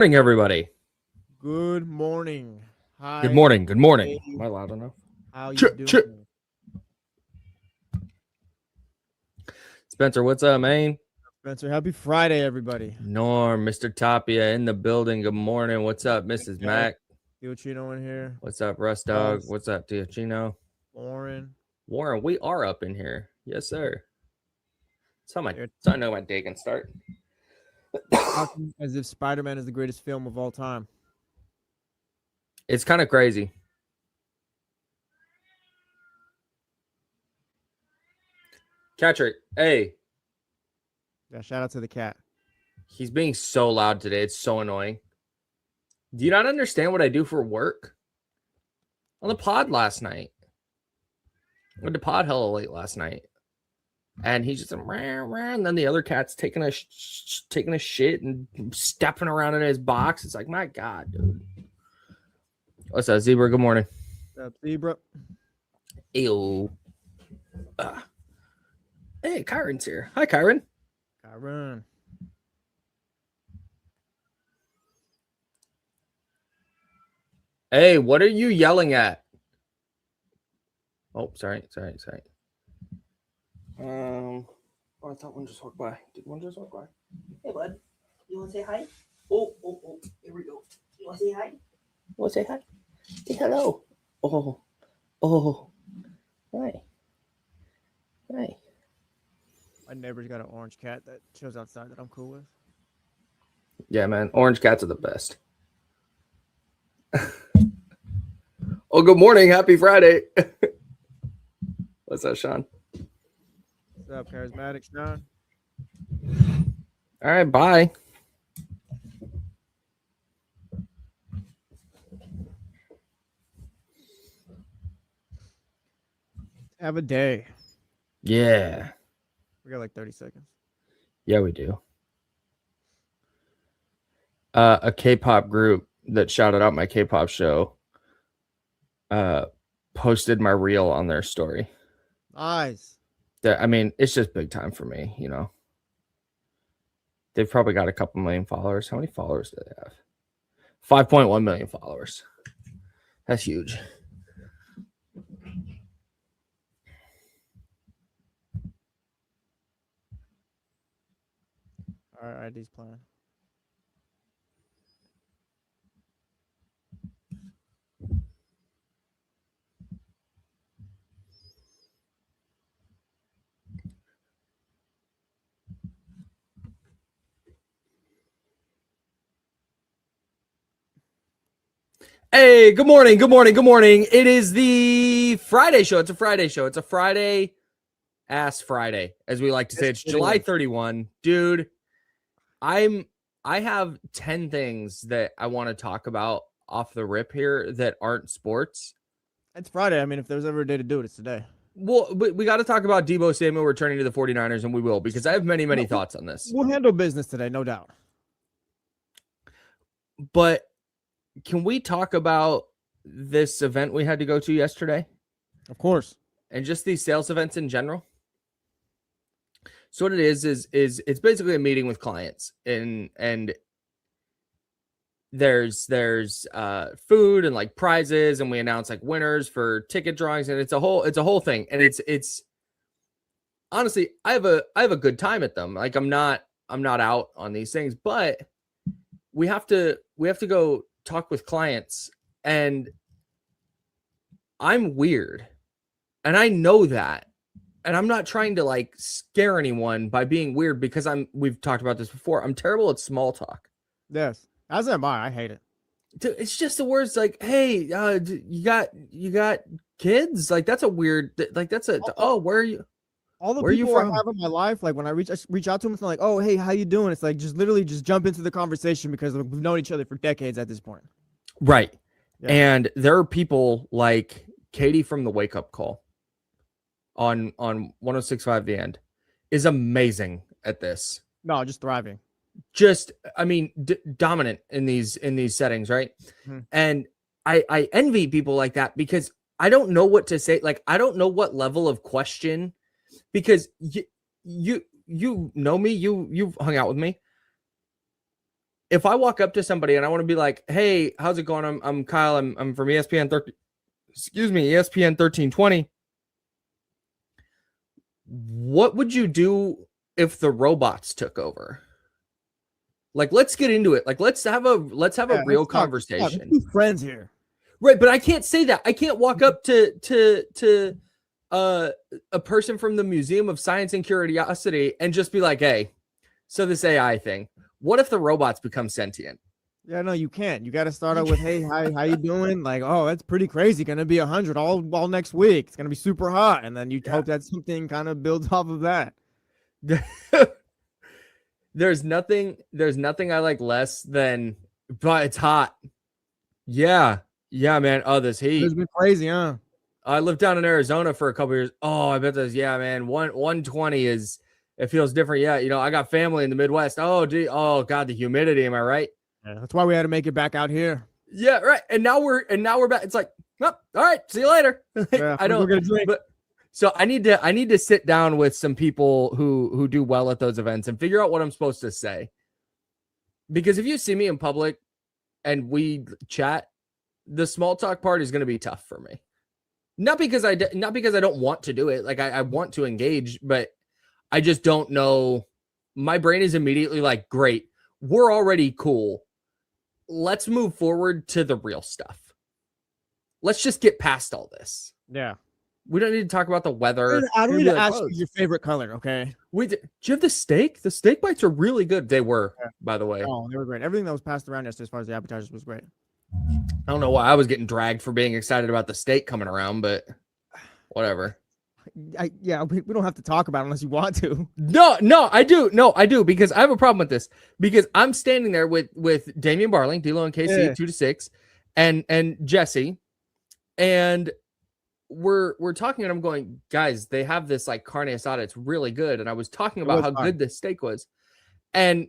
Morning, everybody. Good morning. Hi. Good morning. Good morning. Hey, Am I loud enough? how you Chip, doing? chip. Spencer, what's up, man? Spencer, happy Friday, everybody. Norm, Mr. Tapia in the building. Good morning. What's up, Mrs. Mac? Diochino in here. What's up, Russ Dog? What's up, Diochino? Warren. Warren, we are up in here. Yes, sir. That's how I know my day can start. Talking as if Spider-Man is the greatest film of all time. It's kind of crazy. Catcher, hey. Yeah, shout out to the cat. He's being so loud today. It's so annoying. Do you not understand what I do for work? On the pod last night. Went to pod hella late last night. And he's just and then the other cat's taking a shit and stepping around in his box. It's like, my God, dude. What's up, Zebra? Good morning. What's up, Zebra? Ew. Hey, Kyron's here. Hi, Kyron. Kyron. Hey, what are you yelling at? Oh, sorry. Oh, I thought one just walked by. Did one just walk by? Hey, bud. You want to say hi? Oh. Here we go. You want to say hi? You want to say hi? Say hello. Oh. Hi. My neighbor's got an orange cat that chills outside that I'm cool with. Yeah, man. Orange cats are the best. Oh, good morning. Happy Friday. What's up, Sean? What's up, Charismatic Sean? All right, bye. Have a day. Yeah. We got like 30 seconds. Yeah, we do. A K-pop group that shouted out my K-pop show posted my reel on their story. Nice. I mean, it's just big time for me, you know. They've probably got a couple million followers. How many followers do they have? 5.1 million followers. That's huge. All right, ID's playing. Hey, good morning. It is the Friday show. It's a Friday show. It's a Friday ass Friday, as we like to say. It's July 31. Dude, I have 10 things that I want to talk about off the rip here that aren't sports. It's Friday. I mean, if there's ever a day to do it, it's today. Well, but we got to talk about Deebo Samuel returning to the 49ers, and we will, because I have many thoughts on this. We'll handle business today, no doubt. But can we talk about this event we had to go to yesterday? Of course. And just these sales events in general? So what it is it's basically a meeting with clients, and there's food and like prizes, and we announce like winners for ticket drawings, and it's a whole thing. And it's honestly, I have a good time at them. Like I'm not out on these things, but we have to go talk with clients, and I'm weird, and I know that, and I'm not trying to like scare anyone by being weird, because we've talked about this before. I'm terrible at small talk. Yes, as am I. I hate it. It's just the words like, "Hey, you got kids?" Like that's a weird. Like that's a. Oh, where are you? All the Where people are I you from? have in my life, like when I reach out to them, it's not like, oh, hey, how you doing? It's like just literally just jump into the conversation, because we've known each other for decades at this point. Right. Yeah. And there are people like Katie from the Wake Up Call on 106.5 The End is amazing at this. No, just thriving. Just, I mean, dominant in these settings, right? Mm-hmm. And I envy people like that, because I don't know what to say. Like, I don't know what level of question, because you know me, you've hung out with me. if I walk up to somebody and I want to be like, "Hey, how's it going? I'm Kyle. I'm from ESPN 13. Excuse me, ESPN 1320. What would you do if the robots took over? Like, let's get into it. Like, let's have a real conversation. Let's be friends here. Right, but I can't say that. I can't walk up to a person from the Museum of Science and Curiosity and just be like, "Hey, so this AI thing, what if the robots become sentient?" Yeah, no, you can't. You got to start out with, "Hey, hi, how you doing?" Like, "Oh, that's pretty crazy. Gonna be 100 all next week. It's gonna be super hot," and then you hope that something kind of builds off of that. There's nothing I like less than, but it's hot. Yeah, man. Oh, this heat. It's been crazy, huh? I lived down in Arizona for a couple years. Oh, I bet there's, yeah, man. 120 is, it feels different. Yeah, I got family in the Midwest. Oh, God, the humidity. Am I right? Yeah, that's why we had to make it back out here. Yeah, right. And now we're back. It's like, oh, all right, see you later. Yeah, I don't. We're gonna drink. But so I need to sit down with some people who do well at those events and figure out what I'm supposed to say. Because if you see me in public and we chat, the small talk part is going to be tough for me. Not because I don't want to do it. Like I want to engage, but I just don't know. My brain is immediately like, great, we're already cool. Let's move forward to the real stuff. Let's just get past all this. Yeah. We don't need to talk about the weather. I don't need to ask you your favorite color, okay? Do you have the steak? The steak bites are really good. They were, by the way. Oh, they were great. Everything that was passed around yesterday as far as the appetizers was great. I don't know why I was getting dragged for being excited about the steak coming around, but whatever. We don't have to talk about it unless you want to. No, I do. No, I do, because I have a problem with this. Because I'm standing there with Damian Barling, D'Lo and KC, 2-6, and Jesse, and we're talking, and I'm going, guys, they have this like carne asada. It's really good. And I was talking about how good this steak was. And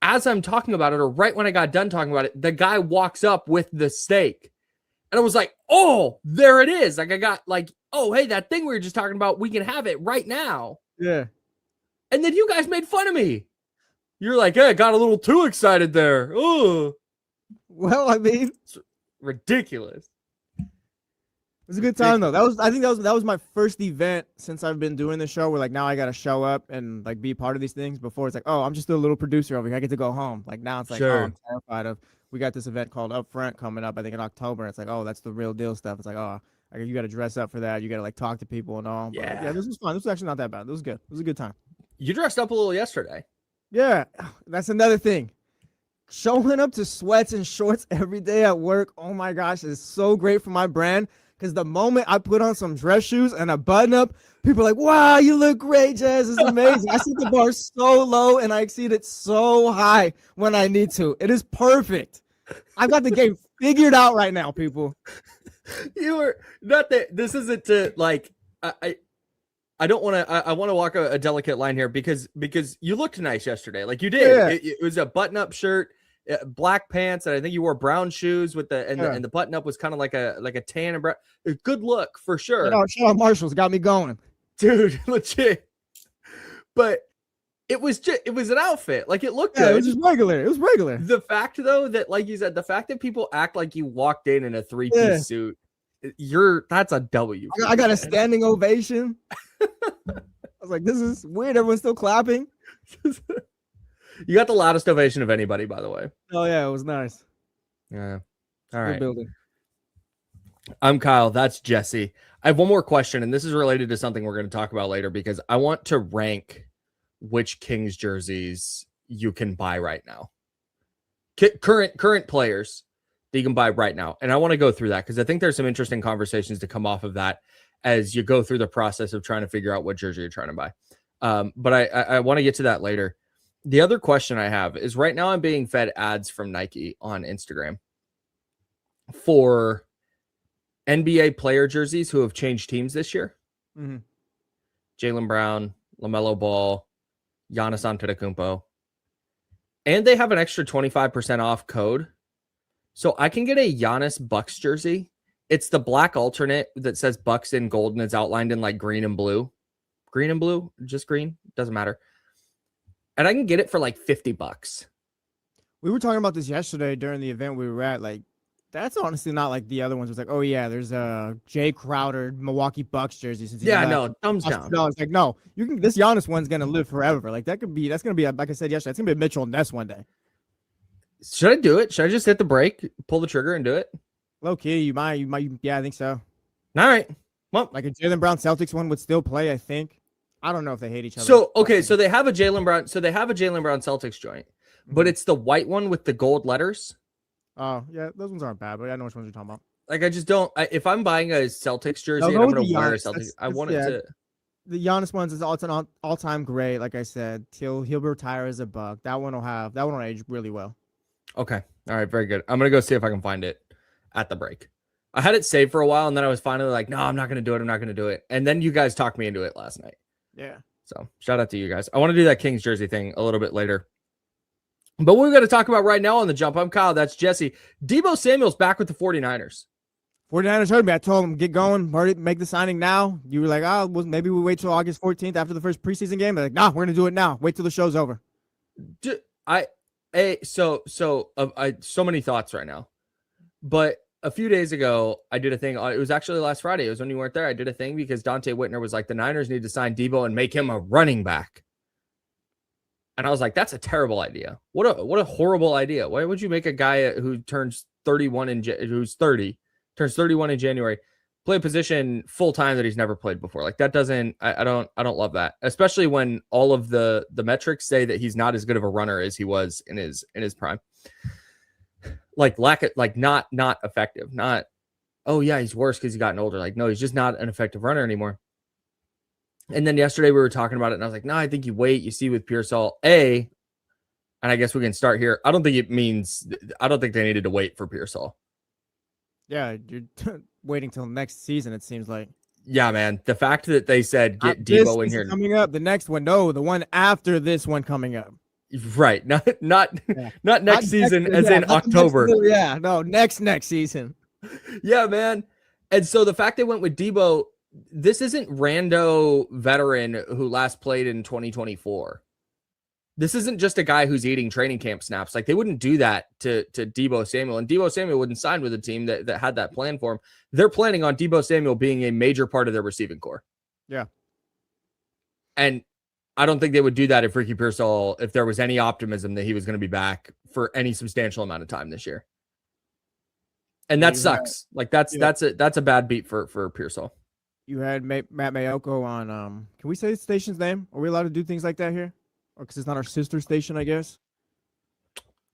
as I'm talking about it, or right when I got done talking about it, the guy walks up with the steak. And I was like, oh, there it is. Like I got like, oh, hey, that thing we were just talking about, we can have it right now. Yeah. And then you guys made fun of me. You're like, hey, I got a little too excited there. Oh. Well, I mean, it's ridiculous. It was a good time though. I think that was my first event since I've been doing the show where like now I gotta show up and like be part of these things. Before it's like, oh, I'm just a little producer over here. I get to go home. Like now it's like, oh, I'm terrified of. We got this event called Upfront coming up, I think in October. It's like, oh, that's the real deal stuff. It's like, oh, you got to dress up for that. You got to like talk to people and all. Yeah. But, this was fun. This was actually not that bad. It was good. It was a good time. You dressed up a little yesterday. Yeah, that's another thing. Showing up to sweats and shorts every day at work, oh my gosh, is so great for my brand. Because the moment I put on some dress shoes and a button up, people are like, wow, you look great, Jazz. It's amazing. I set the bar so low and I exceed it so high when I need to. It is perfect. I've got the game figured out right now, people. You were not that this isn't to like, I don't want to, I want to walk a delicate line here because you looked nice yesterday. Like you did. Yeah. It was a button up shirt, black pants, and I think you wore brown shoes with the button up was kind of like a tan and brown. A good look for sure. Shout out Marshalls, got me going, dude. Legit. But it was an outfit. Like it looked good. It was just regular. It was regular. The fact though that, like you said, the fact that people act like you walked in a 3-piece suit, that's a W. I got a standing ovation. I was like, this is weird. Everyone's still clapping. You got the loudest ovation of anybody, by the way. Oh yeah, it was nice. Yeah. All right. Good building. I'm Kyle. That's Jesse. I have one more question, and this is related to something we're going to talk about later because I want to rank which Kings jerseys you can buy right now. Current players that you can buy right now. And I want to go through that because I think there's some interesting conversations to come off of that as you go through the process of trying to figure out what jersey you're trying to buy. But I want to get to that later. The other question I have is right now I'm being fed ads from Nike on Instagram for NBA player jerseys who have changed teams this year. Mm-hmm. Jaylen Brown, LaMelo Ball, Giannis Antetokounmpo. And they have an extra 25% off code. So I can get a Giannis Bucks jersey. It's the black alternate that says Bucks in gold and it's outlined in like green and blue. Green and blue, just green, doesn't matter. And I can get it for like $50. We were talking about this yesterday during the event we were at. Like, that's honestly not like the other ones. It's like, oh yeah, there's a Jay Crowder Milwaukee Bucks jersey since he Yeah, left. no, thumbs down. No, it's like, no, you can. This Giannis one's gonna live forever. Like that's gonna be like I said yesterday. It's gonna be a Mitchell Ness one day. Should I do it? Should I just hit the brake, pull the trigger, and do it? Low key, you might. Yeah, I think so. All right. Well, Like a Jaylen Brown Celtics one would still play. I think. I don't know if they hate each other. so okay, so they have a Jaylen Brown. So they have a Jaylen Brown Celtics joint, but Mhm. it's the white one with the gold letters. Oh yeah, those ones aren't bad, but I know which ones you're talking about. Like I just don't. If I'm buying a Celtics jersey and go I'm with going the to wear a Giannis. Celtics, I That's- want it yeah. to. The Giannis ones is all time great. Like I said, he'll retire as a Buck. That one will age really well. Okay. All right. Very good. I'm gonna go see if I can find it at the break. I had it saved for a while, and then I was finally like, no, I'm not gonna do it. I'm not gonna do it. And then you guys talked me into it last night. Yeah. So shout out to you guys. I want to do that Kings jersey thing a little bit later. But what we're going to talk about right now on the jump, I'm Kyle. That's Jesse. Deebo Samuel's back with the 49ers. 49ers heard me. I told them, get going, hurry, make the signing now. You were like, oh, well, maybe we wait till August 14th after the first preseason game. They're like, nah, we're going to do it now. Wait till the show's over. So many thoughts right now. But a few days ago, I did a thing. It was actually last Friday. It was when you weren't there. I did a thing because Dante Whitner was like, the Niners need to sign Deebo and make him a running back. And I was like, that's a terrible idea. What a horrible idea. Why would you make a guy who turns 31 who's 30, turns 31 in January, play a position full time that he's never played before? Like that doesn't, I don't love that, especially when all of the metrics say that he's not as good of a runner as he was in his prime. Like not effective, not, oh yeah, he's worse because he's gotten older. Like, no, he's just not an effective runner anymore. And then yesterday we were talking about it, and I was like, no, I think you wait. You see with Pearsall, and I guess we can start here. I don't think they needed to wait for Pearsall. Yeah, you're waiting till next season, it seems like. Yeah, man. The fact that they said get Deebo in here coming up, the next one, no, the one after this one coming up. Right. Not next season as in October. Next season. Yeah, man. And so the fact they went with Deebo, this isn't rando veteran who last played in 2024. This isn't just a guy who's eating training camp snaps. Like they wouldn't do that to Deebo Samuel, and Deebo Samuel wouldn't sign with a team that had that plan for him. They're planning on Deebo Samuel being a major part of their receiving core. Yeah. And I don't think they would do that if Ricky Pearsall, if there was any optimism that he was going to be back for any substantial amount of time this year. And that sucks. Like that's a bad beat for Pearsall. You had Matt Mayoko on, can we say the station's name? Are we allowed to do things like that here? Or because it's not our sister station, I guess?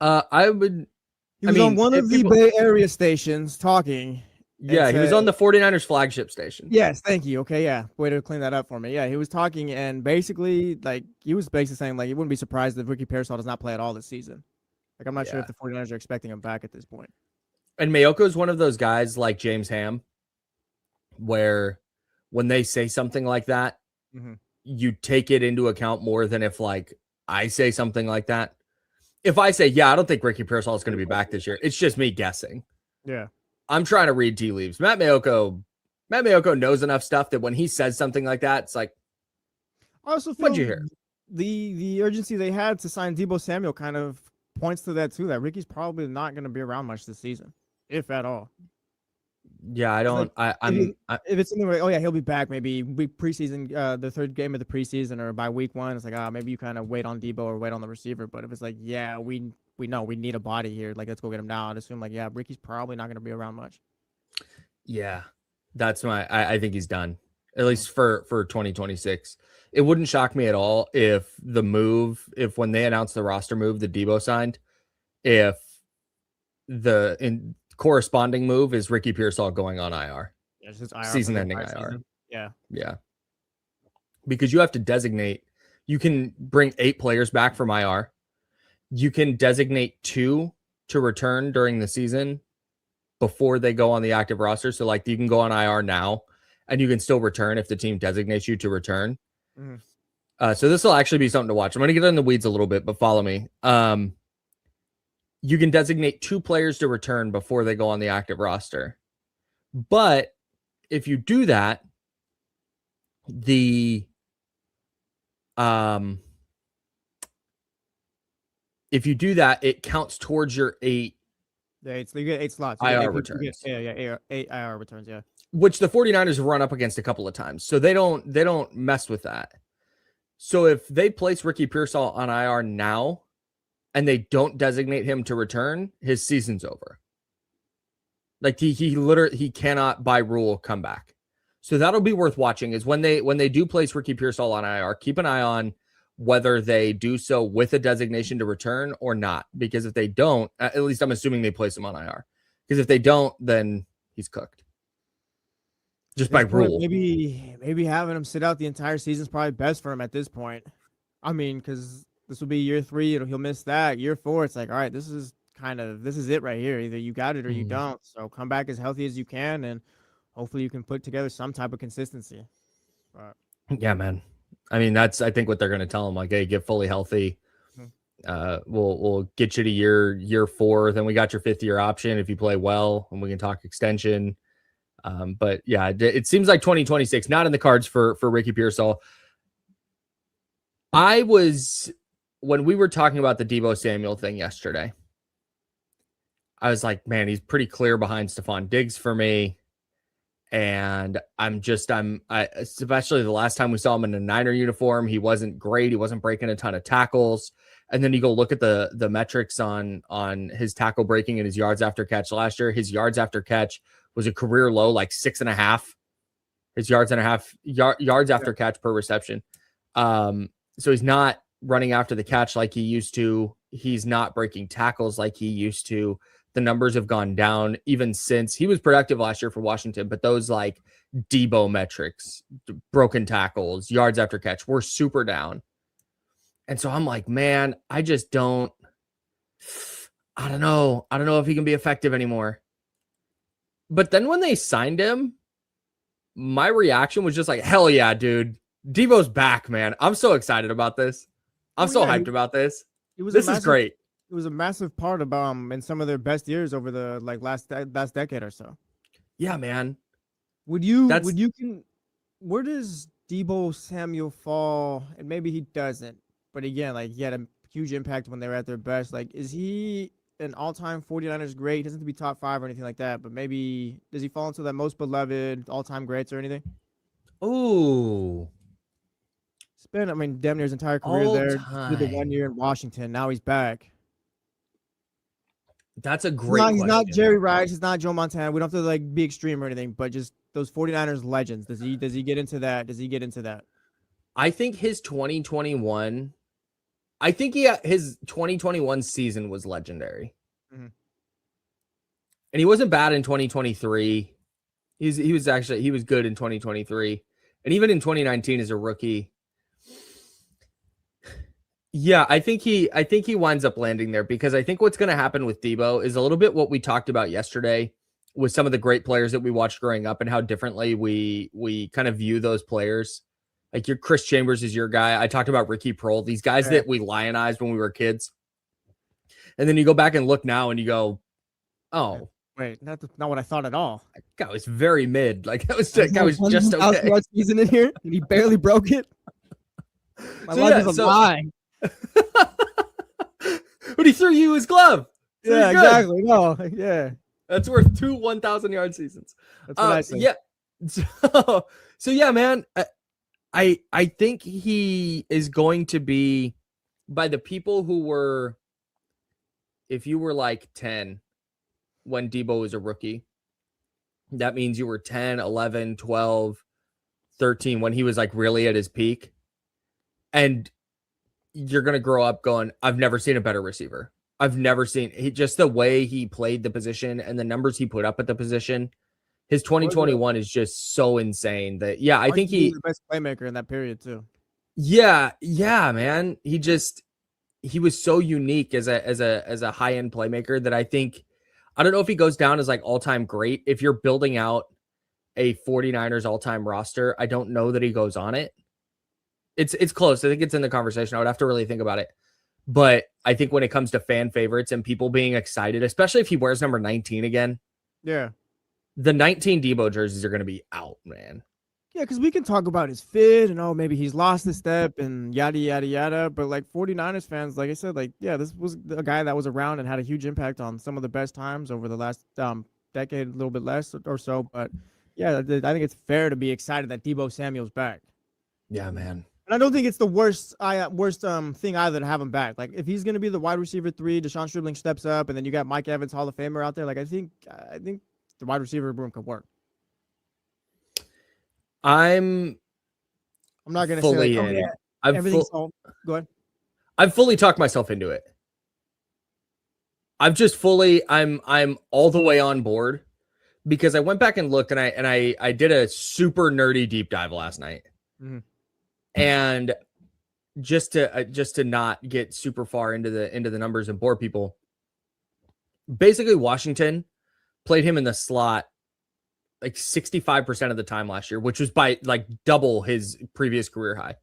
He was on one of the Bay Area stations talking. Yeah, he was on the 49ers flagship station. Yes, thank you. Okay, yeah. Way to clean that up for me. Yeah, he was talking and basically, he was saying, he wouldn't be surprised if Ricky Pearsall does not play at all this season. Like, I'm not sure if the 49ers are expecting him back at this point. And Mayoko is one of those guys like James Ham, where when they say something like that, you take it into account more than if I say something like that. If I say, I don't think Ricky Pearsall is going to be back this year, it's just me guessing. Yeah. I'm trying to read tea leaves. Matt Mayoko knows enough stuff that when he says something like that, it's like, I also feel what'd you hear? The urgency they had to sign Deebo Samuel kind of points to that too, that Ricky's probably not going to be around much this season, if at all. Yeah, I don't. If it's something like, he'll be back maybe week preseason, the third game of the preseason, or by week one, it's like, maybe you kind of wait on Deebo or wait on the receiver. But if it's like, we know we need a body here, like let's go get him now, I'd assume Ricky's probably not going to be around much. Yeah, that's I think he's done, at least for 2026. It wouldn't shock me at all if when they announced the roster move, the Deebo signed, if the corresponding move is Ricky Pearsall going on IR. Yeah, it's just IR season-ending IR. Season. Yeah. Because you have to designate. You can bring 8 players back from IR. You can designate 2 to return during the season before they go on the active roster. So you can go on IR now, and you can still return if the team designates you to return. So this will actually be something to watch. I'm going to get in the weeds a little bit, but follow me. You can designate 2 players to return before they go on the active roster. But if you do that, the if you do that, it counts towards your 8 Yeah, you get 8 slots. IR You get, returns. yeah, 8 IR returns. Yeah. Which the 49ers have run up against a couple of times. So they don't mess with that. So if they place Ricky Pearsall on IR now and they don't designate him to return, his season's over. Like he literally cannot by rule come back. So that'll be worth watching is when they do place Ricky Pearsall on IR, keep an eye on whether they do so with a designation to return or not. Because if they don't, at least I'm assuming they place him on IR. Because if they don't, then he's cooked. Just by rule. Maybe having him sit out the entire season is probably best for him at this point. I mean, because this will be year 3. He'll miss that. Year 4, it's like, all right, this is it right here. Either you got it or you don't. So come back as healthy as you can, and hopefully you can put together some type of consistency. But, yeah, man. I mean, that's I think what they're going to tell him. Like, hey, get fully healthy. We'll get you to year 4. Then we got your 5th year option if you play well, and we can talk extension. But yeah, it seems like 2026 not in the cards for Ricky Pearsall. When we were talking about the Deebo Samuel thing yesterday, I was like, man, he's pretty clear behind Stephon Diggs for me. And especially the last time we saw him in a Niner uniform, he wasn't great. He wasn't breaking a ton of tackles. And then you go look at the metrics on his tackle breaking and his yards after catch last year. His yards after catch was a career low, like 6.5. His yards after catch per reception. So he's not running after the catch like he used to. He's not breaking tackles like he used to. The numbers have gone down even since he was productive last year for Washington, but those like Deebo metrics, broken tackles, yards after catch were super down. And so I'm like, man, I don't know if he can be effective anymore. But then when they signed him, my reaction was just like, hell yeah, dude. Deebo's back, man. I'm so excited about this. I'm so hyped about this. This is great. It was a massive part of in some of their best years over the last decade or so. Yeah, man. Where does Deebo Samuel fall? And maybe he doesn't. But again, like he had a huge impact when they were at their best. Like, is he an all-time 49ers great? He doesn't have to be top 5 or anything like that, but maybe does he fall into that most beloved all-time greats or anything? Ooh. Spent, damn near his entire career there. Did the 1 year in Washington. Now he's back. That's a great He's not Jerry Rice. He's not Joe Montana. We don't have to be extreme or anything, but just those 49ers legends. Does he get into that? I think his 2021 season was legendary. Mm-hmm. And he wasn't bad in 2023. He was good in 2023. And even in 2019 as a rookie. Yeah, I think he winds up landing there because I think what's going to happen with Deebo is a little bit what we talked about yesterday with some of the great players that we watched growing up and how differently we kind of view those players. Like your Chris Chambers is your guy. I talked about Ricky Prohl, these guys that we lionized when we were kids. And then you go back and look now and you go, oh, wait, that's not what I thought at all. That guy was very mid. Like that was just okay. Season in here and he barely broke it. My life is a lie. But he threw you his glove. So yeah, exactly. No, yeah. That's worth 2 1,000-yard seasons. That's what I say. Yeah. So yeah, man. I think he is going to be by the people who were, if you were like 10 when Deebo was a rookie, that means you were 10, 11, 12, 13 when he was like really at his peak. And you're going to grow up going, I've never seen a better receiver. I've never seen just the way he played the position and the numbers he put up at the position. His 2021 is just so insane that, yeah, I think he was the best playmaker in that period too. Yeah, man. He was so unique as a high-end playmaker that I don't know if he goes down as like all-time great. If you're building out a 49ers all-time roster, I don't know that he goes on it. It's close. I think it's in the conversation. I would have to really think about it. But I think when it comes to fan favorites and people being excited, especially if he wears number 19 again. Yeah. The 19 Deebo jerseys are going to be out, man. Yeah, because we can talk about his fit and maybe he's lost a step and yada yada yada. But like 49ers fans, like I said, like yeah, this was a guy that was around and had a huge impact on some of the best times over the last decade, a little bit less or so. But yeah, I think it's fair to be excited that Deebo Samuel's back. Yeah, man. And I don't think it's the worst thing either to have him back. Like if he's gonna be the wide receiver 3, Deshaun Stribling steps up, and then you got Mike Evans, Hall of Famer out there. Like I think the wide receiver room could work. I'm not gonna fully say like, in. everything's all go ahead. I've fully talked myself into it. I've just fully I'm all the way on board because I went back and looked and I did a super nerdy deep dive last night. Mm-hmm. And just to not get super far into the numbers and bore people, basically Washington played him in the slot like 65% of the time last year, which was by like double his previous career high.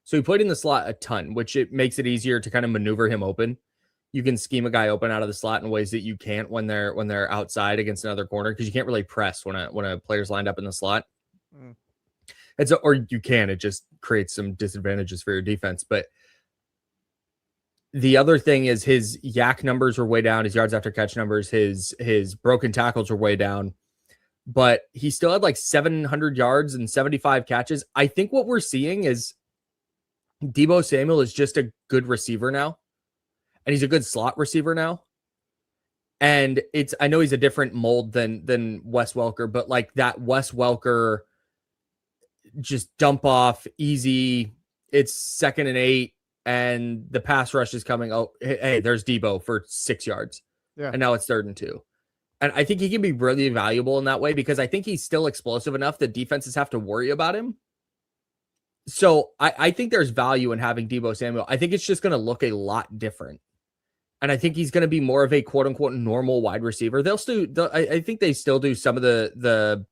So he played in the slot a ton, which it makes it easier to kind of maneuver him open. You can scheme a guy open out of the slot in ways that you can't when they're outside against another corner, because you can't really press when a player's lined up in the slot. Mm. Or you can, it just creates some disadvantages for your defense. But the other thing is his yak numbers were way down, his yards after catch numbers, his broken tackles were way down, but he still had like 700 yards and 75 catches. I think what we're seeing is Deebo Samuel is just a good receiver now, and he's a good slot receiver now. And I know he's a different mold than Wes Welker, but like that Wes Welker just dump off easy, it's 2nd and 8 and the pass rush is coming. Oh, hey, there's Deebo for 6 yards. Yeah. And now it's 3rd and 2. And I think he can be really valuable in that way because I think he's still explosive enough that defenses have to worry about him. So I think there's value in having Deebo Samuel. I think it's just going to look a lot different. And I think he's going to be more of a quote unquote normal wide receiver. I think they still do some of the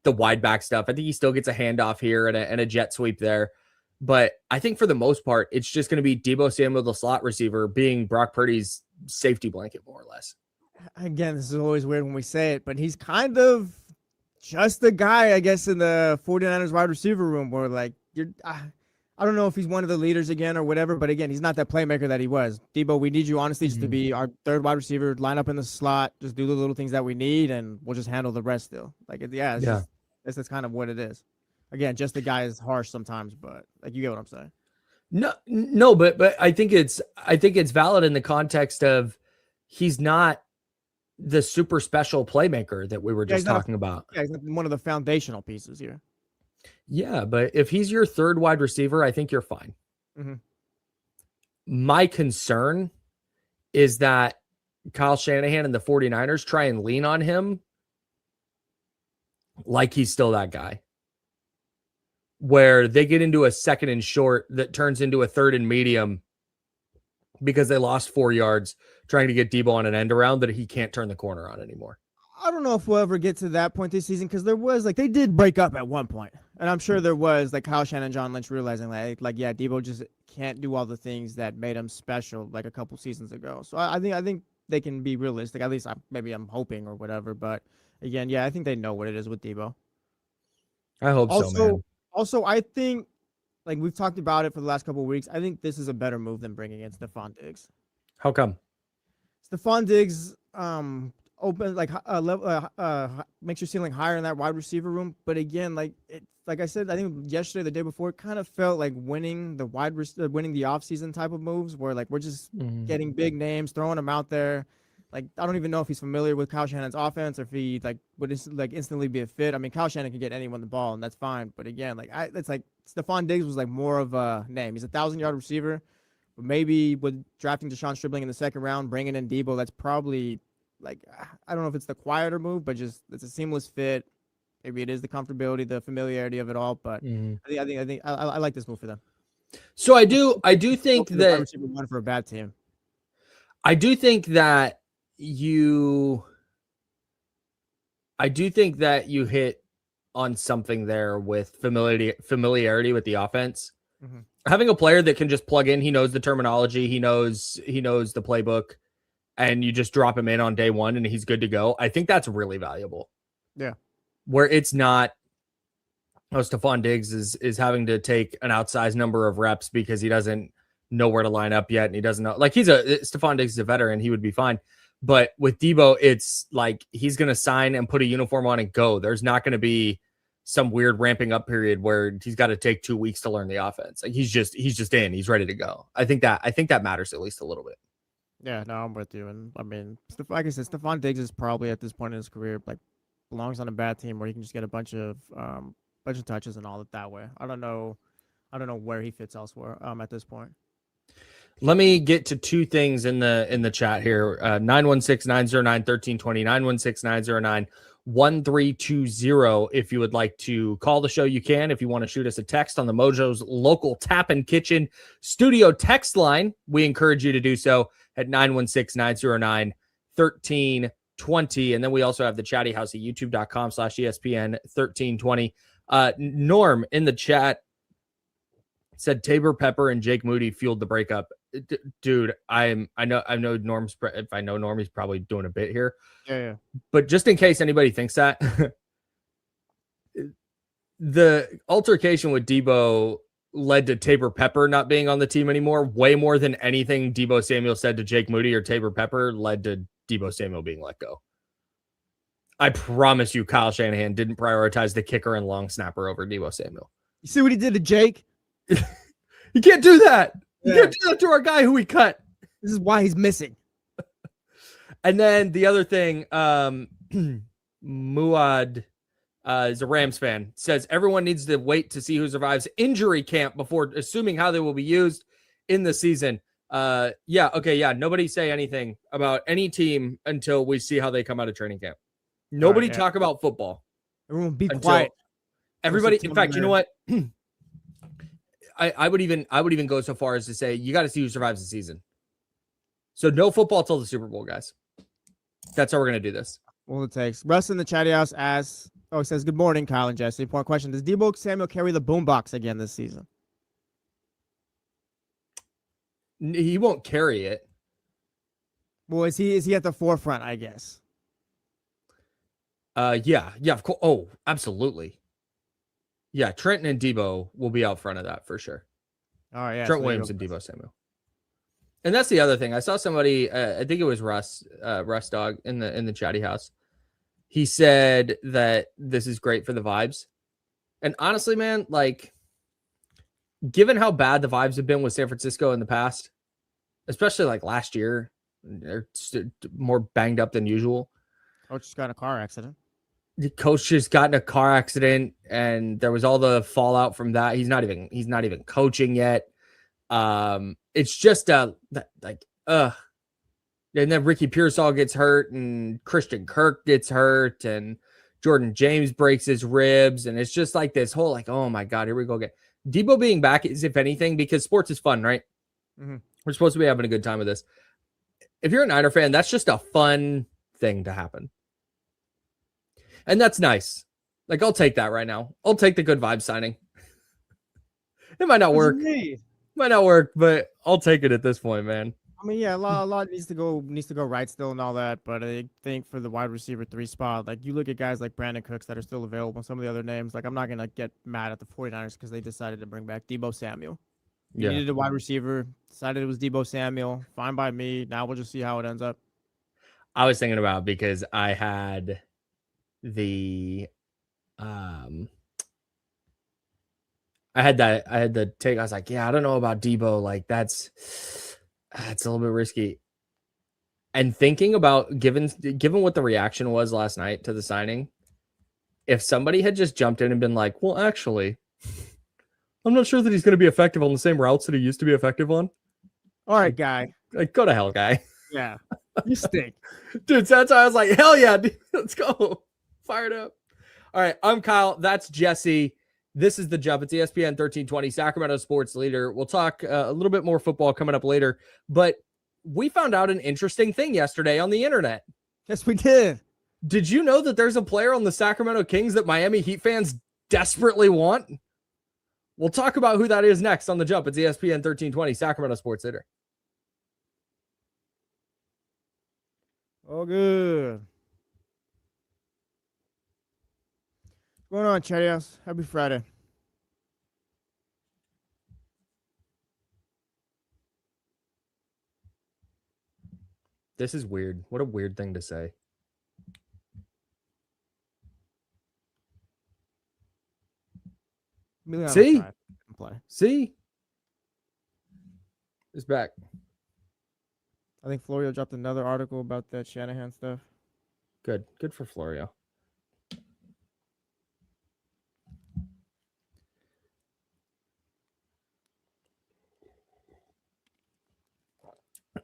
wide back stuff. I think he still gets a handoff here and a jet sweep there. But I think for the most part, it's just going to be Deebo Samuel, the slot receiver, being Brock Purdy's safety blanket, more or less. Again, this is always weird when we say it, but he's kind of just the guy, I guess, in the 49ers wide receiver room where like I don't know if he's one of the leaders again or whatever, but again, he's not that playmaker that he was. Deebo, we need you honestly just to be our 3rd wide receiver, line up in the slot, just do the little things that we need, and we'll just handle the rest still. Like, that's kind of what it is. Again, just the guy is harsh sometimes, but like you get what I'm saying. No, but I think it's valid in the context of he's not the super special playmaker that we were just talking about. Yeah, he's one of the foundational pieces here. Yeah, but if he's your 3rd wide receiver, I think you're fine. Mm-hmm. My concern is that Kyle Shanahan and the 49ers try and lean on him like he's still that guy, where they get into a 2nd and short that turns into a 3rd and medium because they lost 4 yards trying to get Deebo on an end around that he can't turn the corner on anymore. I don't know if we'll ever get to that point this season because there was like they did break up at one point, and I'm sure there was like Kyle Shanahan and John Lynch realizing like yeah, Deebo just can't do all the things that made him special like a couple seasons ago. So I think they can be realistic. At least maybe I'm hoping or whatever. But again, yeah, I think they know what it is with Deebo. I hope so, man. Also, I think like we've talked about it for the last couple of weeks. I think this is a better move than bringing in Stephon Diggs. How come? Stephon Diggs open like makes your ceiling higher in that wide receiver room, but again, like I said, I think yesterday, the day before, it kind of felt like winning the offseason type of moves, where like we're just getting big names, throwing them out there. Like I don't even know if he's familiar with Kyle Shanahan's offense or if he like would instantly be a fit. I mean, Kyle Shanahan can get anyone the ball, and that's fine. But again, like it's like Stephon Diggs was like more of a name. He's a 1,000-yard receiver, but maybe with drafting Deshaun Stribling in the 2nd round, bringing in Deebo, that's probably. Like, I don't know if it's the quieter move, but just it's a seamless fit. Maybe it is the comfortability, the familiarity of it all. But I think I like this move for them. So I do think that one for a bad team. I do think that you hit on something there with familiarity with the offense. Mm-hmm. Having a player that can just plug in, he knows the terminology, he knows the playbook. And you just drop him in on day one and he's good to go. I think that's really valuable. Yeah. Where it's not Stephon Diggs is having to take an outsized number of reps because he doesn't know where to line up yet, and he doesn't know. Like Stephon Diggs is a veteran, he would be fine. But with Deebo, it's like he's going to sign and put a uniform on and go. There's not going to be some weird ramping up period where he's got to take 2 weeks to learn the offense. Like he's just in. He's ready to go. I think that matters at least a little bit. Yeah, no, I'm with you. And I mean, like I said, Stephon Diggs is probably at this point in his career like belongs on a bad team where he can just get a bunch of touches and all that way. I don't know where he fits elsewhere at this point. Let me get to 2 things in the chat here. 916-909-1320, 916-909-1320. If you would like to call the show, you can. If you want to shoot us a text on the Mojo's local Tap and Kitchen studio text line, we encourage you to do so at 916-909-1320. And then we also have the chatty house at youtube.com/ESPN1320. Norm in the chat said Tabor Pepper and Jake Moody fueled the breakup. Dude, I know Norm's, if I know Norm, he's probably doing a bit here. Yeah. But just in case anybody thinks that, the altercation with Deebo led to Tabor Pepper not being on the team anymore, way more than anything Deebo Samuel said to Jake Moody or Tabor Pepper led to Deebo Samuel being let go. I promise you, Kyle Shanahan didn't prioritize the kicker and long snapper over Deebo Samuel. You see what he did to Jake? You can't do that. You can't do that to our guy who we cut. This is why he's missing. And then the other thing, Muad is a Rams fan, says everyone needs to wait to see who survives injury camp before assuming how they will be used in the season. Nobody say anything about any team until we see how they come out of training camp. Nobody talk about football. Everyone be quiet. Everybody, in fact, you know what? I would even go so far as to say you got to see who survives the season. So no football till the Super Bowl, guys. That's how we're gonna do this. All it takes. Russ in the chatty house asks, he says, "Good morning, Kyle and Jesse. Point question: does Deebo Samuel carry the boombox again this season?" He won't carry it. Well, is he at the forefront? I guess. Yeah, of course. Oh, absolutely. Yeah, Trenton and Deebo will be out front of that for sure. All right, yeah. Trent Williams and Deebo Samuel. And that's the other thing. I saw somebody, I think it was Russ Dog in the chatty house. He said that this is great for the vibes. And honestly, man, like, given how bad the vibes have been with San Francisco in the past, especially like last year, they're more banged up than usual. Coach just got in a car accident. The coach just got in a car accident, and there was all the fallout from that. He's not even coaching yet. It's just and then Ricky Pearsall gets hurt, and Christian Kirk gets hurt, and Jordan James breaks his ribs, and it's just like this whole like, oh my god, here we go again. Deebo being back is, if anything, because sports is fun, right? Mm-hmm. We're supposed to be having a good time with this. If you're a Niner fan, that's just a fun thing to happen. And that's nice. Like, I'll take that right now. I'll take the good vibe signing. It might not work. Might not work, but I'll take it at this point, man. I mean, yeah, a lot needs to go right still and all that. But I think for the wide receiver 3 spot, like you look at guys like Brandon Cooks that are still available, and some of the other names, like I'm not gonna get mad at the 49ers because they decided to bring back Deebo Samuel. You needed a wide receiver, decided it was Deebo Samuel. Fine by me. Now we'll just see how it ends up. I was thinking about, because I had the I had the take. I was like, yeah, I don't know about Deebo. Like that's a little bit risky. And thinking about given what the reaction was last night to the signing, if somebody had just jumped in and been like, well, actually, I'm not sure that he's going to be effective on the same routes that he used to be effective on. All right, guy. Like, go to hell, guy. Yeah, you stink. Dude, so that's why I was like, hell yeah, dude, let's go. Fired up. All right, I'm Kyle. That's Jesse. This is The Jump. It's ESPN 1320, Sacramento sports leader. We'll talk a little bit more football coming up later, but we found out an interesting thing yesterday on the internet. Yes, we did. Did you know that there's a player on the Sacramento Kings that Miami Heat fans desperately want? We'll talk about who that is next on The Jump. It's ESPN 1320, Sacramento sports leader. Oh, good. What's going on, Chatty House? Happy Friday. This is weird. What a weird thing to say. Emiliano See? tried to play. See? It's back. I think Florio dropped another article about that Shanahan stuff. Good. Good for Florio.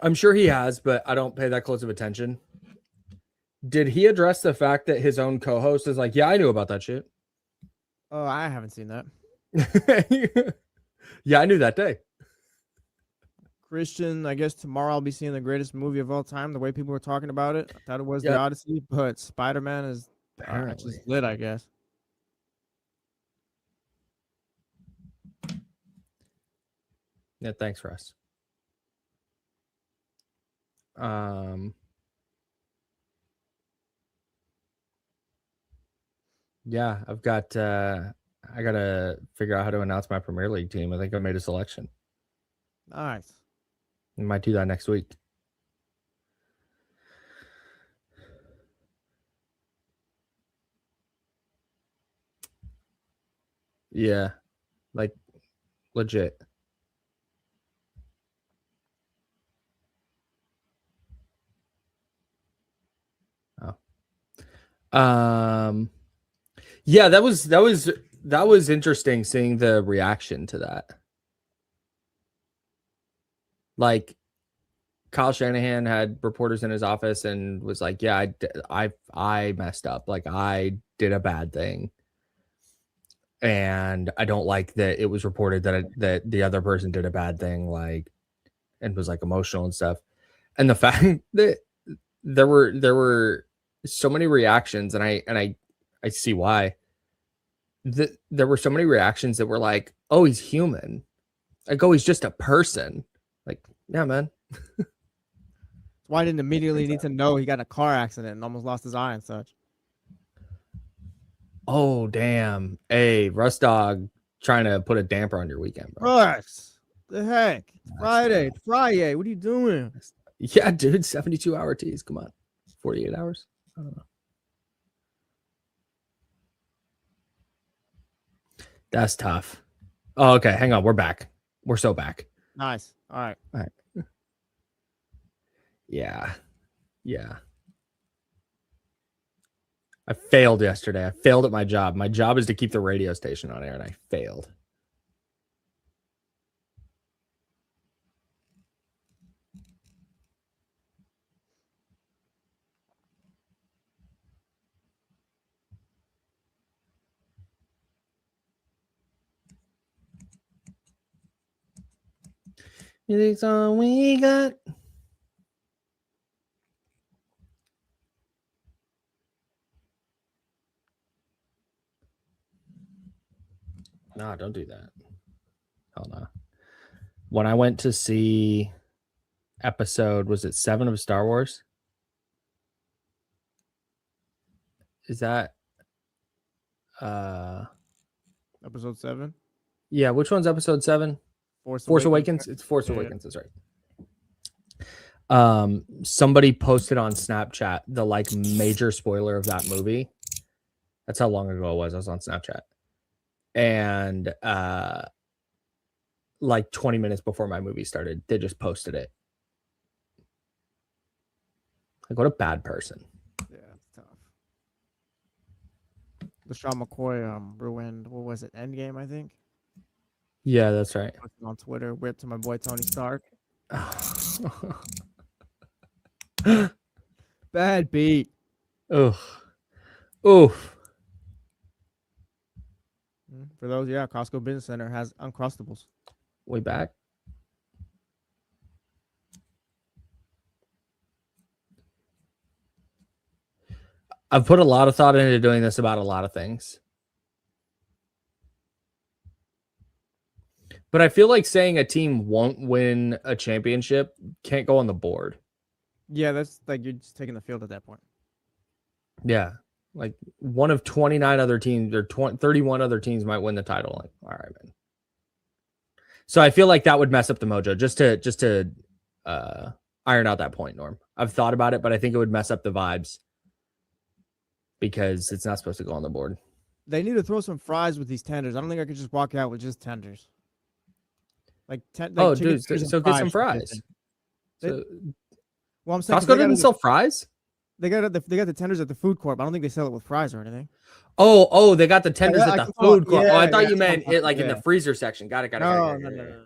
I'm sure he has, but I don't pay that close of attention. Did he address the fact that his own co-host is like, yeah, I knew about that shit? Oh, I haven't seen that. Yeah, I knew that day. Christian, I guess tomorrow I'll be seeing the greatest movie of all time. The way people were talking about it, I thought it was Yep. The Odyssey, but Spider-Man is Apparently. just lit, I guess. Yeah, thanks, Russ. Yeah, I gotta figure out how to announce my Premier League team. I think I made a selection. Nice. I might do that next week. Yeah, like legit. Oh. Yeah, that was interesting seeing the reaction to that. Like Kyle Shanahan had reporters in his office and was like, "Yeah, I messed up. Like I did a bad thing, and I don't like that it was reported that the other person did a bad thing, like, and was like emotional and stuff." And the fact that there were so many reactions, and I see why. There were so many reactions that were like, "Oh, he's human." Like, "Oh, he's just a person." Like, yeah, man. Why didn't immediately need to know he got in a car accident and almost lost his eye and such? Oh, damn. Hey, Russ Dog trying to put a damper on your weekend, bro. Russ, the heck? That's Friday, tough. Friday. What are you doing? Yeah, dude, 72-hour teas. Come on. 48 hours? I don't know. That's tough. Oh, okay. Hang on. We're back. We're so back. Nice. All right. Yeah. Yeah. I failed yesterday. I failed at my job. My job is to keep the radio station on air, and I failed. Music's all we got. No, don't do that. Hell no. When I went to see was it 7 of Star Wars? Is that Episode 7. yeah, which one's episode 7? Force Awakens. It's Force Awakens, that's right. Somebody posted on Snapchat the like major spoiler of that movie. That's how long ago it was. I was on Snapchat. And like 20 minutes before my movie started, they just posted it. Like, what a bad person. Yeah, it's tough. LaShawn McCoy ruined, what was it, Endgame, I think? Yeah, that's right. On Twitter, whipped to my boy Tony Stark. Bad beat. Ugh. Oof. For those, yeah, Costco Business Center has Uncrustables. Way back. I've put a lot of thought into doing this about a lot of things. But I feel like saying a team won't win a championship can't go on the board. Yeah, that's like you're just taking the field at that point. Yeah. Like one of 29 other teams or 31 other teams might win the title. Like, all right, man. So I feel like that would mess up the mojo just to iron out that point, Norm. I've thought about it, but I think it would mess up the vibes because it's not supposed to go on the board. They need to throw some fries with these tenders. I don't think I could just walk out with just tenders. Like, dude, so get some fries. Well, I'm saying Costco doesn't sell fries. They got the tenders at the food court, but I don't think they sell it with fries or anything. Oh, they got the tenders at the food court. Yeah, I thought you meant it like in the freezer section. Got it. No.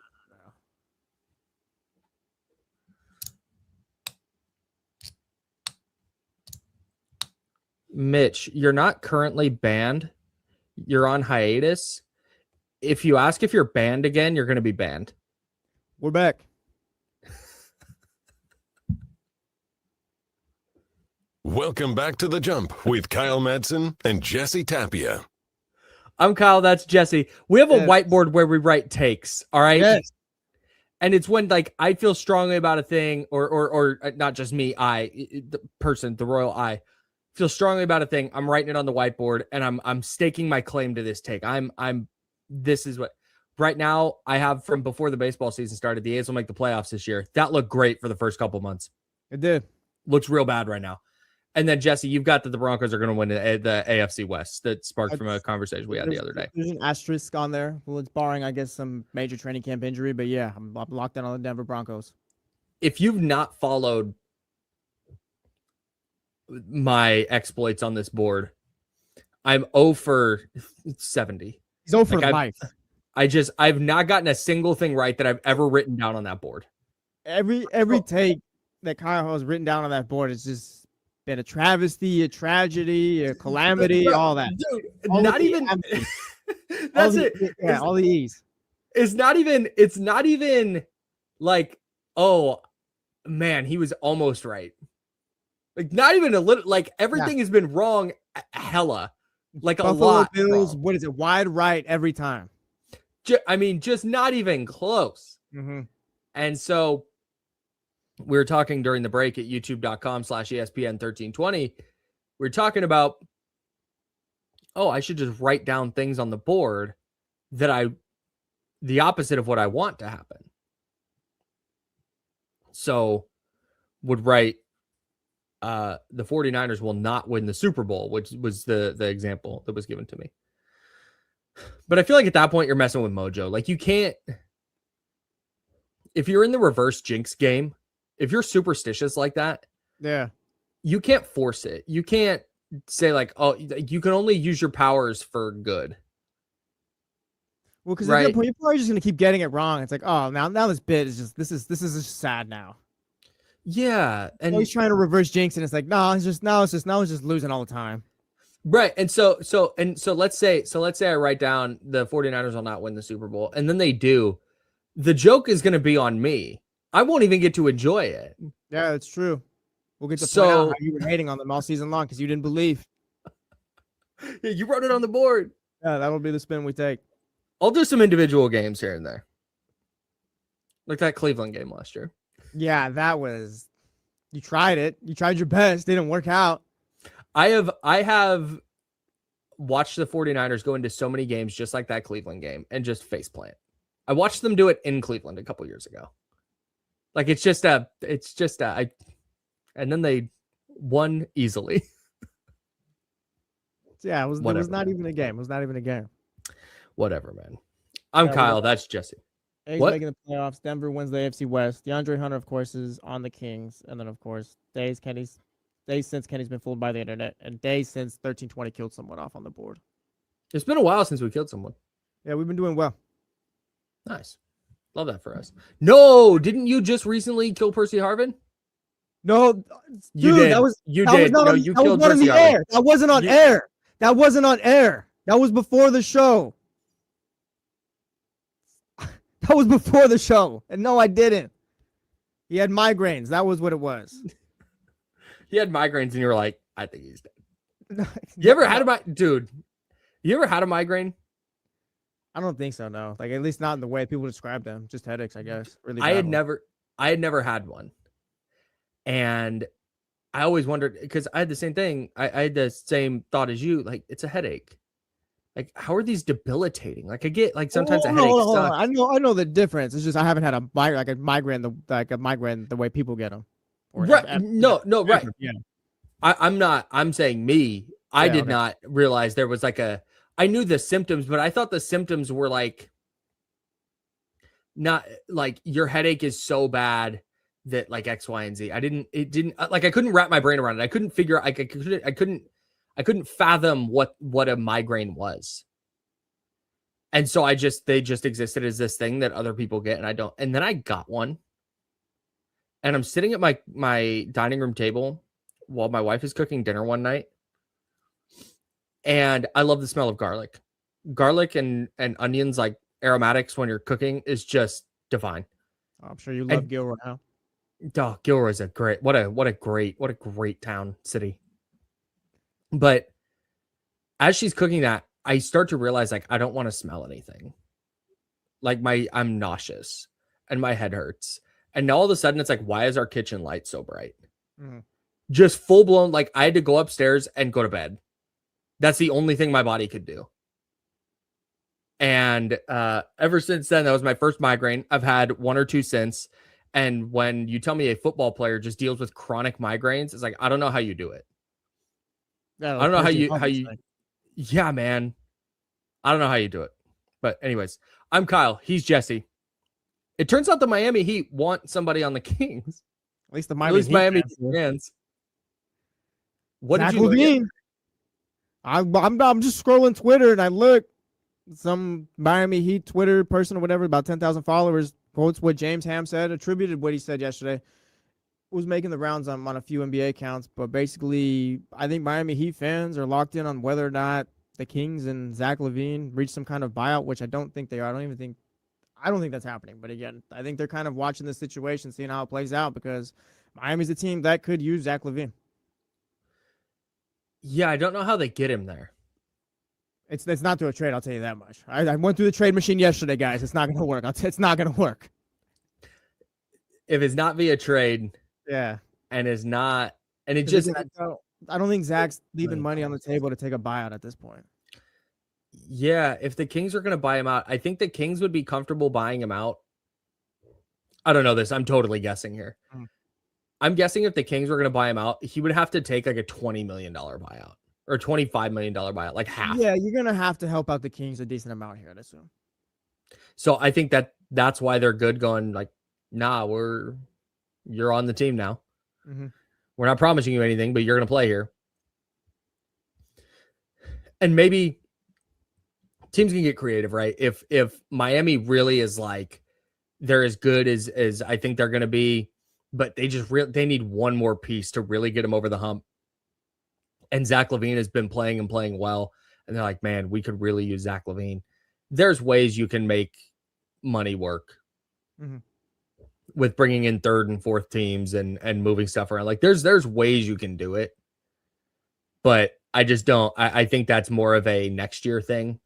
Mitch, you're not currently banned. You're on hiatus. If you ask if you're banned again, you're going to be banned. We're back. Welcome back to The Jump with Kyle Madson and Jesse Tapia. I'm Kyle. That's Jesse. We have a whiteboard where we write takes. All right. Yes. And it's when like I feel strongly about a thing or not just me, the person, the royal I feel strongly about a thing. I'm writing it on the whiteboard and I'm staking my claim to this take. This is what right now I have from before the baseball season started. The A's will make the playoffs this year. That looked great for the first couple months. It did. Looks real bad right now. And then Jesse, you've got that the Broncos are going to win the AFC West. That sparked from a conversation we had the other day. There's an asterisk on there. Well, it's barring, I guess, some major training camp injury. But yeah, I'm locked in on the Denver Broncos. If you've not followed my exploits on this board, I'm 0 for 70. He's 0 for life. I've not gotten a single thing right that I've ever written down on that board. Every take that Kyle has written down on that board is just been a travesty, a tragedy, a calamity, all that. Dude, all not even that's it. Yeah, all the E's. It's not even like, oh man, he was almost right. Like not even a little, like everything has been wrong hella. Like Buffalo a lot. Bills, wrong. what is it? Wide right every time. I mean, just not even close. Mm-hmm. And so we were talking during the break at youtube.com/ESPN1320. We were talking about, I should just write down things on the board that the opposite of what I want to happen. So would write, the 49ers will not win the Super Bowl, which was the example that was given to me. But I feel like at that point you're messing with mojo. Like you can't, if you're in the reverse jinx game, if you're superstitious like that, you can't force it. You can't say like, you can only use your powers for good. Well, because at that point, you're probably just gonna keep getting it wrong. It's like, oh, now this bit is just this is just sad now. Yeah, and he's trying to reverse jinx, and it's like, no, it's just losing all the time. Right, and so let's say I write down the 49ers will not win the Super Bowl, and then they do. The joke is going to be on me. I won't even get to enjoy it. Yeah, it's true. We'll get to point out how you were hating on them all season long because you didn't believe. Yeah, you wrote it on the board. Yeah, that'll be the spin we take. I'll do some individual games here and there. Like that Cleveland game last year. Yeah, that was, you tried it. You tried your best. It didn't work out. I have watched the 49ers go into so many games just like that Cleveland game and just faceplant. I watched them do it in Cleveland a couple years ago. Like and then they won easily. Yeah, it was not even a game. It was not even a game. Whatever, man. I'm Kyle. That's Jesse. A's making the playoffs. Denver wins the AFC West. DeAndre Hunter, of course, is on the Kings. And then, of course, days since Kenny's been fooled by the internet, and days since 1320 killed someone off on the board. It's been a while since we killed someone. Yeah, we've been doing well. Nice. Love that for us. No, didn't you just recently kill Percy Harvin? No, you dude, did. You did. No, you killed Percy Harvin. That wasn't on air. That wasn't on air. That was before the show. That was before the show. And no, I didn't. He had migraines. That was what it was. He had migraines and you were like, I think he's dead. You ever had you ever had a migraine? I don't think so, no. Like, at least not in the way people describe them. Just headaches, I guess. Really I had never had one. And I always wondered because I had the same thing. I had the same thought as you. Like, it's a headache. Like, how are these debilitating? Like, I get like sometimes a headache Hold on. sucks. I know the difference. It's just I haven't had a migraine the way people get them. Right? No, right. Yeah. I'm saying me. I Yeah, did okay. not realize there was like I knew the symptoms, but I thought the symptoms were like not like your headache is so bad that like X, Y, and Z. I couldn't wrap my brain around it. I couldn't figure I couldn't fathom what a migraine was. And so they just existed as this thing that other people get. And I don't, and then I got one and I'm sitting at my dining room table while my wife is cooking dinner one night. And I love the smell of garlic. Garlic and onions, like aromatics when you're cooking, is just divine. I'm sure you love Gilroy now. Oh, Gilroy's a great, what a great town, city. But as she's cooking that, I start to realize like I don't want to smell anything. Like I'm nauseous and my head hurts. And now all of a sudden it's like, why is our kitchen light so bright? Mhm. Just full blown, like I had to go upstairs and go to bed. That's the only thing my body could do. And ever since then, that was my first migraine. I've had one or two since. And when you tell me a football player just deals with chronic migraines, it's like, I don't know how you do it. Yeah, I don't know how you, yeah, man. I don't know how you do it. But anyways, I'm Kyle. He's Jesse. It turns out the Miami Heat want somebody on the Kings. At least the Miami fans. What Zach did you Levine. I'm just scrolling Twitter and I look. Some Miami Heat Twitter person or whatever, about 10,000 followers, quotes what James Ham said, attributed what he said yesterday. Was making the rounds on a few NBA accounts, but basically, I think Miami Heat fans are locked in on whether or not the Kings and Zach Levine reach some kind of buyout, which I don't think they are. I don't think that's happening. But again, I think they're kind of watching the situation, seeing how it plays out, because Miami's a team that could use Zach Levine. Yeah, I don't know how they get him there. It's not through a trade, I'll tell you that much. I went through the trade machine yesterday, guys. It's not going to work. It's not going to work. If it's not via trade, yeah, and it's not, and it because just, I don't think Zach's leaving money on the table to take a buyout at this point. yeah, if the Kings are going to buy him out, I think the Kings would be comfortable buying him out. I don't know this. I'm totally guessing here. I'm guessing if the Kings were going to buy him out, he would have to take like a $20 million buyout or $25 million buyout, like half. Yeah, you're going to have to help out the Kings a decent amount here, I'd assume. So I think that's why they're good going like, nah, you're on the team now. Mm-hmm. We're not promising you anything, but you're going to play here. And maybe teams can get creative, right? If Miami really is like, they're as good as I think they're going to be, but they need one more piece to really get them over the hump. And Zach Levine has been playing well. And they're like, man, we could really use Zach Levine. There's ways you can make money work with bringing in third and fourth teams and moving stuff around. Like there's ways you can do it, but I just don't. I think that's more of a next year thing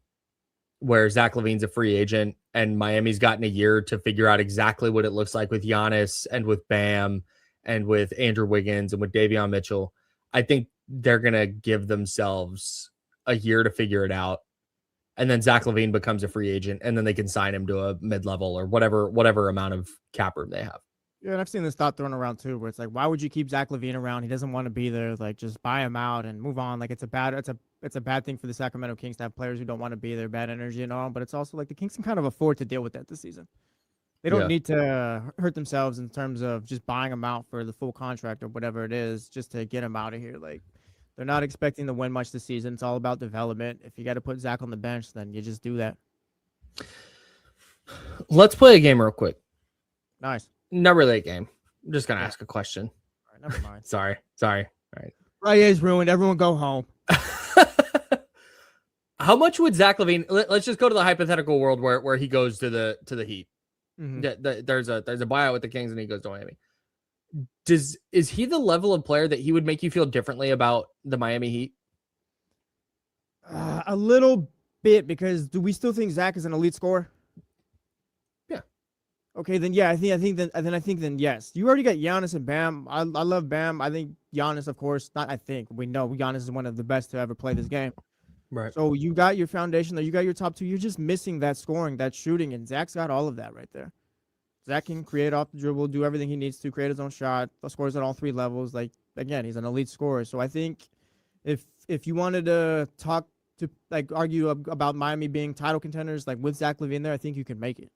where Zach Levine's a free agent and Miami's gotten a year to figure out exactly what it looks like with Giannis and with Bam and with Andrew Wiggins and with Davion Mitchell. I think they're going to give themselves a year to figure it out. And then Zach Levine becomes a free agent and then they can sign him to a mid-level or whatever amount of cap room they have. Yeah, and I've seen this thought thrown around too, where it's like, why would you keep Zach Levine around? He doesn't want to be there. Like, just buy him out and move on. Like, it's a bad thing for the Sacramento Kings to have players who don't want to be there, bad energy and all. But it's also like the Kings can kind of afford to deal with that this season. They don't need to hurt themselves in terms of just buying him out for the full contract or whatever it is, just to get him out of here. Like, they're not expecting to win much this season. It's all about development. If you got to put Zach on the bench, then you just do that. Let's play a game real quick. Nice. Not really a game. I'm just going to ask a question. All right, never mind. Sorry. All right. Friday ruined. Everyone go home. How much would Zach Levine? Let's just go to the hypothetical world where he goes to the Heat. Mm-hmm. There's a buyout with the Kings and he goes to Miami. Is he the level of player that he would make you feel differently about the Miami Heat? A little bit, because do we still think Zach is an elite scorer? Yeah. Okay, then yeah, I think then yes. You already got Giannis and Bam. I love Bam. I think Giannis, of course, not I think. We know Giannis is one of the best to ever play this game. Right. So you got your foundation there, you got your top two. You're just missing that scoring, that shooting, and Zach's got all of that right there. Zach can create off the dribble, do everything he needs to, create his own shot, scores at all three levels. Like again, he's an elite scorer. So I think if you wanted to talk to like argue about Miami being title contenders, like with Zach LaVine there, I think you can make it.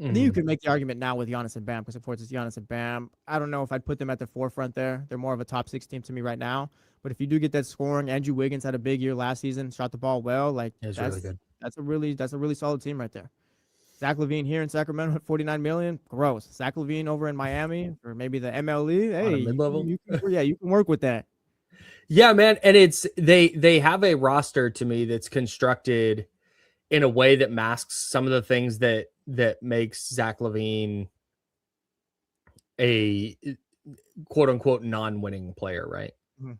I think you could make the argument now with Giannis and Bam because, of course, it's Giannis and Bam. I don't know if I'd put them at the forefront there. They're more of a top 6 team to me right now. But if you do get that scoring, Andrew Wiggins had a big year last season, shot the ball well. Like It's really good. That's a really solid team right there. Zach LaVine here in Sacramento at $49 million, gross. Zach LaVine over in Miami or maybe the MLE. Hey, mid-level? you can work with that. Yeah, man, and it's they have a roster to me that's constructed in a way that masks some of the things that makes Zach LaVine a quote unquote non-winning player, right? Mhm.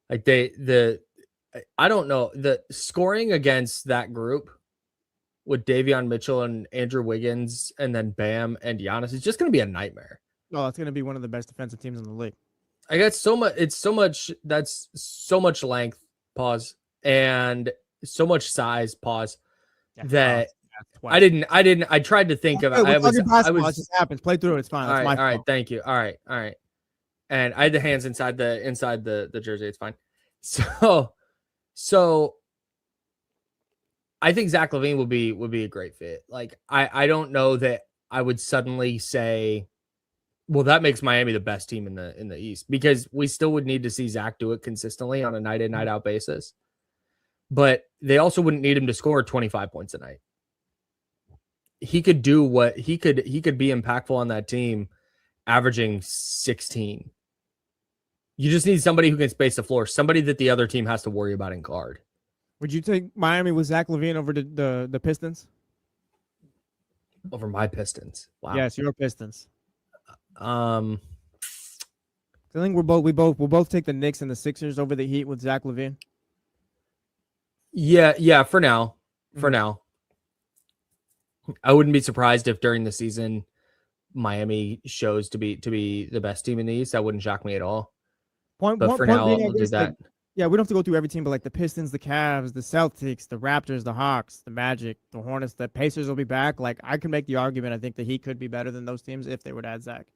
Like I don't know, the scoring against that group with Davion Mitchell and Andrew Wiggins and then Bam and Giannis is just going to be a nightmare. Oh, it's going to be one of the best defensive teams in the league. I got so much. That's so much length. Pause. And so much size. Pause. Yeah, That twice. I tried to think of it. Hey, I was. it just happens. Play through it. It's fine. All That's right. my All right. fault. Thank you. All right. And I had the hands inside the jersey. It's fine. So I think Zach LaVine would be a great fit. Like I don't know that I would suddenly say, well, that makes Miami the best team in the East, because we still would need to see Zach do it consistently on a night in, night out basis. But they also wouldn't need him to score 25 points a night. He could do what he could be impactful on that team, averaging 16. You just need somebody who can space the floor, somebody that the other team has to worry about in guard. Would you take Miami with Zach LaVine over the Pistons? Over my Pistons. Wow. Yes, your Pistons. Um, I think we'll both take the Knicks and the Sixers over the Heat with Zach LaVine. Yeah. For now, Mhm. now, I wouldn't be surprised if during the season Miami shows to be the best team in the East. That wouldn't shock me at all. But for now, being, I I'll do guess, that. like, yeah, we don't have to go through every team, but like the Pistons, the Cavs, the Celtics, the Raptors, the Hawks, the Magic, the Hornets, the Pacers will be back. Like I can make the argument. I think the Heat could be better than those teams if they would add Zach.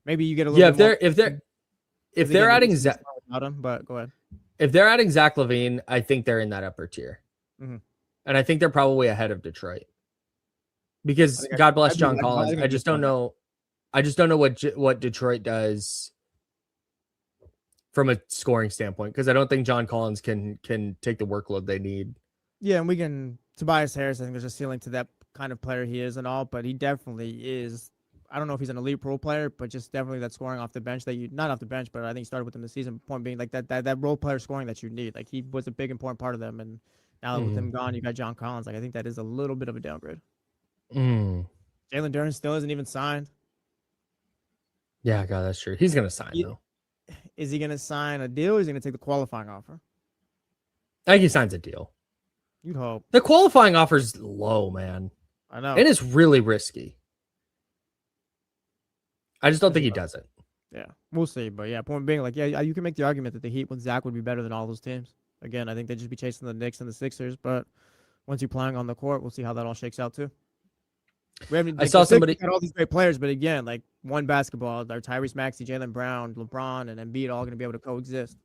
Maybe you get a little. Yeah, bit if they're adding Zach, Zach, without him, but go ahead. if they're adding Zach LaVine, I think they're in that upper tier, Mhm. and I think they're probably ahead of Detroit. Because I think God bless I'd be- John I'd- Collins, I'd I just don't know. I just don't know what Detroit does from a scoring standpoint, because I don't think John Collins can take the workload they need. Yeah, and Tobias Harris, I think there's a ceiling to that kind of player he is and all, but he definitely is. I don't know if he's an elite role player, but just definitely that scoring off the bench not off the bench, but I think he started with him this season. Point being, like that role player scoring that you need. Like he was a big important part of them, and now with him gone, you got John Collins. Like I think that is a little bit of a downgrade. Jalen Duren still isn't even signed. Yeah, God, that's true. He's gonna sign though. Is he going to sign a deal? Or is he going to take the qualifying offer? I think he signs a deal. You'd hope. The qualifying offer's low, man. I know. And it's really risky. I just don't think he does it. Yeah, we'll see. But yeah, point being, like, yeah, you can make the argument that the Heat with Zach would be better than all those teams. Again, I think they'd just be chasing the Knicks and the Sixers. But once you're playing on the court, we'll see how that all shakes out too. I saw somebody got all these great players, but again, like one basketball, they're Tyrese Maxey, Jaylen Brown, LeBron, and Embiid all going to be able to coexist.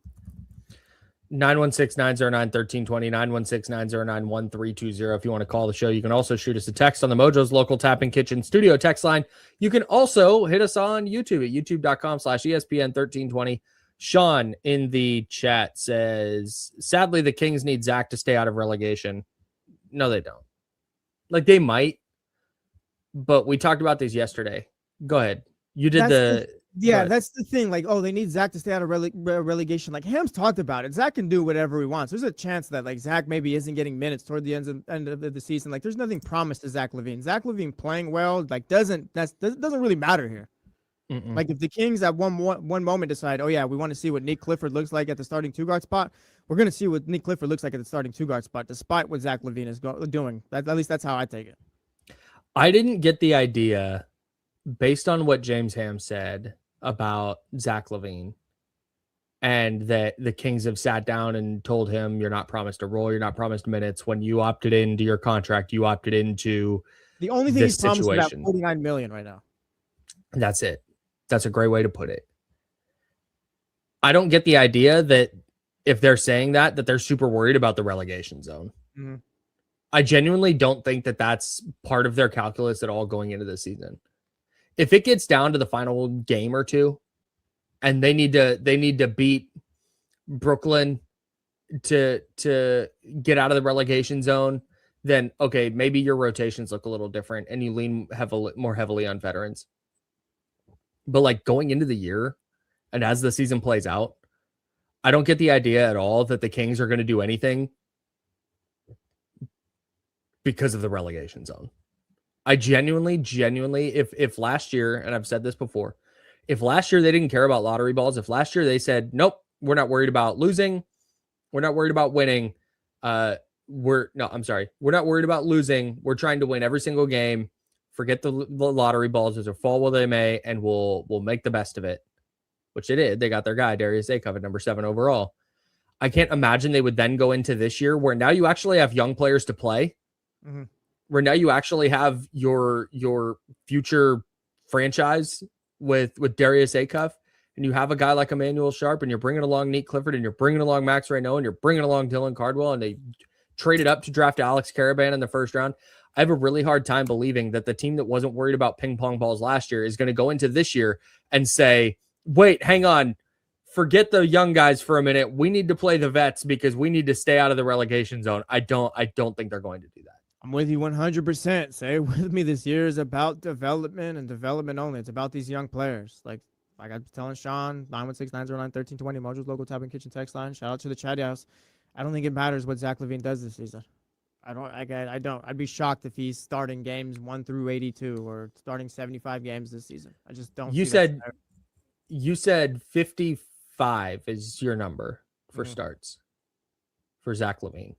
916-909-1320, 916-909-1320. If you want to call the show, you can also shoot us a text on the Mojo's local Tap and Kitchen studio text line. You can also hit us on YouTube at youtube.com/ESPN1320. Sean in the chat says, sadly, the Kings need Zach to stay out of relegation. No, they don't. Like, they might, but we talked about these yesterday. Go ahead. You did That's the thing. Like, oh, they need Zach to stay out of relegation. Like Ham's talked about it. Zach can do whatever he wants. There's a chance that like Zach maybe isn't getting minutes toward the end of the season. Like, there's nothing promised to Zach LaVine. Zach LaVine playing well, like doesn't really matter here. Mm-mm. Like if the Kings at one moment decide, oh yeah, we want to see what Nick Clifford looks like at the starting 2-guard spot, we're gonna see what Nick Clifford looks like at the starting 2-guard spot, despite what Zach LaVine is doing. At least that's how I take it. I didn't get the idea based on what James Ham said about Zach LaVine, and that the Kings have sat down and told him, you're not promised a role, you're not promised minutes. When you opted into your contract, you opted into The only thing this he's promised is that situation. $49 million right now. That's it. That's a great way to put it. I don't get the idea that if they're saying that they're super worried about the relegation zone. Mm-hmm. I genuinely don't think that that's part of their calculus at all going into the season. If it gets down to the final game or two, and they need to beat Brooklyn to get out of the relegation zone, then okay, maybe your rotations look a little different and you lean more heavily on veterans. But like going into the year and as the season plays out, I don't get the idea at all that the Kings are going to do anything because of the relegation zone. I genuinely, if last year, and I've said this before, if last year they didn't care about lottery balls, if last year they said, nope, we're not worried about losing, we're not worried about winning, we're not worried about losing, we're trying to win every single game, forget the lottery balls, those are fall while they may, and we'll make the best of it, which they did. They got their guy, Darius Acuff, at number 7 overall. I can't imagine they would then go into this year where now you actually have young players to play, where now you actually have your future franchise with Darius Acuff, and you have a guy like Emmanuel Sharp, and you're bringing along Nate Clifford, and you're bringing along Max Reynaud, and you're bringing along Dylan Cardwell, and they traded up to draft Alex Caravan in the first round. I have a really hard time believing that the team that wasn't worried about ping pong balls last year is going to go into this year and say, wait, hang on, forget the young guys for a minute. We need to play the vets because we need to stay out of the relegation zone. I don't think they're going to do that. I'm with you 100%. Say it with me. This year is about development and development only. It's about these young players. Like I was telling Sean, 916-909-1320, Mojo's local Tap and Kitchen text line. Shout out to the chat house. I don't think it matters what Zach LaVine does this season. I don't. I'd be shocked if he's starting games 1 through 82 or starting 75 games this season. I just don't. You said 55 is your number for starts for Zach LaVine.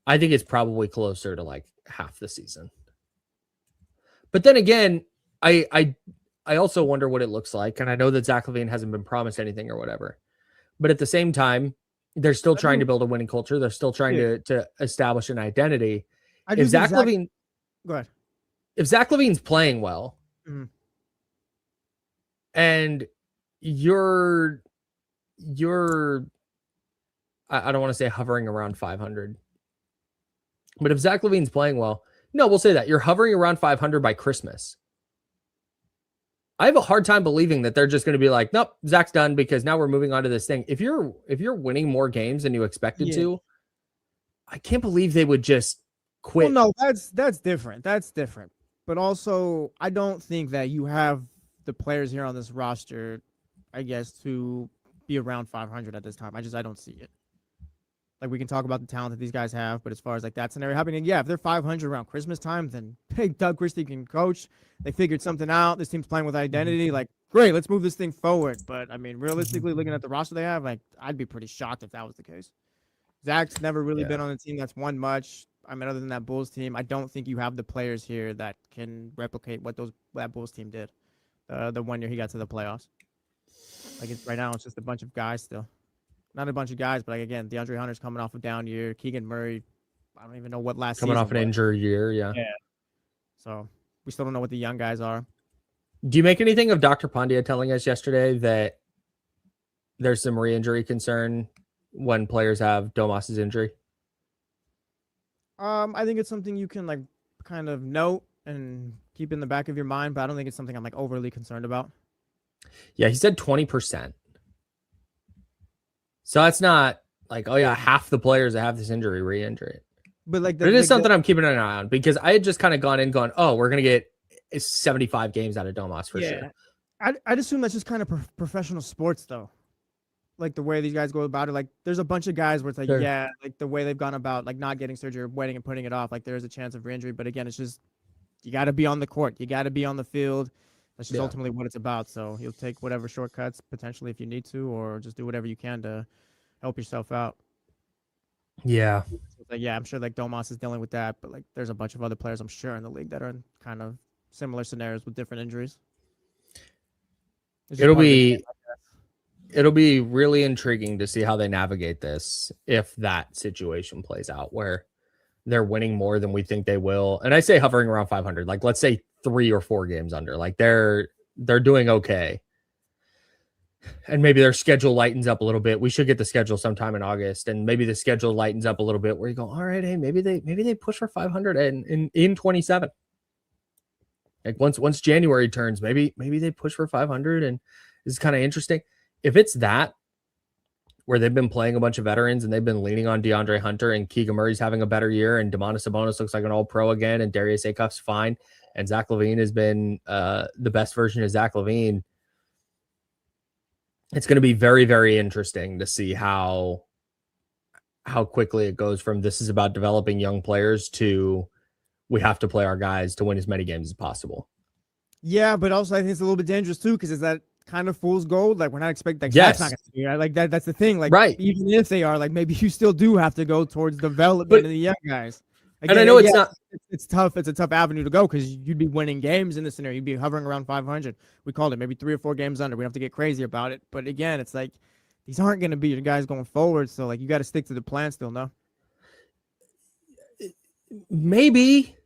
I think it's probably closer to like half the season. But then again, I also wonder what it looks like. And I know that Zach LaVine hasn't been promised anything or whatever. But at the same time, they're still trying to build a winning culture. They're still trying to establish an identity. If Zach LaVine, go ahead. If Zach LaVine's playing well, and you're I don't want to say hovering around 500, but if Zach LaVine's playing well, no, we'll say that you're hovering around 500 by Christmas. I have a hard time believing that they're just going to be like, nope, Zach's done because now we're moving on to this thing. If you're winning more games than you expected to, I can't believe they would just quit. Well, no, that's different. That's different. But also, I don't think that you have the players here on this roster, I guess, to be around 500 at this time. I don't see it. Like, we can talk about the talent that these guys have, but as far as like that scenario happening, yeah, if they're 500 around Christmas time, then hey, Doug Christie can coach. They figured something out. This team's playing with identity. Like, great, let's move this thing forward. But I mean, realistically, looking at the roster they have, like, I'd be pretty shocked if that was the case. Zach's never really been on a team that's won much. I mean, other than that Bulls team, I don't think you have the players here that can replicate what that Bulls team did. The 1 year he got to the playoffs. Like, right now, it's just a bunch of guys still. Not a bunch of guys, but like, again, DeAndre Hunter's coming off a down year. Keegan Murray, I don't even know what last coming season off an was. injury year, yeah. So we still don't know what the young guys are. Do you make anything of Dr. Pandya telling us yesterday that there's some re-injury concern when players have Domas's injury? I think it's something you can like kind of note and keep in the back of your mind, but I don't think it's something I'm like overly concerned about. Yeah, he said 20%. So that's not like, oh yeah, half the players that have this injury re-injure it. But like, it is something I'm keeping an eye on because I had just kind of gone, oh, we're gonna get 75 games out of Domas for sure. I'd assume that's just kind of professional sports though. Like the way these guys go about it, like there's a bunch of guys where it's like, like the way they've gone about like not getting surgery or waiting and putting it off, like there's a chance of re-injury. But again, it's just you got to be on the court, you got to be on the field. That's just ultimately what it's about. So you'll take whatever shortcuts potentially if you need to, or just do whatever you can to help yourself out. Yeah. Like, I'm sure like Domas is dealing with that, but like there's a bunch of other players I'm sure in the league that are kind of similar scenarios with different injuries. It's just It'll part of the game, be I guess. it'll be really intriguing to see how they navigate this if that situation plays out where they're winning more than we think they will. And I say hovering around 500, like let's say 3 or 4 games under, like they're doing okay. And maybe their schedule lightens up a little bit. We should get the schedule sometime in August, and maybe the schedule lightens up a little bit where you go, all right, hey, maybe they push for 500 in 27. Like once January turns, maybe they push for 500, and it's kind of interesting. If it's that, where they've been playing a bunch of veterans and they've been leaning on DeAndre Hunter, and Keegan Murray's having a better year, and Domantas Sabonis looks like an all-pro again, and Darius Acuff's fine, and Zach LaVine has been the best version of Zach LaVine. It's going to be very, very interesting to see how quickly it goes from this is about developing young players to we have to play our guys to win as many games as possible. Yeah, but also I think it's a little bit dangerous too, because is that kind of fool's gold? Like we're not expecting like Yes. that's not gonna be right. Like that's the thing. Like Right. even if they are, like maybe you still do have to go towards development of the young guys. And I know it's not. It's tough. It's a tough avenue to go because you'd be winning games in this scenario. You'd be hovering around 500. We called it maybe 3 or 4 games under. We have to get crazy about it. But again, it's like these aren't going to be your guys going forward. So like you got to stick to the plan still. No. Maybe,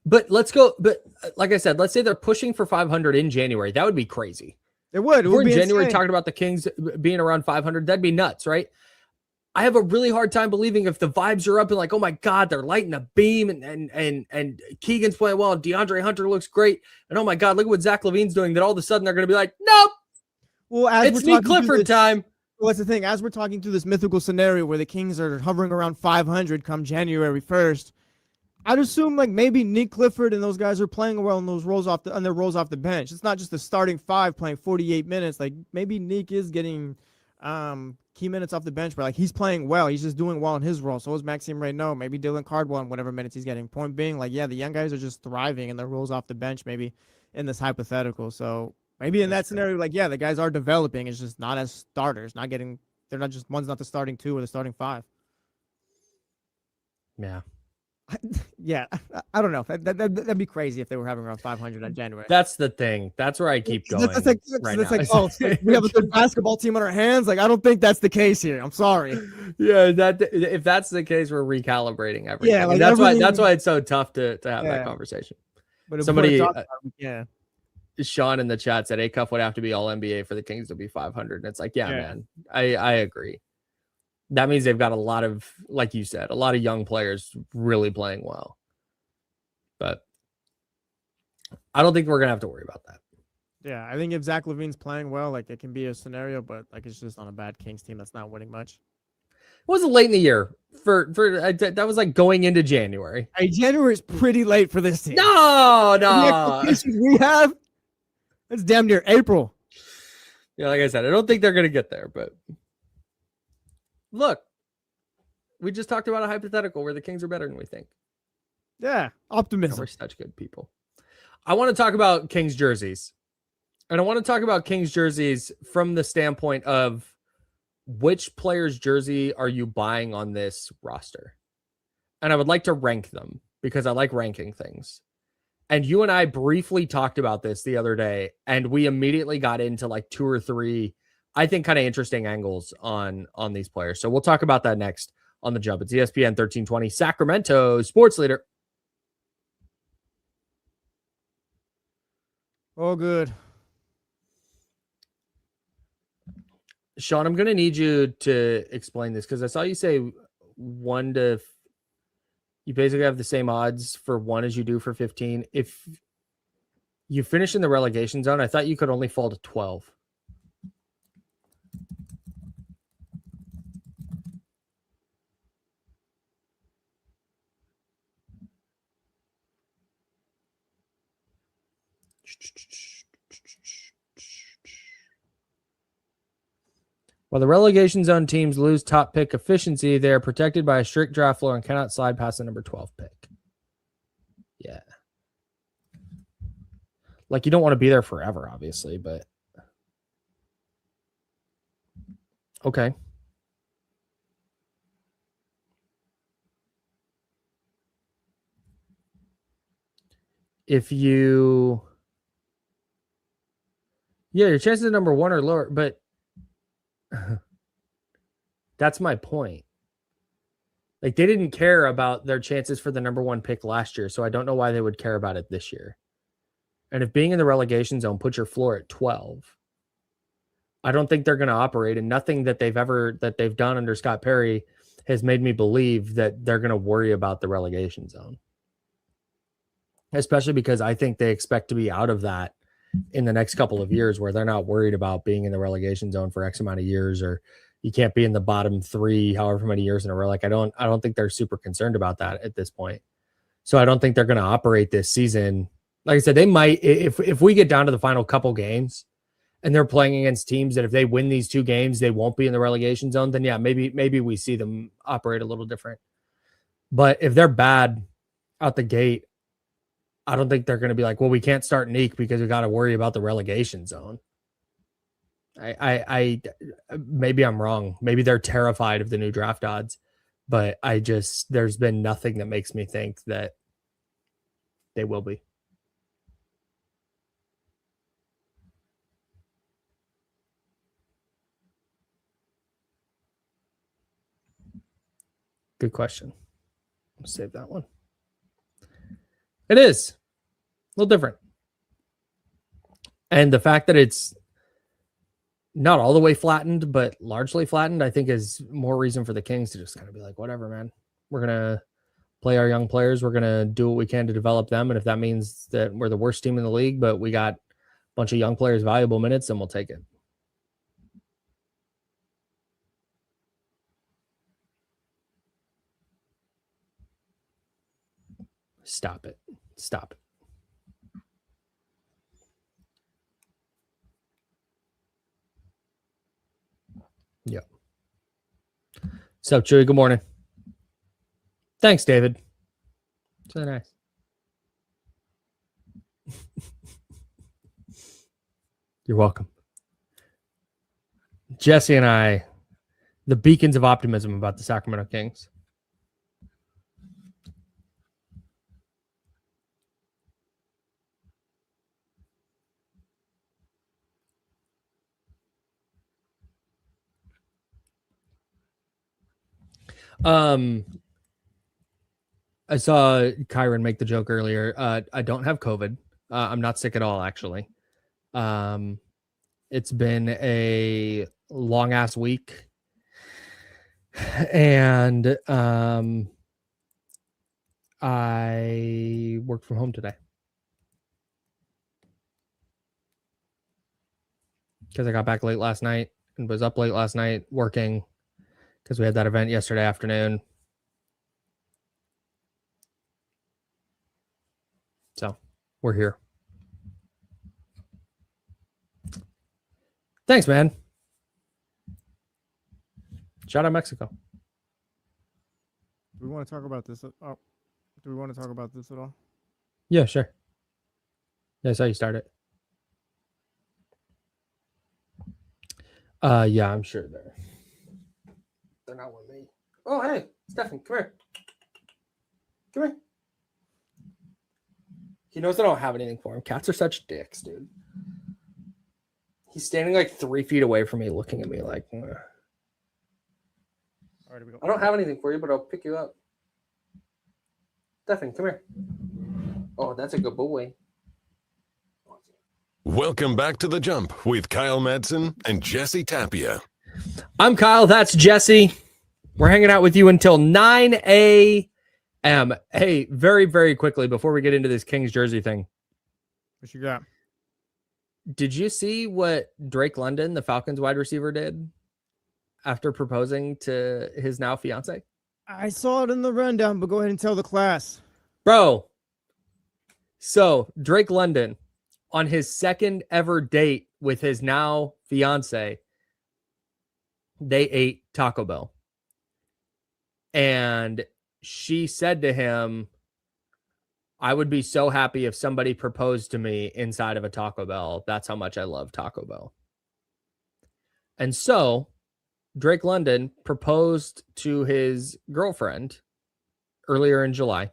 but let's go. But like I said, let's say they're pushing for 500 in January. That would be crazy. It would. We're in be January insane. talking about the Kings being around 500. That'd be nuts, right? I have a really hard time believing if the vibes are up and like, oh my God, they're lighting a beam and Keegan's playing well and DeAndre Hunter looks great. And oh my God, look at what Zach LaVine's doing. That all of a sudden they're going to be like, nope, Well, as it's we're Nick talking through Clifford this- time. Well, that's the thing. As we're talking through this mythical scenario where the Kings are hovering around 500 come January 1st, I'd assume like maybe Nick Clifford and those guys are playing well on those rolls off the bench. It's not just the starting 5 playing 48 minutes. Like maybe Nick is getting key minutes off the bench, but like he's playing well. He's just doing well in his role. So is Maxime Reynaud, maybe Dylan Cardwell in whatever minutes he's getting. Point being, like, yeah, the young guys are just thriving in their roles off the bench, maybe in this hypothetical. So maybe in that scenario, like, yeah, the guys are developing. It's just not as starters, they're not just one's not the starting 2 or the starting 5. Yeah. Yeah, I don't know. That'd be crazy if they were having around 500 in January. That's the thing. That's where I keep going. That's like, right that's now. like, oh, so we have a good basketball team on our hands. Like, I don't think that's the case here. I'm sorry. Yeah, if that's the case, we're recalibrating everything. Yeah, like and that's everything- why it's so tough to have Yeah. that conversation. But if Somebody- we're talking about- yeah, Sean in the chat said Acuff would have to be all NBA for the Kings to be 500. And it's like, yeah, Yeah. man, I agree. That means they've got a lot of, like you said, a lot of young players really playing well. But I don't think we're gonna have to worry about that. yeah. I think if Zach LaVine's playing well, like it can be a scenario, but like it's just on a bad Kings team that's not winning much. It wasn't late in the year that was like going into January. Hey, January is pretty late for this team. No. The expectations we have, it's damn near April. Yeah, like I said, I don't think they're gonna get there, but look, we just talked about a hypothetical where the Kings are better than we think. Yeah, optimism. We're such good people. I want to talk about Kings jerseys. And I want to talk about Kings jerseys from the standpoint of which player's jersey are you buying on this roster? And I would like to rank them because I like ranking things. And you and I briefly talked about this the other day, and we immediately got into like 2 or 3, I think, kind of interesting angles on these players. So we'll talk about that next on The Jump. It's ESPN 1320, Sacramento sports leader. Oh, good. Sean, I'm going to need you to explain this because I saw you say you basically have the same odds for 1 as you do for 15. If you finish in the relegation zone, I thought you could only fall to 12. While the relegation zone teams lose top pick efficiency, they are protected by a strict draft floor and cannot slide past the number 12 pick. Yeah. Like, you don't want to be there forever, obviously, but okay. your chances of number 1 are lower, but that's my point. Like, they didn't care about their chances for the number 1 pick last year, so I don't know why they would care about it this year. And if being in the relegation zone puts your floor at 12, I don't think they're going to operate, and nothing that they've done under Scott Perry has made me believe that they're going to worry about the relegation zone. Especially because I think they expect to be out of that in the next couple of years, where they're not worried about being in the relegation zone for X amount of years, or you can't be in the bottom 3 however many years in a row. Like, I don't think they're super concerned about that at this point. So I don't think they're going to operate this season. Like I said, they might, if we get down to the final couple games and they're playing against teams that if they win these 2 games, they won't be in the relegation zone, then yeah, maybe we see them operate a little different. But if they're bad out the gate, I don't think they're going to be like, well, we can't start Neek because we got to worry about the relegation zone. I maybe I'm wrong. Maybe they're terrified of the new draft odds, but there's been nothing that makes me think that they will be. Good question. I'll save that one. It is a little different. And the fact that it's not all the way flattened, but largely flattened, I think is more reason for the Kings to just kind of be like, whatever, man. We're going to play our young players. We're going to do what we can to develop them. And if that means that we're the worst team in the league, but we got a bunch of young players, valuable minutes, then we'll take it. Stop it. Stop it. Yep. So, Chewy, good morning. Thanks, David. It's really nice. You're welcome. Jesse and I, the beacons of optimism about the Sacramento Kings. I saw Kyron make the joke earlier. I don't have COVID. I'm not sick at all, actually. It's been a long ass week, and I worked from home today because I got back late last night and was up late last night working because we had that event yesterday afternoon. So we're here. Thanks, man. Shout out Mexico. Do we want to talk about this? Do we want to talk about this at all? Yeah, sure. That's how you start it. Yeah, I'm sure they're not with me. Oh, hey, Stefan, come here. Come here. He knows I don't have anything for him. Cats are such dicks, dude. He's standing like 3 feet away from me, looking at me like, ugh. All right, we go. I don't have anything for you, but I'll pick you up. Stefan, come here. Oh, that's a good boy. Welcome back to The Jump with Kyle Madson and Jesse Tapia. I'm Kyle. That's Jesse. We're hanging out with you until 9 a.m. Hey, very, very quickly before we get into this Kings jersey thing. What you got? Did you see what Drake London, the Falcons wide receiver, did after proposing to his now fiance? I saw it in the rundown, but go ahead and tell the class. Bro. So Drake London, on his second ever date with his now fiance, they ate Taco Bell. And she said to him, I would be so happy if somebody proposed to me inside of a Taco Bell. That's how much I love Taco Bell. And so Drake London proposed to his girlfriend earlier in July.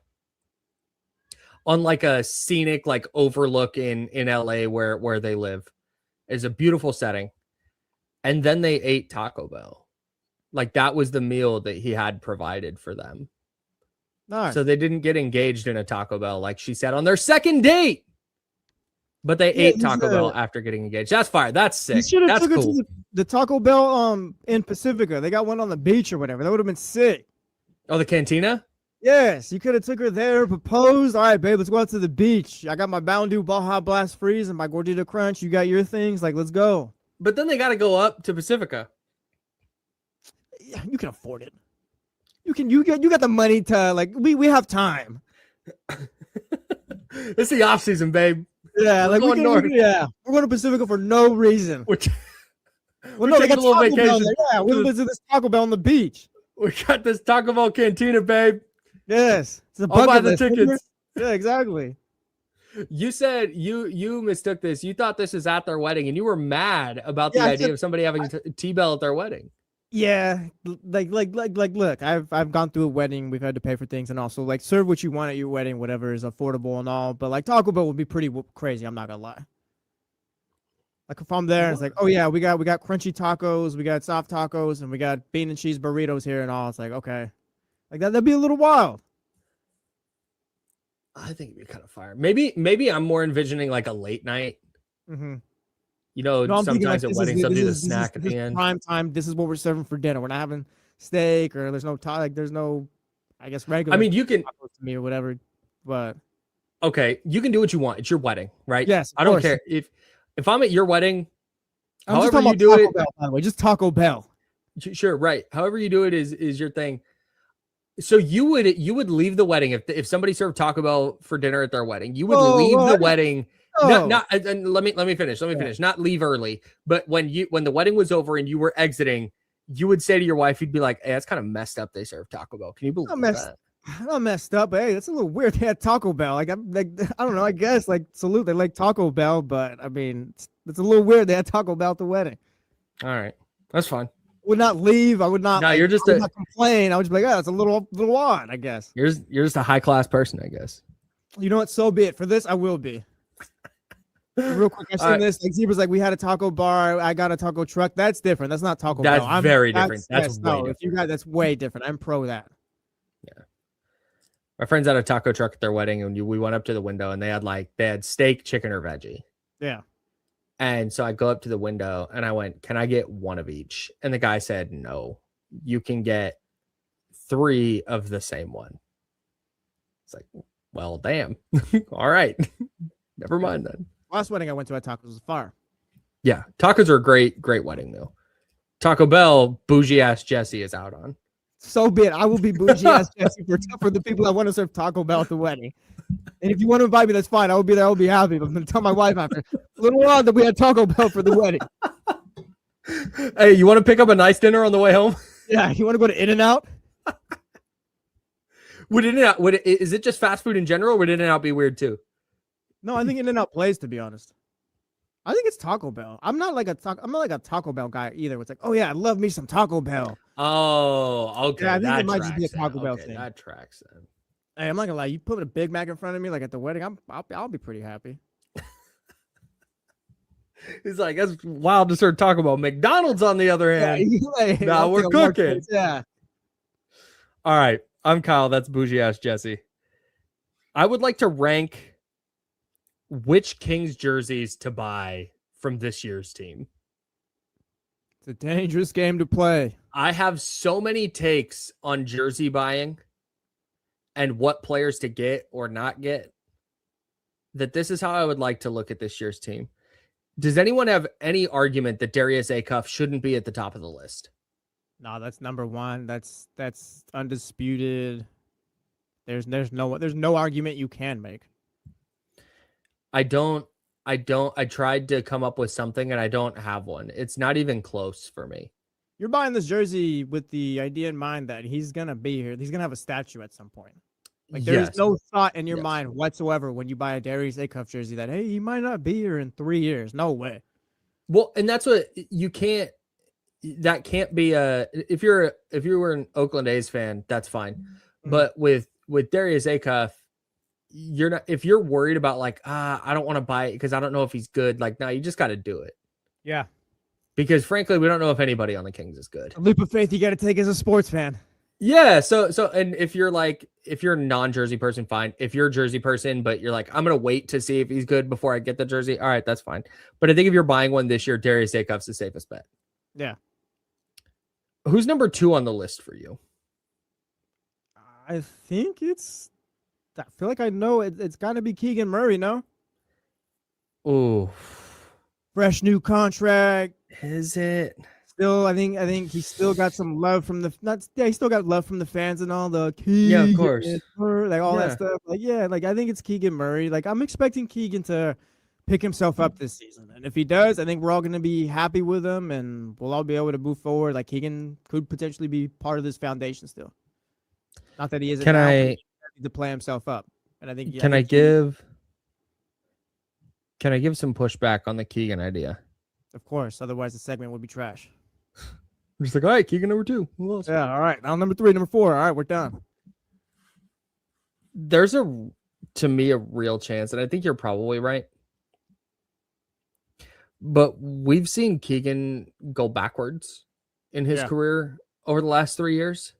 on like a scenic like overlook in LA where they live. It's a beautiful setting. And then they ate Taco Bell. Like that was the meal that he had provided for them. Nice. So they didn't get engaged in a Taco Bell like she said on their second date. But they ate Taco Bell after getting engaged. That's fire. That's sick. You should have That's took cool. her to the Taco Bell in Pacifica. They got one on the beach or whatever. That would have been sick. Oh, the cantina? Yes, you could have took her there, proposed. All right, babe, let's go out to the beach. I got my Mountain Dew Baja Blast Freeze and my Gordita Crunch. You got your things. Like, let's go. But then they got to go up to Pacifica. Yeah, you can afford it. You got the money to like. We have time. It's the off season, babe. Yeah, We're like going north. we're going to Pacifica for no reason. We're Well, no, they taking got a little Taco Bell vacation. there. Yeah, we'll visit this Taco Bell on the beach. We got this Taco Bell cantina, babe. Yes, it's a I'll buy bucket the list. tickets. Yeah, exactly. You said you mistook this. You thought this was at their wedding, and you were mad about the Yeah, I idea said- of somebody having T-Bell at their wedding. Yeah, like look, I've gone through a wedding. We've had to pay for things, and also like serve what you want at your wedding, whatever is affordable and all. But like Taco Bell would be pretty crazy. I'm not gonna lie. Like if I'm there, it's like, oh yeah, we got crunchy tacos, we got soft tacos, and we got bean and cheese burritos here and all. It's like okay, like that'd be a little wild. I think it'd be kind of fire. Maybe I'm more envisioning like a late night. Mm-hmm. You know, No, I'm thinking, sometimes like, at weddings they'll do the snack at this the is end. prime time. This is what we're serving for dinner. We're not having steak or there's no, I guess regular. I mean, you can tacos to me or whatever. But okay, you can do what you want. It's your wedding, right? yes, I don't course. care if I'm at your wedding. I'm just However talking you about do Taco it, Bell, by the way, just Taco Bell. sure, right. However you do it is your thing. So you would leave the wedding if somebody served Taco Bell for dinner at their wedding. You would leave the wedding. Not and let me finish. Not leave early, but when the wedding was over and you were exiting, you would say to your wife, you'd be like, "Hey, that's kind of messed up. They serve Taco Bell. Can you believe that?" I'm not messed up. Hey, that's a little weird. They had Taco Bell. Like I don't know. I guess like salute. They like Taco Bell, but I mean, it's a little weird. They had Taco Bell at the wedding. All right, that's fine. Would not leave. I would not. No, like, you're just I would not complain. I would just be like, oh, it's a little odd. I guess. You're just a high class person, I guess. You know what? So be it. For this, I will be. Real quick, I've seen this. Like Zebra's like, we had a taco bar. I got a taco truck. That's different. That's not Taco Bell. That's very different. That's way no. different. If you got, that's way different. I'm pro that. Yeah. My friends had a taco truck at their wedding, and we went up to the window, and they had steak, chicken, or veggie. Yeah. And so I go up to the window, and I went, "Can I get one of each?" And the guy said, "No, you can get 3 of the same one." It's like, well, damn. All right, never mind then. Last wedding I went to at tacos was fire. Yeah, tacos are a great wedding meal. Taco Bell, bougie ass Jesse is out on. So be it. I will be bougie ass Jesse for the people that want to serve Taco Bell at the wedding. And if you want to invite me, that's fine. I will be there. I will be happy. But I'm going to tell my wife after. A little odd that we had Taco Bell for the wedding. Hey, you want to pick up a nice dinner on the way home? Yeah, you want to go to In-N-Out? Is it just fast food in general, or would In-N-Out be weird too? No, I think In-N-Out plays, to be honest. I think it's Taco Bell. I'm not like a Taco Bell guy either. It's like, oh yeah, I love me some Taco Bell. Oh, okay. Yeah, I think that it might just be a tracks Taco Bell then. thing. That tracks then. Hey, I'm not gonna lie. You put a Big Mac in front of me, like at the wedding, I'll be pretty happy. He's like, that's wild to serve Taco Bell. McDonald's, on the other hand, Like, now I'll we're take a more cooking. plates, yeah. All right, I'm Kyle. That's bougie ass Jesse. I would like to rank which Kings jerseys to buy from this year's team. It's a dangerous game to play. I have so many takes on jersey buying and what players to get or not get that this is how I would like to look at this year's team. Does anyone have any argument that Darius Acuff shouldn't be at the top of the list? No, that's number one. That's undisputed. There's no argument you can make. I tried to come up with something and I don't have one. It's not even close for me. You're buying this jersey with the idea in mind that he's gonna be here. He's gonna have a statue at some point. Like there's Yes. no thought in your Yes. mind whatsoever when you buy a Darius Acuff jersey that hey, he might not be here in 3 years. No way. Well, and that's what you can't. That can't be a. If you were an Oakland A's fan, that's fine. Mhm. But with Darius Acuff, you're not, if you're worried about like, I don't want to buy it because I don't know if he's good. Like, no, you just got to do it. Yeah. Because frankly, we don't know if anybody on the Kings is good. A leap of faith you got to take as a sports fan. Yeah. So, and if you're a non-jersey person, fine. If you're a jersey person, but you're like, I'm going to wait to see if he's good before I get the jersey. All right, that's fine. But I think if you're buying one this year, Darius Acuff's the safest bet. Yeah. Who's number 2 on the list for you? I think I feel like I know it's got to be Keegan Murray, no? Oh, Fresh new contract. is it? Still, I think he still got some love from he still got love from the fans and all the Yeah, of course. like all Yeah. that stuff. Like, yeah, like I think it's Keegan Murray. Like I'm expecting Keegan to pick himself up this season. And if he does, I think we're all going to be happy with him and we'll all be able to move forward. Like Keegan could potentially be part of this foundation still. Not that he isn't Can now, but I- he needs to play himself up. And I think Can I Keegan- give some pushback on the Keegan idea? Of course, otherwise the segment would be trash. I'm just like, all right, Keegan number 2. Who else? Yeah, all right. Now number 3, number 4. All right, we're done. There's to me, a real chance, and I think you're probably right. But we've seen Keegan go backwards in his Yeah. career over the last 3 years.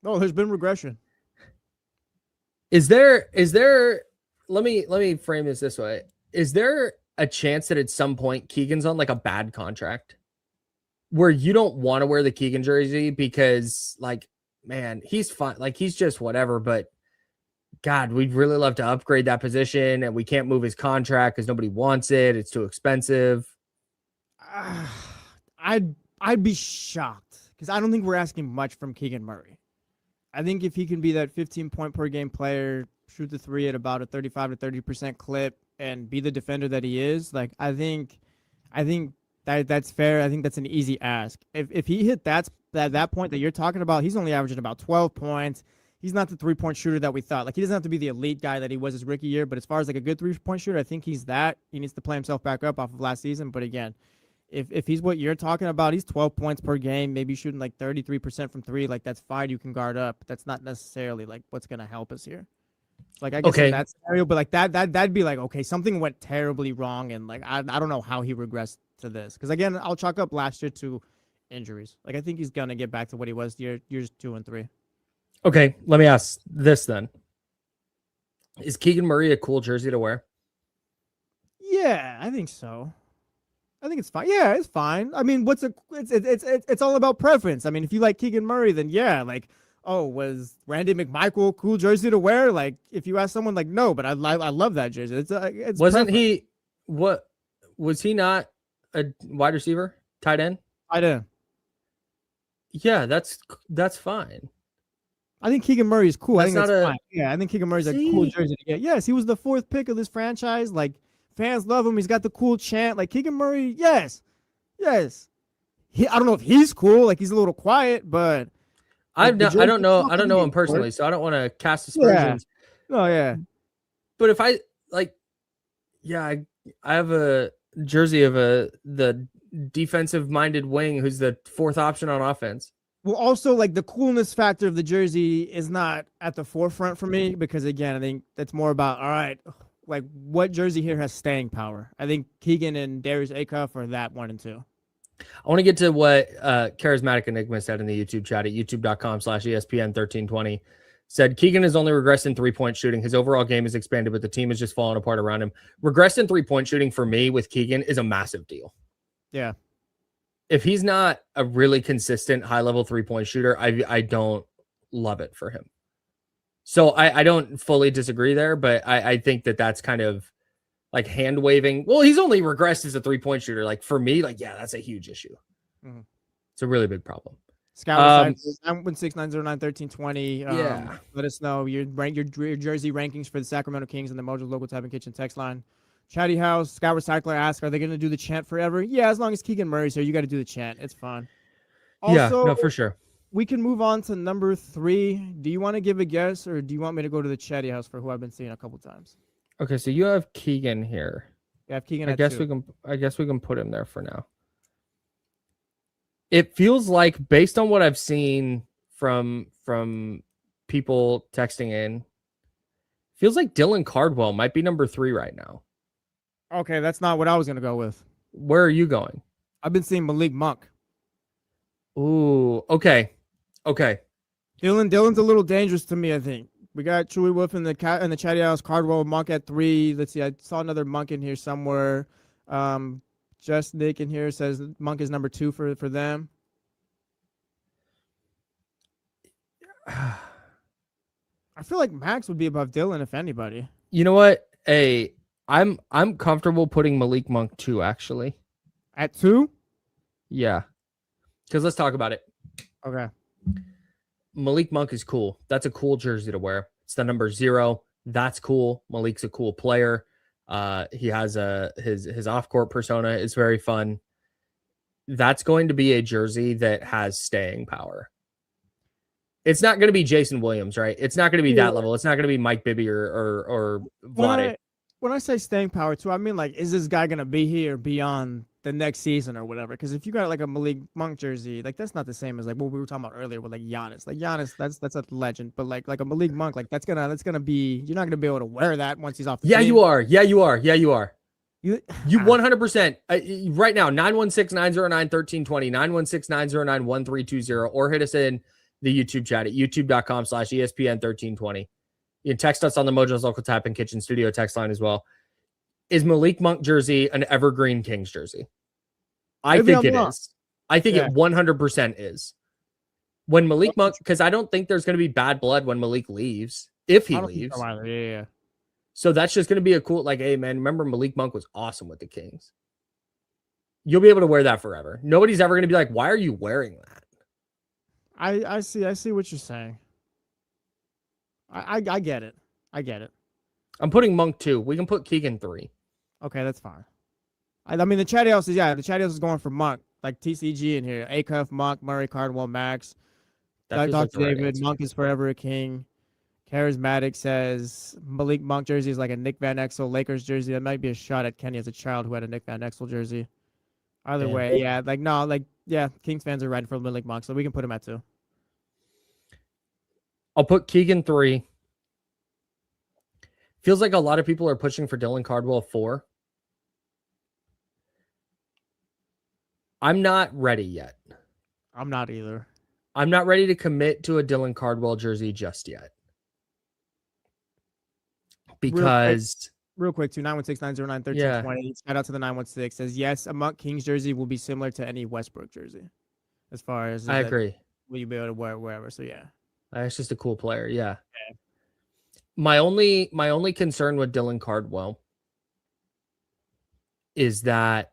No, there's been regression. Is there let me frame this way. Is there a chance that at some point Keegan's on like a bad contract where you don't want to wear the Keegan jersey because like, man, he's fine. Like he's just whatever, but God, we'd really love to upgrade that position and we can't move his contract because nobody wants it. It's too expensive. I'd be shocked because I don't think we're asking much from Keegan Murray. I think if he can be that 15-point per game player, shoot the 3 at about a 35 to 30% clip, and be the defender that he is, like I think that's fair. I think that's an easy ask. If he hit that point that you're talking about, he's only averaging about 12 points. He's not the 3-point shooter that we thought. Like he doesn't have to be the elite guy that he was his rookie year, but as far as like a good 3-point shooter, I think he's that. He needs to play himself back up off of last season. But again, if he's what you're talking about, he's 12 points per game, maybe shooting like 33% from 3. Like that's fine. You can guard up. That's not necessarily like what's gonna help us here. Like I guess in that scenario, but like that'd be like, okay, something went terribly wrong, and like I don't know how he regressed to this. Because again, I'll chalk up last year to injuries. Like I think he's gonna get back to what he was years 2 and 3. Okay, let me ask this then. Is Keegan Murray a cool jersey to wear? Yeah, I think so. I think it's fine. Yeah, it's fine. I mean, it's all about preference. I mean, if you like Keegan Murray, then yeah, like, oh, was Randy McMichael a cool jersey to wear? Like, if you ask someone, like, no, but I love that jersey. It's Wasn't preference. he? What was he not a wide receiver, tight end? I do. Yeah, that's fine. I think Keegan Murray is cool. I That's think not that's a- fine. Yeah, I think Keegan Murray's a cool jersey to get. Yes, he was the 4th pick of this franchise. Like, fans love him. He's got the cool chant. Like Keegan Murray, yes. I don't know if he's cool. Like he's a little quiet, but I the don't know jersey him personally, so I don't want to cast aspersions. oh yeah. But if I like, yeah, I have a jersey of the defensive minded wing who's the 4th option on offense. Well, also like the coolness factor of the jersey is not at the forefront for me because again, I think that's more about all right, like what jersey here has staying power. I think Keegan and Darius Acuff are that 1 and 2. I want to get to what Charismatic Enigma said in the YouTube chat at youtube.com/ESPN1320. Said Keegan has only regressed in 3-point shooting. His overall game has expanded, but the team is just falling apart around him. Regressed in 3-point shooting for me with Keegan is a massive deal. Yeah. If he's not a really consistent high-level 3-point shooter, I don't love it for him. So I don't fully disagree there, but I think that's kind of like hand waving. Well, he's only regressed as a 3-point shooter. Like for me, like, yeah, that's a huge issue. Mhm. It's a really big problem. Scout 916-909-1320. Yeah. Let us know your jersey rankings for the Sacramento Kings and the Mojo's Local Tap and Kitchen text line. Chatty House, Scout Recycler asks, are they going to do the chant forever? Yeah, as long as Keegan Murray's here, you got to do the chant. It's fun. Yeah, Also, no, for sure. we can move on to number 3. Do you want to give a guess or do you want me to go to the Chatty House for who I've been seeing a couple times? Okay, so you have Keegan here. Yeah, Keegan I at guess 2. we can put him there for now. It feels like based on what I've seen from people texting in, Feels like Dylan Cardwell might be number 3 right now. Okay, that's not what I was gonna go with. Where are you going? I've been seeing Malik Monk. Ooh, okay. Dylan's a little dangerous to me, I think. We got Chewy Wolf in the chatty house, Cardwell, Monk at 3. Let's see, I saw another Monk in here somewhere. Just Nick in here says Monk is number 2 for them. I feel like Max would be above Dylan if anybody. You know what? I'm comfortable putting Malik Monk 2 actually. At 2? Yeah. Because let's talk about it. Okay. Malik Monk is cool. That's a cool jersey to wear. It's the number 0. That's cool. Malik's a cool player. He has his off-court persona is very fun. That's going to be a jersey that has staying power. It's not going to be Jason Williams, right? It's not going to be that level. It's not going to be Mike Bibby or Vlade. When I say staying power too, I mean like, is this guy going to be here beyond the next season or whatever? Because if you got like a Malik Monk jersey, like that's not the same as like what we were talking about earlier with like Giannis. Like Giannis, that's a legend. But like a Malik Monk, like that's gonna be, you're not gonna be able to wear that once he's off the team. You are. You 100%. Right now, 916-909-1320, 916-909-1320, or hit us in the YouTube chat at youtube.com/ESPN1320. You can text us on the Mojo's Local Tap and Kitchen Studio text line as well. Is Malik Monk jersey an evergreen Kings jersey? I think it is. I think it 100% is. When Malik Monk, because I don't think there's going to be bad blood when Malik leaves, if he leaves. Yeah. So that's just going to be a cool, like, hey, man, remember Malik Monk was awesome with the Kings. You'll be able to wear that forever. Nobody's ever going to be like, why are you wearing that? I see what you're saying. I get it. I'm putting Monk 2. We can put Keegan 3. Okay, that's fine. I mean, the chatty house is going for Monk. Like TCG in here. Acuff, Monk, Murray, Cardwell, Max. Dr. David, Monk is forever a king. Charismatic says Malik Monk jersey is like a Nick Van Exel Lakers jersey. That might be a shot at Kenny as a child who had a Nick Van Exel jersey. Either way, Kings fans are riding for Malik Monk, so we can put him at 2. I'll put Keegan 3. Feels like a lot of people are pushing for Dylan Cardwell 4. I'm not ready yet. I'm not either. I'm not ready to commit to a Dylan Cardwell jersey just yet. Because real quick to 916-909-1320. Shout out to the 916. Says yes, a Monk Kings jersey will be similar to any Westbrook jersey. As far as I agree. Will you be able to wear it wherever? So yeah. It's just a cool player. Yeah. My only concern with Dylan Cardwell is that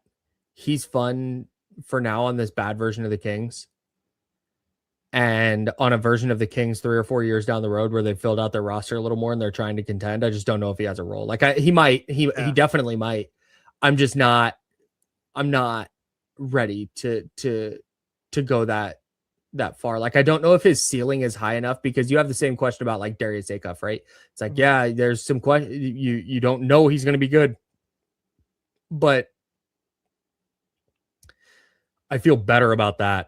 he's fun for now on this bad version of the Kings. And on a version of the Kings 3 or 4 years down the road where they've filled out their roster a little more and they're trying to contend. I just don't know if he has a role. Like he definitely might. I'm not ready to go that far. Like, I don't know if his ceiling is high enough, because you have the same question about like Darius Acuff, right? It's like, yeah, there's some question. You don't know he's going to be good, but I feel better about that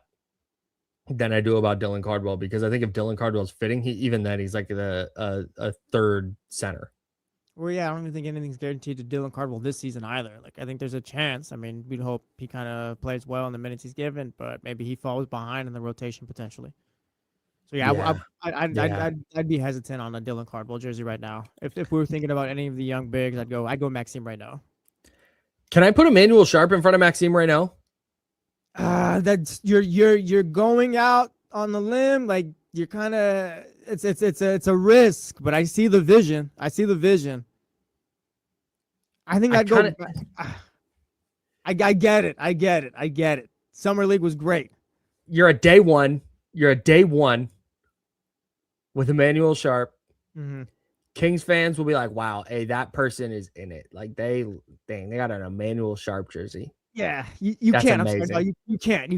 than I do about Dylan Cardwell, because I think if Dylan Cardwell's fitting, he's like a third center. Well, yeah, I don't even think anything's guaranteed to Dylan Cardwell this season either. Like, I think there's a chance. I mean, we'd hope he kind of plays well in the minutes he's given, but maybe he falls behind in the rotation potentially. So yeah. I'd be hesitant on a Dylan Cardwell jersey right now. If we were thinking about any of the young bigs, I'd go Maxime right now. Can I put Emmanuel Sharp in front of Maxime right now? That's you're going out on the limb. Like, you're kind of it's a risk, but I see the vision. I think I'd go. I get it. Summer League was great. You're a day one with Emmanuel Sharp. Mm-hmm. Kings fans will be like, wow, hey, that person is in it. Like, they got an Emmanuel Sharp jersey. Yeah, you can't. I'm sorry, no, you can't.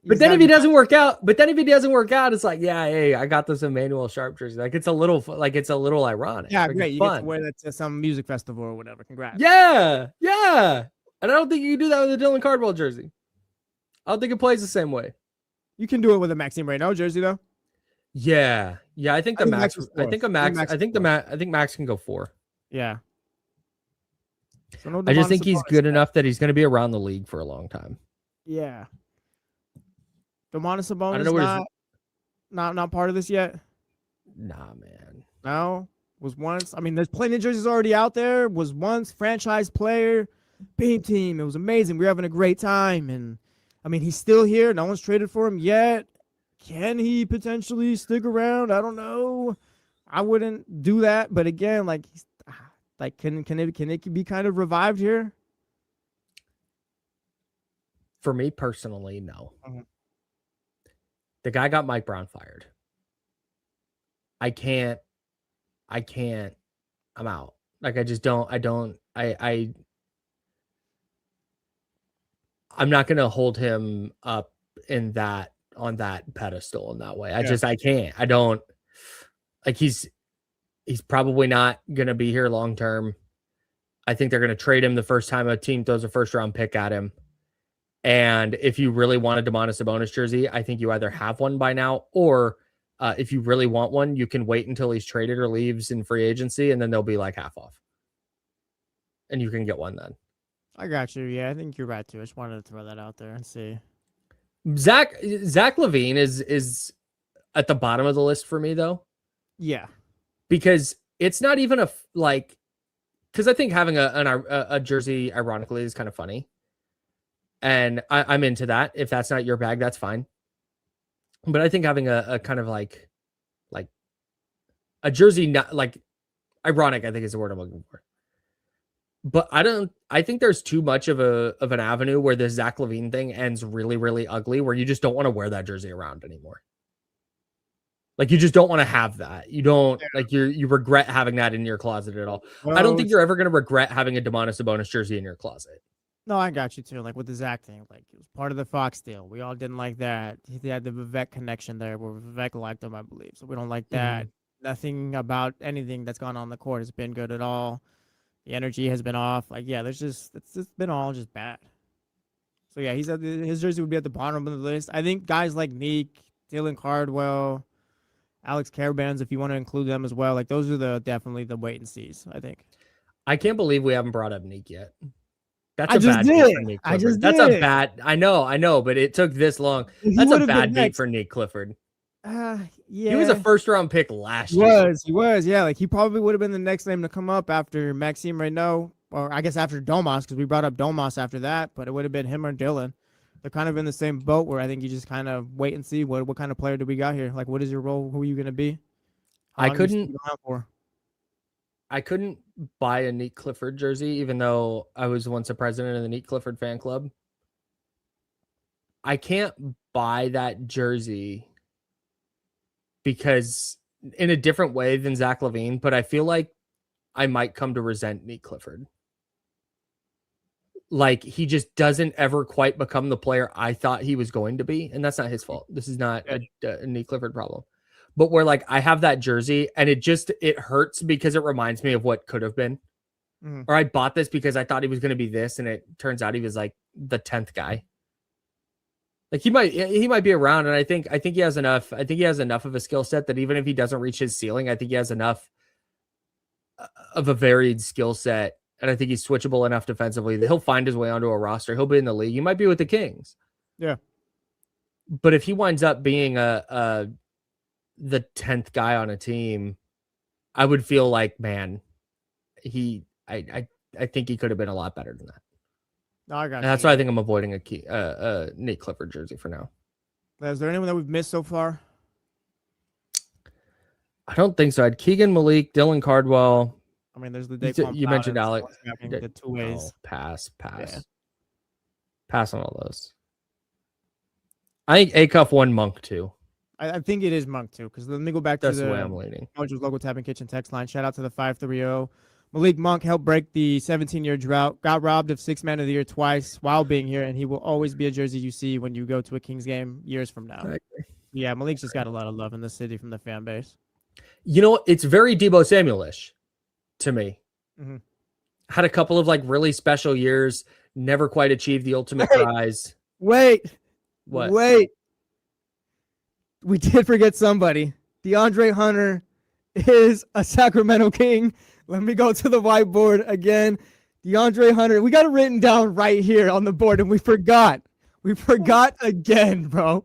But then if he doesn't work out, it's like, yeah, hey, I got this Emmanuel Sharp jersey. Like, it's a little ironic. Yeah, like, great. You get to wear that to some music festival or whatever. Congrats. Yeah. And I don't think you can do that with a Dylan Cardwell jersey. I don't think it plays the same way. You can do it with a Maxime Reynaud jersey though. Yeah. Yeah, I think the max. I think a max. I think the max. I think max can go 4. Yeah. So no I just think Domantas he's Sabonis good yet. enough that he's going to be around the league for a long time. Yeah. Domantas I don't Sabonis know where. not part of this yet. Nah, man. No, was once. I mean, there's plenty of jerseys already out there. Was once franchise player, big team. It was amazing. We were having a great time, and I mean, he's still here. No one's traded for him yet. Can he potentially stick around? I don't know. I wouldn't do that. But again, like, can it be kind of revived here? For me personally, no. Mhm. The guy got Mike Brown fired. I can't. I'm out. Like, I just don't. I'm not going to hold him up on that pedestal in that way. I can't. I don't like he's probably not going to be here long term. I think they're going to trade him the first time a team throws a first round pick at him. And if you really want a Domantas Sabonis jersey, I think you either have one by now, or if you really want one, you can wait until he's traded or leaves in free agency, and then they'll be like half off. And you can get one then. I got you. Yeah, I think you're right too. I just wanted to throw that out there and see. Zach LaVine is at the bottom of the list for me though. Yeah, because it's not even because I think having a jersey ironically is kind of funny, and I'm into that. If that's not your bag, that's fine. But I think having a kind of like a jersey, not like ironic, I think is the word I'm looking for. But I think there's too much of an avenue where this Zach LaVine thing ends really, really ugly, where you just don't want to wear that jersey around anymore. Like, you just don't want to have that. You don't you regret having that in your closet at all. well, I don't think you're ever going to regret having a Domantas Sabonis jersey in your closet. No, I got you too. Like with the Zach thing, like it was part of the Fox deal. We all didn't like that. He had the Vivek connection there, where Vivek liked him, I believe. So we don't like that. Nothing about anything that's gone on the court has been good at all. The energy has been off. Like, yeah, it's just been all just bad. So yeah, his jersey would be at the bottom of the list. I think guys like Neek, Dylan Cardwell, Alex Carabans, if you want to include them as well, like those are definitely the wait and sees, I think. I can't believe we haven't brought up Neek yet. That's I a just bad did. beat for Nick I Clifford. just That's did. a bad. I know, but it took this long. He That's a would've bad been beat next. for Nick Clifford. Yeah. He was a first round pick last year. He was, yeah. Like he probably would have been the next name to come up after Maxime Renault, or I guess after Domas, because we brought up Domas after that, but it would have been him or Dylan. They're kind of in the same boat where I think you just kind of wait and see what kind of player do we got here. Like, what is your role? Who are you going to be? How I long are you couldn't sticking around for? I couldn't buy a Nick Clifford jersey, even though I was once a president of the Nick Clifford fan club. I can't buy that jersey because in a different way than Zach LaVine, but I feel like I might come to resent Nick Clifford. Like, he just doesn't ever quite become the player I thought he was going to be. And that's not his fault. This is not a Nick Clifford problem. But where, like, I have that jersey and it hurts because it reminds me of what could have been. Mhm. Or I bought this because I thought he was going to be this, and it turns out he was like the 10th guy. Like, he might be around, and I think he has enough. I think he has enough of a skill set that even if he doesn't reach his ceiling, I think he has enough of a varied skill set, and I think he's switchable enough defensively that he'll find his way onto a roster. He'll be in the league. He might be with the Kings. Yeah. But if he winds up being the 10th guy on a team, I would feel like, man, I think he could have been a lot better than that. No, I got And that's why I think I'm avoiding a Nate Clifford jersey for now. Is there anyone that we've missed so far? I don't think so. I had Keegan Malik, Dylan Cardwell. I mean, there's the You mentioned Alex. The two ways. Oh, pass. Yeah. Pass on all those. I think Acuff won Monk too. I think it is Monk too, because let me go back to That's the way the I'm leaning. Mojo's Local Tap and Kitchen text line. Shout out to the 530. Malik Monk helped break the 17-year drought, got robbed of Sixth Man of the Year twice while being here, and he will always be a jersey you see when you go to a Kings game years from now. Yeah, Malik's just got a lot of love in the city from the fan base. You know, it's very Deebo Samuel-ish to me. Mm-hmm. Had a couple of like really special years, never quite achieved the ultimate prize. Wait. What? Wait. We did forget somebody. DeAndre Hunter is a Sacramento King. Let me go to the whiteboard again. DeAndre Hunter, we got it written down right here on the board, and we forgot. We forgot again, bro.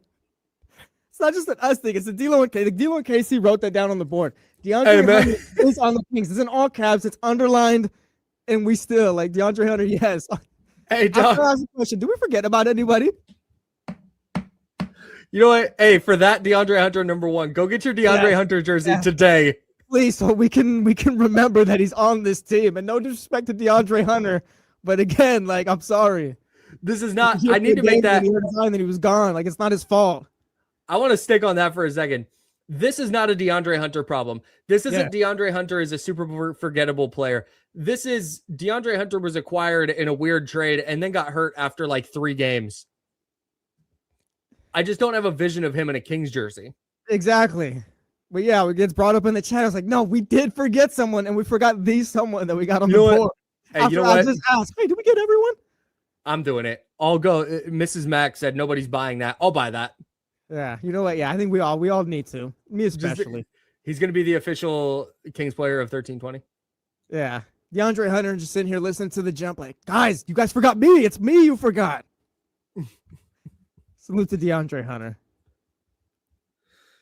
It's not just an us thing. It's the D'Lo and Casey. The D'Lo and Casey wrote that down on the board. DeAndre Hunter is on the Kings. It's in all caps. It's underlined, and we still like DeAndre Hunter. Yes. Hey, I dog. ask a question. Do we forget about anybody? You know what? Hey, for that DeAndre Hunter #1, go get your DeAndre Hunter jersey today. Please, so we can remember that he's on this team. And no disrespect to DeAndre Hunter, but again, like, I'm sorry. This is not. I need to make that. Then he was gone. Like, it's not his fault. I want to stick on that for a second. This is not a DeAndre Hunter problem. This isn't DeAndre Hunter is a super forgettable player. This is DeAndre Hunter was acquired in a weird trade and then got hurt after like 3 games. I just don't have a vision of him in a Kings jersey. Exactly. But yeah, it gets brought up in the chat. I was like, no, we did forget someone, and we forgot the someone that we got on the board. Hey, you know what? I just asked, hey, did we get everyone? I'm doing it. I'll go. Mrs. Mack said nobody's buying that. I'll buy that. Yeah, you know what? Yeah, I think we all need to. Me especially. He's going to be the official Kings player of 1320. Yeah. DeAndre Hunter just sitting here listening to the jump like, guys, you guys forgot me. It's me you forgot. Salute to DeAndre Hunter.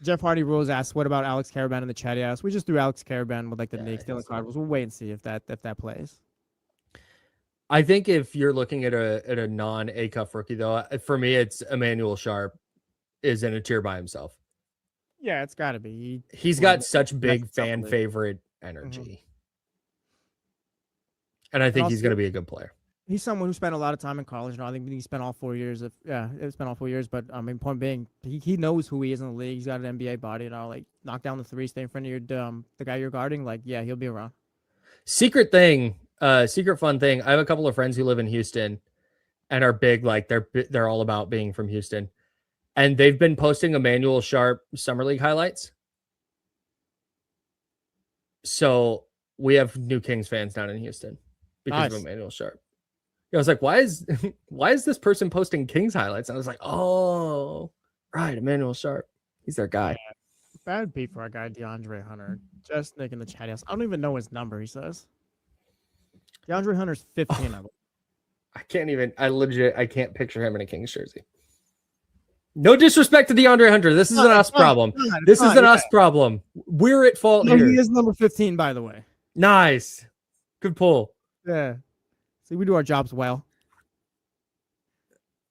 Jeff Hardy Rose asks, what about Alex Caravan in the chat? Yes, we just threw Alex Caravan with like the Knicks, Dylan Cardinals. We'll wait and see if that plays. I think if you're looking at a non-A-Cup rookie, though, for me, it's Emmanuel Sharp is in a tier by himself. Yeah, it's got to be. He's got such big fan favorite energy. Mm-hmm. And I think he's going to be a good player. He's someone who spent a lot of time in college. And I think he spent all 4 years. It spent all 4 years. But I mean, point being, he knows who he is in the league. He's got an NBA body. And I'll like knock down the 3, stay in front of your the guy you're guarding. Like, yeah, he'll be around. Secret Fun thing. I have a couple of friends who live in Houston and are big. Like they're all about being from Houston, and they've been posting Emmanuel Sharp Summer League highlights. So we have new Kings fans down in Houston because of Emmanuel Sharp. I was like, why is this person posting Kings highlights? And I was like, oh, right, Emmanuel Sharp. He's their guy. Yeah. Bad beat for our guy DeAndre Hunter. Just Nick in the chat. I don't even know his number, he says. DeAndre Hunter's 15 of them. I can't picture him in a Kings jersey. No disrespect to DeAndre Hunter. This is an us problem. This is an us problem. We're at fault here. He is number 15, by the way. Nice. Good pull. Yeah. See, we do our jobs well.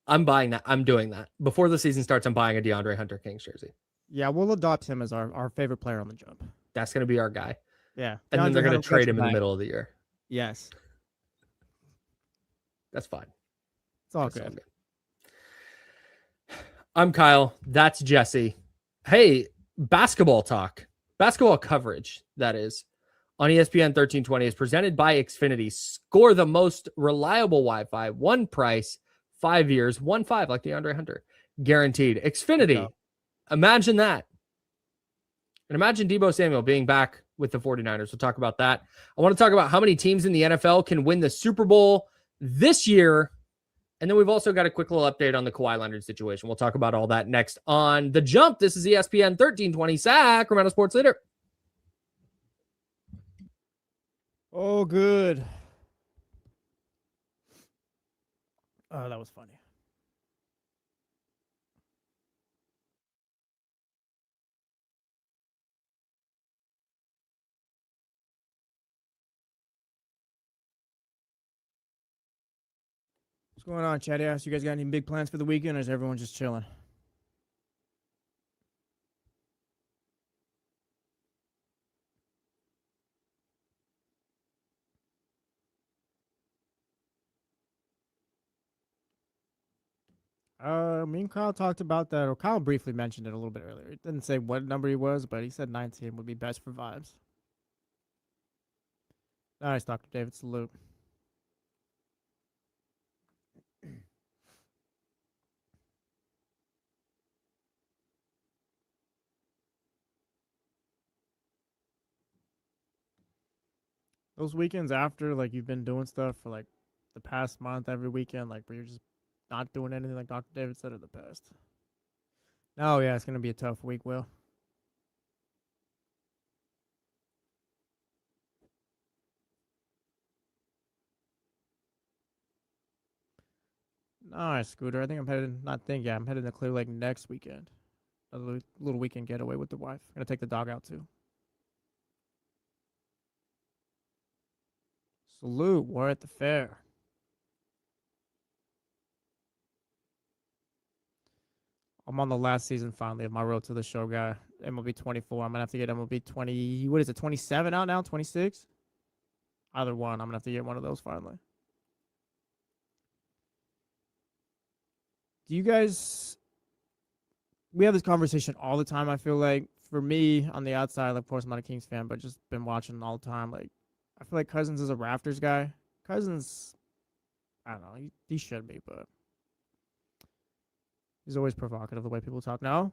I'm buying that. I'm doing that. Before the season starts, I'm buying a DeAndre Hunter Kings jersey. Yeah, we'll adopt him as our favorite player on the jump. That's going to be our guy. Yeah. And then they're going to trade him in the middle of the year. Yes. That's fine. It's all good. I'm Kyle. That's Jesse. Hey, basketball talk. Basketball coverage, that is, on ESPN 1320 is presented by Xfinity. Score the most reliable Wi-Fi. One price, 5 years, 1.5 like DeAndre Hunter. Guaranteed. Xfinity. Imagine that. And imagine Deebo Samuel being back with the 49ers. We'll talk about that. I want to talk about how many teams in the NFL can win the Super Bowl this year. And then we've also got a quick little update on the Kawhi Leonard situation. We'll talk about all that next on The Jump. This is ESPN 1320, Sacramento Sports Leader. Oh, good. Oh, that was funny. What's going on, Chatty Ass? You guys got any big plans for the weekend, or is everyone just chilling? Me and Kyle talked about that, or Kyle briefly mentioned it a little bit earlier. He didn't say what number he was, but he said 19 would be best for vibes. Nice, Dr. David. Salute. Those weekends after, like, you've been doing stuff for, like, the past month every weekend, like, where you're just not doing anything, like Dr. David said, in the past. Oh, yeah, it's going to be a tough week, Will. All right, Scooter. I think I'm headed. I'm headed to Clear Lake next weekend. A little weekend getaway with the wife. Gonna take the dog out too. Salute. We're at the fair. I'm on the last season finally of my Road to the Show guy. MLB 24. I'm gonna have to get MLB 20. What is it? 27 out now? 26? Either one. I'm gonna have to get one of those finally. Do you guys? We have this conversation all the time. I feel like for me on the outside, like, of course, I'm not a Kings fan, but just been watching all the time. Like, I feel like Cousins is a Raptors guy. Cousins, I don't know. He should be, but he's always provocative the way people talk. No,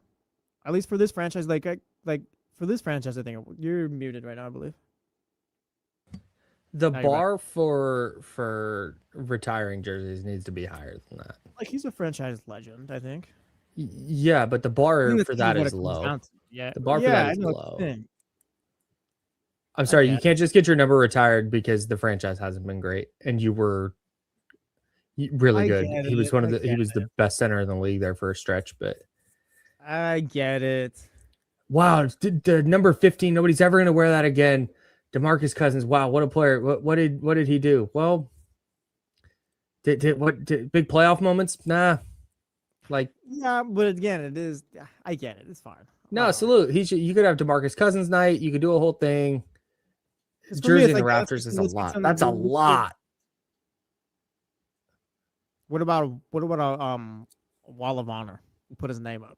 at least for this franchise, like for this franchise, I think you're muted right now. I believe The Now you're bar for retiring jerseys needs to be higher than that. like he's a franchise legend. I think. Yeah, but the I bar think for that's that what is it comes low. down to. Yeah, The bar for yeah, that I is know low. the thing. I'm sorry, get you it. can't just get your number retired because the franchise hasn't been great and you were really I good. get He was it, one of I the he get was the best center in the league there for a stretch, but I get it. wow, the number 15, nobody's ever going to wear that again. DeMarcus Cousins, wow, what a player. What did he do? Well, did big playoff moments? Nah. Like, Yeah, but again, it is. I get it. It's fine. no, Whatever. salute. You could have DeMarcus Cousins night. You could do a whole thing. 'Cause for me, Jersey it's and the like, yeah, Raptors is a let's get lot. some- That's a lot. What about a Wall of Honor? Put his name up.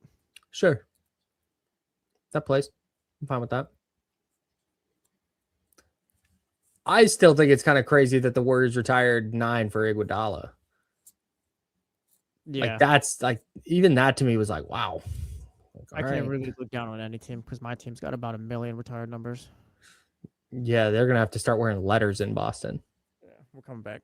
Sure. That plays. I'm fine with that. I still think it's kind of crazy that the Warriors retired 9 for Iguodala. Yeah, Like, that's like, even that to me was like, wow. Like, I all can't right. really look down on any team because my team's got about 1 million retired numbers. Yeah, they're gonna have to start wearing letters in Boston. Yeah, we're coming back.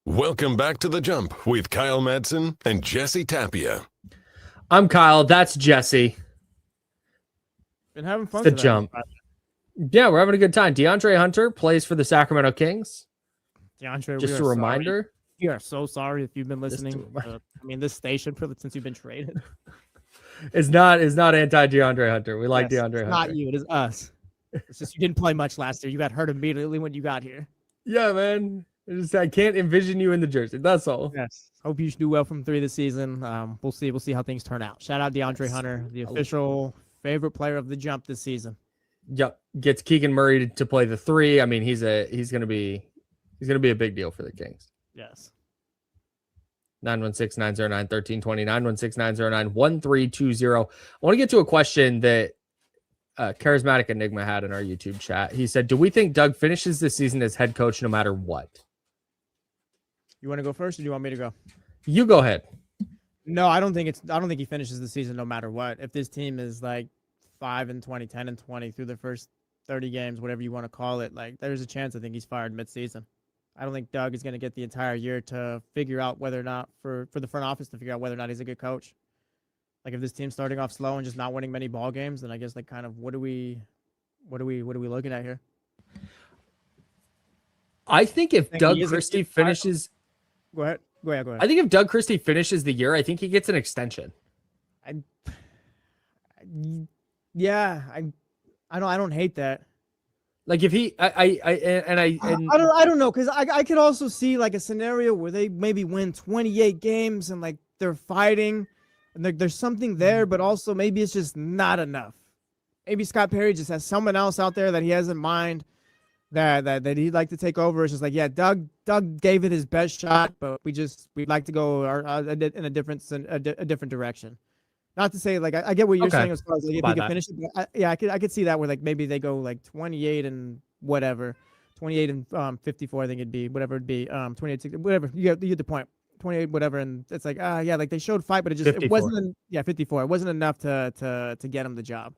Welcome back to The Jump with Kyle Madson and Jesse Tapia. I'm Kyle. That's Jesse. Been having fun. The today. Jump. Yeah, we're having a good time. DeAndre Hunter plays for the Sacramento Kings. DeAndre, Just we a are sorry. reminder. We are so sorry if you've been Just a listening. reminder. This station since you've been traded. It's not anti DeAndre Hunter. We like Yes, DeAndre it's Hunter. not you. It is us. It's just you didn't play much last year. You got hurt immediately when you got here. Yeah, man. I can't envision you in the jersey. That's all. Yes. Hope you do well from 3 this season. We'll see. We'll see how things turn out. Shout out DeAndre Yes. Hunter, the official favorite player of the Jump this season. Yep. Gets Keegan Murray to play the 3. I mean, he's gonna be a big deal for the Kings. Yes. 916-909-1320, 916-909-1320. I want to get to a question that Charismatic Enigma had in our YouTube chat. He said, do we think Doug finishes the season as head coach no matter what? You want to go first, or do you want me to go? You go ahead. No, I don't think he finishes the season no matter what. If this team is like 5-20, 10-20 through the first 30 games, whatever you want to call it, like there's a chance I think he's fired mid-season. I don't think Doug is going to get the entire year to figure out whether or not for the front office to figure out whether or not he's a good coach. Like if this team's starting off slow and just not winning many ball games, then I guess like kind of what are we looking at here? I think if Think Doug he is a Christie good hire? finishes, Go ahead. I think if Doug Christie finishes the year, I think he gets an extension. Yeah, I don't hate that. Like if he, I don't know, because I could also see like a scenario where they maybe win 28 games and like they're fighting and there's something there, but also maybe it's just not enough. Maybe Scott Perry just has someone else out there that he has in mind that he'd like to take over. It's just like, yeah, Doug gave it his best shot, but we'd like to go in a different direction. Not to say like I get what you're Okay. saying as far as like if Buy he could that. finish it. But I could see that where like maybe they go like 28 and whatever, 28 and 54. I think it'd be whatever it'd be 28 60, whatever. You get the point. 28 whatever, and it's like yeah, like they showed fight, but it 54. wasn't 54. It wasn't enough to get him the job.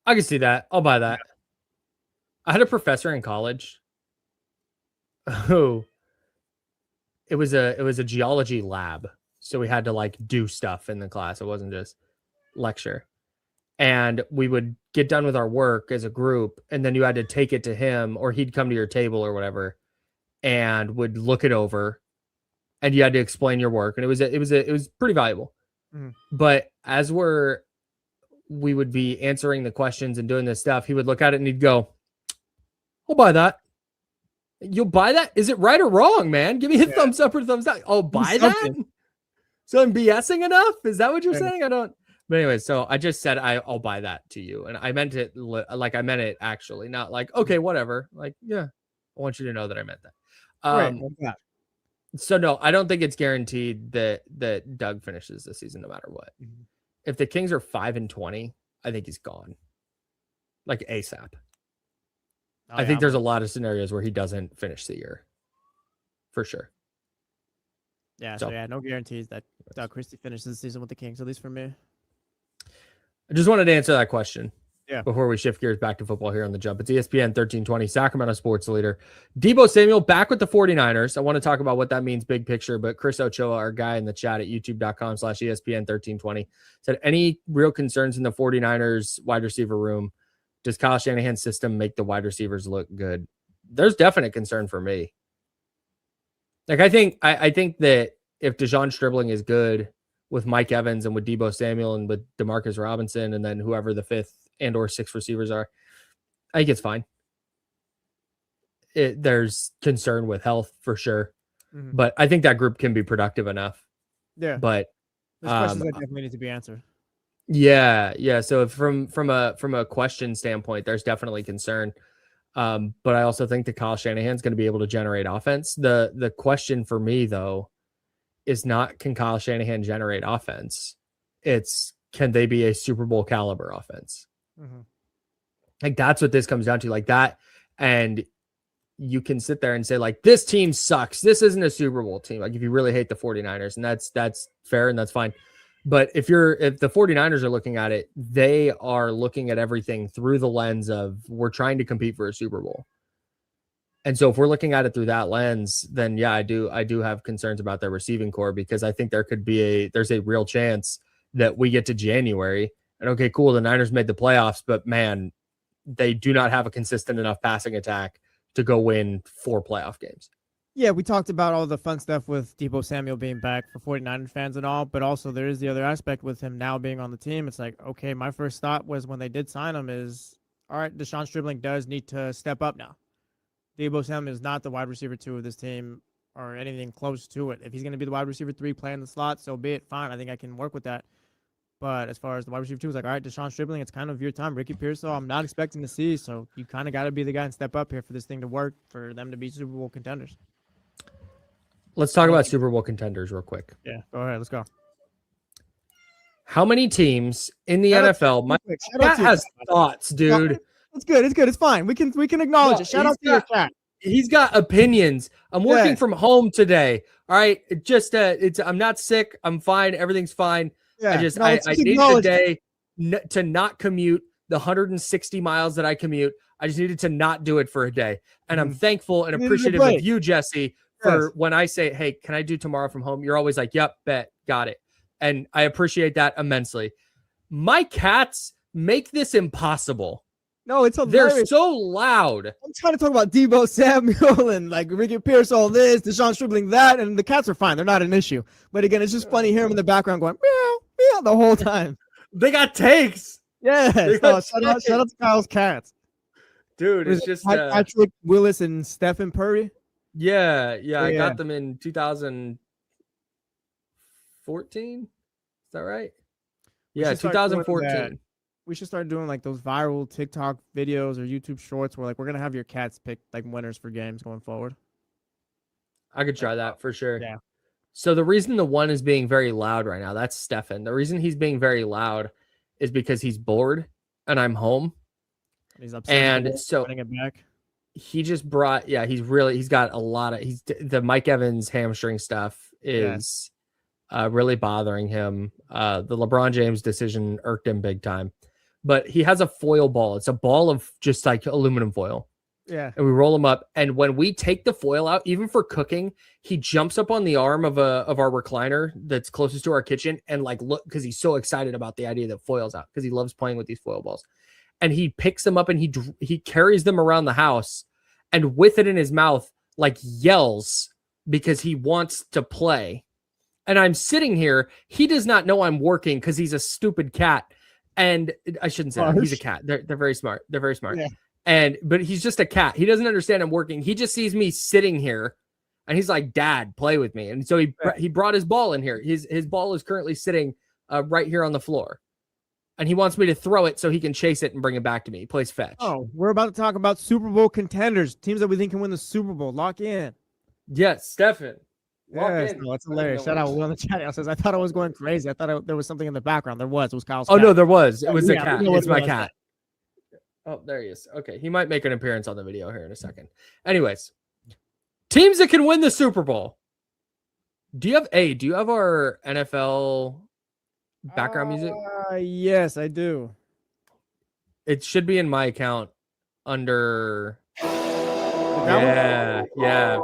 I can see that. I'll buy that. I had a professor in college who it was a geology lab. So we had to like do stuff in the class. It wasn't just lecture. and we would get done with our work as a group, and then you had to take it to him, or he'd come to your table or whatever, and would look it over, and you had to explain your work, and it was pretty valuable. Mhm. But as we would be answering the questions and doing this stuff, he would look at it and he'd go, "I'll buy that." You'll buy that? Is it right or wrong, man? Give me a thumbs up or thumbs down. Oh, buy that? So I'm BSing enough? Is that what you're saying? I don't. But anyway, so I just said I'll buy that to you, and I meant it like I meant it actually, not like okay, whatever. Like, yeah, I want you to know that I meant that. Right. So no, I don't think it's guaranteed that Doug finishes the season no matter what. Mhm. If the Kings are 5-20, I think he's gone, like ASAP. I think there's a lot of scenarios where he doesn't finish the year, for sure. Yeah, so yeah, no guarantees that Doug Christie finishes the season with the Kings, at least for me. I just wanted to answer that question. Yeah. Before we shift gears back to football here on the Jump. It's ESPN 1320, Sacramento sports leader. Deebo Samuel back with the 49ers. I want to talk about what that means big picture, but Chris Ochoa, our guy in the chat at youtube.com/ESPN 1320, said, any real concerns in the 49ers wide receiver room? Does Kyle Shanahan's system make the wide receivers look good? There's definite concern for me. Like, I think that if DeJon Stribling is good with Mike Evans and with Deebo Samuel and with Demarcus Robinson and then whoever the 5th and or 6th receivers are, I think it's fine. There's concern with health for sure, but I think that group can be productive enough. Yeah. But there's questions that definitely need to be answered. Yeah. So from a question standpoint, there's definitely concern. But I also think that Kyle Shanahan's going to be able to generate offense. The question for me though is not, can Kyle Shanahan generate offense? It's, can they be a Super Bowl caliber offense? Like, that's what this comes down to, like that. And you can sit there and say, like, this team sucks. This isn't a Super Bowl team. Like, if you really hate the 49ers, and that's fair and that's fine. But if the 49ers are looking at it, they are looking at everything through the lens of, we're trying to compete for a Super Bowl. And so if we're looking at it through that lens, then yeah, I do have concerns about their receiving core, because I think there's a real chance that we get to January and okay, cool, the Niners made the playoffs, but man, they do not have a consistent enough passing attack to go win 4 playoff games. Yeah, we talked about all the fun stuff with Deebo Samuel being back for 49ers fans and all, but also there is the other aspect with him now being on the team. It's like, okay, my first thought was when they did sign him is, all right, DeShaun Stribling does need to step up now. Deebo Samuel is not the wide receiver 2 of this team or anything close to it. If he's going to be the wide receiver 3 playing the slot, so be it. Fine, I think I can work with that. But as far as the wide receiver 2, it's like, all right, DeShaun Stribling, it's kind of your time. Ricky Pearsall, I'm not expecting to see, so you kind of got to be the guy and step up here for this thing to work, for them to be Super Bowl contenders. Let's talk about Super Bowl contenders real quick. Yeah, go ahead. Let's go. How many teams in the NFL? Matt has thoughts, dude. It's good. It's good. It's fine. We can acknowledge it. Shout out to your chat. He's got opinions. I'm working from home today. All right. I'm not sick. I'm fine. Everything's fine. Yeah. I need a day to not commute the 160 miles that I commute. I just needed to not do it for a day. And I'm thankful and appreciative of you, Jesse, for when I say, hey, can I do tomorrow from home? You're always like, yep, bet, got it. And I appreciate that immensely. My cats make this impossible. No, it's hilarious. They're so loud. I'm trying to talk about Deebo Samuel and like Ricky Pearsall this, DeShaun Stribling that, and the cats are fine. They're not an issue. But again, it's just funny hearing them in the background going meow, meow the whole time. They got takes. Yeah. Shout out to Kyle's cats. Dude, it's just Patrick Willis and Stephen Purdy. Yeah. I got them in 2014. Is that right? Yeah, 2014. We should start doing like those viral TikTok videos or YouTube shorts where like we're gonna have your cats pick like winners for games going forward. I could try that for sure. Yeah. So the reason the one is being very loud right now, that's Stefan. The reason he's being very loud is because he's bored and I'm home. He's upset. And so running it back. He just brought, he's got a lot of, the Mike Evans hamstring stuff is really bothering him. The LeBron James decision irked him big time. But he has a foil ball. It's a ball of just like aluminum foil. Yeah. and we roll him up. And when we take the foil out, even for cooking, he jumps up on the arm of our recliner that's closest to our kitchen and like look, because he's so excited about the idea that foil's out because he loves playing with these foil balls. And he picks them up and he carries them around the house, and with it in his mouth, like yells because he wants to play. And I'm sitting here. He does not know I'm working because he's a stupid cat. And I shouldn't say that. He's a cat. They're very smart. They're very smart. Yeah. But he's just a cat. He doesn't understand I'm working. He just sees me sitting here and he's like, Dad, play with me. And so he brought his ball in here. His ball is currently sitting right here on the floor. And he wants me to throw it so he can chase it and bring it back to me. He plays fetch. Oh, we're about to talk about Super Bowl contenders, teams that we think can win the Super Bowl. Lock in. Yes, Stefan. Yes, no, that's hilarious. Shout out Will in the chat. I says, I thought I was going crazy. I thought there was something in the background. There was. It was Kyle's cat. No, there was. It was a Yeah, cat. we know It's what my it was. cat. Oh, there he is. Okay. He might make an appearance on the video here in a second. Anyways, teams that can win the Super Bowl. Do you have our NFL background music? Yes, I do. It should be in my account under. That Yeah.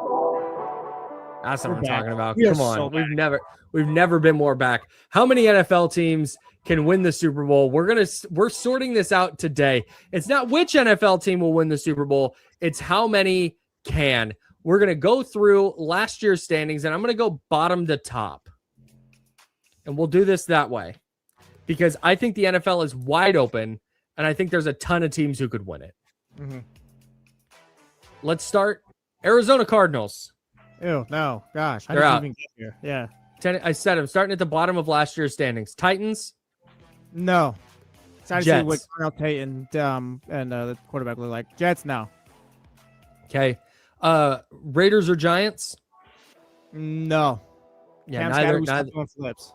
That's what We're I'm back. talking about. We are Come on. so back. We've never been more back. How many NFL teams can win the Super Bowl? We're sorting this out today. It's not which NFL team will win the Super Bowl. It's how many can. We're going to go through last year's standings, and I'm going to go bottom to top. And we'll do this that way because I think the NFL is wide open, and I think there's a ton of teams who could win it. Mm-hmm. Let's start Arizona Cardinals. Ew, no. Gosh. How They're did you out. even get here? Yeah. I said I'm starting at the bottom of last year's standings. Titans, No. Excited to see Jets. what Darnell Tate and the quarterback look like. Jets, no. okay. Raiders or Giants? No. Yeah, Cam neither. Scattergood stopped doing flips.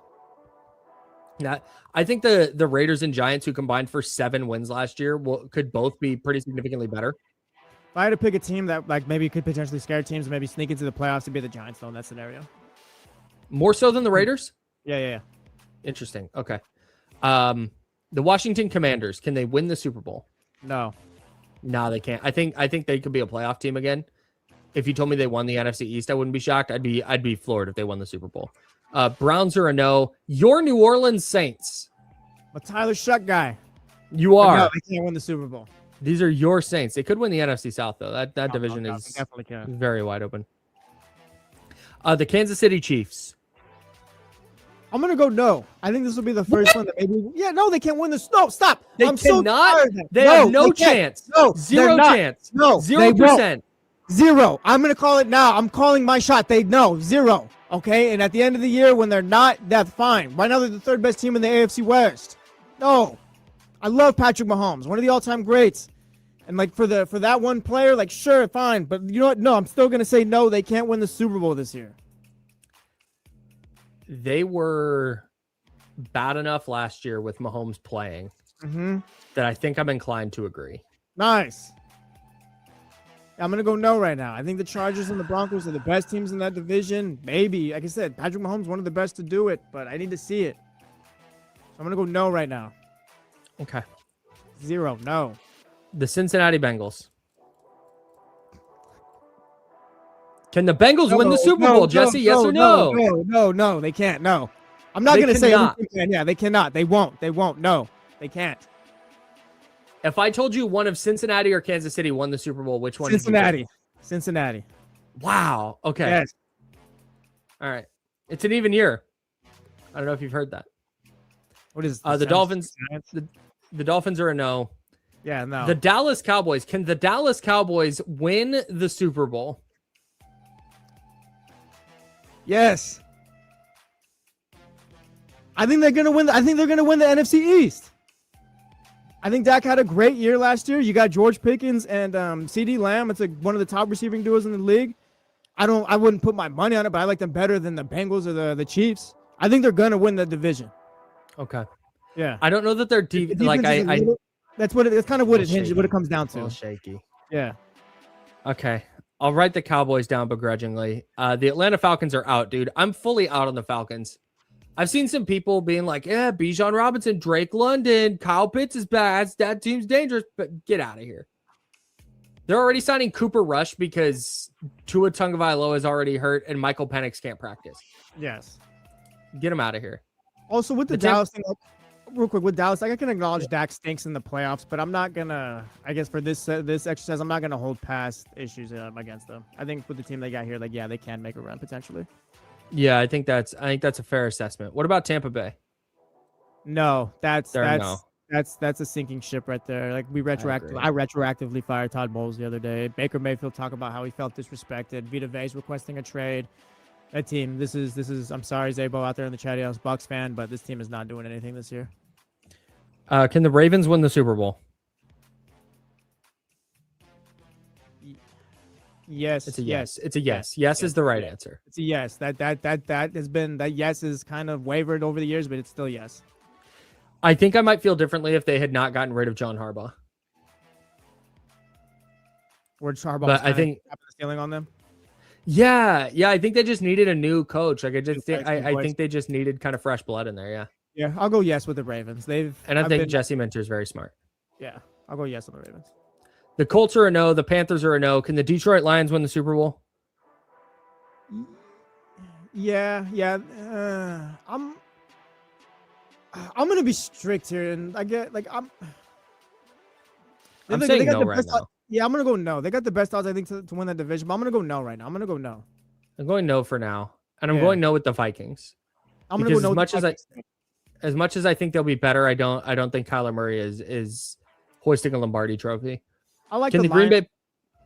I think the Raiders and Giants, who combined for 7 wins last year, could both be pretty significantly better. If I had to pick a team that like maybe could potentially scare teams and maybe sneak into the playoffs, it'd be the Giants though in that scenario. More so than the Raiders? Yeah. Interesting. Okay. The Washington Commanders, can they win the Super Bowl? No. No, they can't. I think they could be a playoff team again. If you told me they won the NFC East, I wouldn't be shocked. I'd be floored if they won the Super Bowl. Browns are a no. Your New Orleans Saints. But Tyler Shuck guy. You But are. no, they can't win the Super Bowl. These are your Saints. They could win the NFC South though. That No, division no, is they definitely can. very wide open. The Kansas City Chiefs. I'm gonna go no. I think this will be the first one that maybe. Yeah, no, they can't win this. No, stop. They I'm so cannot. tired of that. They have no they can't. chance. No, Zero they're not. chance. No, they 0%. Zero. I'm gonna call it now. I'm calling my shot. They no 0. Okay, and at the end of the year, when they're not, that's fine. Right now, they're the third best team in the AFC West. No, I love Patrick Mahomes, one of the all-time greats. And like for that one player, like sure, fine, but you know what? No, I'm still gonna say no. They can't win the Super Bowl this year. They were bad enough last year with Mahomes playing that I think I'm inclined to agree. Nice. I'm gonna go no right now. I think the Chargers and the Broncos are the best teams in that division. Maybe, like I said, Patrick Mahomes one of the best to do it, but I need to see it. So I'm gonna go no right now. Okay. 0. No. The Cincinnati Bengals. Can the Bengals win the Super Bowl, Jesse? Yes or no? No, they can't. No. I'm not They going to say cannot. every team can. Yeah, they cannot. They won't. No, they can't. If I told you one of Cincinnati or Kansas City won the Super Bowl, which one? Cincinnati. Wow. Okay. Yes. All right. It's an even year. I don't know if you've heard that. What is The Dolphins? The Dolphins are a no. Yeah, no. The Dallas Cowboys. Can the Dallas Cowboys win the Super Bowl? Yes. I think they're going to win. I think they're going to win the NFC East. I think Dak had a great year last year. You got George Pickens and CeeDee Lamb. It's one of the top receiving duos in the league. I wouldn't put my money on it, but I like them better than the Bengals or the Chiefs. I think they're going to win the division. Okay. Yeah. I don't know that they're deep. The Like defense is a little- that's what it's kind of what it hinges, what it comes down a little to. shaky. Yeah. Okay. I'll write the Cowboys down begrudgingly. The Atlanta Falcons are out, dude. I'm fully out on the Falcons. I've seen some people being like, yeah, Bijan Robinson, Drake London, Kyle Pitts is bad. That team's dangerous, but get out of here. They're already signing Cooper Rush because Tua Tagovailoa is already hurt and Michael Penix can't practice. Yes. Get him out of here. Also, with the The team- Dallas thing, real quick, with Dallas, I can acknowledge Dak stinks in the playoffs, but I'm not gonna. I guess for this exercise, I'm not gonna hold past issues against them. I think with the team they got here, like they can make a run potentially. Yeah, I think that's a fair assessment. What about Tampa Bay? No, that's No. a sinking ship right there. Like I retroactively fired Todd Bowles the other day. Baker Mayfield talk about how he felt disrespected. Vita Vea's requesting a trade. That team, this is. I'm sorry, Zabo out there in the chat. I was a Bucs fan, but this team is not doing anything this year. Can the Ravens win the Super Bowl? Yes, It's a yes. It's a yes. Yes is the right answer. It's a yes. That has been that yes is kind of wavered over the years, but it's still yes. I think I might feel differently if they had not gotten rid of John Harbaugh. Where Harbaugh, But I think the ceiling on them. Yeah, I think they just needed a new coach. Like I New think they just needed kind of fresh blood in there. Yeah, Yeah, I'll go yes with the Ravens. and I think Jesse Minter is very smart. Yeah, I'll go yes on the Ravens. The Colts are a no. The Panthers are a no. Can the Detroit Lions win the Super Bowl? Yeah. I'm gonna be strict here, and I get like I'm saying got no the right best now. Yeah, I'm gonna go no. They got the best odds I think to win that division, but I'm gonna go no right now. I'm gonna go no. I'm going no for now, and I'm Yeah. going no with the Vikings. I'm gonna Because go no. as much as I think they'll be better, I don't think Kyler Murray is hoisting a Lombardi trophy. I like Can the the Green Lions, Bay?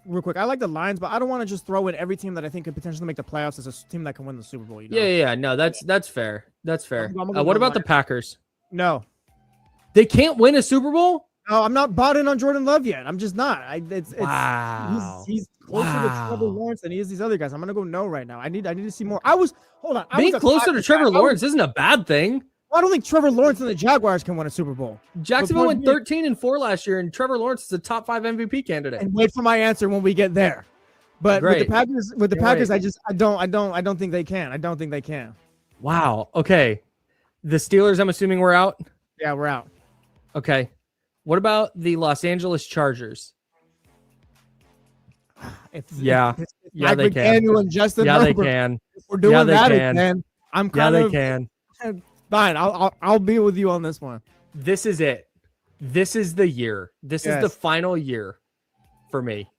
real quick. I like the Lions, but I don't want to just throw in every team that I think could potentially make the playoffs as a team that can win the Super Bowl. You know? Yeah. No, that's fair. That's fair. I'm gonna go What no about the Lions. Packers? No, They can't win a Super Bowl? no, I'm not bought in on Jordan Love yet. I'm just not. Wow. He's closer to Trevor Lawrence than he is these other guys. I'm gonna go no right now. I need to see more. Hold on. Being closer to Trevor Lawrence isn't a bad thing. I don't think Trevor Lawrence and the Jaguars can win a Super Bowl. Jacksonville But went 13-4 last year, and Trevor Lawrence is a top 5 MVP candidate. And wait for my answer when we get there. But Great. with the Packers, wait. I don't think they can. I don't think they can. Wow. Okay. The Steelers, I'm assuming we're out. Yeah, we're out. Okay. What about the Los Angeles Chargers? If Yeah, Mike they can. McDaniel and Justin Yeah, they Herbert, can. if we're doing they that can. again, I'm Yeah, kind they of can. fine. I'll be with you on this one. This is it. This is the year. This is the Yes. final year for me.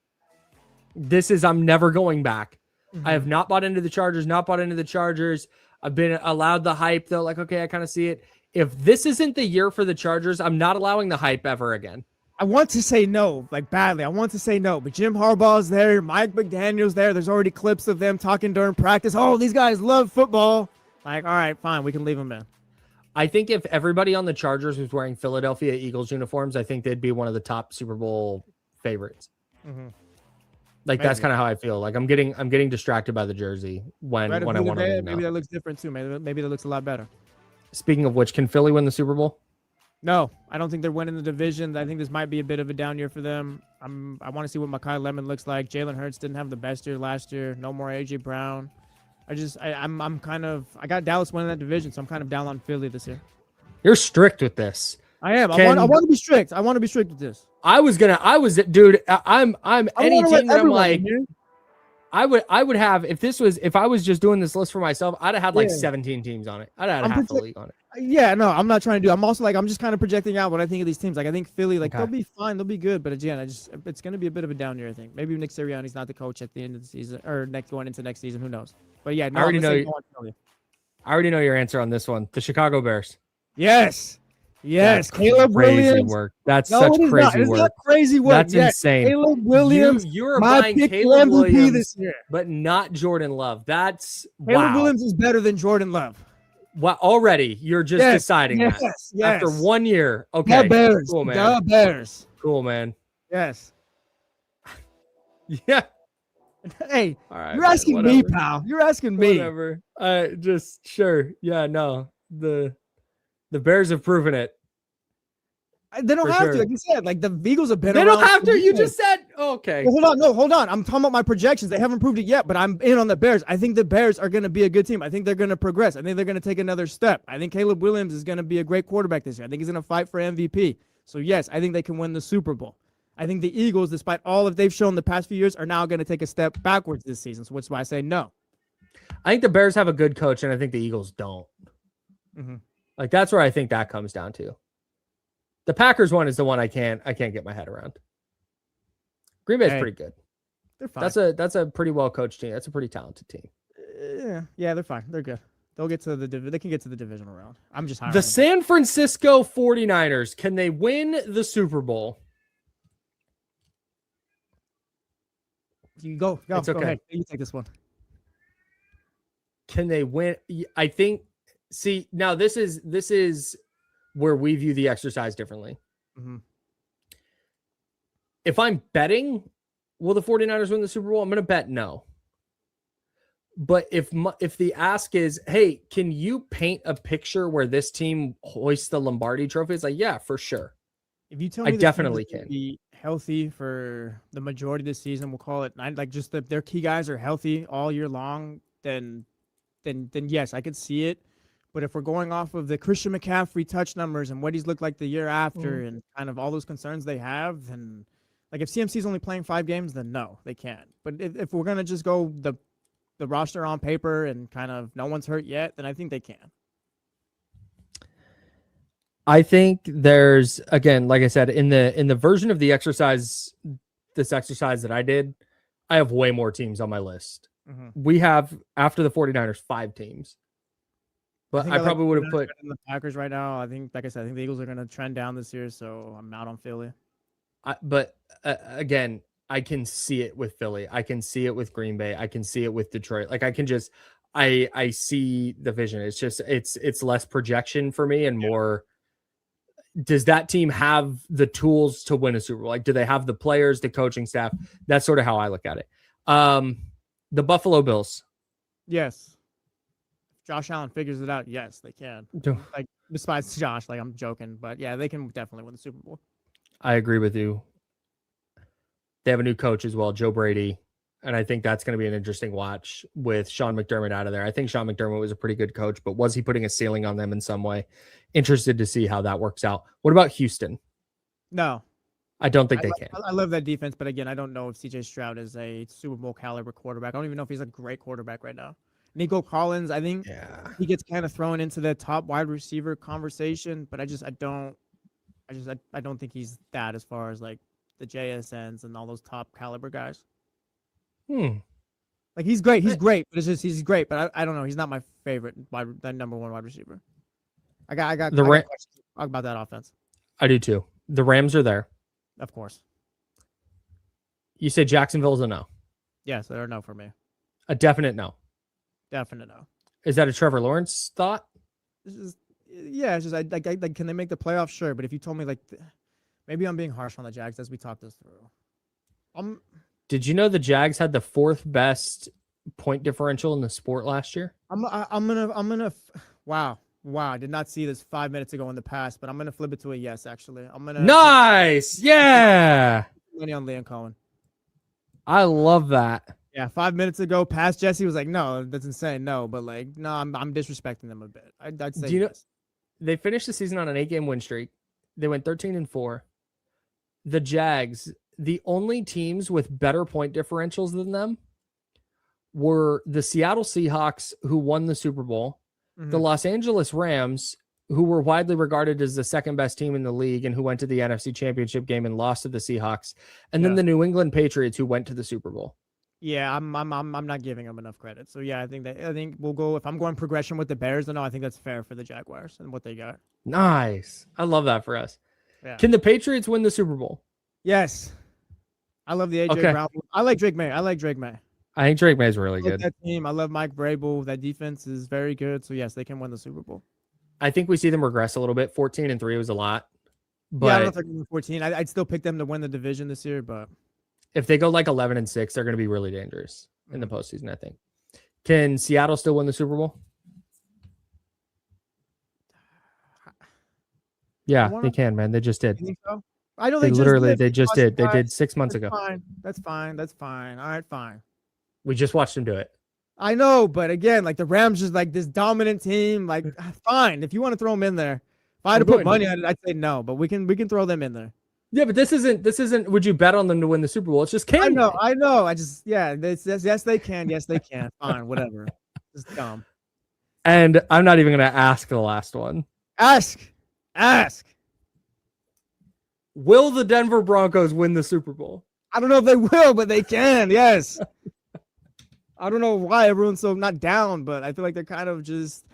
I'm never going back. I have not bought into the Chargers, I've been allowed the hype though. Like, okay, I kind of see it. If this isn't the year for the Chargers, I'm not allowing the hype ever again. I want to say no, like badly. I want to say no, but Jim Harbaugh's there. Mike McDaniel's there. There's already clips of them talking during practice. Oh, these guys love football. Like, all right, fine. We can leave them in. I think if everybody on the Chargers was wearing Philadelphia Eagles uniforms, I think they'd be one of the top Super Bowl favorites. Like that's Maybe. kind of how I feel. Like I'm getting distracted by the jersey when I want to win. Maybe that looks different too. Maybe that looks a lot better. Speaking of which, can Philly win the Super Bowl? No, I don't think they're winning the division. I think this might be a bit of a down year for them. I want to see what Mekhi Lemon looks like. Jalen Hurts didn't have the best year last year. No more AJ Brown. I got Dallas winning that division, so I'm kind of down on Philly this year. You're strict with this. I am. I want to be strict. I want to be strict with this. I'm any team that I'm like, I would have if I was just doing this list for myself, I'd have had like 17 teams on it. I'd have had half the league on it. Yeah, no, I'm not trying to do. I'm also like, I'm just kind of projecting out what I think of these teams. Like, I think Philly, like, Okay. they'll be fine, they'll be good, but again, it's going to be a bit of a down year. I think maybe Nick Sirianni's not the coach at the end of the season or going into next season. Who knows? But yeah, no, I already I'm gonna know say you- no on Philly. I already know your answer on this one. The Chicago Bears. Yes, That's Caleb crazy Williams. work. That's No, such it is not. crazy It's work. not crazy work. That's Yes, insane. Caleb Williams, You're my buying pick for Caleb MVP Williams, this year. but not Jordan Love. That's Caleb wow. Williams is better than Jordan Love. Well, already you're just deciding that Yes. after 1 year. Okay, The Bears. cool, man. The Bears. Cool, man. Yes. Yeah. Hey, All right. you're man, asking me, pal. You're asking me. Whatever. Just sure. Yeah. No. The Bears have proven it. They don't For have sure. to. Like you said, like the Eagles have been They around don't have for to. You years. just said okay. Well, hold on. No, hold on. I'm talking about my projections. They haven't proved it yet, but I'm in on the Bears. I think the Bears are going to be a good team. I think they're going to progress. I think they're going to take another step. I think Caleb Williams is going to be a great quarterback this year. I think he's going to fight for MVP. So, yes, I think they can win the Super Bowl. I think the Eagles, despite all that they've shown the past few years, are now going to take a step backwards this season. So that's why I say no. I think the Bears have a good coach, and I think the Eagles don't. Mhm. Like, that's where I think that comes down to. The Packers one is the one I can't get my head around. Green Bay's pretty good. They're fine. That's a pretty well coached team. That's a pretty talented team. Yeah, they're fine. They're good. They'll get to they can get to the divisional round. I'm just high The on them. San Francisco 49ers, can they win the Super Bowl? You go. It's Go okay. ahead. You take this one. Can they win? I think. See, now this is where we view the exercise differently. Mm-hmm. If I'm betting, will the 49ers win the Super Bowl? I'm going to bet no. But if the ask is, hey, can you paint a picture where this team hoists the Lombardi trophy? It's like, yeah, for sure. If you tell me I definitely can be healthy for the majority of the season, we'll call it 9. Like just their key guys are healthy all year long, then yes, I could see it. But if we're going off of the Christian McCaffrey touch numbers and what he's looked like the year after and kind of all those concerns they have, then like if CMC's only playing 5 games, then no, they can't. But if we're gonna just go the roster on paper and kind of no one's hurt yet, then I think they can. I think there's, again, like I said, in the version of this exercise that I did, I have way more teams on my list. Mm-hmm. We have, after the 49ers, 5 teams. But I probably would have put the Packers right now. I think, like I said, I think the Eagles are going to trend down this year, so I'm out on Philly. Again, I can see it with Philly. I can see it with Green Bay. I can see it with Detroit. Like I see the vision. It's just it's less projection for me and more. Does that team have the tools to win a Super Bowl? Like, do they have the players, the coaching staff? That's sort of how I look at it. The Buffalo Bills. Yes. Josh Allen figures it out. Yes, they can. Like, besides Josh, like I'm joking, but yeah, they can definitely win the Super Bowl. I agree with you. They have a new coach as well, Joe Brady. And I think that's going to be an interesting watch with Sean McDermott out of there. I think Sean McDermott was a pretty good coach, but was he putting a ceiling on them in some way? Interested to see how that works out. What about Houston? No. I don't think they can. I love that defense, but again, I don't know if CJ Stroud is a Super Bowl caliber quarterback. I don't even know if he's a great quarterback right now. Nico Collins, I think he gets kind of thrown into the top wide receiver conversation, but I don't think he's that as far as like the JSNs and all those top caliber guys. Like he's great, but it's just he's great, but I don't know. He's not my favorite number 1 wide receiver. I got questions about that offense. I do too. The Rams are there, of course. You say Jacksonville's a no? Yes, they're a no for me. A definite no. Definite no. Is that a Trevor Lawrence thought? It's just like can they make the playoffs? Sure, but if you told me like maybe I'm being harsh on the Jags as we talk this through. Did you know the Jags had the 4th best point differential in the sport last year? I'm gonna wow. I did not see this 5 minutes ago in the past, but I'm gonna flip it to a yes. Actually, I'm gonna nice. Yeah, money on Liam Cohen. I love that. Yeah, 5 minutes ago, past Jesse was like, no, that's insane. No, but like, no, I'm disrespecting them a bit. I'd say yes. They finished the season on an 8-game win streak. They went 13-4. The Jags, the only teams with better point differentials than them were the Seattle Seahawks, who won the Super Bowl, the Los Angeles Rams, who were widely regarded as the second best team in the league and who went to the NFC Championship game and lost to the Seahawks, and then the New England Patriots, who went to the Super Bowl. Yeah, I'm not giving them enough credit. So yeah, I think we'll go, if I'm going progression with the Bears, then no, I think that's fair for the Jaguars and what they got. Nice. I love that for us. Yeah. Can the Patriots win the Super Bowl? Yes. I love the AJ Brown. I like Drake May. I think Drake May is really good. That team. I love Mike Vrabel. That defense is very good. So yes, they can win the Super Bowl. I think we see them regress a little bit. 14-3 was a lot. But yeah, I don't know if they're going to 14. I'd still pick them to win the division this year, but if they go like 11-6, they're going to be really dangerous in the postseason, I think. Can Seattle still win the Super Bowl? Yeah, they can, man. They just did. You think so? I know they just did. They did 6 months ago. That's fine. All right, fine. We just watched them do it. I know, but again, like the Rams is like this dominant team. Like, fine, if you want to throw them in there. If I had to put money on it, I'd say no, but we can throw them in there. Yeah, but this isn't. Would you bet on them to win the Super Bowl? It's just can I know, they? I know. Yes, they can. Yes, they can. Fine, whatever. Just dumb. And I'm not even going to ask the last one. Ask. Will the Denver Broncos win the Super Bowl? I don't know if they will, but they can. Yes. I don't know why everyone's so not down, but I feel like they're kind of just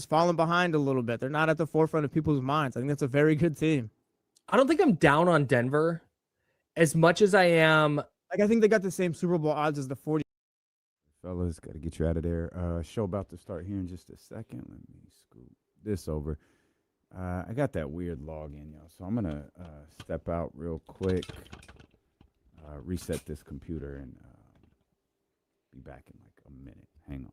falling behind a little bit. They're not at the forefront of people's minds. I think that's a very good team. I don't think I'm down on Denver as much as I am. Like, I think they got the same Super Bowl odds as the 40. Fellas, got to get you out of there. Show about to start here in just a second. Let me scoot this over. I got that weird login, y'all. So I'm going to step out real quick, reset this computer, and be back in like a minute. Hang on.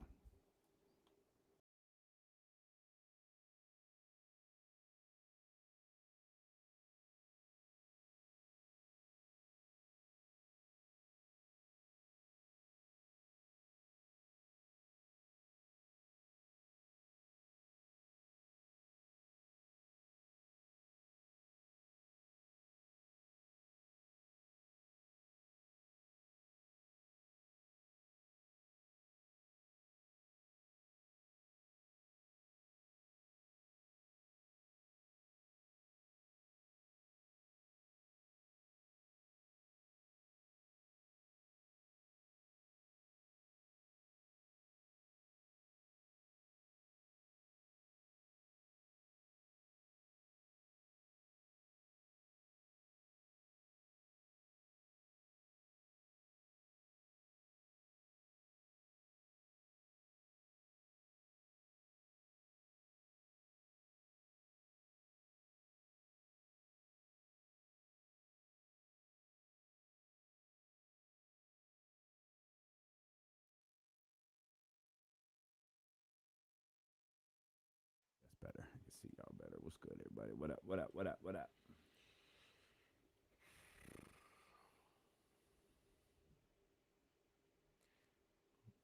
Better. I can see y'all better. What's good, everybody? What up?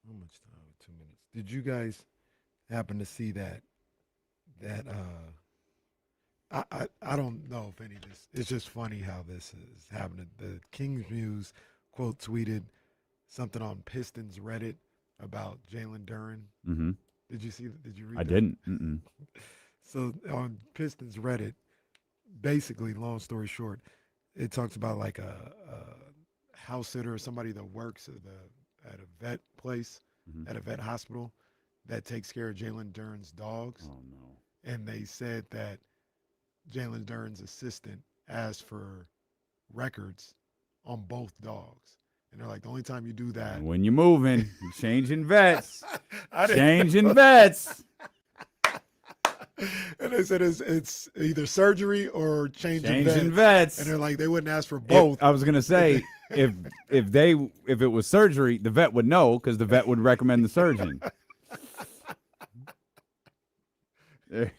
How much time? 2 minutes. Did you guys happen to see that? I don't know if any of this. It's just funny how this is happening. The King's Muse quote tweeted something on Pistons Reddit about Jalen Duren. Mm-hmm. Did you see? Did you read? I that? didn't. Mm-mm. So on Pistons Reddit, basically, long story short, it talks about like a house sitter or somebody that works at a vet place, at a vet hospital that takes care of Jalen Duren's dogs. Oh, no. And they said that Jalen Duren's assistant asked for records on both dogs. And they're like, the only time you do that. When you're moving, you're changing vets. I didn't- Changing vets. And they said it's either surgery or changing vets. And they're like, they wouldn't ask for both. I was gonna say, if it was surgery, the vet would know because the vet would recommend the surgeon. We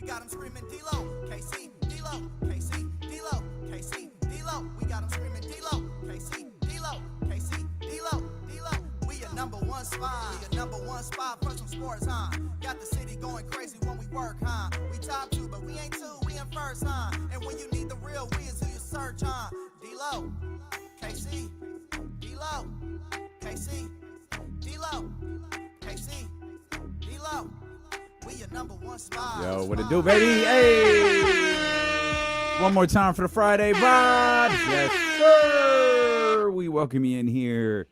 got him screaming D-Lo, KC, D-Lo, KC, D-Lo, KC, D-Lo. We got him screaming D-Lo, KC, D-Lo, KC, D-Lo, D-Lo. We a number one spot. We a number one spot for some sports, huh? Got the city going crazy when we work, huh? We top two, but we ain't two, we in first, huh? And when you need the real, we is who you search, huh? D-Lo, KC, D-Lo, KC, D-Lo, KC, D-Lo. We your number one spot. Yo, what it do, baby? Hey! One more time for the Friday vibes. Yes, sir. We welcome you in here.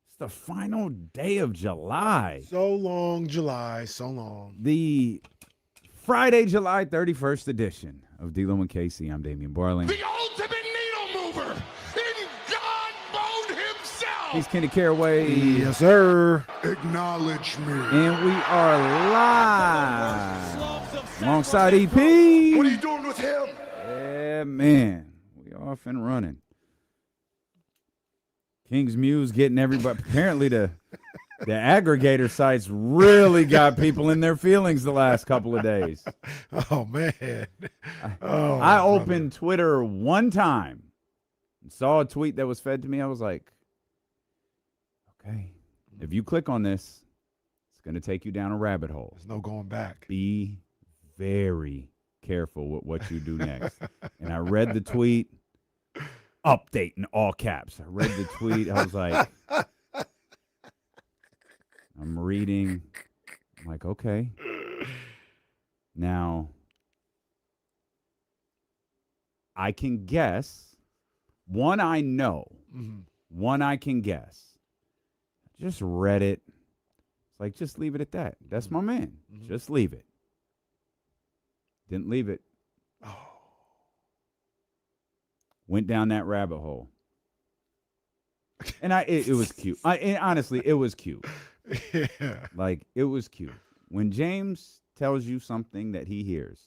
It's the final day of July. So long, July, so long. The Friday, July 31st edition of D-Lo and Casey. I'm Damian Barling. The ultimate needle mover in God mode himself. He's Kenny Caraway. Yes, sir. Acknowledge me. And we are live alongside EP. What are you doing with him? Yeah, man. We off and running. King's Muse getting everybody. Apparently the aggregator sites really got people in their feelings the last couple of days. Oh, man. I opened Twitter one time and saw a tweet that was fed to me. I was like, okay, if you click on this, it's going to take you down a rabbit hole. There's no going back. Be very, careful with what you do next. And I read the tweet, update in all caps. I read the tweet. I was like, I'm reading. I'm like, okay. Now, I can guess. One I know. Mhm. One I can guess. Just read it. It's like, just leave it at that. That's my man. Just leave it. Didn't leave it. Oh. Went down that rabbit hole. And it was cute. And honestly, it was cute. Yeah. Like, it was cute. When James tells you something that he hears,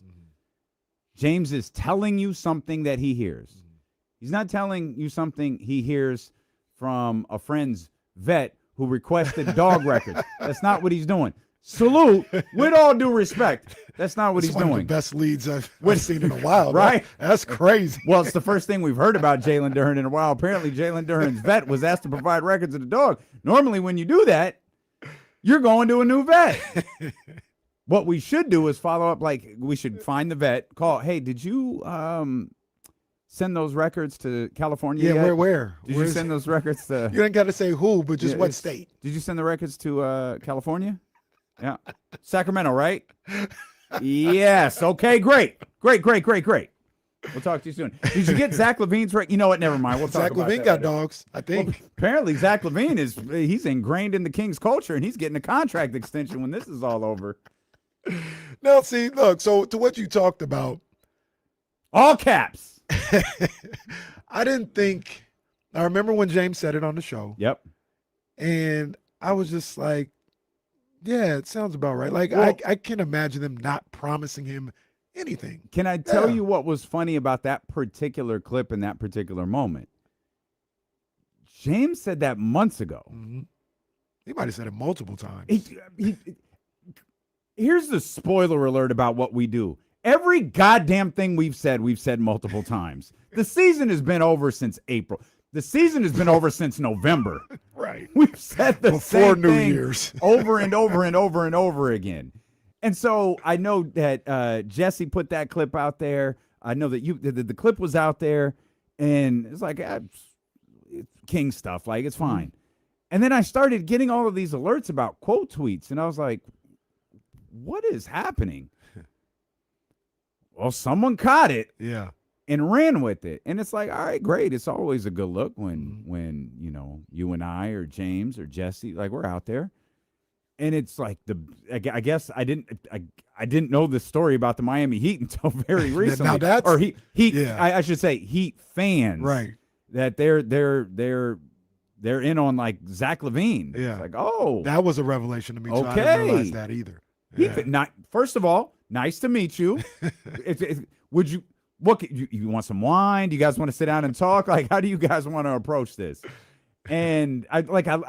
James is telling you something that he hears. He's not telling you something he hears from a friend's vet who requested dog records. That's not what he's doing. Salute, with all due respect. That's not what It's he's one doing. of the best leads I've seen in a while. Right? That's crazy. Well, it's the first thing we've heard about Jalen Duren in a while. Apparently, Jalen Duren's vet was asked to provide records of the dog. Normally, when you do that, you're going to a new vet. What we should do is follow up. Like, we should find the vet, call, hey, did you send those records to California Yeah, yet? where? Did you send those records to... You ain't got to say who, but just Yeah, what state. Did you send the records to California? Yeah. Sacramento, right? Yes. Okay, great. Great. We'll talk to you soon. Did you get Zach LaVine's record? You know what? Never mind. We'll talk Zach about LaVine that got later. dogs, I think. Well, apparently, Zach LaVine he's ingrained in the Kings culture, and he's getting a contract extension when this is all over. Now, see, look, so to what you talked about, All caps. I didn't think, I remember when James said it on the show, Yep. and I was just like, yeah, it sounds about right. Like, Well- I can imagine them not promising him anything. Can I tell Yeah. you what was funny about that particular clip in that particular moment? James said that months ago. Mhm. He might have said it multiple times. Here's the spoiler alert about what we do. Every goddamn thing we've said multiple times. The season has been over since April. The season has been over since November. Right. We've said the Before same New thing Year's. over and over and over and over again. And so I know that Jesse put that clip out there. I know that the clip was out there, and it's like it's King stuff. Like, it's fine. And then I started getting all of these alerts about quote tweets, and I was like, what is happening? Well, someone caught it Yeah. and ran with it. And it's like, all right, great. It's always a good look when you know, you and I or James or Jesse, like, we're out there. And it's like I guess I didn't know the story about the Miami Heat until very recently. Now that's- or Heat yeah. I should say Heat fans. Right. That they're in on, like, Zach LaVine. Yeah. It's like, oh, That was a revelation to me, too. I Okay. didn't realize that either. Yeah. First of all, nice to meet you. Would you? What you want some wine? Do you guys want to sit down and talk? Like, how do you guys want to approach this? And I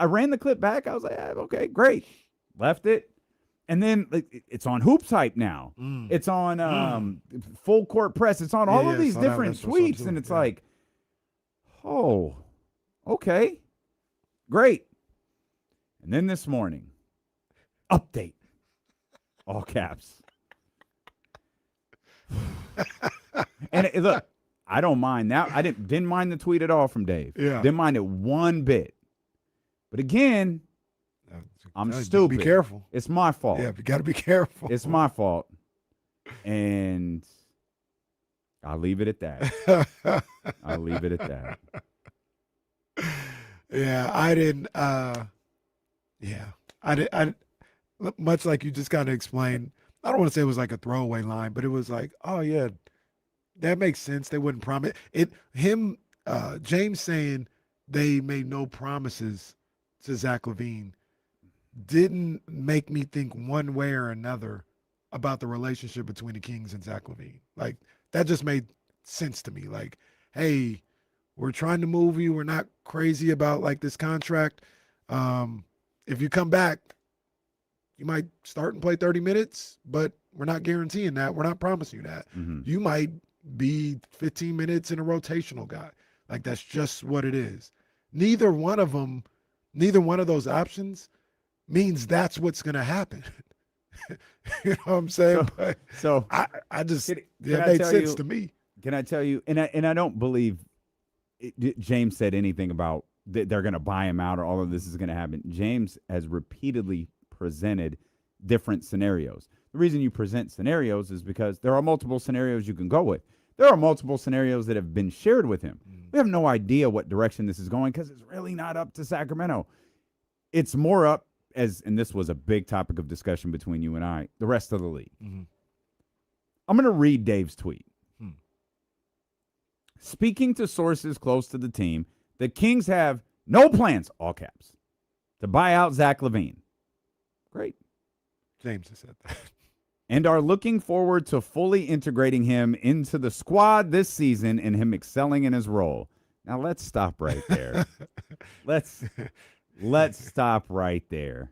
ran the clip back. I was like, okay, great. Left it, and then it's on Hoops Hype now. It's on Full Court Press. It's on all of these saw that. different That's what's up, tweets, too. and it's Yeah. like, oh, okay, great. And then this morning, update, all caps. And look, I don't mind that. I didn't mind the tweet at all from Dave. Yeah. Didn't mind it one bit. But again, I'm Just stupid. Be careful. It's my fault. Yeah, you got to be careful. It's my fault. And I'll leave it at that. I'll leave it at that. Yeah, I didn't. I much like you just kind of explained. I don't want to say it was like a throwaway line, but it was like, oh yeah, that makes sense. They wouldn't promise it. James saying they made no promises to Zach LaVine didn't make me think one way or another about the relationship between the Kings and Zach LaVine. Like, that just made sense to me. Like, hey, we're trying to move you. We're not crazy about, like, this contract. If you come back, you might start and play 30 minutes, but we're not guaranteeing that. We're not promising you that. Mhm. You might be 15 minutes in a rotational guy. Like, that's just what it is. Neither one of those options means that's what's going to happen. You know what I'm saying? But So I just can it I made tell sense you- to me. can I tell you? And I don't believe James said anything about they're going to buy him out or all of this is going to happen. James has repeatedly presented different scenarios. The reason you present scenarios is because there are multiple scenarios you can go with. There are multiple scenarios that have been shared with him. We have no idea what direction this is going because it's really not up to Sacramento. It's more up and this was a big topic of discussion between you and I, the rest of the league. Mhm. I'm going to read Dave's tweet. Hmm. Speaking to sources close to the team, the Kings have no plans, all caps, to buy out Zach LaVine. Great. James has said that. And are looking forward to fully integrating him into the squad this season and him excelling in his role. Now let's stop right there. let's stop right there.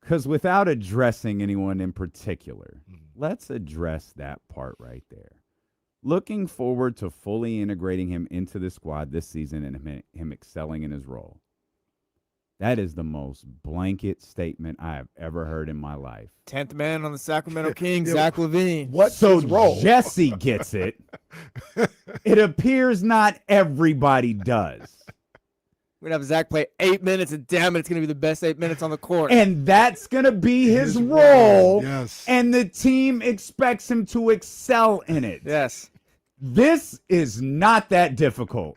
Because without addressing anyone in particular, let's address that part right there. Looking forward to fully integrating him into the squad this season and him excelling in his role. That is the most blanket statement I have ever heard in my life. 10th man on the Sacramento Kings, Yeah. Zach LaVine. What's So his role? Jesse gets it. It appears not everybody does. We're going to have Zach play 8 minutes, and damn it, it's going to be the best 8 minutes on the court. And that's going to be his His role. role, yes. And the team expects him to excel in it. Yes. This is not that difficult.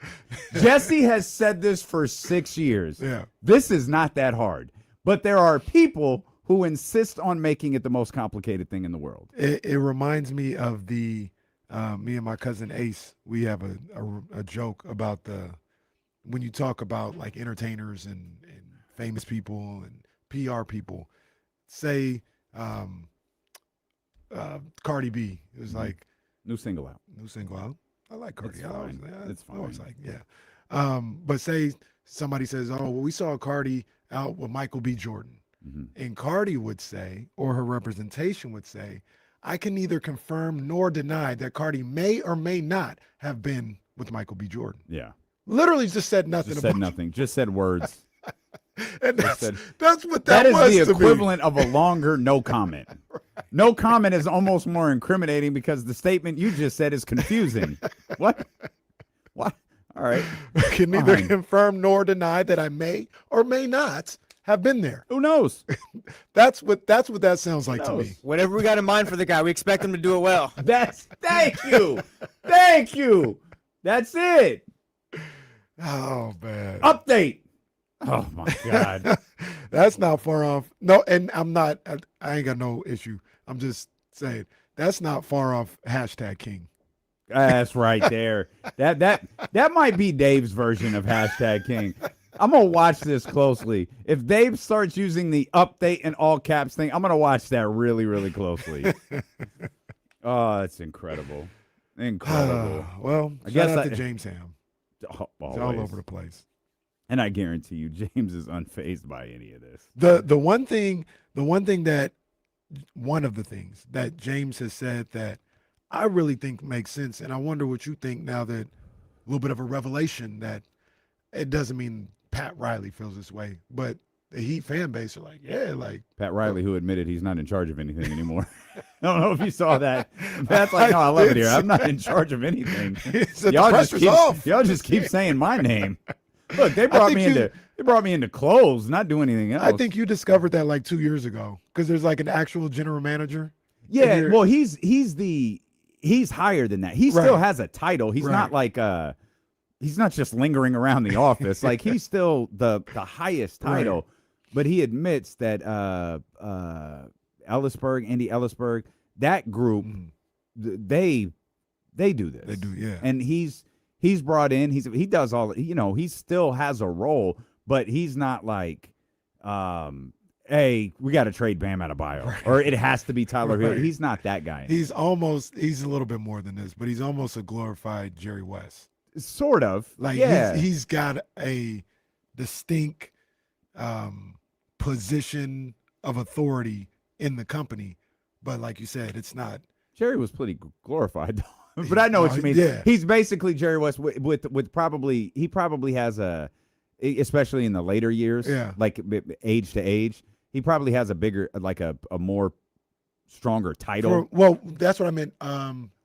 Jesse has said this for 6 years. Yeah. This is not that hard. But there are people who insist on making it the most complicated thing in the world. It reminds me of the me and my cousin Ace. We have a joke about when you talk about like entertainers and famous people and PR people. Say Cardi B. It was like New single out. new single out. I like Cardi. It's I always, fine. yeah, It's I always fine. like, yeah. But say somebody says, "Oh, well, we saw Cardi out with Michael B. Jordan," and Cardi would say, or her representation would say, "I can neither confirm nor deny that Cardi may or may not have been with Michael B. Jordan." Yeah. Literally just said nothing Just about said nothing. Just said words. And Just that's what That that is was the to me. equivalent of a longer no comment. No comment is almost more incriminating because the statement you just said is confusing. What? What? All right. Can neither Fine. confirm nor deny that I may or may not have been there. Who knows? That's what that sounds like to knows? me. Whatever we got in mind for the guy, we expect him to do it well. Thank you. Thank you. That's it. Oh man. Update. Oh my God. That's not far off. No, and I ain't got no issue. I'm just saying that's not far off hashtag King. That's right there. That might be Dave's version of hashtag King. I'm gonna watch this closely. If Dave starts using the update and all caps thing, I'm gonna watch that really, really closely. Oh, that's incredible. Incredible. Well, I shout guess out I- to James Ham. Oh, It's all always. over the place. And I guarantee you, James is unfazed by any of this. The one of the things that James has said that I really think makes sense, and I wonder what you think now that a little bit of a revelation that it doesn't mean Pat Riley feels this way, but the Heat fan base are like, yeah, like Pat Riley, who admitted he's not in charge of anything anymore. I don't know if you saw that. Pat's like, no, I love it here. I'm not in charge of anything. he said the pressure's off. Y'all just keep saying my name. Look, they brought me into clothes, not do anything else. I think you discovered that like 2 years ago because there's like an actual general manager. Yeah, you're- well, he's higher than that. He still Right. has a title. He's Right. not like he's not just lingering around the office. Like he's still the highest title. Right. But he admits that Andy Ellisberg, that group, they do this. They do, yeah. And he's brought in. He does all. He still has a role, but he's not like, hey, we got to trade Bam Adebayo, or it has to be Tyler Hill. Right. He's not that guy. He's a little bit more than this, but he's almost a glorified Jerry West. Sort of. Like yeah. he's got a distinct position of authority in the company, but like you said, it's not. Jerry was pretty glorified, though. But I know what you mean. Yeah. He's basically Jerry West with probably he probably has especially in the later years, Yeah. like age to age, he probably has a bigger, like a more stronger title. Well, that's what I meant.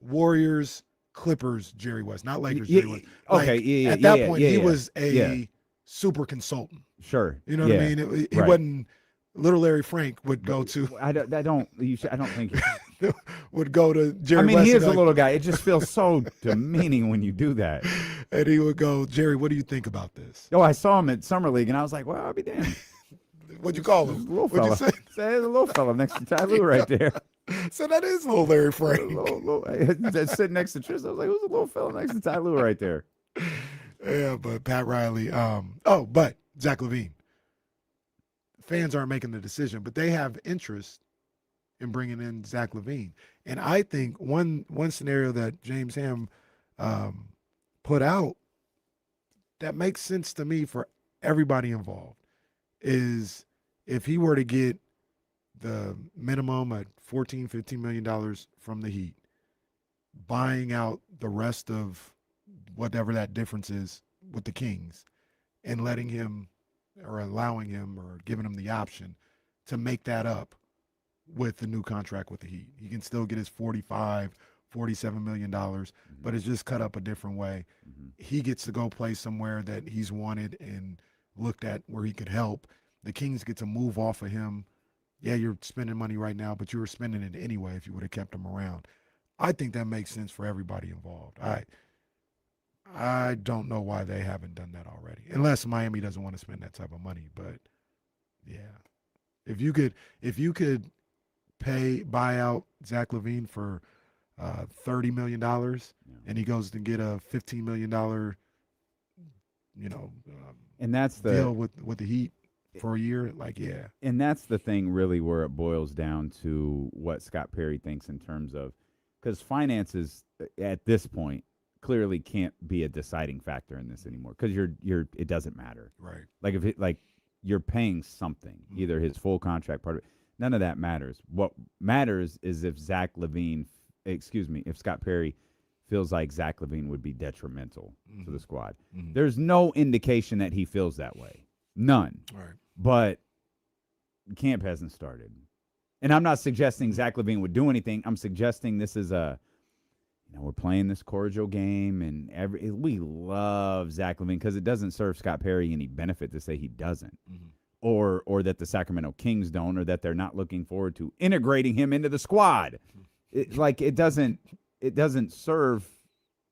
Warriors, Clippers, Jerry West, not Lakers, Jerry West. Okay, At that point, he was a super consultant. Sure. You know what I mean? He wasn't. Little Larry Frank would go to. I don't think would go to Jerry. I mean, West he is like, a little guy. It just feels so demeaning when you do that. And he would go, Jerry, what do you think about this? Oh, I saw him at Summer League, and I was like, well, I'll be damned. What'd you call him? Little What'd fella. you say? There's a little fella next to Ty Lue right there. So that is little Larry Frank. Sitting next to Tristan. I was like, who's a little fella next to Ty Lue right there? Yeah, but Pat Riley. But Zach LaVine. Fans aren't making the decision, but they have interest in bringing in Zach LaVine. And I think one scenario that James Ham put out that makes sense to me for everybody involved is if he were to get the minimum at $14-15 million from the Heat, buying out the rest of whatever that difference is with the Kings, and letting him or allowing him or giving him the option to make that up with the new contract with the Heat. He can still get his $47 million, but it's just cut up a different way. He gets to go play somewhere that he's wanted and looked at where he could help. The Kings get to move off of him. Yeah, you're spending money right now, but you were spending it anyway if you would have kept him around. I think that makes sense for everybody involved. I don't know why they haven't done that already, unless Miami doesn't want to spend that type of money. But yeah, if you could buy out Zach LaVine for $30 million, and he goes to get a $15 million, and that's the deal with the Heat for a year, and that's the thing really where it boils down to what Scott Perry thinks in terms of, because finances at this point clearly can't be a deciding factor in this anymore, because it doesn't matter. Right. Like if you're paying something, either his full contract part of it, none of that matters. What matters is if if Scott Perry feels like Zach LaVine would be detrimental to the squad. There's no indication that he feels that way. None. Right. But camp hasn't started. And I'm not suggesting Zach LaVine would do anything. I'm suggesting this is we're playing this cordial game, and we love Zach LaVine because it doesn't serve Scott Perry any benefit to say he doesn't, or that the Sacramento Kings don't, or that they're not looking forward to integrating him into the squad. It doesn't serve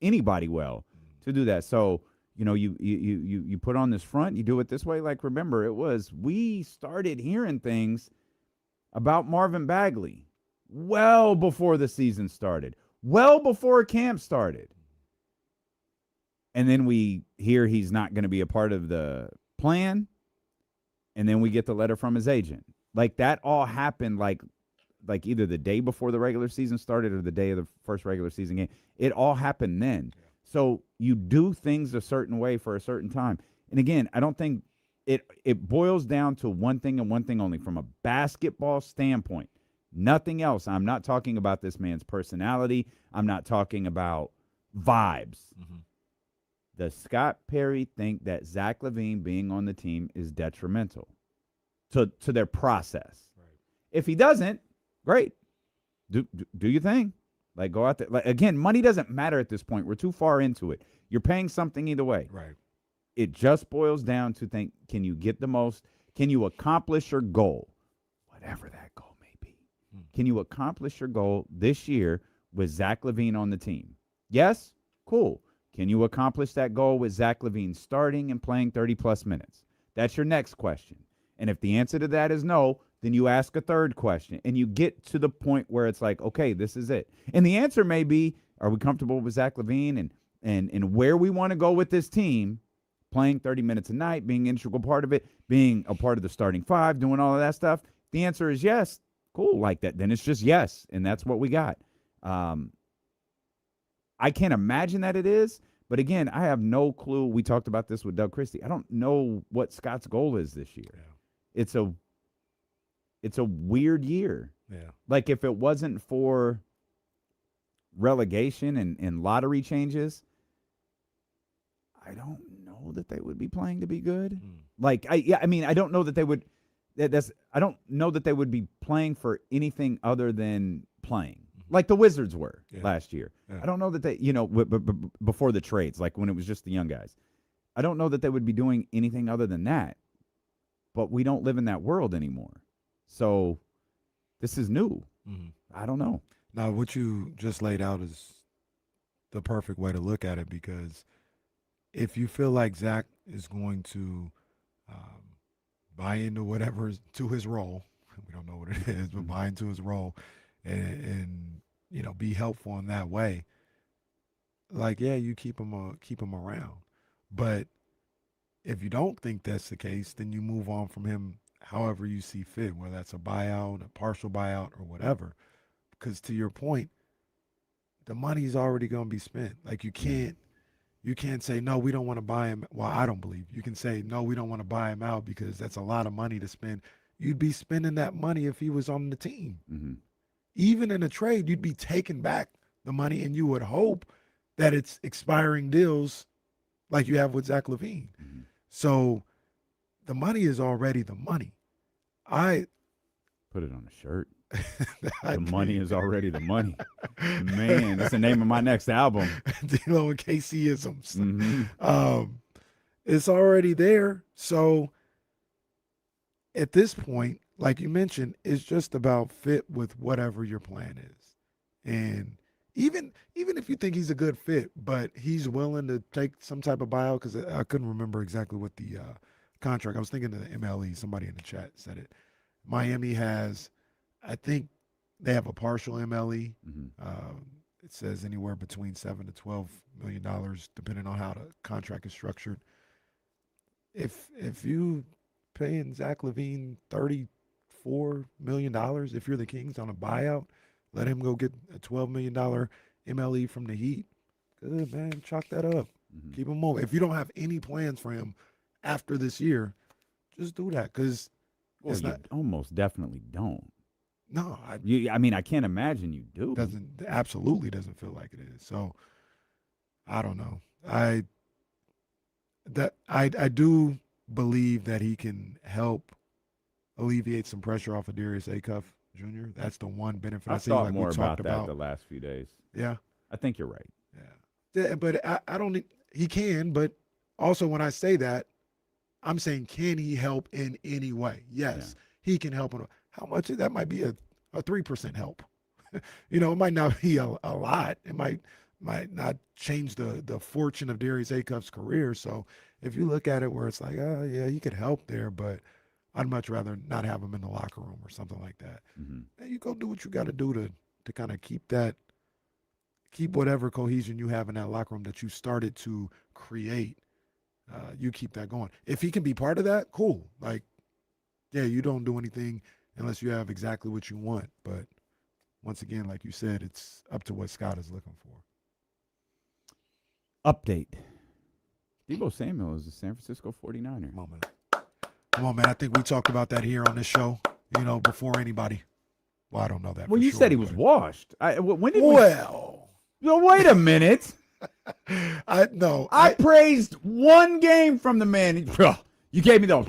anybody well to do that. So you put on this front, you do it this way. Like, remember, we started hearing things about Marvin Bagley well before the season started. Well before camp started. And then we hear he's not going to be a part of the plan. And then we get the letter from his agent. Like, that all happened like either the day before the regular season started or the day of the first regular season game. It all happened then. Yeah. So you do things a certain way for a certain time. And again, I don't think it boils down to one thing and one thing only from a basketball standpoint. Nothing else. I'm not talking about this man's personality. I'm not talking about vibes. Does Scott Perry think that Zach LaVine being on the team is detrimental to their process? Right. If he doesn't, great. Do your thing. Like, go out there. Like, again, money doesn't matter at this point. We're too far into it. You're paying something either way. Right. It just boils down to can you get the most? Can you accomplish your goal? Whatever that goal. Can you accomplish your goal this year with Zach LaVine on the team? Yes? Cool. Can you accomplish that goal with Zach LaVine starting and playing 30-plus minutes? That's your next question. And if the answer to that is no, then you ask a third question, and you get to the point where it's like, okay, this is it. And the answer may be, are we comfortable with Zach LaVine and where we want to go with this team, playing 30 minutes a night, being an integral part of it, being a part of the starting five, doing all of that stuff? The answer is yes. Cool, like that. Then it's just yes, and that's what we got. I can't imagine that it is, but again, I have no clue. We talked about this with Doug Christie. I don't know what Scott's goal is this year. Yeah. It's a weird year. Yeah. Like, if it wasn't for relegation and lottery changes, I don't know that they would be playing to be good. I don't know that they would. I don't know that they would be playing for anything other than playing, like the Wizards were last year. Yeah. I don't know that they, before the trades, like when it was just the young guys. I don't know that they would be doing anything other than that. But we don't live in that world anymore. So this is new. I don't know. Now, what you just laid out is the perfect way to look at it, because if you feel like Zach is going to buy into whatever to his role, we don't know what it is, but buy into his role and be helpful in that way, like, yeah, you keep him around. But if you don't think that's the case, then you move on from him however you see fit, whether that's a buyout, a partial buyout, or whatever. Because to your point, the money's already going to be spent. Like, you can't say, no, we don't want to buy him. Well, I don't believe. You can say, no, we don't want to buy him out because that's a lot of money to spend. You'd be spending that money if he was on the team. Even in a trade, you'd be taking back the money, and you would hope that it's expiring deals like you have with Zach LaVine. So the money is already the money. I put it on a shirt. The money is already the money. Man, that's the name of my next album. D'Lo and KC-isms. It's already there. So at this point, like you mentioned, it's just about fit with whatever your plan is. And even if you think he's a good fit, but he's willing to take some type of buyout, because I couldn't remember exactly what the contract. I was thinking of the MLE. Somebody in the chat said it. Miami has, I think they have a partial MLE. It says anywhere between $7 to $12 million, depending on how the contract is structured. If you paying Zach LaVine $34 million, if you're the Kings on a buyout, let him go get a $12 million MLE from the Heat. Good, man. Chalk that up. Keep him moving. If you don't have any plans for him after this year, just do that, because it's not. Almost definitely don't. No, I can't imagine you do. Absolutely doesn't feel like it is. So I don't know. I do believe that he can help alleviate some pressure off of Darius Acuff Jr. That's the one benefit. I've thought more about that the last few days. Yeah, I think you're right. Yeah, but I don't. He can, but also when I say that, I'm saying, can he help in any way? Yes, he can help. How much? That might be a 3% help. It might not be a lot. It might not change the fortune of Darius Acuff's career. So if you look at it where it's like, oh yeah, he could help there, but I'd much rather not have him in the locker room or something like that. And you go do what you got to do to kind of keep whatever cohesion you have in that locker room that you started to create. You keep that going. If he can be part of that, cool. Like, yeah, you don't do anything unless you have exactly what you want. But once again, like you said, it's up to what Scott is looking for. Update. Deebo Samuel is a San Francisco 49er. Come on, man. I think we talked about that here on this show, before anybody. Well, I don't know that. Well, you said he was washed. When did Well, wait a minute. I praised one game from the man. You gave me those.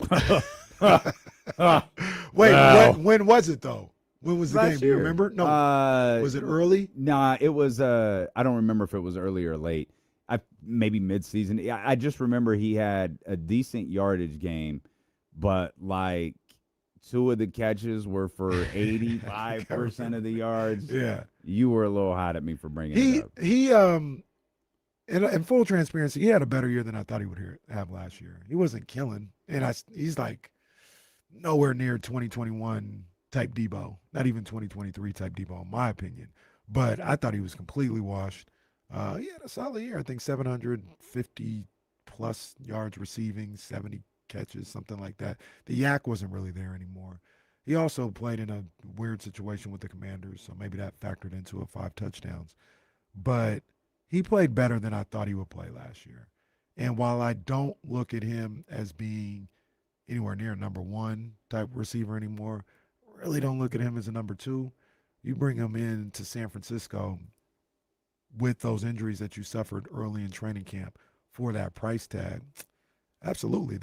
Wait, when was it though? When was the Last game? Do you year. remember? No. Was it early? Nah, it was. I don't remember if it was early or late. Maybe mid-season. I just remember he had a decent yardage game, but like 2 of the catches were for 85% of the yards. Yeah, you were a little hot at me for bringing it up. He in full transparency, he had a better year than I thought he would have last year. He wasn't killing, and he's like nowhere near 2021 type Deebo, not even 2023 type Deebo, in my opinion. But I thought he was completely washed. He had a solid year. I think 750 plus yards receiving, 70 catches, something like that. The yak wasn't really there anymore. He also played in a weird situation with the Commanders, so maybe that factored into it, 5 touchdowns. But he played better than I thought he would play last year. And while I don't look at him as being anywhere near number 1 type receiver anymore, really don't look at him as a number 2. You bring him in to San Francisco with those injuries that you suffered early in training camp for that price tag. Absolutely.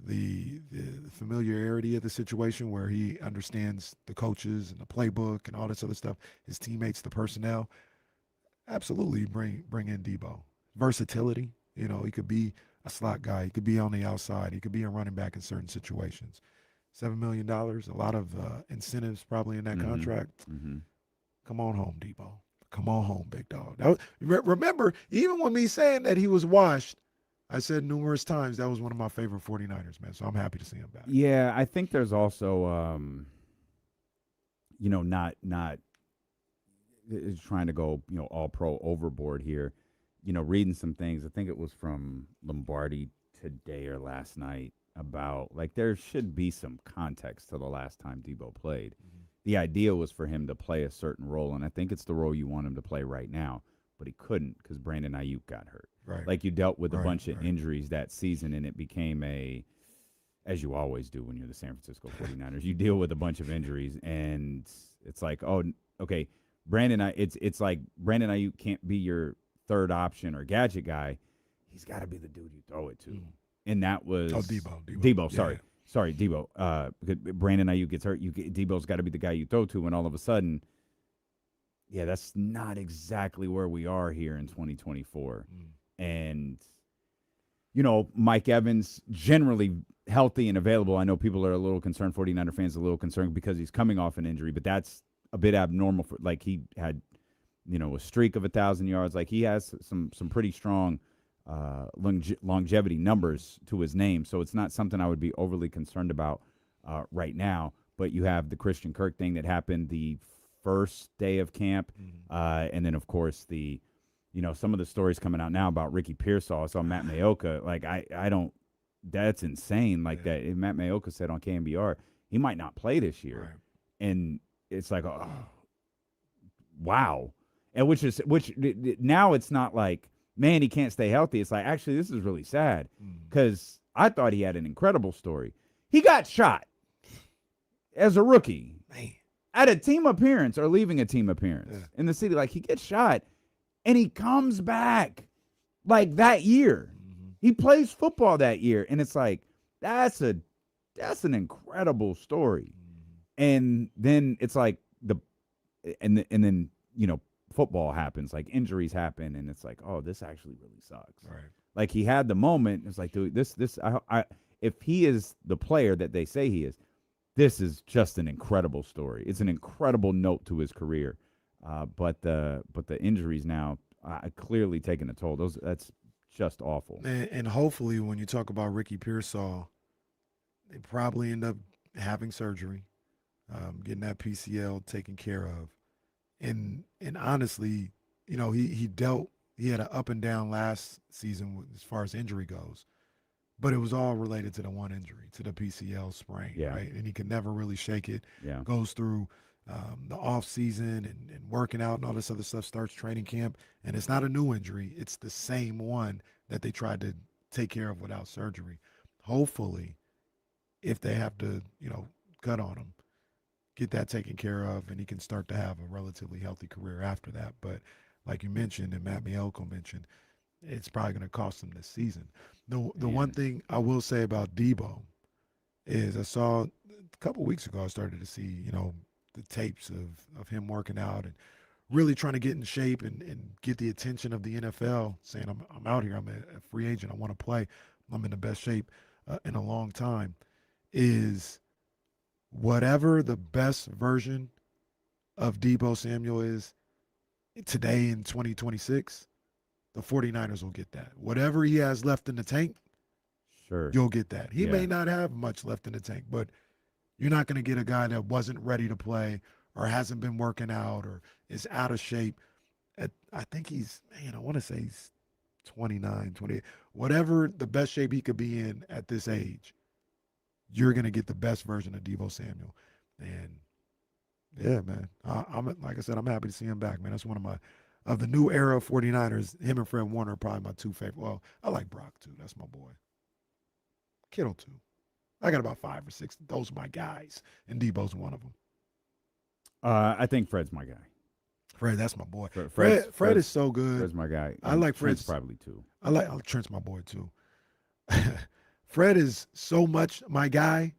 the familiarity of the situation where he understands the coaches and the playbook and all this other stuff, his teammates, the personnel, absolutely bring in Deebo. Versatility, he could be a slot guy, he could be on the outside, he could be a running back in certain situations. $7 million, a lot of incentives probably in that contract. Mm-hmm. Come on home, Deebo. Come on home, big dog. Remember, even with me saying that he was washed, I said numerous times that was one of my favorite 49ers, man. So I'm happy to see him back. Yeah, I think there's also, not trying to go, all pro overboard here. Reading some things. I think it was from Lombardi today or last night about like there should be some context to the last time Deebo played. Mm-hmm. The idea was for him to play a certain role, and I think it's the role you want him to play right now. But he couldn't because Brandon Ayuk got hurt. Right. Like you dealt with a bunch of injuries that season, and it became as you always do when you're the San Francisco 49ers, you deal with a bunch of injuries, and it's like, oh, okay, it's like Brandon Ayuk can't be your third option or gadget guy. He's got to be the dude you throw it to. Mm. And that was Deebo, sorry, Deebo. Brandon Ayuk gets hurt. Deebo's got to be the guy you throw to, and all of a sudden, yeah, that's not exactly where we are here in 2024. And, Mike Evans, generally healthy and available. I know people are a little concerned, 49er fans are a little concerned because he's coming off an injury, but that's a bit abnormal. Like he had, a streak of 1,000 yards. Like he has some pretty strong longevity numbers to his name. So it's not something I would be overly concerned about right now. But you have the Christian Kirk thing that happened the first day of camp. And then, of course, some of the stories coming out now about Ricky Pearsall. I saw Matt Mayoka. Like, I don't – that's insane. Like that. Matt Mayoka said on KMBR, he might not play this year. Right. And it's like, oh, wow. And which now it's not like, man, he can't stay healthy. It's like, actually, this is really sad because I thought he had an incredible story. He got shot as a rookie. Man. At a team appearance or leaving a team appearance in the city. Like, he gets shot, and he comes back, like, that year. Mm-hmm. He plays football that year, and it's like, that's an incredible story. Mm-hmm. And then it's like and then, football happens, like, injuries happen, and it's like, oh, this actually really sucks. Right. Like, he had the moment. It's like, dude, if he is the player that they say he is, this is just an incredible story. It's an incredible note to his career, but the injuries now clearly taking a toll. That's just awful. And hopefully, when you talk about Ricky Pearsall, they probably end up having surgery, getting that PCL taken care of, and honestly, he had an up and down last season as far as injury goes. But it was all related to the one injury, to the PCL sprain, right? And he could never really shake it. Yeah. Goes through the off season and working out and all this other stuff, starts training camp. And it's not a new injury. It's the same one that they tried to take care of without surgery. Hopefully, if they have to, cut on him, get that taken care of, and he can start to have a relatively healthy career after that. But like you mentioned, and Matt Mielko mentioned, it's probably going to cost them this season. The one thing I will say about Deebo is I saw a couple weeks ago, I started to see, the tapes of him working out and really trying to get in shape and get the attention of the NFL, saying, I'm out here, I'm a free agent, I want to play, I'm in the best shape in a long time, is whatever the best version of Deebo Samuel is today in 2026, the 49ers will get that. Whatever he has left in the tank, sure, you'll get that. He may not have much left in the tank, but you're not going to get a guy that wasn't ready to play or hasn't been working out or is out of shape. I think I want to say he's 29, 28. Whatever the best shape he could be in at this age, you're going to get the best version of Deebo Samuel. And, yeah, man, like I said, I'm happy to see him back, man. That's one of the new era of 49ers, him and Fred Warner are probably my two favorite. Well, I like Brock, too. That's my boy. Kittle, too. I got about 5 or 6. Those are my guys, and Deebo's one of them. I think Fred's my guy. Fred, that's my boy. Fred is so good. Fred's my guy. I like Trent's probably, too. Trent's my boy, too. Fred is so much my guy.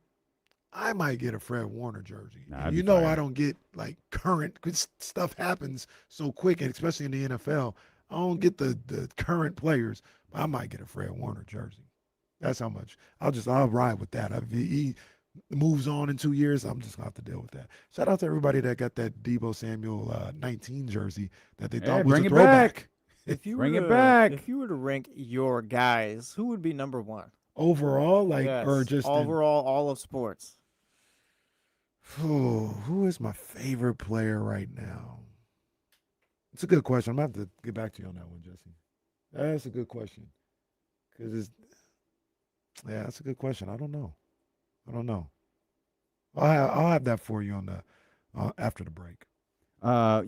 I might get a Fred Warner jersey. Nah, And that'd you be know, fire. I don't get like current, because stuff happens so quick, and especially in the NFL. I don't get the current players. But I might get a Fred Warner jersey. That's how much. I'll ride with that. If he moves on in 2 years, I'm just gonna have to deal with that. Shout out to everybody that got that Deebo Samuel 19 jersey that they Hey, thought was bring a it throwback. back. If you Bring were it to, back. If you were to rank your guys, who would be number one? Overall, like, Yes, or just overall, all of sports. who is my favorite player right now? It's a good question. I'm gonna have to get back to you on that one, Jesse. That's a good question. That's a good question. I don't know. I'll have that for you on the after the break.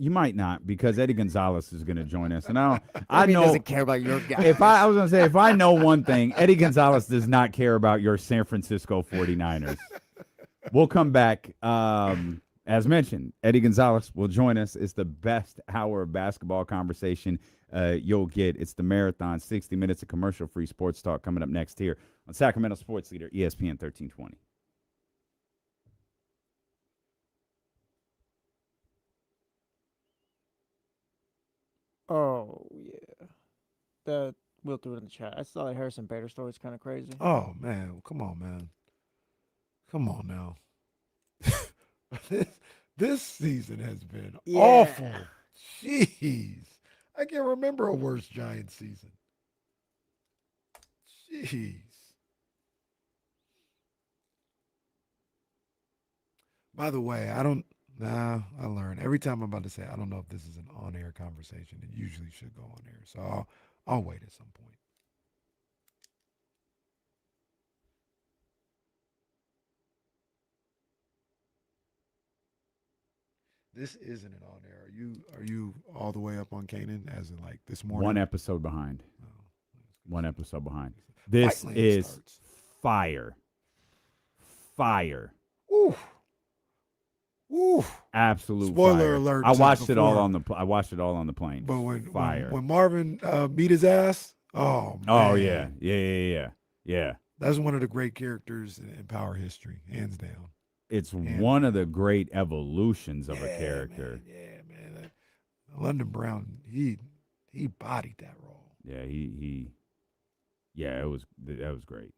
You might not, because Eddie Gonzalez is going to join us, and I He know doesn't care about your guys. if I was going to say, if I know one thing, Eddie Gonzalez does not care about your San Francisco 49ers. We'll come back. As mentioned, Eddie Gonzalez will join us. It's the best hour of basketball conversation you'll get. It's the marathon, 60 minutes of commercial-free sports talk coming up next here on Sacramento Sports Leader, ESPN 1320. Oh yeah, we'll do it in the chat. I saw that Harrison Bader story. It's kind of crazy. Oh man, come on, man. Come on now. this season has been awful. Jeez. I can't remember a worse Giants season. Jeez. By the way, I learned every time I'm about to say, I don't know if this is an on-air conversation. It usually should go on air. So I'll wait at some point. This isn't an on air. Are you all the way up on Canaan as in like this morning? One episode behind. Oh, One episode behind. This Fightland is starts. fire. Fire. Ooh. Ooh. Absolute Spoiler fire. alert I to watched it all before. I watched it all on the plane. But fire. when Marvin beat his ass, oh man. Oh yeah. That's one of the great characters in Power history, hands down. It's one of the great evolutions of a Yeah, character. man. London Brown, he bodied that role. Yeah, that was great.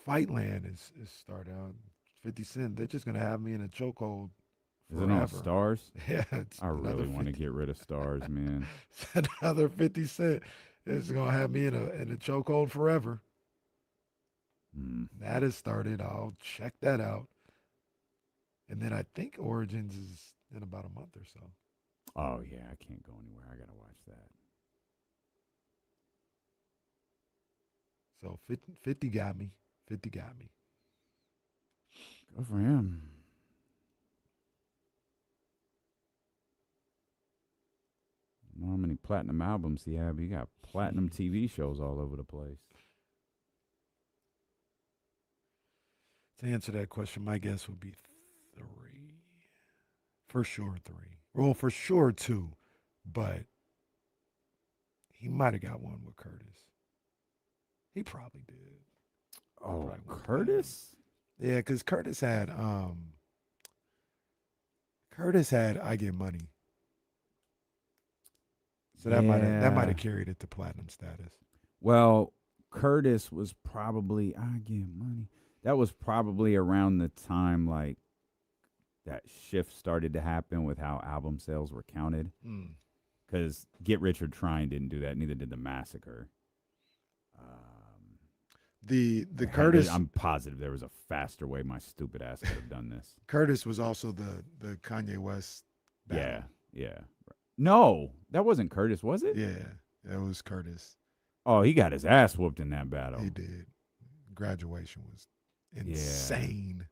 Fightland is start out 50 Cent. They're just gonna have me in a chokehold Is it on forever. Stars? Yeah, it's I really another want to 50 get rid of Stars, man. another 50 Cent. It's gonna have me in a chokehold forever. That has started. I'll check that out. And then I think Origins is in about a month or so. Oh yeah, I can't go anywhere. I gotta watch that. So 50 got me. 50 got me. Good for him. I don't know how many platinum albums he had, but he got platinum TV shows all over the place. To answer that question, my guess would be 3. For sure 3. Well, for sure 2. But he might have got one with Curtis. He probably did. Oh, Probably with Curtis? Yeah, because Curtis had I Get Money. So that might have carried it to platinum status. Well, Curtis was probably I Get Money. That was probably around the time like that shift started to happen with how album sales were counted. Because Get Rich or Trying didn't do that. Neither did The Massacre. The Curtis. I'm positive there was a faster way my stupid ass could have done this. Curtis was also the Kanye West battle. Yeah. No, that wasn't Curtis, was it? Yeah, that was Curtis. Oh, he got his ass whooped in that battle. He did. Graduation was insane.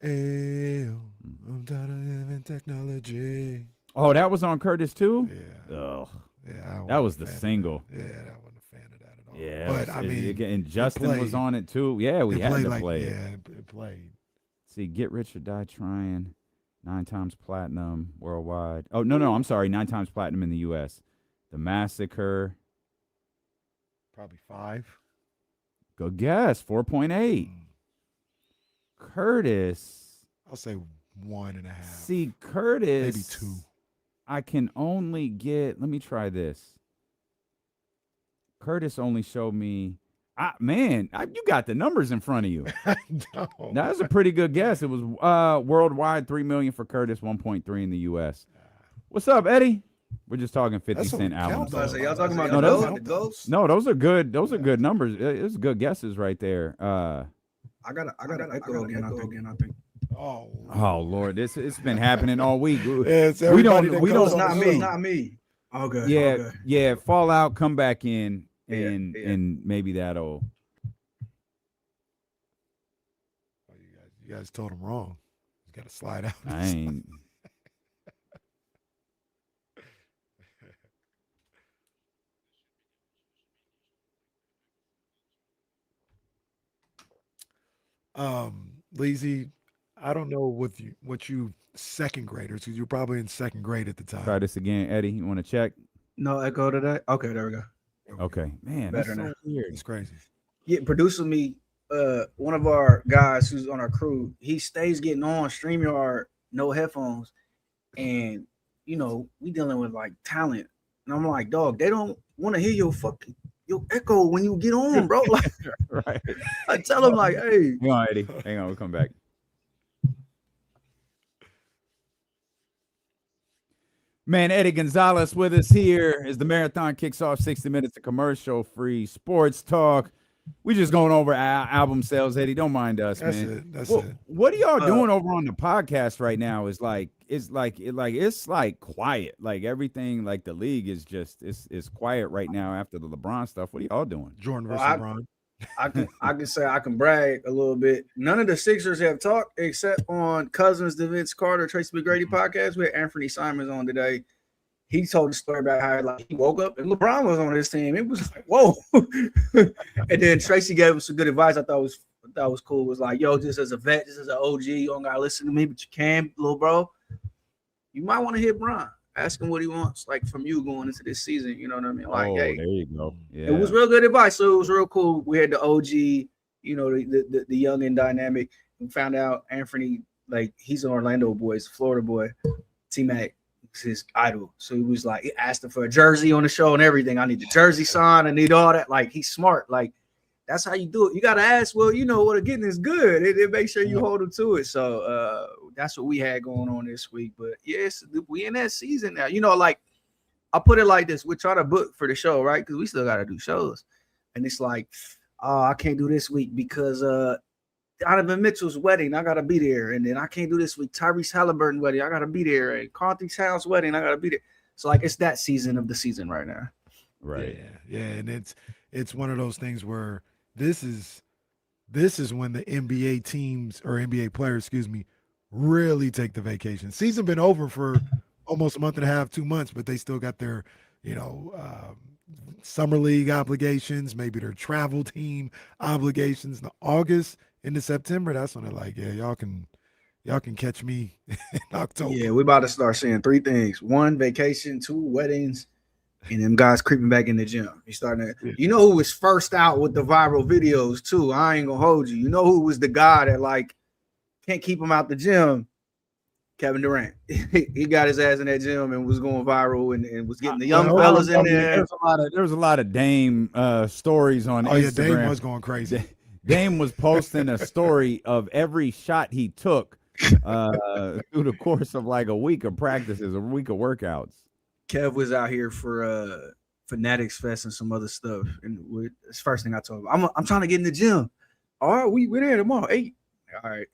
I'm tired of living technology. Oh, that was on Curtis too? Yeah. Ugh. Yeah, that was the single. Yeah, I wasn't a fan of that at all. Yeah, but I mean, and Justin was on it too. Yeah, we had to play it. Yeah, it played. See, Get Rich or Die Trying. 9 times platinum worldwide. Oh, no, I'm sorry. 9 times platinum in the U.S. The Massacre. Probably 5. Good guess. 4.8. Curtis. I'll say 1.5. See, Curtis. Maybe 2. I can only get. Let me try this. Curtis only showed me. You got the numbers in front of you. No. That was a pretty good guess. It was worldwide 3 million for Curtis, 1.3 in the U.S. What's up, Eddie? We're just talking 50 That's Cent what albums. counts. So y'all talking about No, the ghosts? No, those are good. Those are good numbers. It's good guesses right there. I got an echo again. I think. Oh, Lord, it's been happening all week. it's we everybody don't. that We goes don't. on Not the me. show. Not me. Okay. Okay. Yeah. Fallout, come back in, and Yeah. and maybe that'll. Oh, you guys told him wrong. You got to slide out. I ain't. Lazy, I don't know what you second graders, because you're probably in second grade at the time. Try this again, Eddie. You want to check? No echo today. Okay, there we go. Okay, man, that's Better so now. weird. It's crazy. Yeah, producer me. One of our guys who's on our crew, he stays getting on StreamYard, no headphones, and we dealing with like talent, and I'm like, dog, they don't want to hear your echo when you get on, bro. Like, Right. I tell him like, hey, Hang on, Eddie. Hang on, we'll come back. Man, Eddie Gonzalez with us here as the marathon kicks off. 60 minutes of commercial-free sports talk. We just going over album sales, Eddie. Don't mind us, That's man. it. That's Well, it. what are y'all doing over on the podcast right now? It's like quiet. Like everything, like the league is just it's quiet right now after the LeBron stuff. What are y'all doing? Jordan versus Well, LeBron. I can say I can brag a little bit. None of the Sixers have talked except on Cousins, the Vince Carter, Tracy McGrady podcast. We had Anthony Simons on today. He told the story about how he woke up and LeBron was on his team. It was like, whoa. And then Tracy gave him some good advice. I thought was cool. It was like, yo, just as a vet, just as an OG, you don't gotta listen to me, but you can, little bro. You might want to hit Bron. Ask him what he wants, like from you going into this season. You know what I mean? Like, hey, there you go. Yeah. it was real good advice. So it was real cool. We had the OG, the young and dynamic. We found out Anthony, like, he's an Orlando boy, he's a Florida boy. T-Mac is his idol. So he was like, he asked him for a jersey on the show and everything. I need the jersey signed. I need all that. Like, he's smart. Like, that's how you do it. You got to ask, well, what getting is good. And make sure you hold him to it. So that's what we had going on this week. But yes, we in that season now. Like, I'll put it like this. We're trying to book for the show, right? Because we still got to do shows. And it's like, I can't do this week because Donovan Mitchell's wedding, I got to be there. And then I can't do this week. Tyrese Halliburton wedding, I got to be there. And Carthy Towns wedding, I got to be there. So, like, it's that season of the season right now. Right. Yeah. And it's one of those things where this is when the NBA teams or NBA players, really take the vacation. Season been over for almost a month and a half, 2 months, but they still got their, summer league obligations, maybe their travel team obligations. In August into September, that's when they're like, yeah, y'all can catch me in October. Yeah, we about to start seeing 3 things: 1, vacation; 2, weddings, and them guys creeping back in the gym. He's starting to, who was first out with the viral videos too. I ain't gonna hold you. You know who was the guy that like can't keep him out the gym? Kevin Durant. He got his ass in that gym and was going viral and was getting the young fellas in there. There was a lot of Dame stories on Instagram. Yeah, Dame was going crazy. Dame was posting a story of every shot he took through the course of like a week of practices, a week of workouts. Kev was out here for Fanatics Fest and some other stuff. And it's the first thing I told him. I'm trying to get in the gym. All right, we're there tomorrow, 8. All right.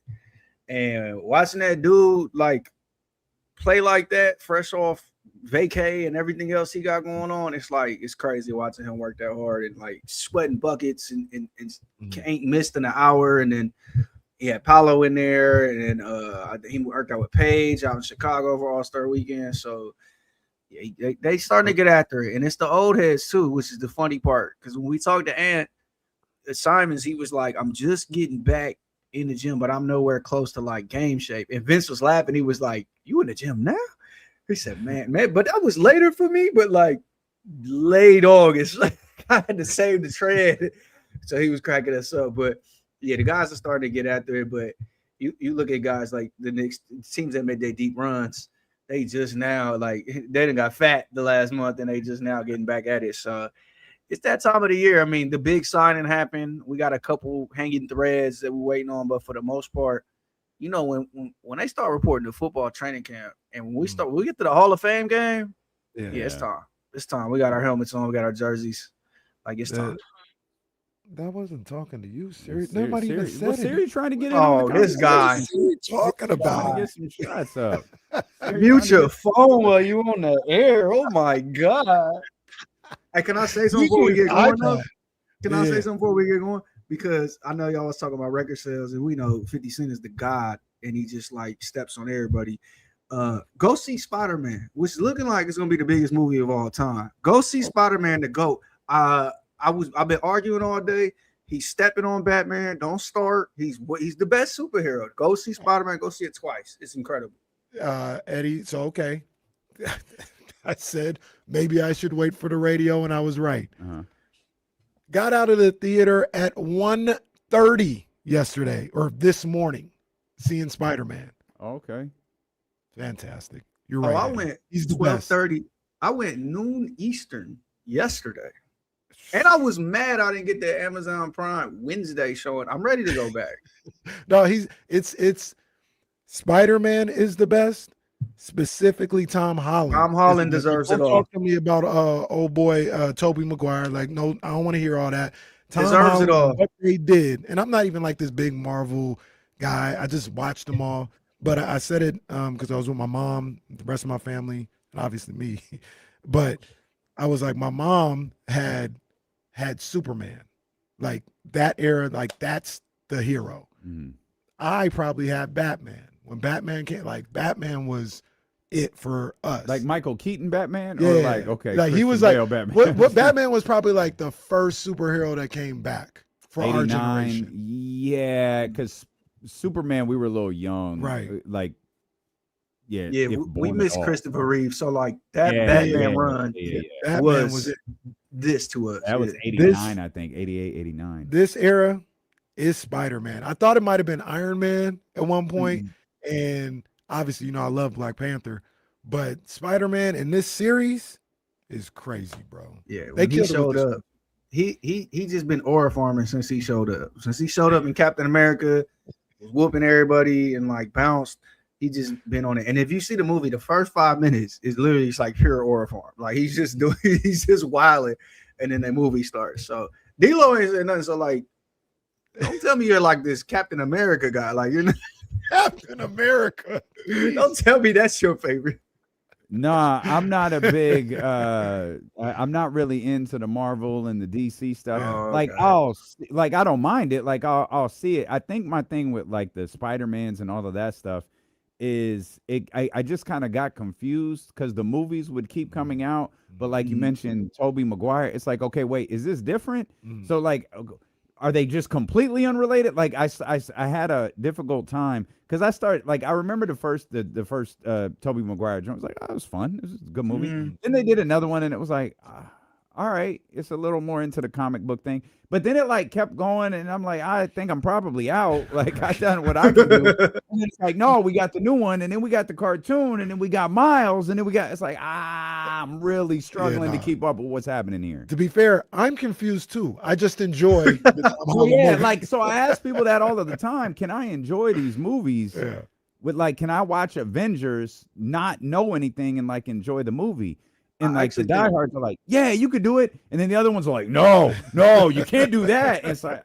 And watching that dude like play like that, fresh off vacay and everything else he got going on, it's like it's crazy watching him work that hard and like sweating buckets and ain't missed in an hour. And then he had Paolo in there, and then he worked out with Paige out in Chicago for All-Star Weekend. So yeah, they starting to get after it, and it's the old heads too, which is the funny part. Because when we talked to Ant Simons, he was like, "I'm just getting back in the gym, but I'm nowhere close to like game shape. And Vince was laughing. He was like, "You in the gym now?" He said, "Man, but that was later for me, but like late August, like I had to save the tread." So he was cracking us up. But yeah, the guys are starting to get after it. But you look at guys like the Knicks, teams that made their deep runs. They just now like they done got fat the last month, and they just now getting back at it. So it's that time of the year. I mean, the big signing happened. We got a couple hanging threads that we're waiting on, but for the most part, you know, when they start reporting the football training camp, and when we get to the Hall of Fame game, yeah, it's time. It's time. We got our helmets on. We got our jerseys. Like it's time. That wasn't talking to you, Siri. Nobody even said it. Siri trying to get in Oh, on the this guy. What are you talking about? Get some shots up. Mute your phone while you on the air. Oh my god. Hey, can I say something before we get going? Can I say something before we get going? Because I know y'all was talking about record sales, and we know 50 Cent is the god, and he just like steps on everybody. Go see Spider-Man, which is looking like it's gonna be the biggest movie of all time. Go see Spider-Man, the GOAT. I've been arguing all day. He's stepping on Batman. Don't start. He's the best superhero. Go see Spider-Man. Go see it twice. It's incredible. Eddie, so okay. I said maybe I should wait for the radio, and I was right. Got out of the theater at 1:30 yesterday or this morning, seeing Spider-Man. Okay. Fantastic. You're right. I went He's the best. 12:30. I went noon Eastern yesterday. And I was mad I didn't get the Amazon Prime Wednesday showing. I'm ready to go back. No, it's Spider-Man is the best. Specifically, Tom Holland. Tom Holland deserves it all. Don't talk to me about old boy Tobey Maguire. Like, no, I don't want to hear all that. Tom Deserves Holland, it all. what they did, and I'm not even like this big Marvel guy. I just watched them all. But I said it because I was with my mom, the rest of my family, and obviously me. But I was like, my mom had Superman, like that era, like that's the hero. I probably had Batman. When Batman came, like Batman was it for us. Like Michael Keaton Batman? Yeah. Or like, okay. Like he Christian was like, Bale Batman. what Batman was probably like the first superhero that came back for our 89, generation. yeah, because Superman, we were a little young. Right. Like, yeah. Yeah, if we born missed at all. Christopher Reeve. So like that Yeah, Batman yeah, run yeah. Batman was it. this to us. That was Yeah. 89, I think. 88, 89. This era is Spider-Man. I thought it might have been Iron Man at one point, and obviously, you know, I love Black Panther, but Spider-Man in this series is crazy, bro. Yeah, They when he killed him showed with up. He just been aura farming since he showed up. Since he showed up in Captain America, was whooping everybody and like bounced. He just been on it. And if you see the movie, the first 5 minutes is literally just like pure aura farm. Like he's just wilding, and then the movie starts. So D-Lo ain't saying nothing. So like, don't tell me you're like this Captain America guy. Like you're not Captain America. Don't tell me that's your favorite. Nah, I'm not a big I'm not really into the Marvel and the DC stuff. Oh, like okay. I don't mind it. Like I'll see it. I think my thing with like the Spider-Mans and all of that stuff is I just kind of got confused because the movies would keep coming out, but like you mentioned Tobey Maguire, it's like, okay, wait, is this different? So like, are they just completely unrelated? Like I had a difficult time because I remember the first Tobey Maguire joint. I was like, oh, it was fun. This is a good movie. Then they did another one and it was like, all right, it's a little more into the comic book thing. But then it like kept going and I'm like, I think I'm probably out. Like I done what I can do. And then it's like, no, we got the new one and then we got the cartoon and then we got Miles and then it's like, I'm really struggling to keep up with what's happening here. To be fair, I'm confused too. I just enjoy the Tom Holland Yeah, movie. like so I ask people that all of the time, can I enjoy these movies with like, can I watch Avengers, not know anything and like enjoy the movie? And like the diehards are like, yeah, you could do it. And then the other ones are like, no, you can't do that. And it's like,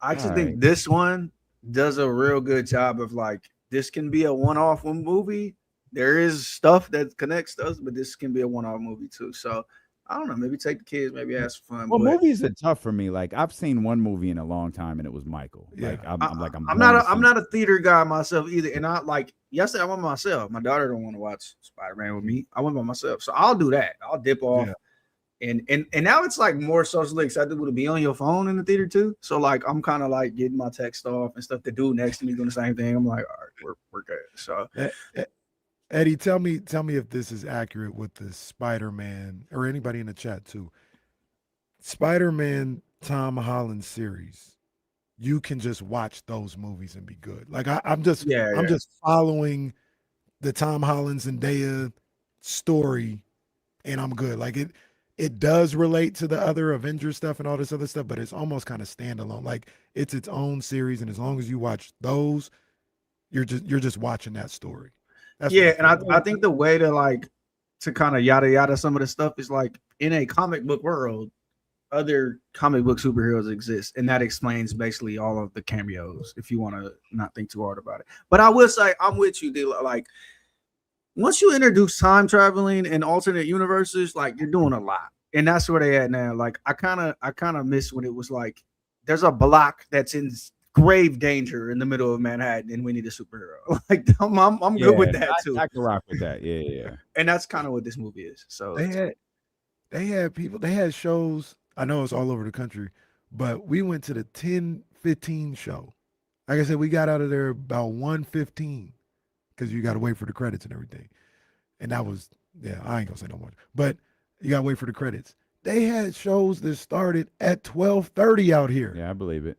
I actually think this one does a real good job of like, this can be a one-off movie. There is stuff that connects us, but this can be a one-off movie too. So I don't know, maybe take the kids, maybe have some fun. Well, movies are tough for me. Like I've seen one movie in a long time and it was Michael. Yeah. Like I'm not a theater guy myself either. And I like yesterday I went by myself. My daughter don't want to watch Spider-Man with me. I went by myself. So I'll do that. I'll dip off And now it's like more socially acceptable to be on your phone in the theater too. So like I'm kind of like getting my text off and stuff. The dude next to me doing the same thing. I'm like, all right, we're good. So Eddie, tell me if this is accurate with the Spider-Man or anybody in the chat too. Spider-Man Tom Holland series, you can just watch those movies and be good. Like I'm just following the Tom Holland Zendaya story, and I'm good. Like it does relate to the other Avengers stuff and all this other stuff, but it's almost kind of standalone. Like it's its own series, and as long as you watch those, you're just watching that story. That's and I think the way to kind of yada yada some of the stuff is like in a comic book world, other comic book superheroes exist, and that explains basically all of the cameos if you want to not think too hard about it. But I will say I'm with you, D-Lo. Like once you introduce time traveling and alternate universes, like you're doing a lot, and that's where they at now. Like I kind of miss when it was like there's a block that's in grave danger in the middle of Manhattan, and we need a superhero. Like I'm good with that too. I can rock with that. Yeah. And that's kind of what this movie is. So they had shows. I know it's all over the country, but we went to the 10:15 show. Like I said, we got out of there about 1:15 because you got to wait for the credits and everything. And that was, I ain't gonna say no more, but you got to wait for the credits. They had shows that started at 12:30 out here. Yeah, I believe it.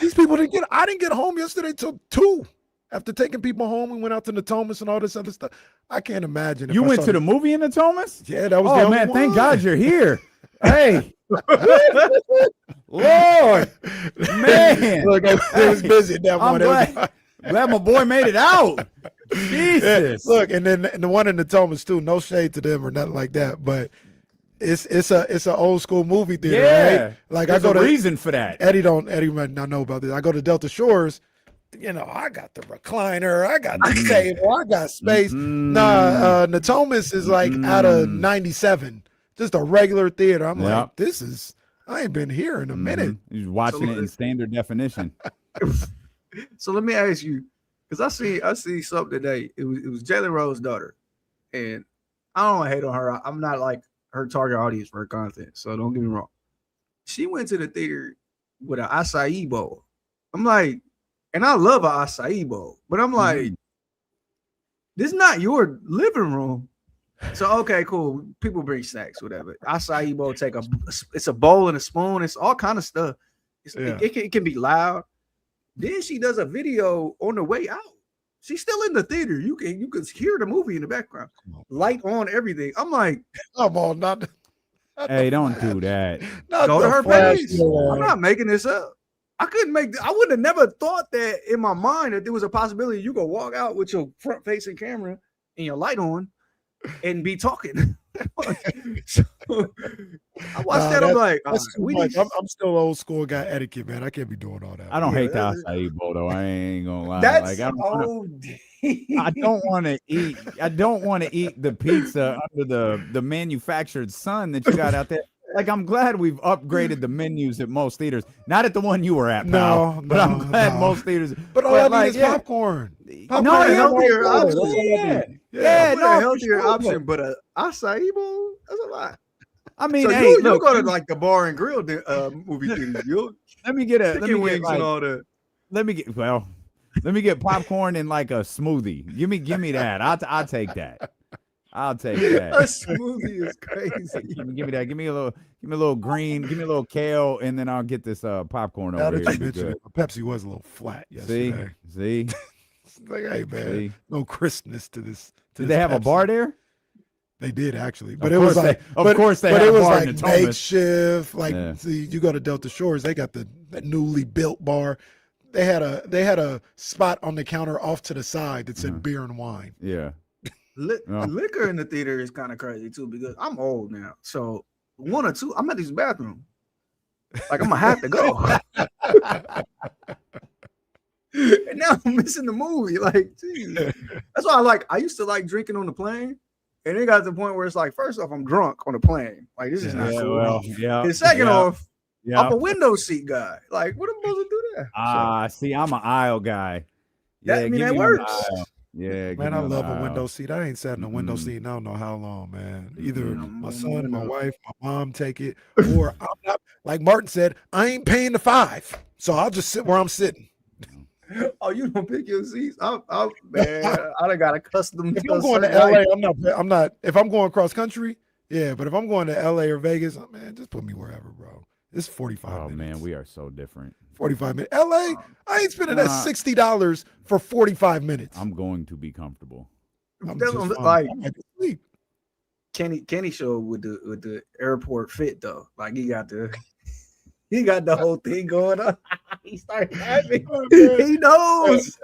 These people I didn't get home yesterday till 2. After taking people home, we went out to Natomas and all this other stuff. I can't imagine. You went to the movie in Natomas? Yeah, that was the only one. Thank God you're here. Hey, Lord, man. Look, it was busy at that one. Glad my boy made it out. Jesus. Yeah, look, and then the one in Natomas too. No shade to them or nothing like that, but it's an old school movie theater, right? Like there's a reason for that. Eddie might not know about this. I go to Delta Shores. I got the recliner, I got the table, I got space. Natomas is like out of 97, just a regular theater. I'm like, I ain't been here in a minute. He's watching it in standard definition. So let me ask you, because I see something today. It was Jalen Rose's daughter, and I don't want to hate on her. I'm not like her target audience for her content, so don't get me wrong. She went to the theater with an acai bowl. I'm like, and I love an acai bowl, but I'm like, this is not your living room. So okay, cool. People bring snacks, whatever. Acai bowl, it's a bowl and a spoon. It's all kind of stuff. It can be loud. Then she does a video on the way out. She's still in the theater. You can hear the movie in the background, light on, everything. I'm like, come on, hey, don't do that. Go to her page. I'm not making this up. I would have never thought that in my mind that there was a possibility you could walk out with your front facing camera and your light on and be talking. So, I watched that. I'm like, I'm still old school guy etiquette, man. I can't be doing all that. I don't hate the acai bowl though. I ain't gonna lie. That's I don't want to eat. I don't want to eat the pizza under the manufactured sun that you got out there. Like, I'm glad we've upgraded the menus at most theaters. Not at the one you were at, pal. But I'm glad most theaters. But all I need is popcorn. No, a healthier option. Yeah, a healthier option, but a acai bowl, that's a lot. I mean, so hey, you go to like the bar and grill movie theater. Let me get popcorn and like a smoothie. Give me that. I'll take that. I'll take that. A smoothie is crazy. Give me that. Give me a little green. Give me a little kale, and then I'll get this popcorn over here. Pepsi was a little flat yesterday. See. Like, hey man, no crispness to this. Did they have a bar there? They did actually, but it was like, of course they. But it was like makeshift. Like, see, you go to Delta Shores, they got the newly built bar. They had a spot on the counter off to the side that said beer and wine. Yeah. Liquor in the theater is kind of crazy too, because I'm old now. So 1 or 2, I'm at this bathroom. Like, I'm gonna have to go. And now I'm missing the movie. Like, geez. That's why I used to like drinking on the plane. And it got to the point where it's like, first off, I'm drunk on the plane. Like, this is not cool. And second off, I'm a window seat guy. Like, what am I supposed to do there? See, I'm an aisle guy. That works. Yeah, Man, I getting love out a of the window house. seat. I ain't sat in a window Mm-mm. seat in I don't know how long, man. Either my son, my No. wife, my mom take it, or I'm not. Like Martin said, I ain't paying the $5, so I'll just sit where I'm sitting. Oh, you don't pick your seats? Man, I done got accustomed If to I'm a going to certain LA, height. I'm not. If I'm going cross country, yeah. But if I'm going to LA or Vegas, man, just put me wherever, bro. It's 45 Oh minutes. man, we are so different. 45 minutes. LA, I ain't spending that Nah. $60 for 45 minutes. I'm going to be comfortable. I'm That's just what- fine. like I might sleep. Kenny showed with the airport fit though. Like he got the whole thing going on. He started laughing. He knows.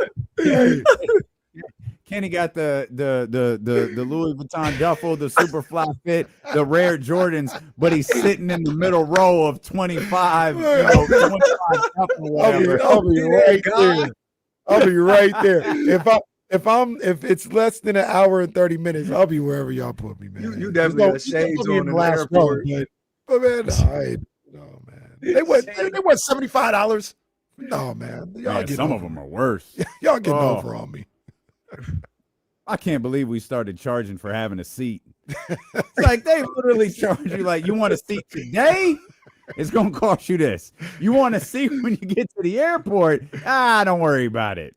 Kenny got the Louis Vuitton duffel, the super fly fit, the rare Jordans, but he's sitting in the middle row of 25, 25 duffel, whatever. I'll be right there. I'll be right there. If it's less than an hour and 30 minutes, I'll be wherever y'all put me, man. You definitely got shades on in the airport. But man, no, man. They went $75. No, man. Y'all Man, getting some of over them me. are worse. Y'all getting Oh. over on me. I can't believe we started charging for having a seat. It's like they literally charge you like, you want a seat today? It's gonna cost you this. You want a seat when you get to the airport? Don't worry about it.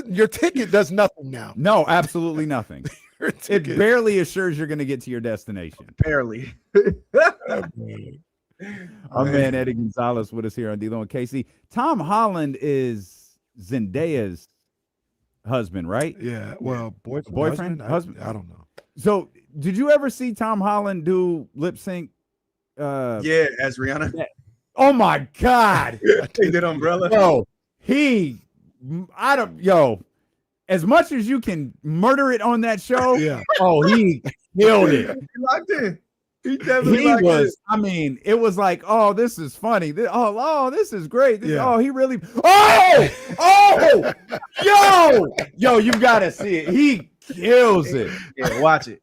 Your ticket does nothing now. No, absolutely nothing. Your It ticket. barely assures you're gonna get to your destination. Barely. Our man Eddie Gonzalez with us here on D-Lo and KC. Tom Holland is Zendaya's husband, right? Yeah. Well, Boyfriend? Husband? I don't know. So did you ever see Tom Holland do lip sync? Yeah, as Rihanna. Oh my God. Take that umbrella. Yo, as much as you can murder it on that show, Yeah. he killed it. He locked in. He definitely He locked was, in. I mean, it was like, oh, this is funny. This is great. Yeah. He really, yo, you gotta see it. He kills it. Yeah, watch it.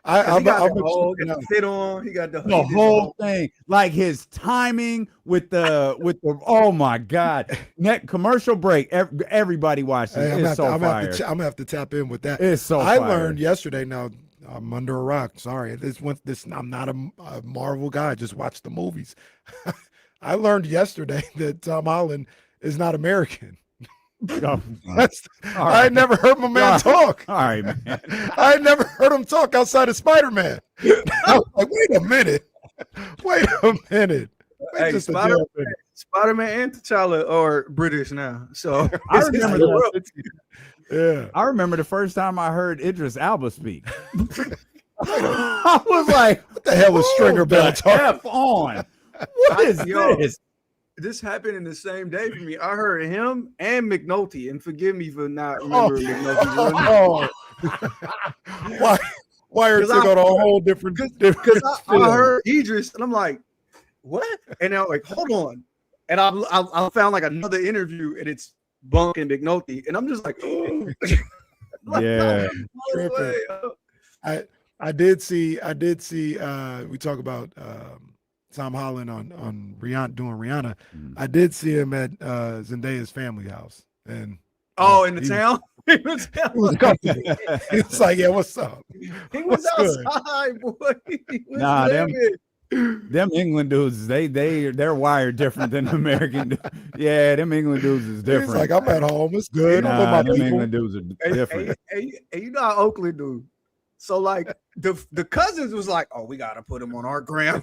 He got the fit on. He got the whole thing, like his timing with the oh my God, commercial break. Everybody watch this. Hey, It's so I'm fire. gonna have to tap in with that. It's so I fire. learned yesterday. Now I'm under a rock. Sorry. I'm not a Marvel guy. I just watch the movies. I learned yesterday that Tom Holland is not American. Oh, I had never heard my man talk. all right, man. I had never heard him talk outside of Spider-Man. I was like, wait a minute. Hey, Spider-Man and T'Challa are British now. So I remember I remember the first time I heard Idris Elba speak. I was like, what the hell is Stringer Bell talking? F on. What is this? This happened in the same day for me. I heard him and McNulty, and forgive me for not remembering McNulty. Why are you on a whole different? Because I heard Idris, and I'm like, what? And I'm like, hold on. And I found like another interview, and it's Bunk and McNulty, and I'm just like, Yeah. I did see. We talk about Tom Holland on Rihanna doing Rihanna. I did see him at Zendaya's family house, and in the town. he was comfortable. He was like, "Yeah, what's up?" He was What's outside, boy. He was Nah, living. them England dudes, they're wired different than American dudes. Yeah, them England dudes is He's different. like, "I'm at home. It's good. I'm with Nah, my them people." England dudes are different. And you know how Oakland do. So like the cousins was like, "Oh, we gotta put him on our gram.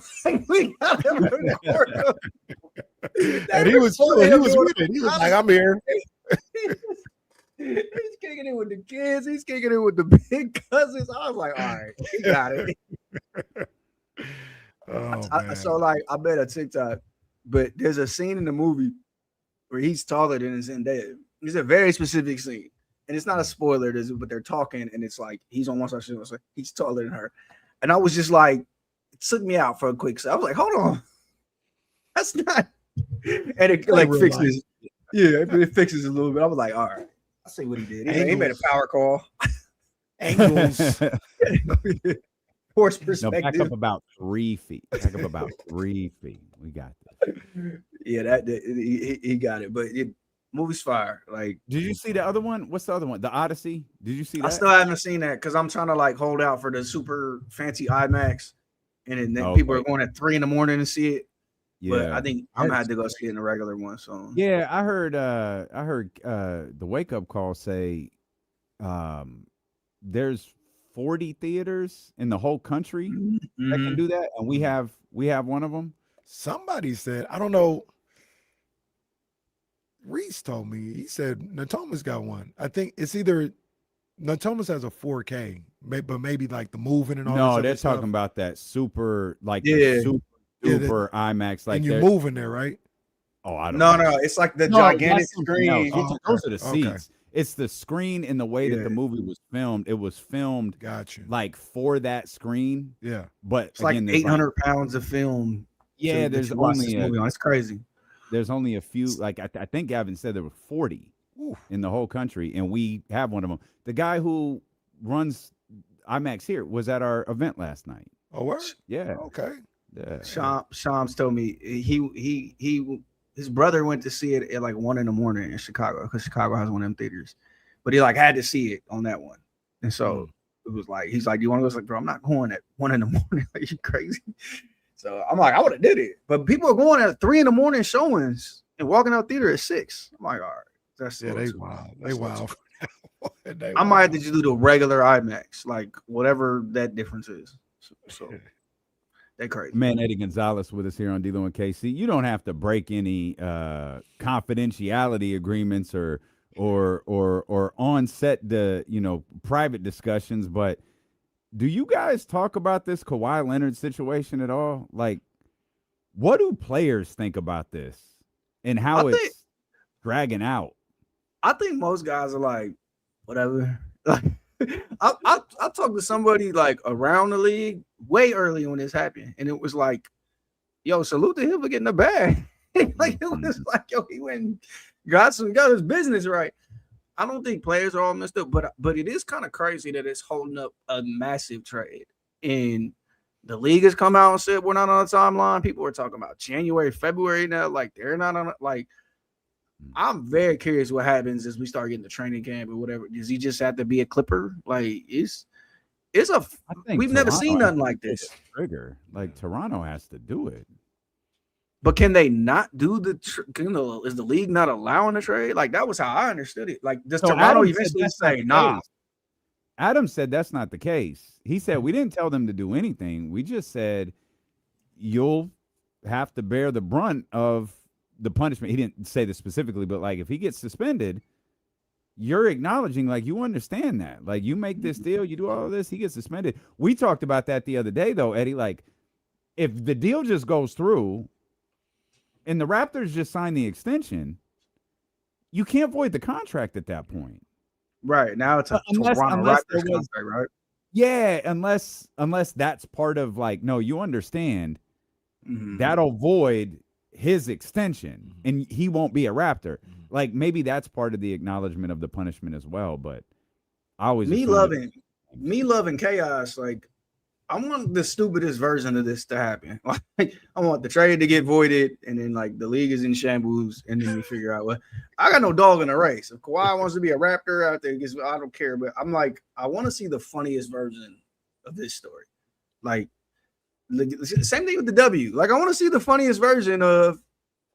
We gotta record him." And he was with it. He was like, "I'm here." He's kicking it with the kids. He's kicking it with the big cousins. I was like, all right, he got it. So like, I bet a TikTok, but there's a scene in the movie where he's taller than Zendaya. It's a very specific scene, and it's not a spoiler. But they're talking, and it's like he's on one side, he's taller than her, and I was just like, it took me out for a quick second. I was like, hold on, that's not, and it like fixes, it fixes a little bit. I was like, all right. I see what he did. He made a power call. Angles. Horse perspective. No, back up about 3 feet. Back up about 3 feet. We got this. Yeah, he got it. But Movie's fire. Like, Did you see the other one? What's the other one? The Odyssey. Did you see that? I still haven't seen that because I'm trying to like hold out for the super fancy IMAX, and then people are going at 3 a.m. to see it. Yeah, But I think I'm gonna have to go see it in the regular one. So yeah, I heard the Wake Up Call say there's 40 theaters in the whole country that can do that, and we have one of them. Somebody said, I don't know. Reese told me, he said Natoma's got one. I think it's either Natoma's has a 4K, but maybe like the moving and all. No, this they're other stuff. talking about that super, like Yeah. the super IMAX, like and you're they're- moving there, right? Oh, I don't no, know. it's like the No, gigantic that's something screen. else. Those are the Okay. seats. It's the screen and the way that the movie was filmed. It was filmed Got you. like for that screen, Yeah. but It's like again, there's 800 pounds of film. Yeah, that there's you watch only this a, movie on. It's crazy. there's only a few. Like I think Gavin said there were 40 in the whole country, and we have one of them. The guy who runs IMAX here was at our event last night. Oh, word? Yeah. Okay. Yeah. Shams told me his brother went to see it at like 1 a.m. in Chicago because Chicago has one of them theaters, but he like had to see it on that one, and so it was like he's like, "Do you want to go?" I was like, "Bro, I'm not going at 1 a.m. Like, you crazy?" So I'm like, I would have did it, but people are going at 3 a.m. showings and walking out theater at 6. I'm like, all right, that's they wild. They wild. I might have to just do the regular IMAX, like whatever that difference is. So they crazy. Man, Eddie Gonzalez with us here on D-Lo and KC. You don't have to break any confidentiality agreements or on set private discussions, but do you guys talk about this Kawhi Leonard situation at all? Like, what do players think about this and how it's dragging out? I think most guys are like, whatever. Like, I talked to somebody like around the league way early when this happened, and it was like, yo, salute to him for getting the bag. Like, it was like, yo, he went and got his business right. I don't think players are all messed up, but it is kind of crazy that it's holding up a massive trade. And the league has come out and said we're not on the timeline. People are talking about January, February now. Like, they're not on. Like, I'm very curious what happens as we start getting the training camp or whatever. Does he just have to be a Clipper? Like, we've never seen nothing like this. Trigger, like Toronto has to do it. But can they not do is the league not allowing the trade? Like, that was how I understood it. Like, does Toronto eventually say, nah? Adam said that's not the case. He said, we didn't tell them to do anything. We just said, you'll have to bear the brunt of the punishment. He didn't say this specifically, but like, if he gets suspended, you're acknowledging, like, you understand that. Like, you make this deal, you do all of this, he gets suspended. We talked about that the other day, though, Eddie. Like, if the deal just goes through, and the Raptors just signed the extension, you can't void the contract at that point. Right. Now it's a Toronto Raptors contract, right? Yeah, unless that's part of, like, no, you understand, that'll void his extension, and he won't be a Raptor. Like, maybe that's part of the acknowledgement of the punishment as well, but I always me loving chaos, like, I want the stupidest version of this to happen. Like, I want the trade to get voided, and then like the league is in shambles, and then we figure out what. I got no dog in the race. If Kawhi wants to be a Raptor out there, I don't care. But I'm like, I want to see the funniest version of this story. Like, same thing with the W. Like, I want to see the funniest version of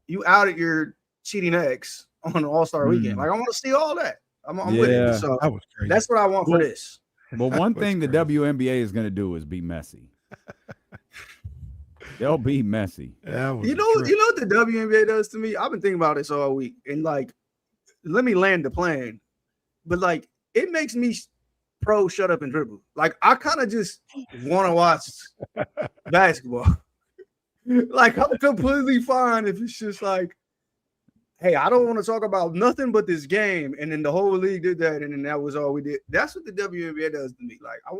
you out at your cheating ex on All-Star Weekend. Like, I want to see all that. I'm with it. So that was crazy. That's what I want for this. Well, one thing the WNBA is going to do is be messy. They'll be messy. You know what the WNBA does to me? I've been thinking about this all week, and like, let me land the plane. But like, it makes me pro shut up and dribble. Like, I kind of just want to watch basketball. Like, I'm completely fine if it's just like, hey, I don't want to talk about nothing but this game. And then the whole league did that, and then that was all we did. That's what the WNBA does to me. Like, I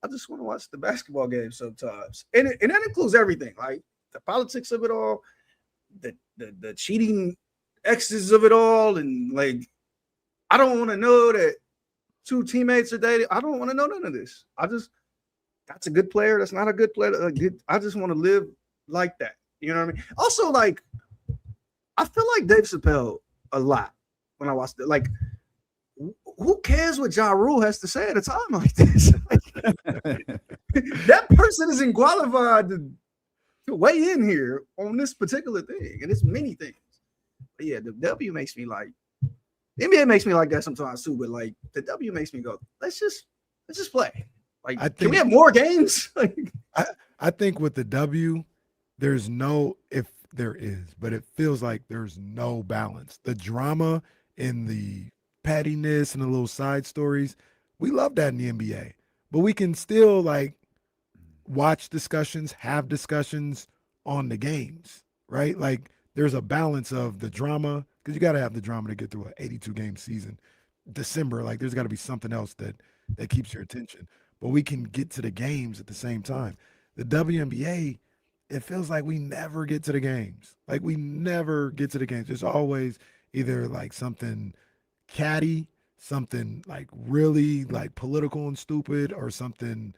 just want to watch the basketball game sometimes. And that includes everything, like the politics of it all, the cheating exes of it all. And like, I don't want to know that 2 teammates are dating. I don't want to know none of this. That's a good player. That's not a good player. I just want to live like that. You know what I mean? Also, like, I feel like Dave Chappelle a lot when I watched it. Like, who cares what Ja Rule has to say at a time like this? That person isn't qualified to weigh in here on this particular thing, and it's many things. But yeah, the W makes me like. The NBA makes me like that sometimes too, but like the W makes me go, let's just play. Like, can we have more games? I think with the W, there's no, if there is, but it feels like there's no balance. The drama and the pettiness and the little side stories, we love that in the NBA. But we can still like watch discussions, have discussions on the games, right? Like there's a balance of the drama, because you got to have the drama to get through an 82-game season. December, like there's got to be something else that keeps your attention. But we can get to the games at the same time. The WNBA, it feels like we never get to the games. Like we never get to the games. There's always either like something catty, something like really like political and stupid, or something.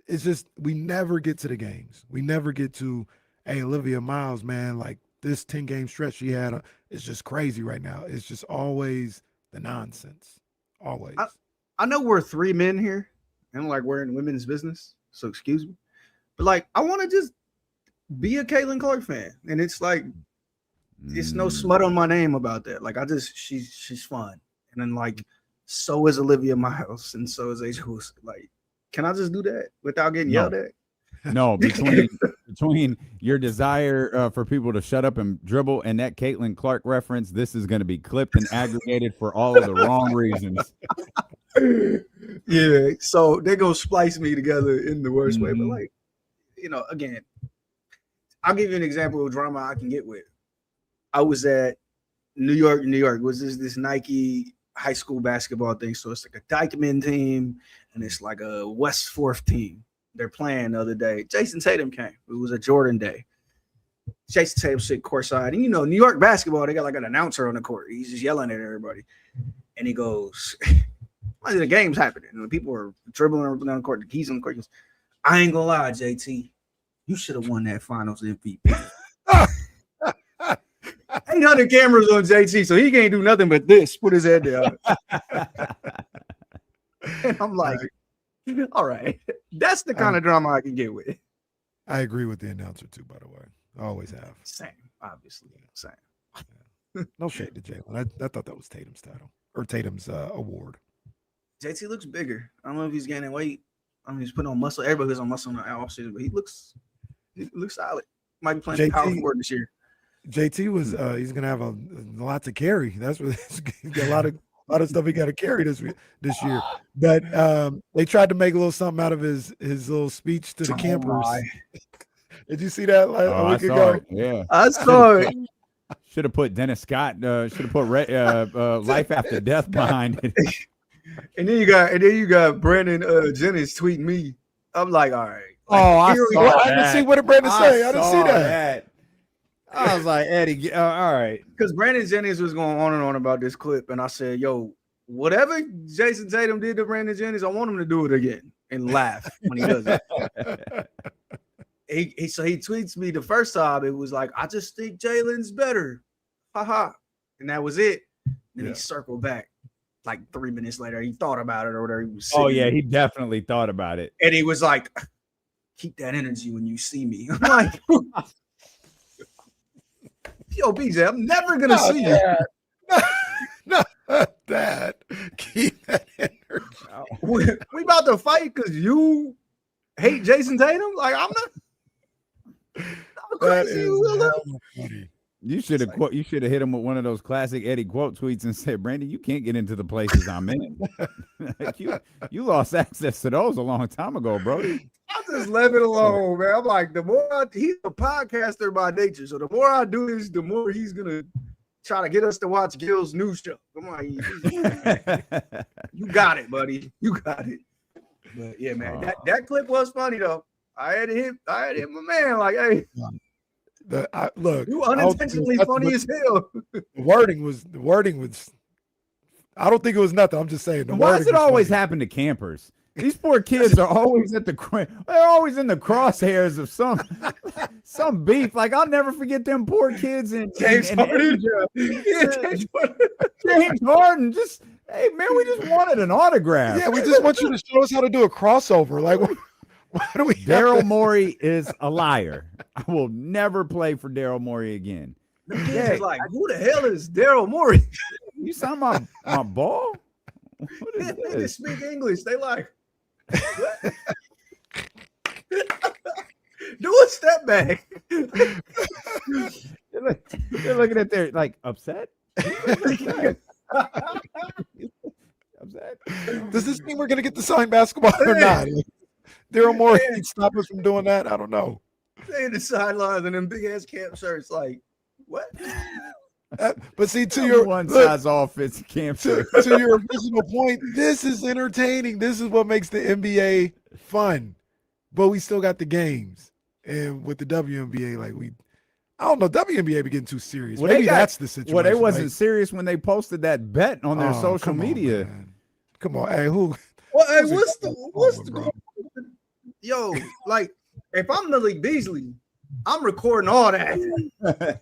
It's just we never get to the games. We never get to, hey, Olivia Miles, man, like this 10-game stretch she had is just crazy right now. It's just always the nonsense. Always. I know we're 3 men here, and like we're in women's business, so excuse me. But like I want to just be a Caitlin Clark fan. And it's like it's no smut on my name about that. Like she's fun. And then like so is Olivia Miles, and so is A'ja Wilson. Like, can I just do that without getting yelled at? No, between your desire for people to shut up and dribble and that Caitlin Clark reference, this is going to be clipped and aggregated for all of the wrong reasons. Yeah, so they're going to splice me together in the worst way. But like, you know, again, I'll give you an example of drama I can get with. I was at New York. Was this Nike high school basketball thing. So it's like a Dykeman team and it's like a West Fourth team. They're playing the other day. Jason Tatum came. It was a Jordan day. Jason Tatum sit courtside. And, you know, New York basketball, they got like an announcer on the court. He's just yelling at everybody. And he goes, the game's happening. And the people are dribbling around the court. He's on the court. He goes, I ain't going to lie, JT. You should have won that finals MVP. 800 cameras on JT, so he can't do nothing but this. Put his head down. And I'm like, all right. That's the kind of drama I can get with. I agree with the announcer too, by the way. I always have. Same, obviously. Same. Yeah. No shade to Jalen. I thought that was Tatum's title or Tatum's award. JT looks bigger. I don't know if he's gaining weight. I mean, he's putting on muscle. Everybody has on muscle in the offseason, but he looks solid. Might be playing power forward this year. JT was he's gonna have a lot to carry. That's what he's got a lot of stuff he got to carry this year. But they tried to make a little something out of his little speech to the campers. Did you see that a week ago? Yeah, I saw it. Should have put Dennis Scott. Should have put Life After Death behind it. And then you got Brandon Jennings tweeting me. I'm like, all right. I didn't see what did Brandon say. I didn't see that. I was like, Eddie, all right. Because Brandon Jennings was going on and on about this clip, and I said, yo, whatever Jason Tatum did to Brandon Jennings, I want him to do it again and laugh when he does it. So he tweets me the first time. It was like, I just think Jalen's better. Ha. And that was it. Then he circled back like 3 minutes later. He thought about it or whatever. He was oh, yeah, he definitely thought about it. And he was like, keep that energy when you see me. I'm like, yo, BJ, I'm never gonna see you. Not that. Keep that energy. We about to fight because you hate Jason Tatum? Like, I'm not crazy. You should have hit him with one of those classic Eddie quote tweets and said, Brandon, you can't get into the places I'm in. you lost access to those a long time ago, bro. I just left it alone, man. I'm like, he's a podcaster by nature. So the more I do this, the more he's gonna try to get us to watch Gil's new show. I'm like, you got it, buddy. You got it. But yeah, man, that clip was funny though. I had to hit my man. Like, hey, look, you unintentionally funny as hell. The wording was. I don't think it was nothing. I'm just saying. Why does it always happen to campers? These poor kids are always they're always in the crosshairs of some beef. Like I'll never forget them poor kids in James Harden. James Harden. Just hey man, we just wanted an autograph. Yeah, we just want you to show us how to do a crossover. Like, why do we? Daryl Morey is a liar. I will never play for Daryl Morey again. The kids is like, who the hell is Daryl Morey? You saw my ball? What is They this? speak English. They like, what? Do a step back. They're looking at their like upset. Upset. Does this mean we're gonna get to sign basketball or not? Daryl Morey can stop us from doing that. I don't know. They in the sidelines and them big ass camp shirts. Like, what? But see, to your one look, size all fits camp to your original point, this is entertaining. This is what makes the NBA fun. But we still got the games. And with the WNBA, like I don't know, WNBA be getting too serious. Well, Maybe that's the situation. Well, they wasn't like, serious when they posted that bet on their social come on, media. man. Come on, hey, who? Well, hey, who's what's it- the yo? Like, if I'm Millie Beasley, I'm recording all that.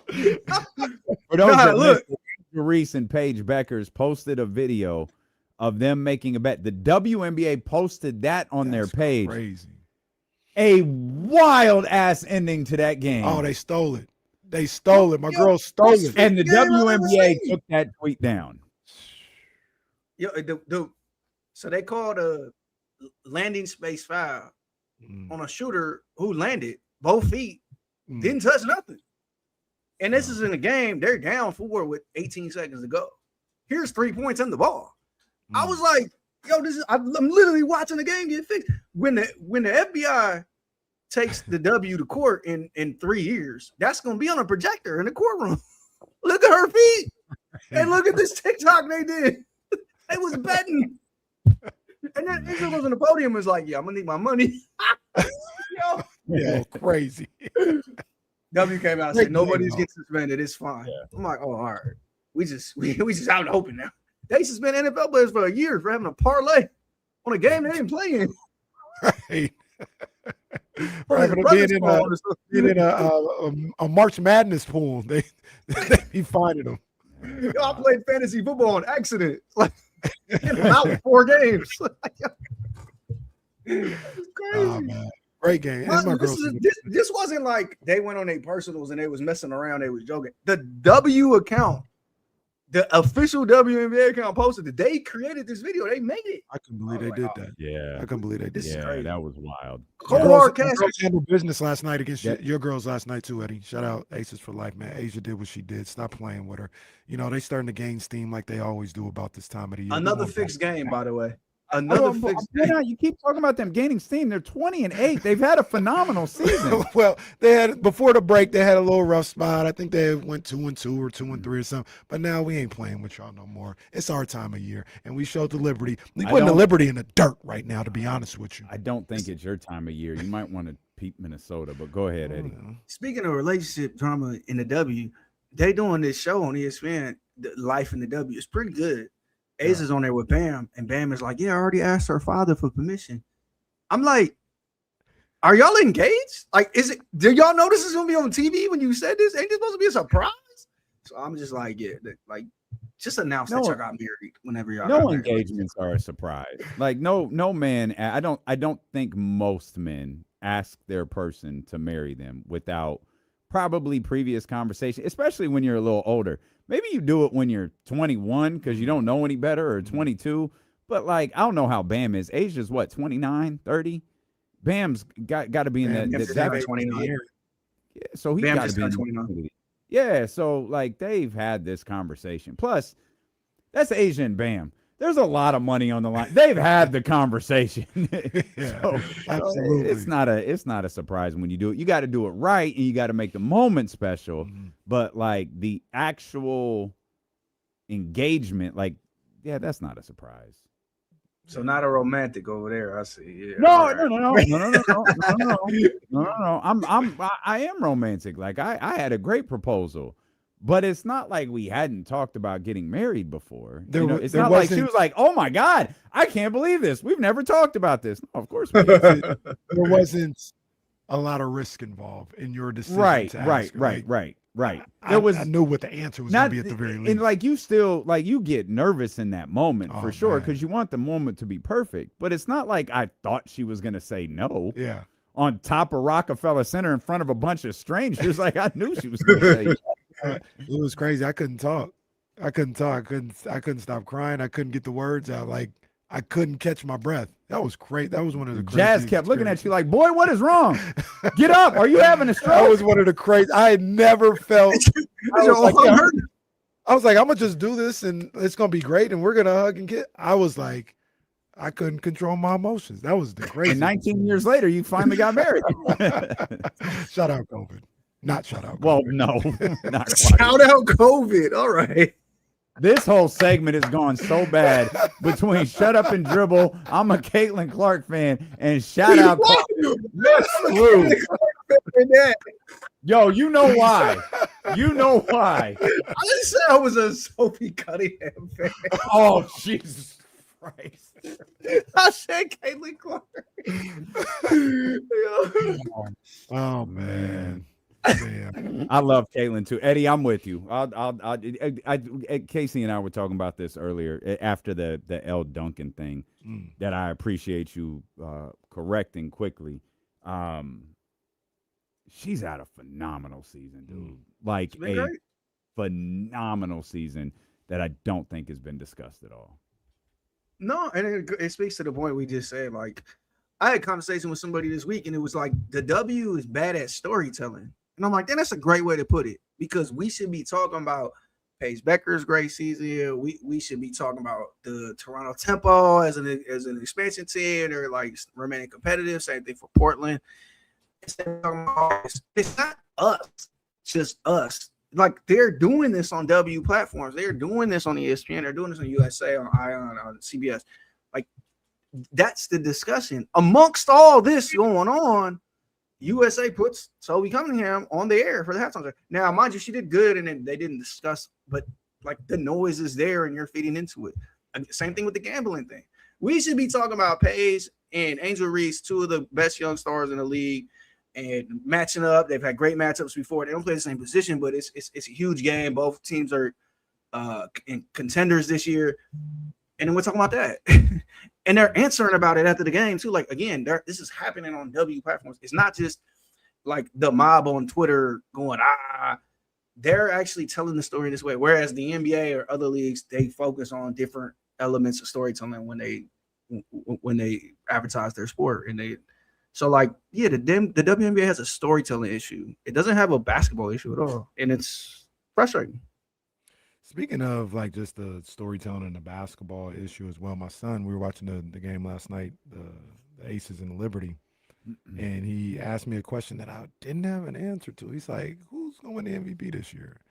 For those Nah, that look. missed it, Reese and Paige Beckers posted a video of them making a bet. The WNBA posted that on their That's page. Crazy. A wild ass ending to that game. Oh, they stole it. They stole it. My girl stole it. and the game I've ever WNBA seen. took that tweet down. Yo, so they called a landing space foul Mm, on a shooter who landed both feet, mm. didn't touch nothing. And this is in a game, they're down 4 with 18 seconds to go. Here's 3 points in the ball. I was like, yo, I'm literally watching the game get fixed. When the FBI takes the W to court in 3 years, that's gonna be on a projector in the courtroom. Look at her feet and look at this TikTok they did. They was betting. And then Israel was on the podium and was like, yeah, I'm gonna need my money. Yo, Yeah, crazy. W came out and Great said nobody's game, getting suspended. It's fine. I'm like, oh, all right. We just out open now. They suspend NFL players for a year for having a parlay on a game they didn't play in. Right. Being in a March Madness pool. They be finding them. Y'all played fantasy football on accident. Like, out with 4 games. It's crazy. Oh, man. Great game. But And my girl. this wasn't like they went on their personals and they was messing around. They was joking. The W account, the official WNBA account posted that they created this video. They made it. I couldn't believe I was they did like, that. Yeah. I couldn't believe they did This is that. Yeah, crazy. that was wild. Cold Girls- hard my cash. girls handled business last night against Yeah. your girls last night too, Eddie. Shout out Aces for Life, man. Asia did what she did. Stop playing with her. You know, they starting to gain steam like they always do about this time of the year. We Another want fixed game, by the way. Oh, Another but- fixed but game. now you keep talking about them gaining steam. They're 20-8. They've had a phenomenal season. that. Well, they had before the break, they had a little rough spot. I think they went 2-2 or 2-3 or something. But now we ain't playing with y'all no more. It's our time of year, and we showed the Liberty. We I putting the don't- Liberty in the dirt right now, to be honest with you. I don't think it's your time of year. You might want to peep Minnesota, but go ahead, Eddie. Speaking of relationship drama in the W, they doing this show on ESPN, the Life in the W. It's pretty good. Ace is on there with Bam, and Bam is like, yeah, I already asked her father for permission. I'm like, are y'all engaged? Like, did y'all know this is gonna be on TV when you said this? Ain't this supposed to be a surprise? So I'm just like, yeah, like, just announce that No. y'all got married whenever y'all No got married. engagements are a surprise. Like no man. I don't think most men ask their person to marry them without probably previous conversation, especially when you're a little older. Maybe you do it when you're 21 because you don't know any better, or 22. But like, I don't know how Bam is. Asia's what, 29, 30? Bam's got to be in Bam, that. Bam's that, like 29. yeah, so he Bam got to just be in turned the 29. vicinity. Yeah, so like they've had this conversation. Plus, that's Asia and Bam. There's a lot of money on the line. They've had the conversation. So, absolutely. it's not a surprise when you do it. You got to do it right, and you got to make the moment special. But like the actual engagement, like, yeah, that's not a surprise. So not a romantic over there. I see. Yeah. No. all right. I am romantic. Like I had a great proposal, but it's not like we hadn't talked about getting married before. It's not like she was like, "Oh my God, I can't believe this. We've never talked about this." No, of course we did. There wasn't a lot of risk involved in your decision. Right. to ask her. Right. I knew what the answer was going to be at the very least. And like you still like you get nervous in that moment for sure man. because you want the moment to be perfect. But it's not like I thought she was going to say no. Yeah. On top of Rockefeller Center in front of a bunch of strangers, like I knew she was going to say. It was crazy. I couldn't talk. I couldn't stop crying. I couldn't get the words out. Like I couldn't catch my breath. That was great. That was one of the Jazz kept looking at you like, boy, what is wrong? Get up. Are you having a stroke? That was one of the crazy. I had never felt. I was like, I'm gonna just do this and it's gonna be great and we're gonna hug and get. I was like, I couldn't control my emotions. That was the crazy. And 19 years later, you finally got married. Shout out COVID. Not shout out COVID. Well, no. Not Shout out COVID. All right. This whole segment has gone so bad between shut up and dribble. I'm a Caitlin Clark fan and shout out. Yo, you know why? You know why? I didn't say I was a Sophie Cunningham fan. Oh, Jesus Christ. I said Caitlin Clark. Oh man. I love Caitlin too. Eddie, I'm with you. Casey and I were talking about this earlier after the L Duncan thing that I appreciate you correcting quickly. She's had a phenomenal season, dude. Like a great. Phenomenal season that I don't think has been discussed at all. No, and it speaks to the point we just said. Like, I had a conversation with somebody this week, and it was like the W is bad at storytelling. And I'm like, that's a great way to put it because we should be talking about Paige Becker's great season. We should be talking about the Toronto Tempo as an expansion team or like remaining competitive. Same thing for Portland. Instead of talking about it's not us, just us. Like they're doing this on W platforms. They're doing this on ESPN. They're doing this on USA, on ION, on CBS. Like that's the discussion. Amongst all this going on, USA puts Sophie Cunningham on the air for the halftime show. Now, mind you, she did good, and then they didn't discuss, but like the noise is there, and you're feeding into it. Same thing with the gambling thing. We should be talking about Paige and Angel Reese, two of the best young stars in the league, and matching up. They've had great matchups before. They don't play the same position, but it's a huge game. Both teams are in contenders this year, and then we're talking about that. And they're answering about it after the game too. Like again, this is happening on W platforms. It's not just like the mob on Twitter going They're actually telling the story this way. Whereas the NBA or other leagues, they focus on different elements of storytelling when they advertise their sport. And the WNBA has a storytelling issue. It doesn't have a basketball issue at all, and it's frustrating. Speaking of like just the storytelling and the basketball issue as well, my son, we were watching the game last night, the Aces and the Liberty, and he asked me a question that I didn't have an answer to. He's like, who's going to win the MVP this year?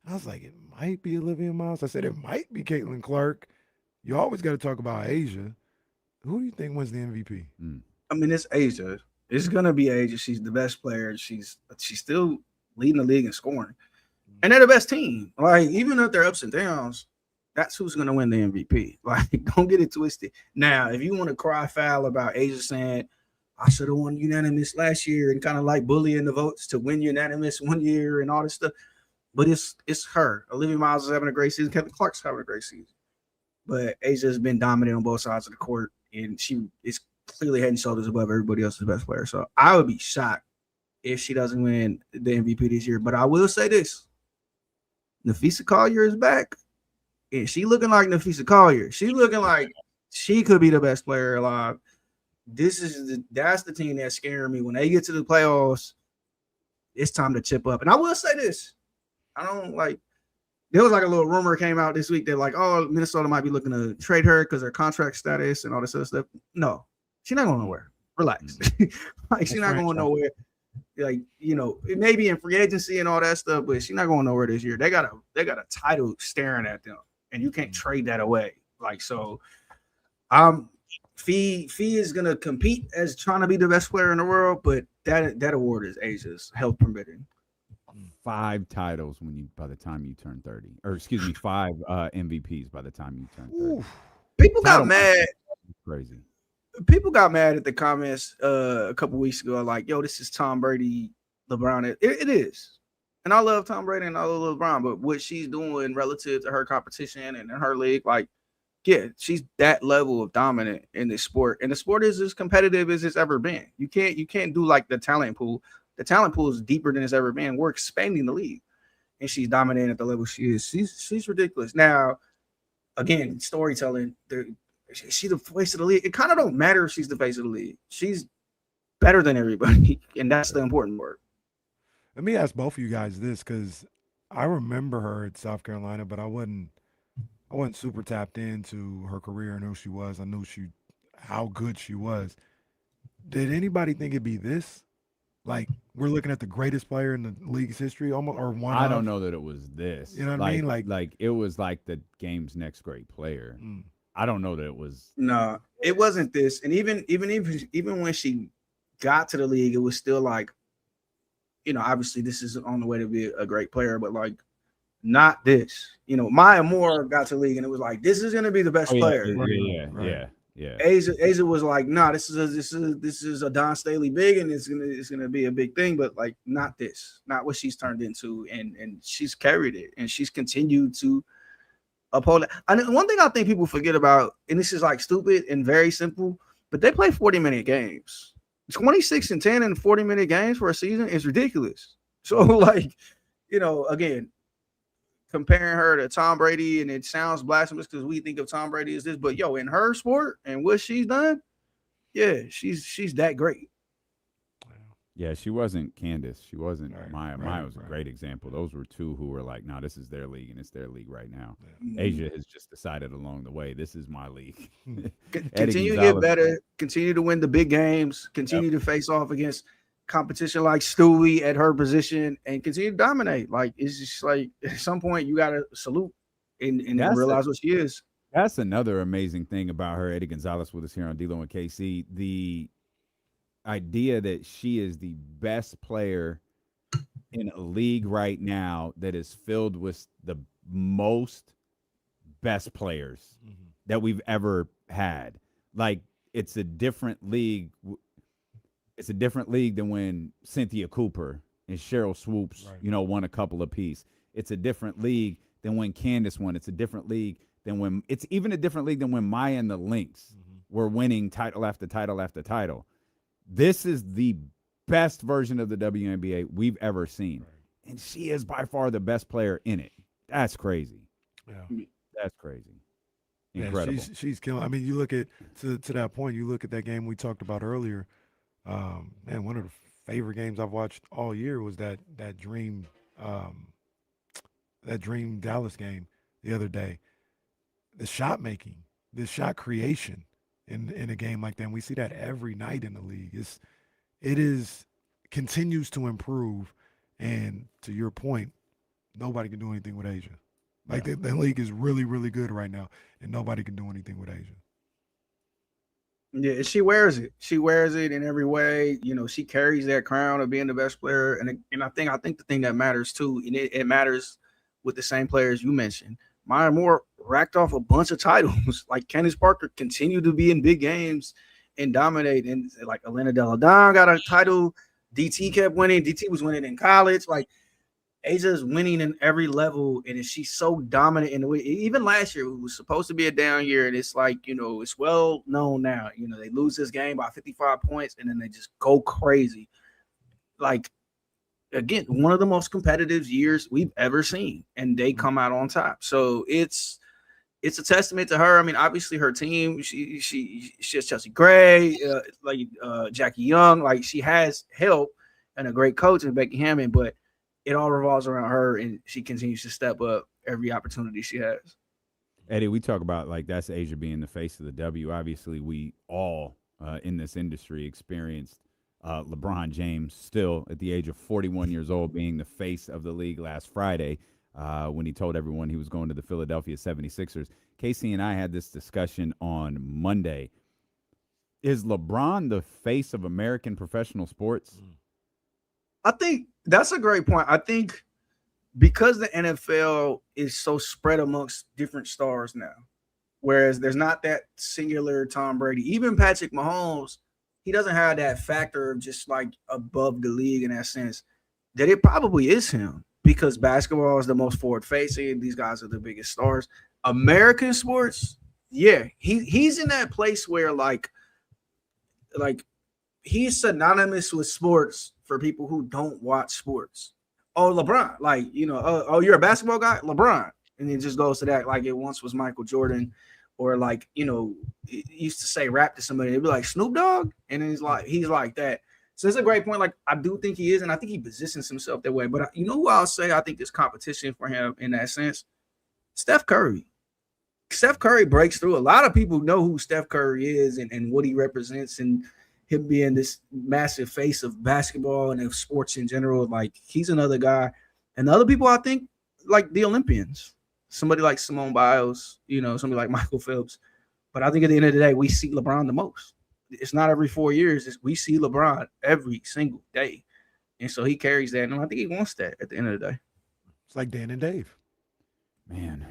I was like, it might be Olivia Miles. I said, it might be Caitlin Clark. You always got to talk about Asia. Who do you think wins the MVP? I mean, it's Asia. It's going to be Asia. She's the best player. She's still leading the league in scoring. And they're the best team. Like, even if they're ups and downs, that's who's going to win the MVP. Like, don't get it twisted. Now, if you want to cry foul about Asia saying, I should have won unanimous last year and kind of like bullying the votes to win unanimous one year and all this stuff. But it's her. Olivia Miles is having a great season. Kevin Clark's having a great season. But Asia's been dominant on both sides of the court, and she is clearly head and shoulders above everybody else's best player. So I would be shocked if she doesn't win the MVP this year. But I will say this. Nafisa Collier is back, and she looking like Nafisa Collier. She's looking like she could be the best player alive. That's the team that's scaring me. When they get to the playoffs, it's time to chip up. And I will say this. There was like a little rumor came out this week that like, oh, Minnesota might be looking to trade her because her contract status and all this other stuff. No, she's not going nowhere. Relax. Like she's not going nowhere. Like, you know, it may be in free agency and all that stuff, but she's not going nowhere this year. They got a title staring at them, and you can't trade that away. Like, so Fee is gonna compete as trying to be the best player in the world, but that award is Asia's, health permitting. 5 titles by the time you turn 30, or excuse me, 5 MVPs by the time you turn 30. People got mad. Crazy. people got mad at the comments a couple weeks ago, like, yo, this is Tom Brady, LeBron. It is. And I love Tom Brady and I love LeBron, but what she's doing relative to her competition and in her league, like, yeah, she's that level of dominant in this sport. And the sport is as competitive as it's ever been. You can't do like the talent pool. The talent pool is deeper than it's ever been. We're expanding the league. And she's dominating at the level she is. She's ridiculous. Now, again, storytelling, she's the face of the league. It kind of don't matter if she's the face of the league. She's better than everybody, and that's the important part. Let me ask both of you guys this, because I remember her at South Carolina, but I wasn't super tapped into her career and who she was. I knew how good she was. Did anybody think it'd be this? Like, we're looking at the greatest player in the league's history, almost, or one. I don't know that it was this. You know what I mean? Like it was like the game's next great player. I don't know that it was. No, it wasn't this. And even when she got to the league, it was still like, you know, obviously this is on the way to be a great player, but like, not this. You know, Maya Moore got to the league and it was like, this is going to be the best player. Yeah. Asia was like, nah, this is a Don Staley big, and it's gonna be a big thing, but like not what she's turned into, and she's carried it, and she's continued to uphold it. And one thing I think people forget about, and this is like stupid and very simple, but they play 40-minute games. 26-10 in 40-minute games for a season is ridiculous. So like, you know, again, comparing her to Tom Brady, and it sounds blasphemous because we think of Tom Brady as this, but yo, in her sport and what she's done, yeah, she's that great. Yeah, she wasn't Candace. She wasn't Right, Maya. right, Maya was a right. great example. Those were two who were like, nah, this is their league, and it's their league right now. Yeah. Asia has just decided along the way, this is my league. Continue to get better, continue to win the big games, continue to face off against competition like Stewie at her position, and continue to dominate. Like, it's just like at some point you gotta salute and realize what she is. That's another amazing thing about her. Eddie Gonzalez with us here on D-Lo and KC. The idea that she is the best player in a league right now that is filled with the most best players that we've ever had. Like, it's a different league. It's a different league than when Cynthia Cooper and Cheryl Swoops, won a couple apiece. It's a different league than when Candace won. It's a different league than when it's even a different league than when Maya and the Lynx were winning title after title after title. This is the best version of the WNBA we've ever seen. And she is by far the best player in it. That's crazy. Yeah. That's crazy. Incredible. Incredible. Yeah, she's killing. I mean, you look at to that point, you look at that game we talked about earlier. Man, one of the favorite games I've watched all year was that Dream Dallas game the other day. The shot making, the shot creation in a game like that. And we see that every night in the league. It continues to improve. And to your point, nobody can do anything with Asia. Like the league is really, really good right now, and nobody can do anything with Asia. Yeah, she wears it. She wears it in every way. You know, she carries that crown of being the best player. And I think the thing that matters too, and it matters with the same players you mentioned. Maya Moore racked off a bunch of titles. Like Candace Parker continued to be in big games and dominate. And like Elena Delle Donne got a title. DT kept winning. DT was winning in college. Like, Asia's winning in every level, and she's so dominant in the way. Even last year, it was supposed to be a down year, and it's like, you know, it's well known now. You know, they lose this game by 55 points, and then they just go crazy. Like, again, one of the most competitive years we've ever seen, and they come out on top. So it's a testament to her. I mean, obviously her team, she has Chelsea Gray, Jackie Young. Like, she has help and a great coach in Becky Hammond, but it all revolves around her, and she continues to step up every opportunity she has. Eddie, we talk about like that's Asia being the face of the W. Obviously, we all in this industry experienced LeBron James still at the age of 41 years old being the face of the league last Friday when he told everyone he was going to the Philadelphia 76ers. Casey and I had this discussion on Monday. Is LeBron the face of American professional sports? I think that's a great point. I think because the NFL is so spread amongst different stars now, Whereas there's not that singular Tom Brady. Even Patrick Mahomes, he doesn't have that factor of just like above the league in that sense. That it probably is him because basketball is the most forward facing. These guys are the biggest stars. American sports, yeah, he's in that place where like he's synonymous with sports for people who don't watch sports. Oh, LeBron, like oh, you're a basketball guy, LeBron, and it just goes to that. Like it once was Michael Jordan, or like it used to say rap to somebody, they'd be like Snoop Dogg, and then he's like that. So it's a great point. Like I do think he is, and I think he positions himself that way. But you know who I'll say I think there's competition for him in that sense? Steph Curry. Steph Curry breaks through. A lot of people know who Steph Curry is and what he represents, and him being this massive face of basketball and of sports in general. Like he's another guy. And the other people I think like the Olympians, somebody like Simone Biles, somebody like Michael Phelps. But I think at the end of the day, we see LeBron the most. It's not every 4 years. We see LeBron every single day. And so he carries that. And I think he wants that at the end of the day. It's like Dan and Dave. Man,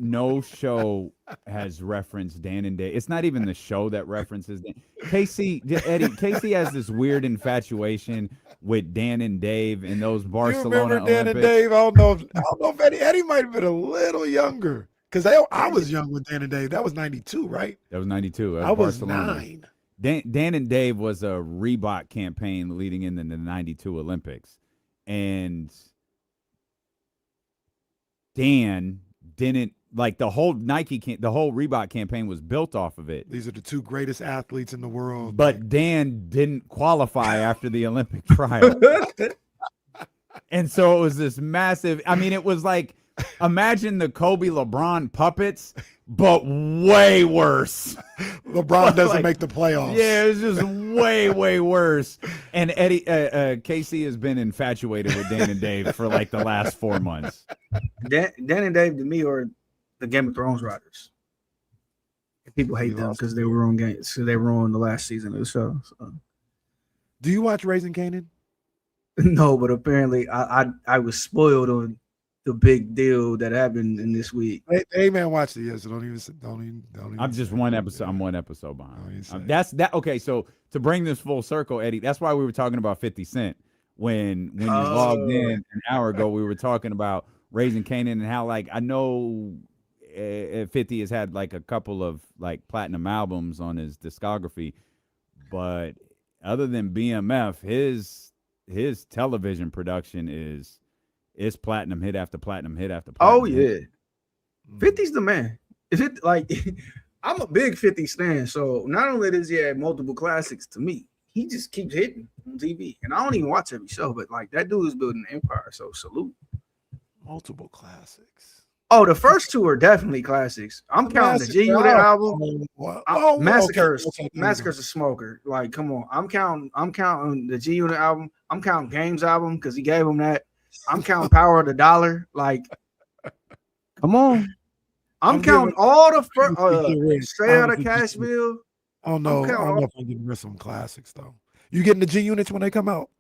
no show has referenced Dan and Dave. It's not even the show that references Dan. Casey has this weird infatuation with Dan and Dave and those Barcelona You remember Dan Olympics. and Dave? I don't know if Eddie might have been a little younger because I was young with Dan and Dave. That was 92, right? That was 92. I was Barcelona. 9. Dan and Dave was a Reebok campaign leading into the 92 Olympics. And Dan didn't like the whole the whole Reebok campaign was built off of it. These are the two greatest athletes in the world. But Dan didn't qualify after the Olympic trial. And so it was this massive, it was like, imagine the Kobe LeBron puppets, but way worse. LeBron doesn't make the playoffs. Yeah, it's just way, way worse. And Casey has been infatuated with Dan and Dave for like the last 4 months. Dan and Dave to me are the Game of Thrones writers. People hate them because they were on games. So they were on the last season of the show. So. Do you watch Raising Kanan? No, but apparently I was spoiled on the big deal that happened in this week. Hey man, watch it. Yes, don't even. I'm just one episode. I'm one episode behind. That's that. Okay, so to bring this full circle, Eddie, that's why we were talking about 50 Cent when you logged in an hour ago. We were talking about Raising Kanan and how like I know 50 has had like a couple of like platinum albums on his discography, but other than BMF, his television production is platinum hit after platinum hit after platinum. Oh yeah, 50's the man. Is it like I'm a big 50 stan, so not only does he have multiple classics to me, he just keeps hitting on TV. And I don't even watch every show, but like that dude is building an empire, so salute. Multiple classics. Oh, the first two are definitely classics. I'm counting the G-Unit album. Massacre's a smoker. Like, come on. I'm counting the G-Unit album. I'm counting Games album because he gave him that. I'm counting Power of the Dollar. Like, come on. I'm counting all the Straight Outta Cashville. Oh no, I don't know if I'm getting rid of some classics though. You getting the G units when they come out?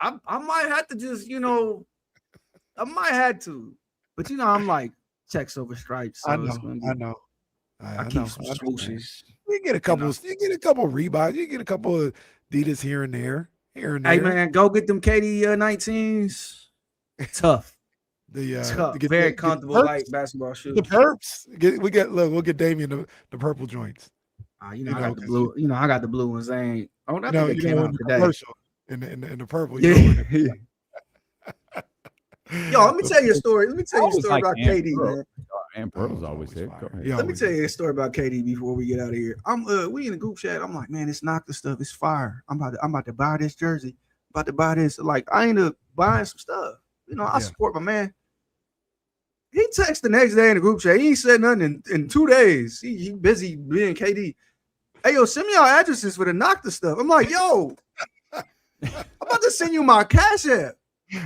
I might have to just, I might have to. But I'm like checks over stripes. So I know. I keep some swooshes. You get a couple. You get a couple Reeboks. You get a couple of Adidas here and there. Hey man, go get them KD 19s. Tough. Tough. Very comfortable light basketball shoes. The perps. We'll get Damian the purple joints. I got the blue. I got the blue ones. They ain't. Oh, that they came out today. In the purple. Yeah. Yo, let me tell you a story. Let me tell you a story about KD, man. And Purple's always hit. Let me tell you a story about KD before we get out of here. We in a group chat. I'm like, man, it's knocked the stuff. It's fire. I'm about to buy this jersey. About to buy this. Like, I ain't buying some stuff. I support my man. He texted the next day in the group chat. He ain't said nothing in 2 days. He busy being KD. Hey, yo, send me your addresses for the knock the stuff. I'm like, yo, I'm about to send you my Cash App.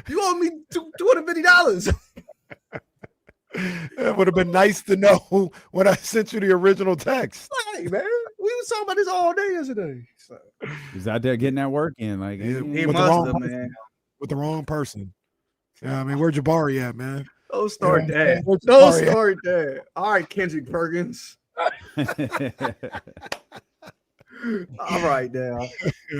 You owe me $250. It would have been nice to know when I sent you the original text. Hey, man, we was talking about this all day yesterday. So. He's out there getting that work in. He must have, man. With the wrong person. Yeah, I mean, where Jabari at, man? Don't start that. Where's Don't Mario? start that. All right, Kendrick Perkins. All right, now.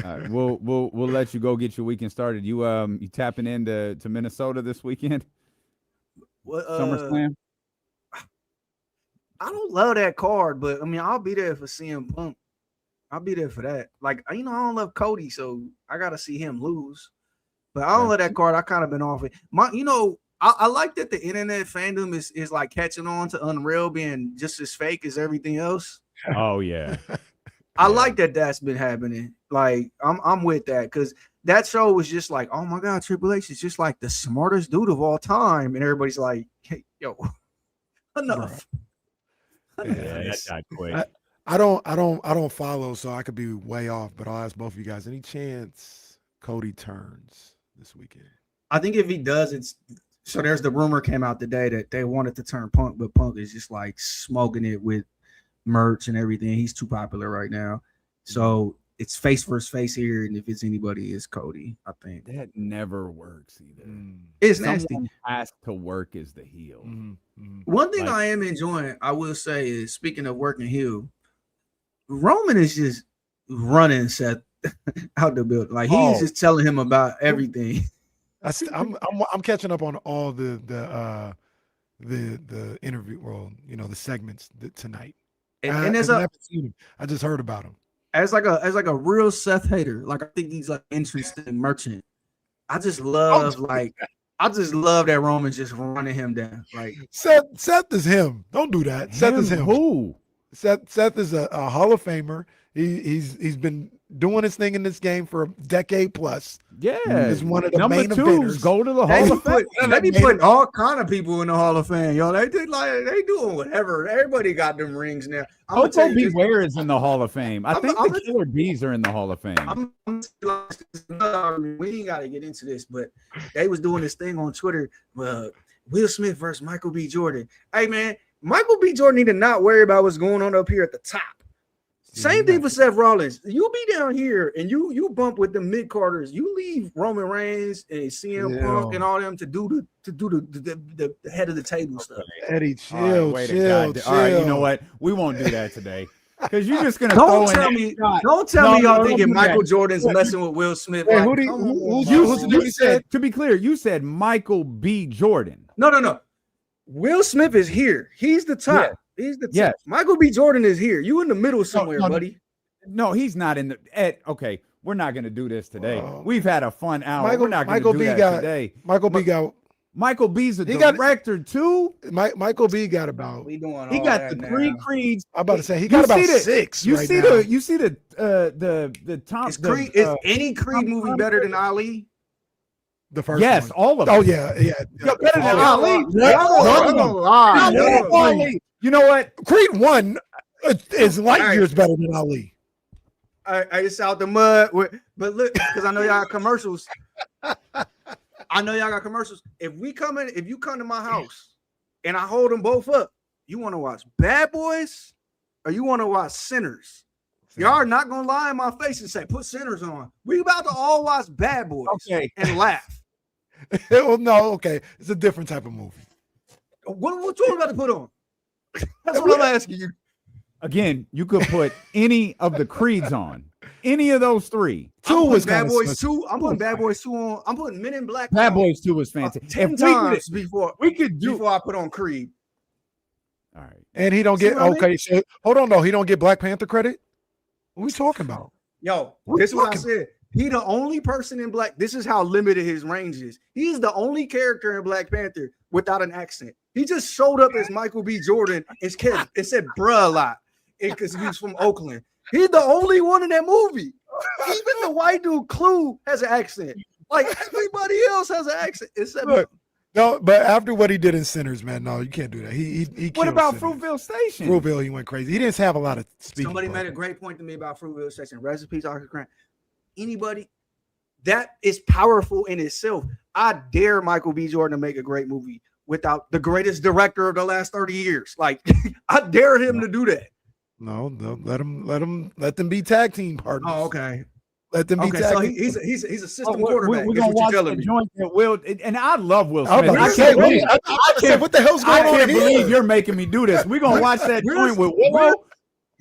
All right, we'll let you go get your weekend started. You tapping into Minnesota this weekend? What, SummerSlam? I don't love that card, but I mean, I'll be there for CM Punk. I'll be there for that. Like, I don't love Cody, so I gotta see him lose. But I don't love that card. I kind of been off it. I like that the internet fandom is like catching on to Unreal being just as fake as everything else. Oh yeah. I like that that's been happening. Like, I'm with that because that show was just like, oh my God, Triple H is just like the smartest dude of all time, and everybody's like, hey, yo, enough. Yeah, that's not quick. I don't follow, so I could be way off. But I'll ask both of you guys: any chance Cody turns this weekend? I think if he does, it's so. There's the rumor came out today that they wanted to turn Punk, but Punk is just like smoking it with merch and everything. He's too popular right now, so it's face versus face here. And if it's anybody, it's Cody. I think That never works either. it's Someone nasty. has to work as the heel. One thing Like- I am enjoying, I will say, is speaking of working heel, Roman is just running Seth out the building. Like he's just telling him about everything. I'm catching up on all the interview, well, the segments tonight. And I haven't seen him. I just heard about him. as like a real Seth hater, like I think he's like interesting merchant. I just love that Roman's just running him down. Like Seth is him. Don't do that. Seth is him. Who? Seth is a Hall of Famer. He's been doing his thing in this game for a decade plus. Yeah, He's one of the number main twos eventers. go to the they Hall of Fame. be putting all kind of people in the Hall of Fame, yo. They doing whatever. Everybody got them rings now. I'm gonna tell Coco you this. Beware is in the Hall of Fame. I think the Killer Bees are in the Hall of Fame. We ain't got to get into this, but they was doing this thing on Twitter. Will Smith versus Michael B. Jordan. Hey man, Michael B. Jordan need to not worry about what's going on up here at the top. Same thing for Seth Rollins. You be down here and you bump with the mid carders. You leave Roman Reigns and CM Punk and all them to do the head of the table stuff. Eddie, All right, chill. All right, you know what? We won't do that today because you're just gonna Don't throw tell in me. that shot. Don't tell me No, y'all don't thinking do that. Michael Jordan's messing with Will Smith. Hey, Like, who do you- come on, who's- bro. who's- You said, to be clear, you said Michael B. Jordan. No. Will Smith is here. He's the top. Yeah. He's the top. Yes. Michael B. Jordan is here. You in the middle somewhere, no. buddy. No, he's not in the. Okay, we're not going to do this today. Oh. We've had a fun hour. Michael- We're not going Michael to do B that got- today. Michael B got Michael B's a He got- director too. Michael B got about. We doing He all got that the now. three creeds. I'm about to say he You got about see the- 6. You right see now. the Tom. Is Creed is any Creed movie better than Ali? the first Yes, one. all of Oh them. yeah. Yo, better than All- Ali. Ali. You know what? Creed 1 is light years better than Ali. I just out the mud. But look, because I know y'all got commercials. If you come to my house and I hold them both up, you want to watch Bad Boys or you want to watch Sinners? Y'all are not gonna lie in my face and say put Sinners on. We about to all watch Bad Boys and laugh. Well, no, okay. It's a different type of movie. What you about to put on? That's what I'm asking you. Again, you could put any of the creeds on. Any of those three. Two was Bad kinda Boys special. 2. I'm putting Bad Boys 2 on. I'm putting Men in Black. Bad on Boys 2 was fantastic. 10 If we times could- before we could do. before I put on Creed. All right. And he don't See get what I mean? okay. So hold on, though. He don't get Black Panther credit. What are we talking about? Yo, What this is what I fucking- said. He the only person in Black. This is how limited his range is. He's the only character in Black Panther without an accent. He just showed up as Michael B. Jordan and said bruh a lot because he was from Oakland. He's the only one in that movie. Even the white dude Clue has an accent. Like everybody else has an accent except Look, no, but after what he did in Sinners, man, no, you can't do that. He What killed about Sinners. Fruitville Station? Fruitville? He went crazy. He didn't have a lot of speaking. somebody parts. made a great point to me about Fruitville Station. Recipes, Arthur Grant. Anybody that is powerful in itself. I dare Michael B. Jordan to make a great movie without the greatest director of the last 30 years. Like I dare him to do that. No, let them be tag team partners. Oh, okay. Let them be Okay, so tagging. he's a system We're quarterback. gonna is what watch you're the telling me. joint that Will, and I love Will I'm Smith. about I to say, can't believe, I'm about to say, what the hell's I going on can't here? believe you're making me do this. We're gonna watch that Where's- joint with Willow.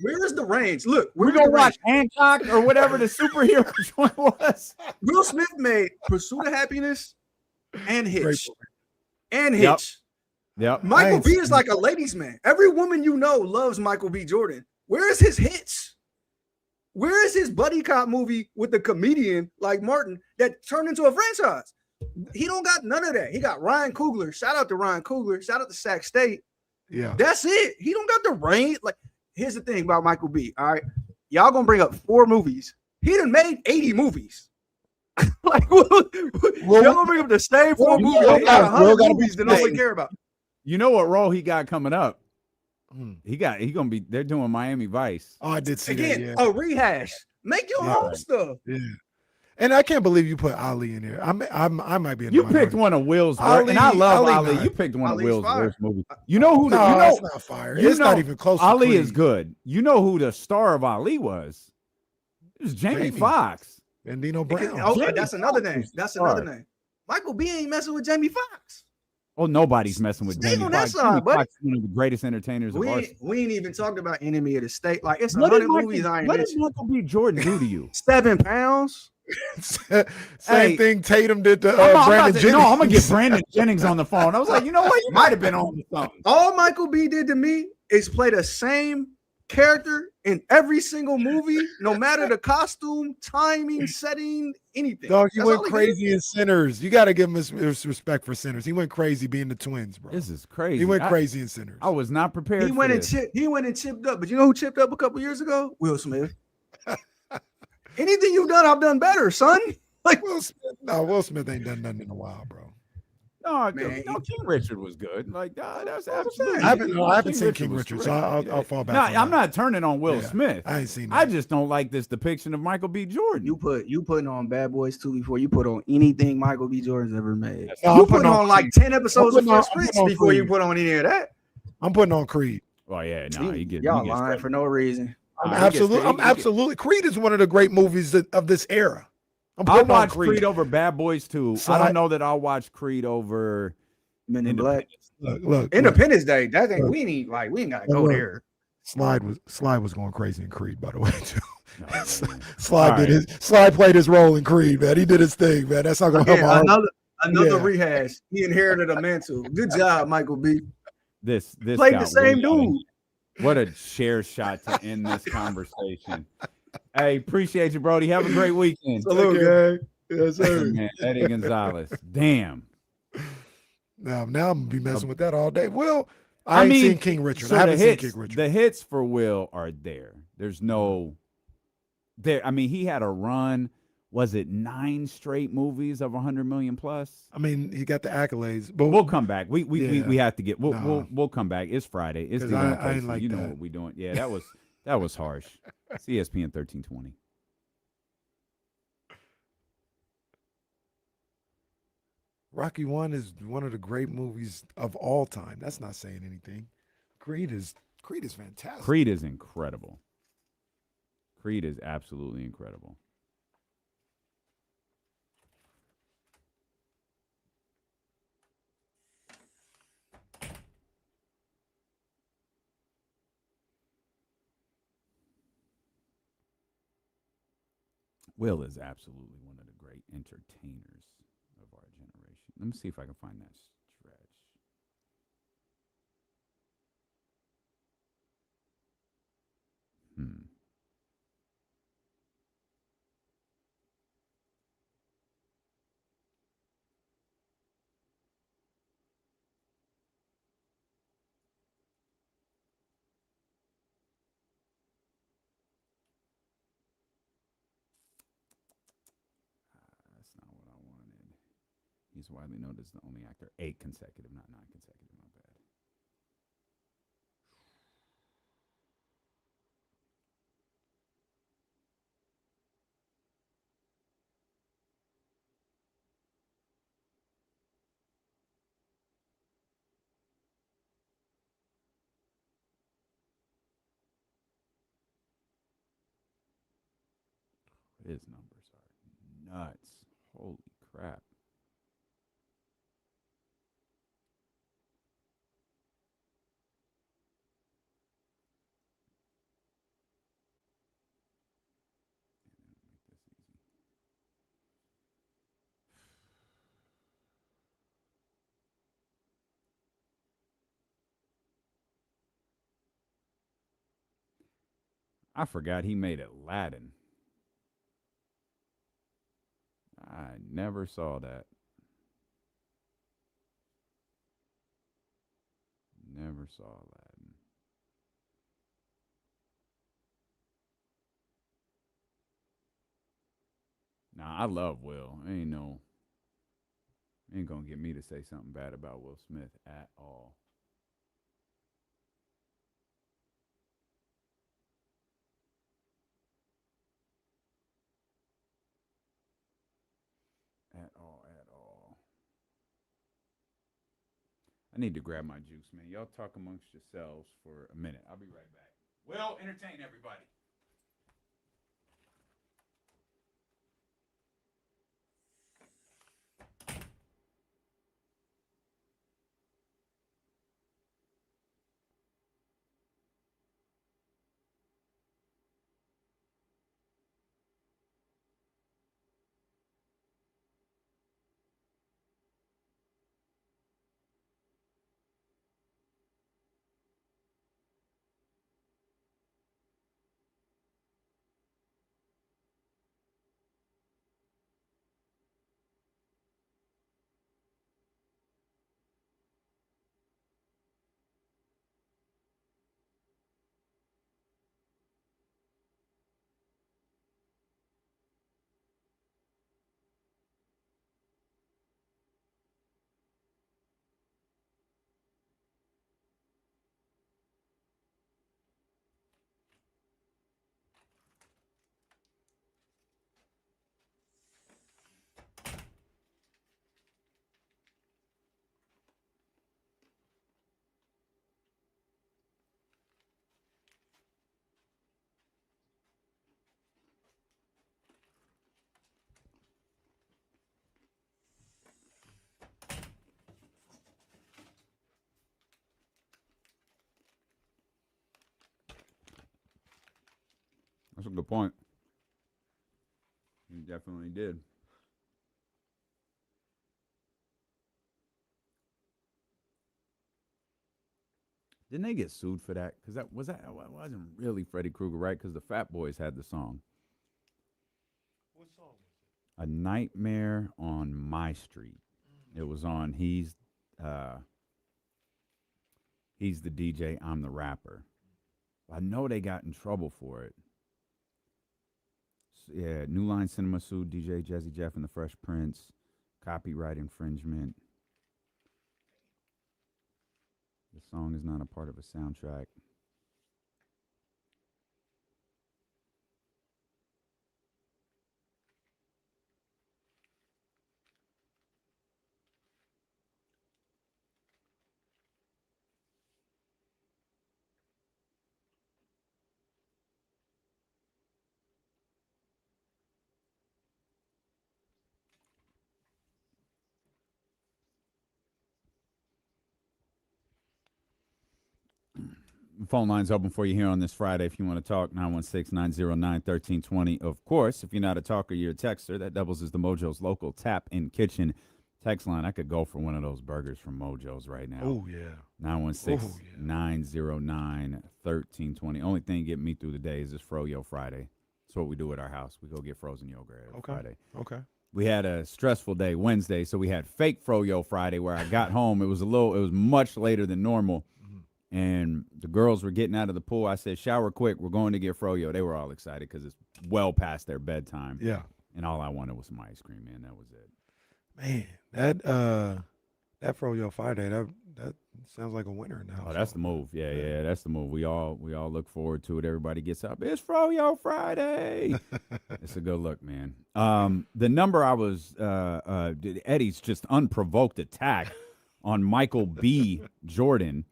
Where's the range? Look, We're where's gonna the watch range? Hancock or whatever the superhero joint was. Will Smith made Pursuit of Happiness and Great Hitch. movie. And Yep. Hitch. Yep. Michael ain't B seen is like a ladies' man. Every woman you know loves Michael B. Jordan. Where is his hits? Where is his buddy cop movie with the comedian like Martin that turned into a franchise? He don't got none of that. He got Ryan Coogler. Shout out to Ryan Coogler. Shout out to Sac State. Yeah. That's it. He don't got the range. Like, here's the thing about Michael B. All right, y'all gonna bring up 4 movies. He done made 80 movies. Like, y'all gonna bring up the same 4 movies. He got 100 movies that nobody care about. You know what role he got coming up? Hmm. He gonna be. They're doing Miami Vice. Oh, I did see Again, that. Yeah. a rehash. Make your Yeah. own stuff. Yeah. And I can't believe you put Ali in there. I might be in the You picked minority. one of Will's worst, and I Ali- love Ali Ali. not. You picked one Ali's of Will's fire. worst movies. You know who? No, You know, it's not fire. you It's not know even close to Ali Creed. is good. You know who the star of Ali was? It was Jamie Jamie. Foxx. And Dino Brown. Oh, Jamie that's another Foxx name. is That's the star. another name. Michael B ain't messing with Jamie Foxx. Oh, nobody's messing with Stay Jamie on that Foxx. side, Jamie buddy. Foxx is one of the greatest entertainers of our. We ain't even talked about Enemy of the State. Like, it's What did 100 movies I ain't what did mentioned. Michael B. Jordan do to you? 7 pounds. Same Hey, thing Tatum did to I'm about Brandon to- Jennings. no, I'm gonna get Brandon Jennings on the phone. I was like, you know what? You might have been on to something. All Michael B did to me is play the same character in every single movie, no matter the costume, timing, setting, anything. Dog, he That's went all did. crazy in Sinners. You got to give him his respect for Sinners. He went crazy being the twins, bro. This is crazy. He went crazy in Sinners. I was not prepared. He went for and this. he went and chipped up. But you know who chipped up a couple years ago? Will Smith. Anything you've done, I've done better, son. Like, Will Smith ain't done nothing in a while, bro. No, Man, no, King Richard was good. Like that's absolutely. I haven't seen King was Richard, so great. I'll fall back. No, on I'm that. not turning on Will Yeah, Smith. I ain't seen that. I just don't like this depiction of Michael B. Jordan. you putting on Bad Boys 2 before you put on anything Michael B. Jordan's ever made. No, You I'm putting on like 10 episodes of I'm putting on- Fresh I'm Prince putting on before you Creed. put on any of that. I'm putting on Creed. Oh yeah, no, he gets Y'all he gets lying credit. for no reason. I'm absolutely. Creed is one of the great movies of this era. I'm I'll putting on watch Creed over Bad Boys 2. So I I- don't know that I'll watch Creed over Men in Black. Look, Independence Day. That thing Look. we ain't gotta go Look. there. Slide was going crazy in Creed, by the way, too. No, man. Slide played his role in Creed, man. He did his thing, man. That's not gonna help. Again, my another Yeah. rehash. He inherited a mantle. Good job, Michael B. This Played got the same way out of dude. hand. What a share shot to end this conversation. Hey, appreciate you, Brody. Have a great weekend. Salute, gang. Yes, sir. Man, Eddie Gonzalez. Damn. Now I'm gonna be messing with that all day. Well, I ain't seen King Richard. so I haven't the seen hits, King Richard. The hits for Will are there. There's no there. I mean, he had a run. Was it 9 straight movies of 100 million plus? I mean, he got the accolades, but We'll come back. We Yeah. have to get. We'll Nah. we'll come back. It's Friday. It's 'Cause the I ain't like you know that. what we doing. Yeah, that was harsh. It's ESPN 1320. Rocky 1 is one of the great movies of all time. That's not saying anything. Creed is fantastic. Creed is incredible. Creed is absolutely incredible. Will is absolutely one of the great entertainers of our generation. Let me see if I can find that stretch. That's not what I wanted. He's widely known as the only actor 8 consecutive, not 9 consecutive. My bad. His numbers are nuts. Holy crap. Make this easy. I forgot he made Aladdin. I never saw that. Never saw Aladdin. Nah, I love Will. Ain't gonna get me to say something bad about Will Smith at all. At all, at all. I need to grab my juice, man. Y'all talk amongst yourselves for a minute. I'll be right back. Will, entertain everybody. That's a good point. He definitely did. Didn't they get sued for that? Because that wasn't really Freddy Krueger, right? Because the Fat Boys had the song. What song was A it? Nightmare on My Street. It was on He's the DJ, I'm the rapper. I know they got in trouble for it. So, yeah, New Line Cinema sued DJ Jazzy Jeff and the Fresh Prince. Copyright infringement. The song is not a part of a soundtrack. Phone lines open for you here on this Friday if you want to talk. 916-909-1320. Of course, if you're not a talker, you're a texter. That doubles as the Mojo's local tap in kitchen text line. I could go for one of those burgers from Mojo's right now. Oh, yeah. 916-909-1320. Only thing getting me through the day is this Froyo Friday. That's what we do at our house. We go get frozen yogurt every Friday. Okay. We had a stressful day Wednesday, so we had fake Froyo Friday where I got home. It was much later than normal. And the girls were getting out of the pool. I said, shower quick. We're going to get Froyo. They were all excited because it's well past their bedtime. Yeah. And all I wanted was some ice cream, man. That was it. Man, that Froyo Friday, that sounds like a winner now. Oh, that's the move. Yeah, that's the move. We all look forward to it. Everybody gets up. It's Froyo Friday. It's a good look, man. The number I was Eddie's just unprovoked attack on Michael B. Jordan.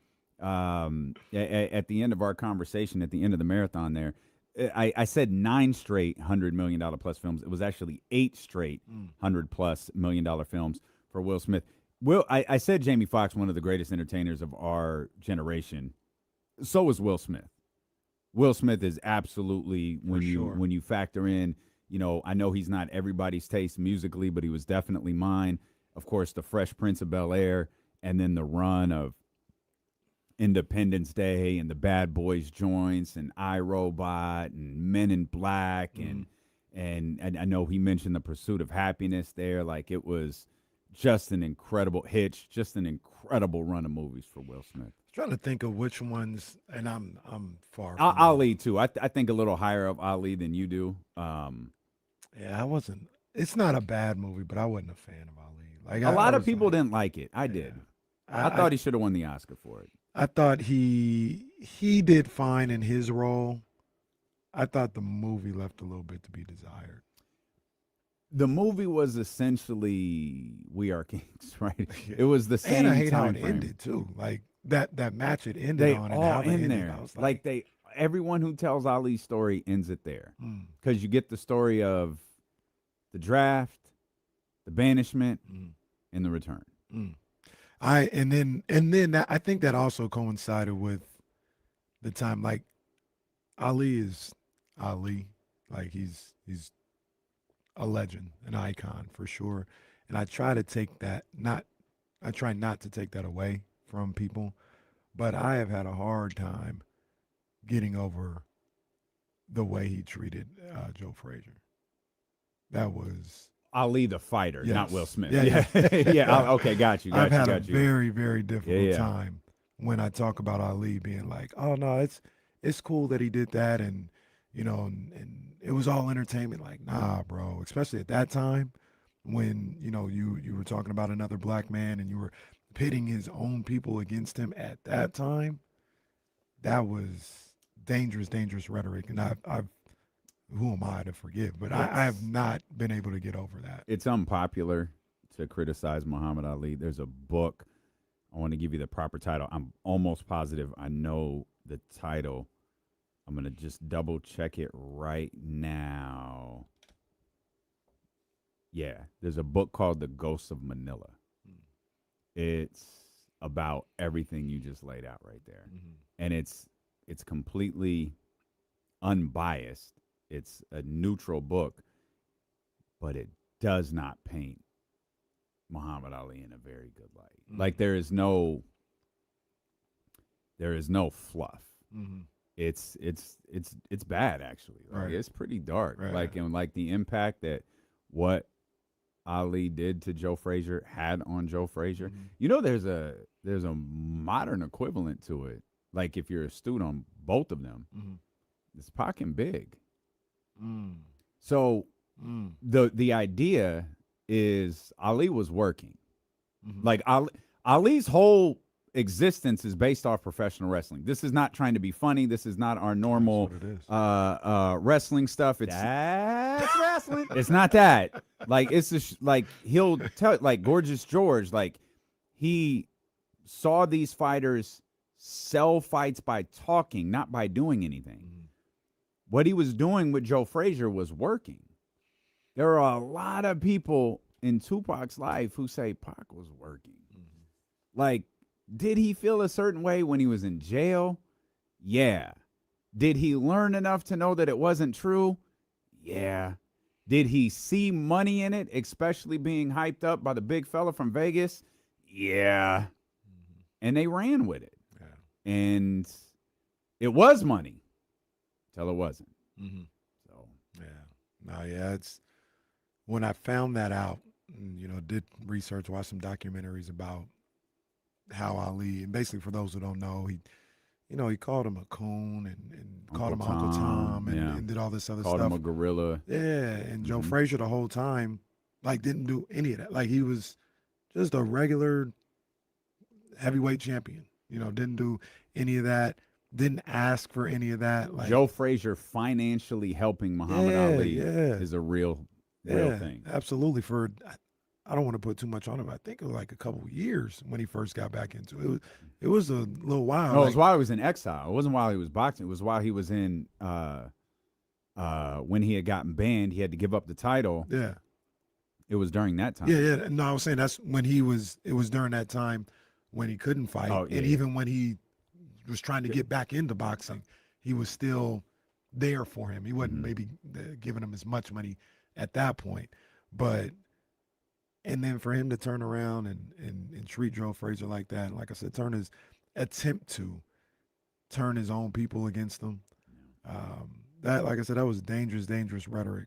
At the end of our conversation, at the end of the marathon there, I said 9 straight $100 million plus films. It was actually 8 straight $100+ million films for Will Smith. I said Jamie Foxx, one of the greatest entertainers of our generation. So is Will Smith. Will Smith is absolutely, when you factor in, I know he's not everybody's taste musically, but he was definitely mine. Of course, the Fresh Prince of Bel-Air, and then the run of Independence Day and the Bad Boys joints and iRobot and Men in Black and I know he mentioned The Pursuit of Happiness there. Like, it was just an incredible Hitch, just an incredible run of movies for Will Smith. Trying to think of which ones, and I'm far. From Ali too. I think a little higher of Ali than you do. Yeah, I wasn't. It's not a bad movie, but I wasn't a fan of Ali. Like a lot of was people like, didn't like it. I did. I thought he should have won the Oscar for it. I thought he did fine in his role. I thought the movie left a little bit to be desired. The movie was essentially We Are Kings, right? It was the same. And I hate how it frame. ended too. Like that match it ended They on, all and how they in ended, there. I was Like everyone who tells Ali's story ends it there, because you get the story of the draft, the banishment, and the return. And then I think that also coincided with the time. Like, Ali is Ali. Like, he's a legend, an icon for sure. And I try not to take that away from people, but I have had a hard time getting over the way he treated Joe Frazier. That was Ali the fighter, Yes. not Will Smith. Yeah. Yeah. Okay, got you. I've had a very, very difficult Yeah. time when I talk about Ali being like, oh no, it's cool that he did that, and and it was all entertainment. Like, nah, bro. Especially at that time when you were talking about another black man and you were pitting his own people against him. At that time, that was dangerous rhetoric, and I've who am I to forgive? But I have not been able to get over that. It's unpopular to criticize Muhammad Ali. There's a book. I want to give you the proper title. I'm almost positive I know the title. I'm going to just double check it right now. Yeah, there's a book called The Ghosts of Manila. It's about everything you just laid out right there. And it's completely unbiased. It's a neutral book, but it does not paint Muhammad Ali in a very good light. Like, there is no fluff. It's bad, actually. Like, Right. it's pretty dark. Right. Like, and like the impact that what Ali did to Joe Frazier had on Joe Frazier. There's a modern equivalent to it. Like, if you're astute on both of them, it's Pac and Big. So the idea is Ali was working. Like, Ali's whole existence is based off professional wrestling. This is not trying to be funny. This is not our normal wrestling stuff. That's wrestling. It's not that. Like, it's just like he'll tell, like Gorgeous George, like he saw these fighters sell fights by talking, not by doing anything. What he was doing with Joe Frazier was working. There are a lot of people in Tupac's life who say Pac was working. Like, did he feel a certain way when he was in jail? Yeah. Did he learn enough to know that it wasn't true? Yeah. Did he see money in it, especially being hyped up by the big fella from Vegas? Yeah. And they ran with it. Yeah. And it was money till it wasn't. So, yeah. It's when I found that out, did research, watched some documentaries about how Ali, and basically for those who don't know, he called him a coon and called him Uncle Tom and did all this other stuff. Called him a gorilla. Yeah, and Joe Frazier the whole time, like, didn't do any of that. Like, he was just a regular heavyweight champion. Didn't do any of that. Didn't ask for any of that. Like, Joe Frazier financially helping Muhammad Ali is a real thing. Absolutely. For, I don't want to put too much on him. I think it was like a couple of years when he first got back into it. It was a little while. No, it was while he was in exile. It wasn't while he was boxing. It was while he was in when he had gotten banned, he had to give up the title. Yeah. It was during that time. Yeah. No, I was saying that's when it was during that time when he couldn't fight. Oh, yeah, and yeah. even when he was trying to get back into boxing, he was still there for him. He wasn't maybe giving him as much money at that point. But, and then for him to turn around and treat Joe Frazier like that, and like I said, attempt to turn his own people against him. That, like I said, that was dangerous rhetoric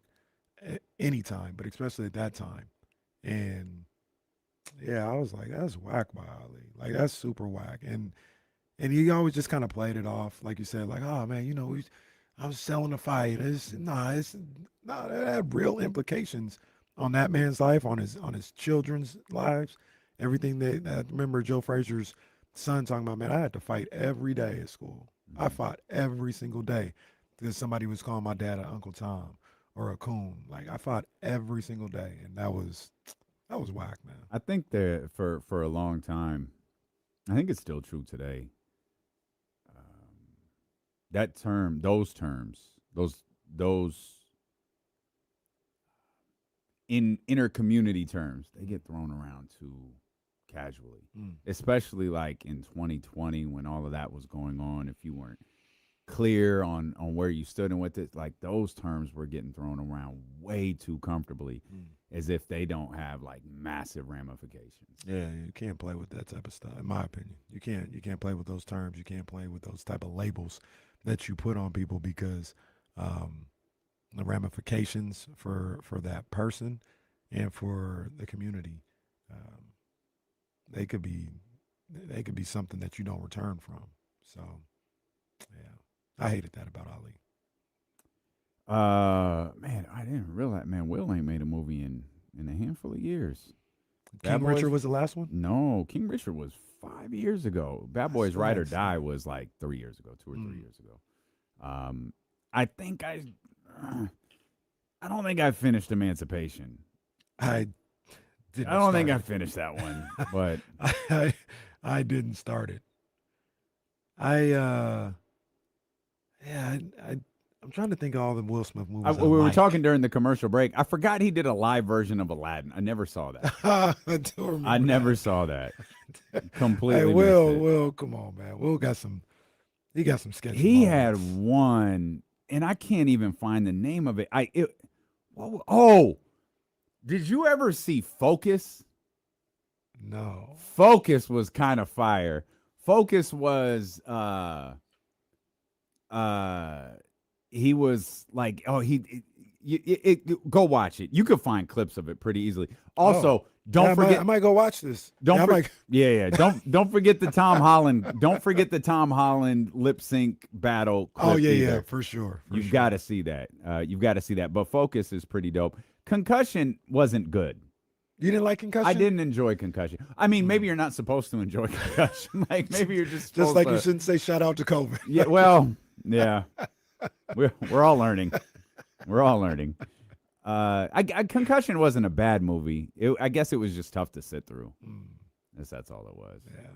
at any time, but especially at that time. And yeah, I was like, that's whack by Ali. Like, that's super whack. And he always just kind of played it off, like you said, like, oh man, I was selling the fight. That had real implications on that man's life, on his children's lives, everything I remember Joe Frazier's son talking about, man, I had to fight every day at school. I fought every single day because somebody was calling my dad an Uncle Tom or a coon. Like, I fought every single day, and that was whack, man. I think that for a long time, I think it's still true today. That term, those in inter-community terms, they get thrown around too casually, especially like in 2020 when all of that was going on. If you weren't clear on where you stood and what this, like, those terms were getting thrown around way too comfortably, as if they don't have like massive ramifications. Yeah, you can't play with that type of stuff, in my opinion. You can't play with those terms. You can't play with those type of labels that you put on people, because the ramifications for that person and for the community, they could be something that you don't return from. So, yeah, I hated that about Ali. Man, I didn't realize. Man, Will ain't made a movie in a handful of years. King Richard was the last one? No, King Richard was 5 years ago. Bad Boys Ride or Die was like 3 years ago, 2 or 3 years ago. I think I don't think I finished Emancipation. I don't think I finished that one, but I didn't start it. I'm trying to think of all the Will Smith movies. we were talking during the commercial break. I forgot he did a live version of Aladdin. I never saw that. I never saw that. Completely. Hey, Will, come on, man. Will got some. He got some sketchy. He moments. had one, and I can't even find the name of it. Did you ever see Focus? No. Focus was kind of fire. Focus was he was like, go watch it. You could find clips of it pretty easily. Also, don't forget. I might go watch this. Don't forget the Tom Holland. Don't forget the Tom Holland lip sync battle. Oh yeah, either. for sure. You've got to see that. You've got to see that. But Focus is pretty dope. Concussion wasn't good. You didn't like Concussion? I didn't enjoy Concussion. I mean, maybe you're not supposed to enjoy Concussion. Like, maybe you're just like you shouldn't say shout out to COVID. Yeah, well, yeah. We're all learning. We're all learning. Concussion wasn't a bad movie. I guess it was just tough to sit through. That's all it was. Yeah.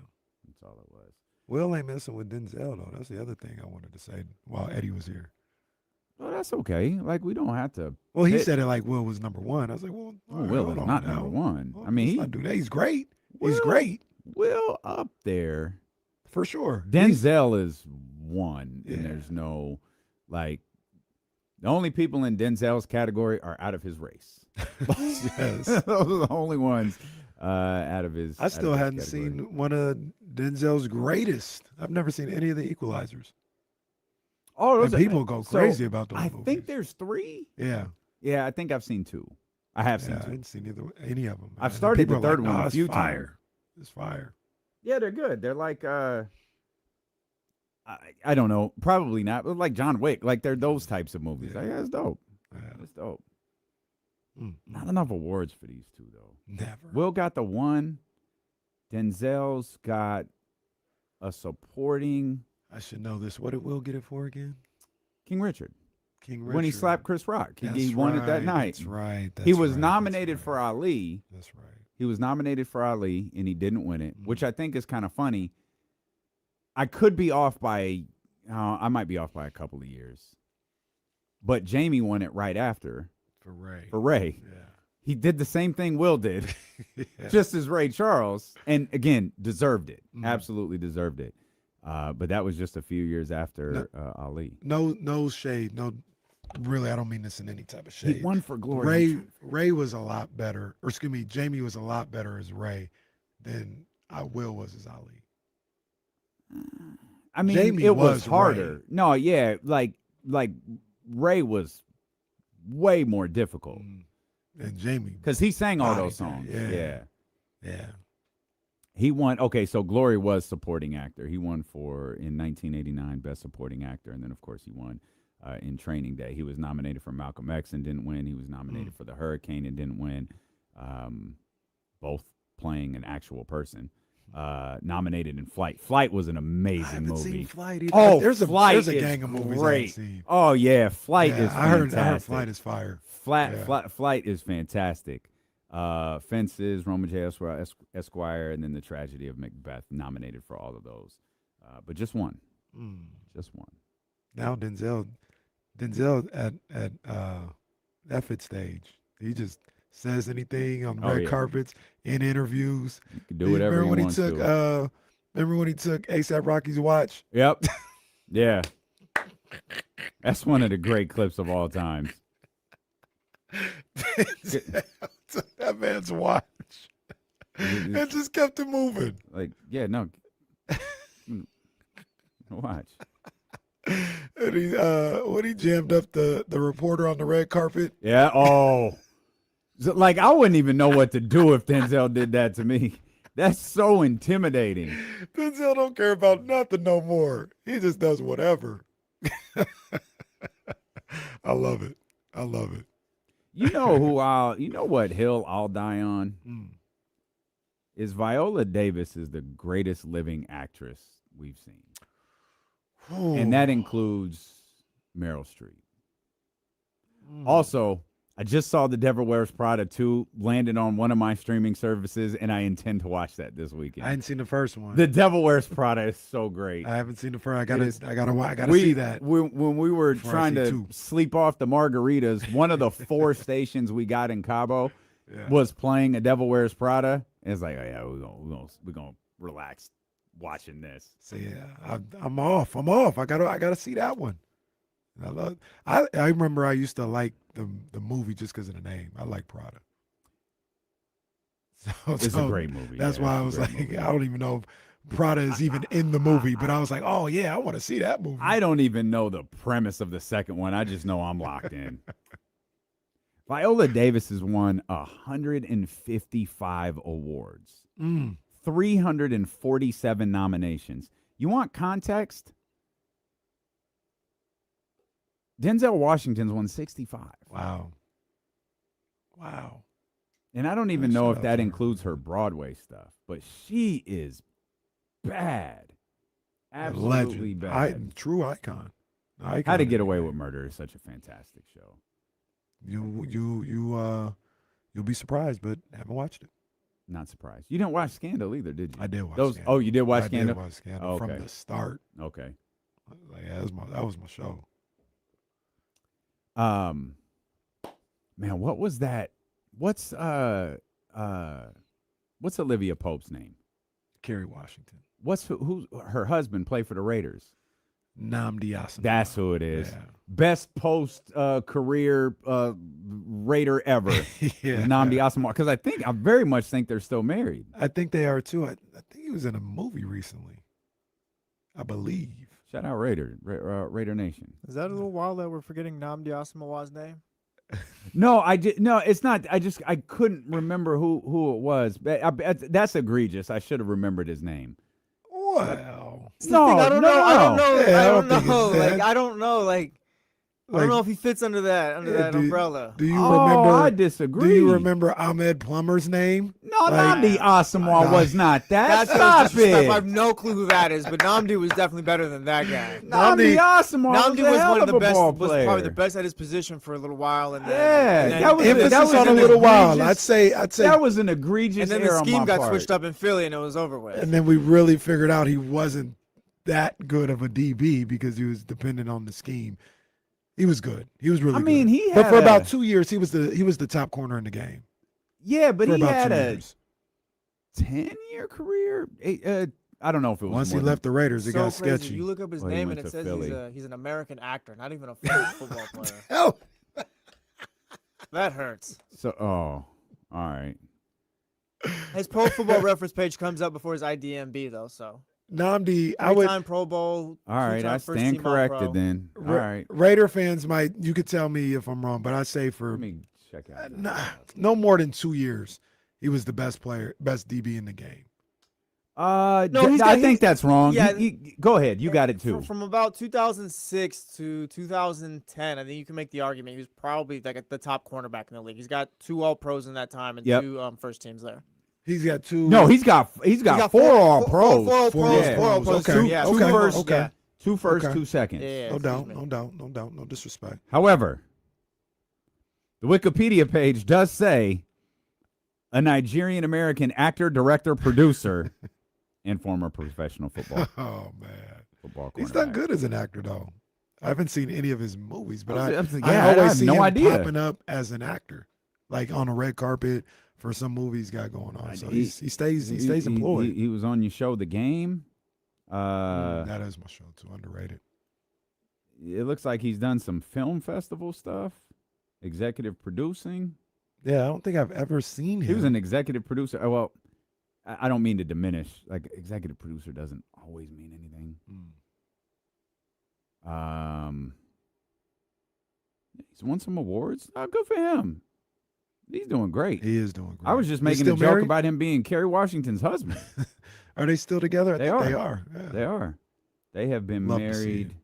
That's all it was. Will ain't messing with Denzel, though. That's the other thing I wanted to say while Eddie was here. Well, that's okay. Like, we don't have to. Well, he said it like Will was number one. I was like, well, Will is not number one. Well, I mean, let's not do that. He's great. He's great. Will up there. For sure. Denzel is one, Yeah. and there's no, like, the only people in Denzel's category are out of his race. Yes. Those are the only ones out of his. I still hadn't seen one of Denzel's greatest. I've never seen any of the Equalizers. Oh, and people go crazy about those I movies. think there's 3. Yeah. Yeah, I think I've seen 2. I have seen I 2. didn't see any of them. I've started the People are third like, one "Nah, a few it's fire. times. It's fire. Yeah, they're good. They're like, I don't know, probably not, but like John Wick. Like, they're those types of movies. Yeah. Like, yeah, it's dope. Yeah. It's dope. Mm. Not enough awards for these 2, though. Never. Will got the 1. Denzel's got a supporting. I should know this. What did Will get it for again? King Richard. King Richard. When he slapped Chris Rock. He That's won it that right, night. That's right. He that's was right, nominated that's for right. Ali. That's right. He was nominated for Ali, and he didn't win it, which Mm. I think is kind of funny. I could be off by, I might be off by a couple of years. but Jamie won it right after For Ray. for Ray. Yeah. He did the same thing Will did, Yeah. just as Ray Charles, and again deserved it. Mhm. Absolutely deserved it. But that was just a few years after Ali. No shade. No, really, I don't mean this in any type of shade. He won for glory. Ray was a lot better, or excuse me, Jamie was a lot better as Ray than Will was as Ali. I mean, Jamie it was was harder. Ray. No, yeah, like Ray was way more difficult And Jamie, because he sang all bodied those that, songs. yeah. Yeah. He won. Okay, so Glory was supporting actor. He won in 1989 Best Supporting Actor, and then of course he won in Training Day. He was nominated for Malcolm X and didn't win. He was nominated for The Hurricane and didn't win. Both playing an actual person. Nominated in Flight. Flight was an I amazing haven't movie. seen Flight either. Oh, there's Flight a is gang of movies I great. haven't seen. Oh yeah, Flight Yeah, is I heard fantastic. Flight is fire. Flight is fantastic. Fences, Romo J. Esquire, and then The Tragedy of Macbeth, nominated for all of those, but just one. Just one. Now Denzel at F stage, he just says anything on red carpets, in interviews. You can do whatever he wants to. Remember when he took A$AP Rocky's watch? Yep. Yeah. That's one of the great clips of all time. That man's watch. It just kept it moving. Like, yeah, no. Watch. And he when he jammed up the reporter on the red carpet. Yeah. Oh. Like, I wouldn't even know what to do if Denzel did that to me. That's so intimidating. Denzel don't care about nothing no more. He just does whatever. I love it. I love it. You know what hill I'll die on? Is Viola Davis is the greatest living actress we've seen. And that includes Meryl Streep. Also, I just saw The Devil Wears Prada 2 landed on one of my streaming services, and I intend to watch that this weekend. I hadn't seen the first one. The Devil Wears Prada is so great. I haven't seen the first. I gotta see that. When we were trying to two. sleep off the margaritas, one of the 4 stations we got in Cabo was playing A Devil Wears Prada. And it's like, oh yeah, we're gonna relax watching this. So yeah, I'm off. I gotta see that one. I remember I used to like the movie just because of the name. I like Prada. It's a great movie. That's why I was like, movie. I don't even know if Prada is even in the movie, but I was like, oh yeah, I want to see that movie. I don't even know the premise of the second one. I just know I'm locked in. Viola Davis has won 155 awards, 347 nominations. You want context? Denzel Washington's won 65. Wow. And I don't even know if that includes her Broadway stuff, but she is bad. Absolutely bad. True icon. How to Get Away with Murder is such a fantastic show. You'll be surprised, but haven't watched it. Not surprised. You didn't watch Scandal either, did you? I did watch Scandal. Oh, you did watch Scandal? I did watch Scandal from the start. Okay. Like, yeah, that was my show. Man, what was that? What's Olivia Pope's name? Kerry Washington. Who's her husband played for the Raiders? Nnamdi Asomugha. That's who it is. Yeah. Best post career Raider ever. Nnamdi Asomugha. Because I very much think they're still married. I think they are too. I think he was in a movie recently. I believe. Shout out Raider Nation. Is that a little wild that we're forgetting Nnamdi Asomugha's name? No, it's not. I couldn't remember who it was. That's egregious. I should have remembered his name. Well, I don't know. Yeah, I don't know. that. I don't know if he fits under that umbrella. Do you remember? I disagree. Do you remember Ahmed Plummer's name? No, Nnamdi Asomugha was not that. That's Stop it. I have no clue who that is, but Nnamdi was definitely better than that guy. Nnamdi Asomugha was one of the best. Was probably the best at his position for a little while, and that was on a little while. I'd say that was an egregious. And then the scheme got switched up in Philly, and it was over with. And then we really figured out he wasn't that good of a DB because he was dependent on the scheme. He was good. He was really I mean, good. he But had for a- about 2 years, he was the top corner in the game. Yeah, but For he about had 2 a years. 10-year career. I don't know if it was Once he more left the Raiders, it So got crazy. sketchy. You look up his Well, he name went and it to says Philly. he's an American actor, not even a football player. Oh, That hurts. So, all right. His Pro Football Reference page comes up before his IDMB though. So Namdi, I would. three-time Pro Bowl. All right, two-time I first stand team All-Pro. corrected then. All right. Raider fans might. You could tell me if I'm wrong, but I say for Let me check out. no more than 2 years, he was the best player, best DB in the game. No, he's I got- think that's wrong. yeah, Go ahead. You got it too. From about 2006 to 2010, I think you can make the argument he was probably like at the top cornerback in the league. He's got 2 All-Pros in that time and Yep. 2 first teams there. He's got 2. No, he's got 4 All Pros. Four All-Pros. Yeah. 4 All-Pros. Okay. Yeah, Okay. two first, Okay. yeah. 2 first, Okay. 2 seconds. Yeah, no excuse doubt, me. no doubt, no doubt, no disrespect. However, the Wikipedia page does say a Nigerian American actor, director, producer, and former professional football Oh man, he's done cornerback. good as an actor though. I haven't seen any of his movies, but I I always have see no him idea. popping up as an actor, like on a red carpet for some movie he's got going on. So he stays employed. He was on your show, The Game. That is my show too. Underrated. It looks like he's done some film festival stuff, executive producing. Yeah, I don't think I've ever seen him. He was an executive producer. Well, I don't mean to diminish. Like, executive producer doesn't always mean anything. He's won some awards. Good for him. He's doing great. He is doing great. I was just He's making a still joke married? about him being Kerry Washington's husband. Are they still together? I They think are. They are. Yeah. They are. They have been Love to see married.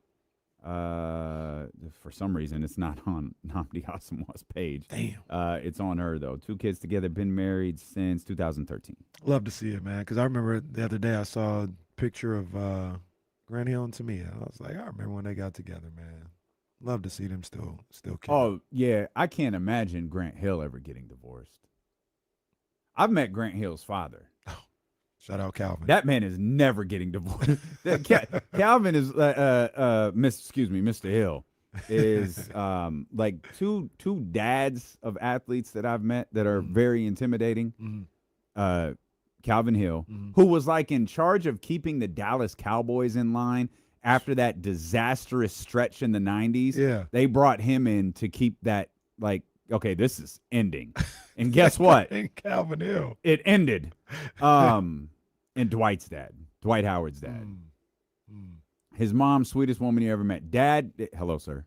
For some reason, it's not on Namdi Asamoah's page. Damn. It's on her though. 2 kids together, been married since 2013. Love to see it, man. Because I remember the other day I saw a picture of Grant Hill and Tamia. I was like, I remember when they got together, man. Love to see them still kicking. Oh yeah, I can't imagine Grant Hill ever getting divorced. I've met Grant Hill's father. Shout out Calvin. That man is never getting divorced. Calvin is, Mr. Hill is like two dads of athletes that I've met that are very intimidating. Calvin Hill, who was like in charge of keeping the Dallas Cowboys in line after that disastrous stretch in the 90s. Yeah. They brought him in to keep that, like, okay, this is ending. And guess what? Calvin Hill. It ended. And Dwight Howard's dad. His mom, sweetest woman you ever met. Dad, hello, sir.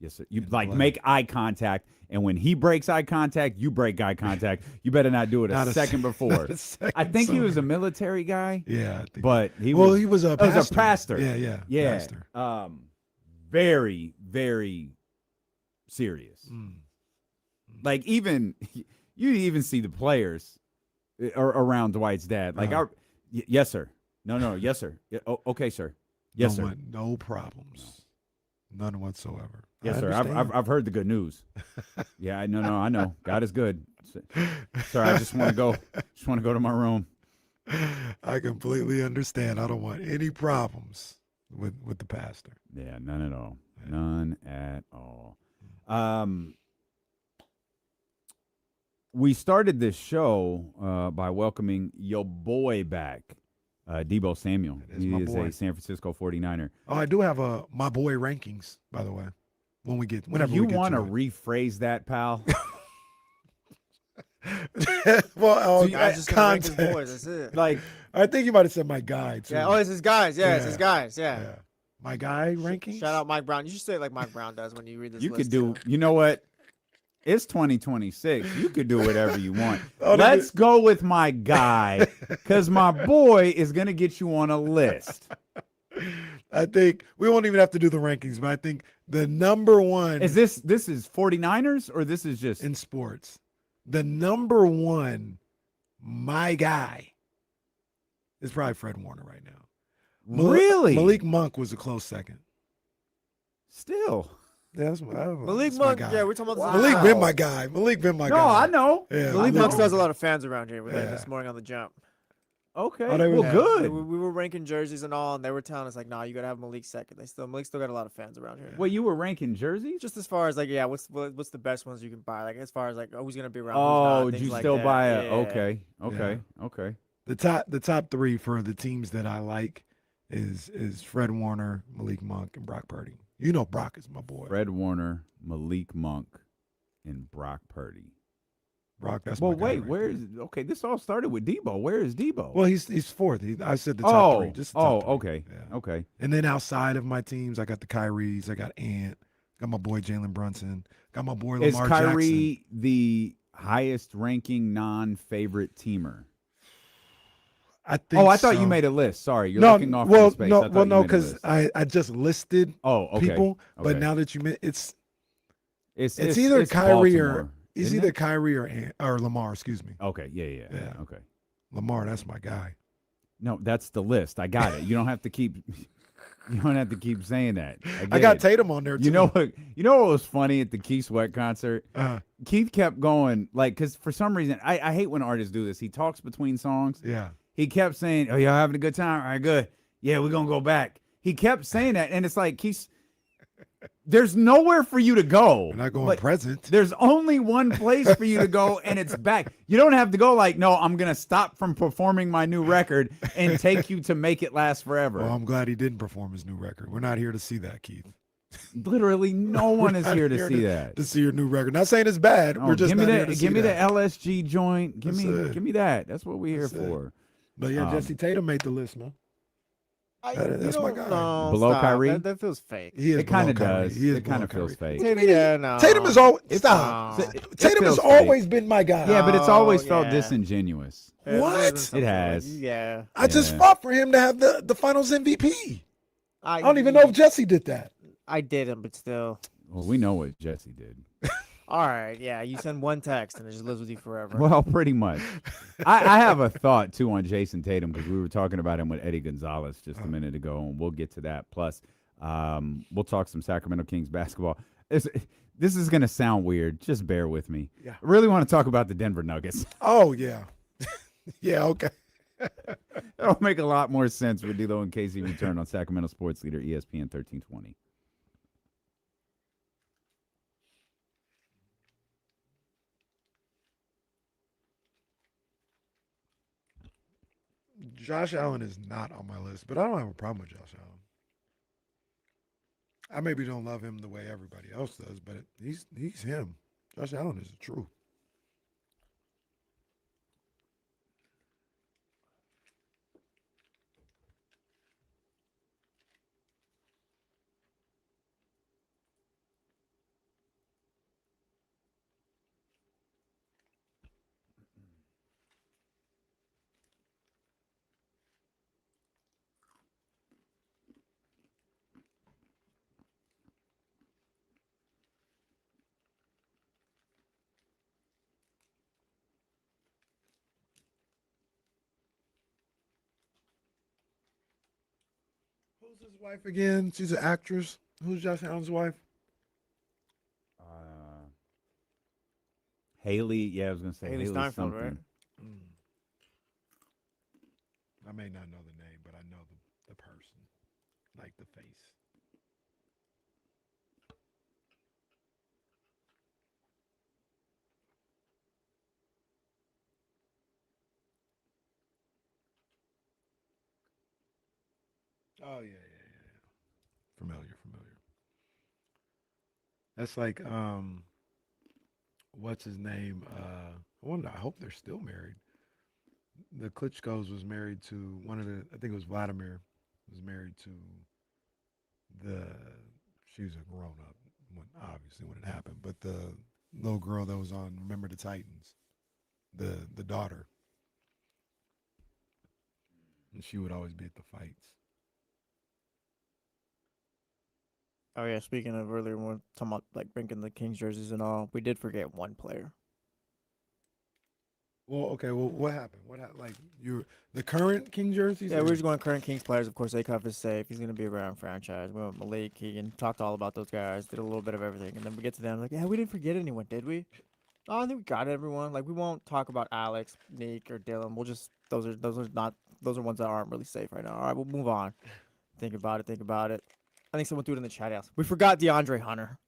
Yes, sir. You make eye contact, and when he breaks eye contact, you break eye contact. You better not do it a second before. I think he was a military guy. Yeah, I think but he was a pastor. Was a pastor. Yeah. Pastor. Very, very serious. Like you even see the players around Dwight's dad. Like, yes, sir. No, yes, sir. Yeah, okay, sir. Yes, sir. No problems. None whatsoever. Yes, sir. I've heard the good news. Yeah, I know. God is good. Sir, I just want to go. Just want to go to my room. I completely understand. I don't want any problems with the pastor. Yeah, none at all. Yeah. None at all. We started this show by welcoming your boy back, Deebo Samuel. He is a San Francisco 49er. Oh, I do have my boy rankings, by the way. Whenever you we get want to to rephrase that, pal? Well, So you guys just gonna rank his context. boys, that's it. Like, I think you might have said my guy too. Yeah, it's his guys. Yeah, it's his guys. Yeah. My guy rankings. Shout out Mike Brown. You should say it like Mike Brown does when you read this. You list, could do. too. You know what? It's 2026. You could do whatever you want. Oh, Let's go with my guy, because my boy is going to get you on a list. I think we won't even have to do the rankings, but I think the number one Is this is 49ers or this is just in sports. The number one, my guy, is probably Fred Warner right now. really? Malik Monk was a close second. Still. Yeah, that's Malik that's my Monk. guy. Yeah, we're talking about Malik been my guy. Malik been my No, guy. I know. Yeah, Malik I Monk know. still has a lot of fans around here. With Yeah. this morning on the jump. Okay. Oh, they well, were- good. We were ranking jerseys and all, and they were telling us like, nah, you gotta have Malik second. Malik still got a lot of fans around here. Well, you were ranking jerseys? Just as far as like, yeah, what's the best ones you can buy? Like as far as like, who's gonna be around? who's Oh, not, did things you like still that. buy a? Yeah. Okay. Okay. The top 3 for the teams that I like is Fred Warner, Malik Monk, and Brock Purdy. You know Brock is my boy. Fred Warner, Malik Monk, and Brock Purdy. Brock, that's Well, my guy wait, right where there. is? Okay, this all started with Deebo. Where is Deebo? Well, he's fourth. I said the top 3. Just the top 3. okay, Yeah. okay. And then outside of my teams, I got the Kyries, I got Ant, got my boy Jalen Brunson, got my boy Is Lamar Kyrie Jackson. the highest ranking non-favorite teamer? I think. Oh, I thought so. you made a list. Sorry, you're no, looking off well, into space. no, I thought well, you no, made a list. I just listed okay. people, but okay. now that you it's it's either Kyrie Baltimore, it's isn't either it? Kyrie or Lamar. Excuse me, Okay, yeah. Okay. Lamar. That's my guy. No, that's the list. I got it. You don't have to keep. You don't have to keep saying that. I got it. Tatum on there too. You know what? You know what was funny at the Keith Sweat concert? Uh, Keith kept going because for some reason I hate when artists do this. He talks between songs. yeah. He kept saying, "Oh, y'all having a good time? All right, good. Yeah, we're gonna go back." He kept saying that, and it's like there's nowhere for you to go. We're not going but present. There's only one place for you to go, and it's back. You don't have to go like, "No, I'm gonna stop from performing my new record and take you to make it last forever." Well, I'm glad he didn't perform his new record. We're not here to see that, Keith. Literally, no one is Not here to see that. To see your new record. Not saying it's bad. Oh, We're just give me not here that. to see Give me the that. LSG joint. Give That's it. me that. That's what we're here That's it. for. But yeah, Jesse Tatum made the list, man. That's my guy. No, Below stop. Kyrie? That feels fake. He is It kind of below Kyrie. does. He is It kind of below feels Kyrie. fake. Yeah, no. Tatum is always stop. no. Tatum has feels always fake. been my guy. Yeah, but it's always felt yeah. disingenuous. Yeah, What? doesn't It feel has. Like, yeah. I just Yeah. fought for him to have the Finals MVP. I I don't even know if Jesse did that. I didn't, but still. Well, we know what Jesse did. All right, yeah. You send one text and it just lives with you forever. Well, pretty much. I have a thought too on Jason Tatum because we were talking about him with Eddie Gonzalez just a minute ago, and we'll get to that. Plus, we'll talk some Sacramento Kings basketball. This is going to sound weird. Just bear with me. Yeah. I really want to talk about the Denver Nuggets. Oh yeah, yeah. Okay. It'll make a lot more sense with D'Lo and Casey return on Sacramento Sports Leader ESPN 1320. Josh Allen is not on my list, but I don't have a problem with Josh Allen. I maybe don't love him the way everybody else does, but he's him. Josh Allen is the truth. Who's his wife again? She's an actress. Who's Josh Allen's wife? Haley, yeah, I was going to say Haley Haley Steinfeld, something. right? I may not know the name, but I know the person, like the face. Oh yeah. Familiar. That's like what's his name? I hope they're still married. The Klitschko's was married to one of the. I think it was Vladimir. Was married to she was a grown up obviously when it happened, but the little girl that was on Remember the Titans, the daughter, and she would always be at the fights. Oh yeah. Speaking of earlier, when we were talking about like bringing the Kings jerseys and all, we did forget one player. Well, okay. Well, what happened? Like the current King jerseys? Yeah, we're just going current Kings players. Of course, Acuff is safe. He's going to be around franchise. We went Malik Keegan, talked all about those guys, did a little bit of everything. And then we get to them like, yeah, we didn't forget anyone, did we? Oh, I think we got everyone. Like, we won't talk about Alex, Nick, or Dylan. We'll just those are ones that aren't really safe right now. All right, we'll move on. Think about it. Think about it. I think someone threw it in the chat house. We forgot DeAndre Hunter.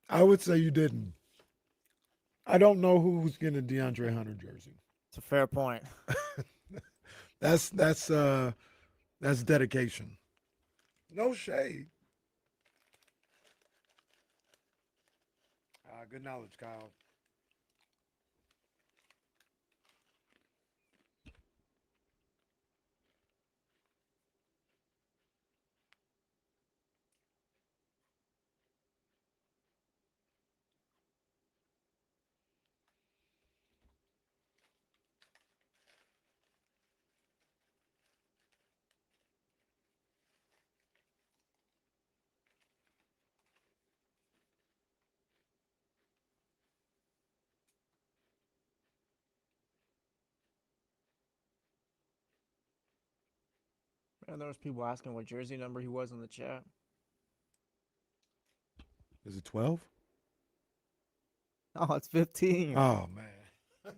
I would say you didn't. I don't know who's getting a DeAndre Hunter jersey. It's a fair point. That's dedication. No shade. Good knowledge, Kyle. And there was people asking what jersey number he was in the chat. Is it 12? Oh, it's 15. Oh man. Oh man.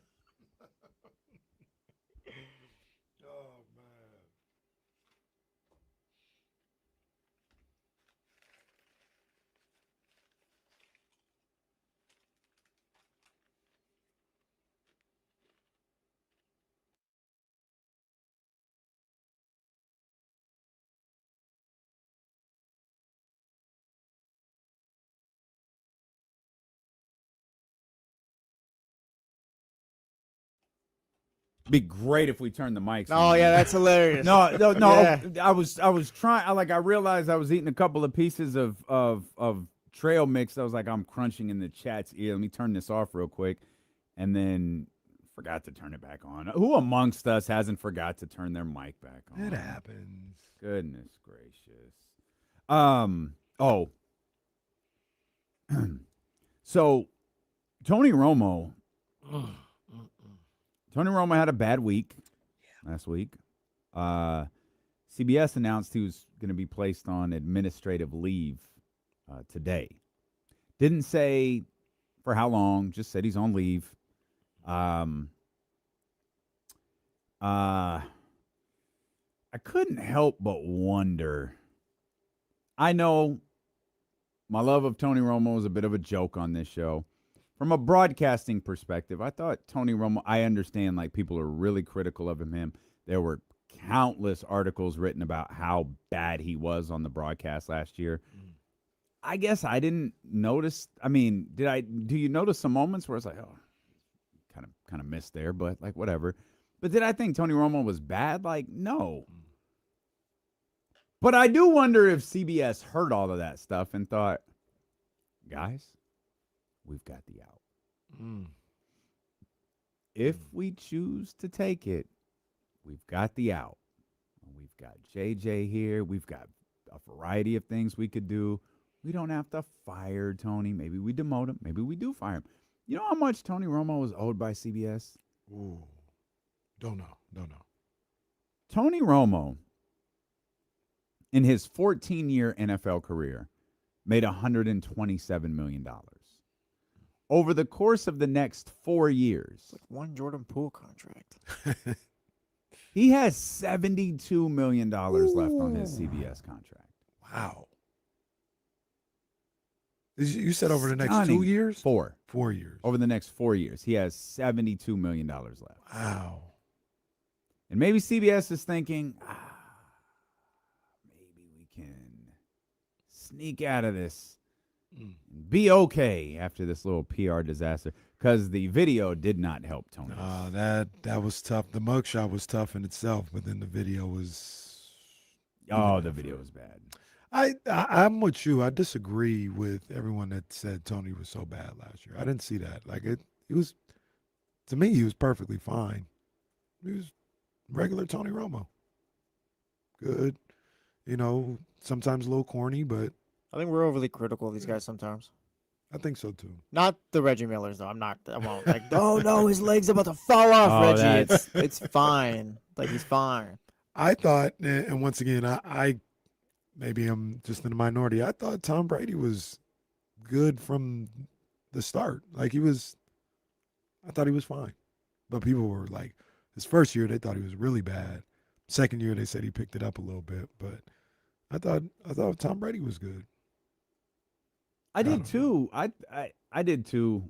Be great if we turned the mics. Oh, on. yeah, that's hilarious. No. Yeah. I was trying. I realized I was eating a couple of pieces of trail mix. I was like, I'm crunching in the chat's ear. Let me turn this off real quick, and then forgot to turn it back on. Who amongst us hasn't forgot to turn their mic back on? It happens. Goodness gracious. Oh. So, Tony Romo. Tony Romo had a bad week last week. CBS announced he was going to be placed on administrative leave today. Didn't say for how long, just said he's on leave. I couldn't help but wonder. I know my love of Tony Romo is a bit of a joke on this show. From a broadcasting perspective, I thought Tony Romo, I understand like people are really critical of him. There were countless articles written about how bad he was on the broadcast last year. I guess I didn't notice. I mean, do you notice some moments where it's like, oh, kind of missed there, but like whatever. But did I think Tony Romo was bad? Like, no. But I do wonder if CBS heard all of that stuff and thought, guys, we've got the out. If we choose to take it, we've got the out. We've got JJ here. We've got a variety of things we could do. We don't have to fire Tony. Maybe we demote him. Maybe we do fire him. You know how much Tony Romo was owed by CBS? Ooh. Don't know. Tony Romo, in his 14-year NFL career, made $127 million. Over the course of the next 4 years, It's like one Jordan Poole contract. he has $72 million left on his CBS contract. Wow. You said over the next Stunning. 2 years? 4. 4 years. Over the next 4 years, he has $72 million left. Wow. And maybe CBS is thinking, maybe we can sneak out of this and be okay after this little PR disaster. Because the video did not help Tony. That was tough. The mugshot was tough in itself, but then the video was. Oh, the video was bad. I'm with you. I disagree with everyone that said Tony was so bad last year. I didn't see that. Like it was, to me, he was perfectly fine. He was regular Tony Romo. Good. Sometimes a little corny, but I think we're overly critical of these guys sometimes. I think so too. Not the Reggie Millers, though. I won't. Like, oh, no, his leg's about to fall off, Reggie. It's fine. Like, he's fine. I thought, and once again, I maybe I'm just in the minority. I thought Tom Brady was good from the start. Like I thought he was fine. But people were like, his first year they thought he was really bad. Second year they said he picked it up a little bit. But I thought Tom Brady was good. I did don't too. I did too.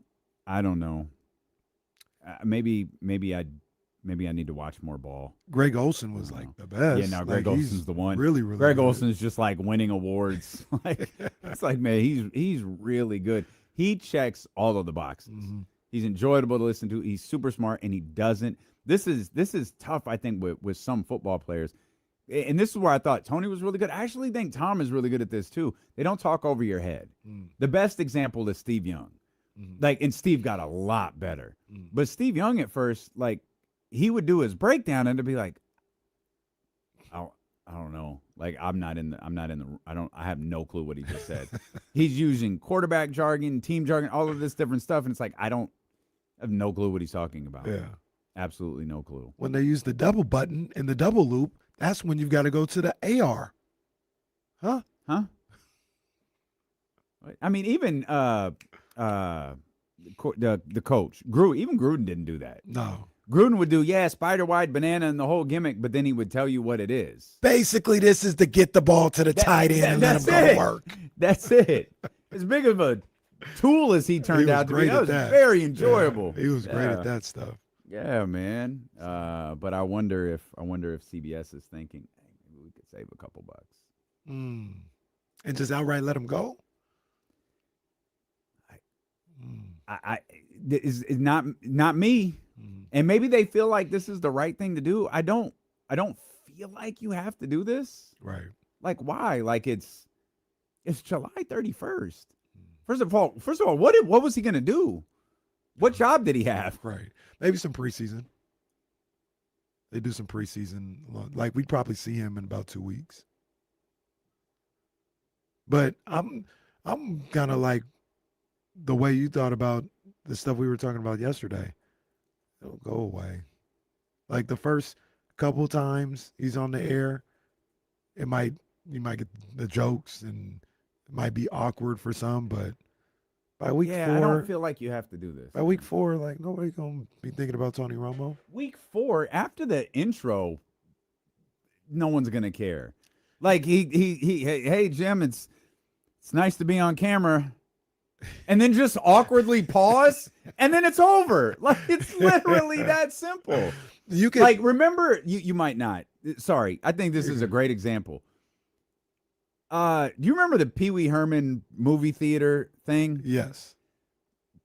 I don't know. Maybe I need to watch more ball. Greg Olson was like the best. Yeah, no, Greg Like, Olson's he's the one. Really, really. Greg good. Olson's just like winning awards. Like it's like, man, he's really good. He checks all of the boxes. Mhm. He's enjoyable to listen to. He's super smart, and he doesn't. This is tough, I think, with some football players. And this is where I thought Tony was really good. I actually think Tom is really good at this too. They don't talk over your head. The best example is Steve Young. Like, and Steve got a lot better. But Steve Young at first, like, he would do his breakdown and it'd be like, I don't know. Like, I have no clue what he just said. He's using quarterback jargon, team jargon, all of this different stuff. And it's like, I have no clue what he's talking about. Yeah. Absolutely no clue. When they use the double button and the double loop, that's when you've got to go to the AR. Huh? I mean, even the coach, even Gruden didn't do that. No. Gruden would do, spider wide banana and the whole gimmick, but then he would tell you what it is. Basically, this is to get the ball to the tight end and let him go to work. That's it. As big of a tool as he turned out to be, that was very enjoyable. Yeah, he was great at that stuff. Yeah, man. But I wonder if CBS is thinking, hey, maybe we could save a couple bucks. And just outright let him go? Is not me. And maybe they feel like this is the right thing to do. I don't feel like you have to do this. Right. Like, why? Like, it's July 31st. First of all, what was he gonna do? What job did he have? Right. Maybe some preseason. They do some preseason. Like, we'd probably see him in about 2 weeks. But I'm kind of like the way you thought about the stuff we were talking about yesterday. It'll go away. Like, the first couple times he's on the air, you might get the jokes and it might be awkward for some, but by week 4, I don't feel like you have to do this. By week 4, like, nobody's gonna be thinking about Tony Romo. Week 4, after the intro, no one's gonna care. Like, hey Jim, it's nice to be on camera. And then just awkwardly pause, and then it's over. Like, it's literally that simple. You can, like, remember, you might not. Sorry, I think this is a great example. Do you remember the Pee Wee Herman movie theater thing? Yes.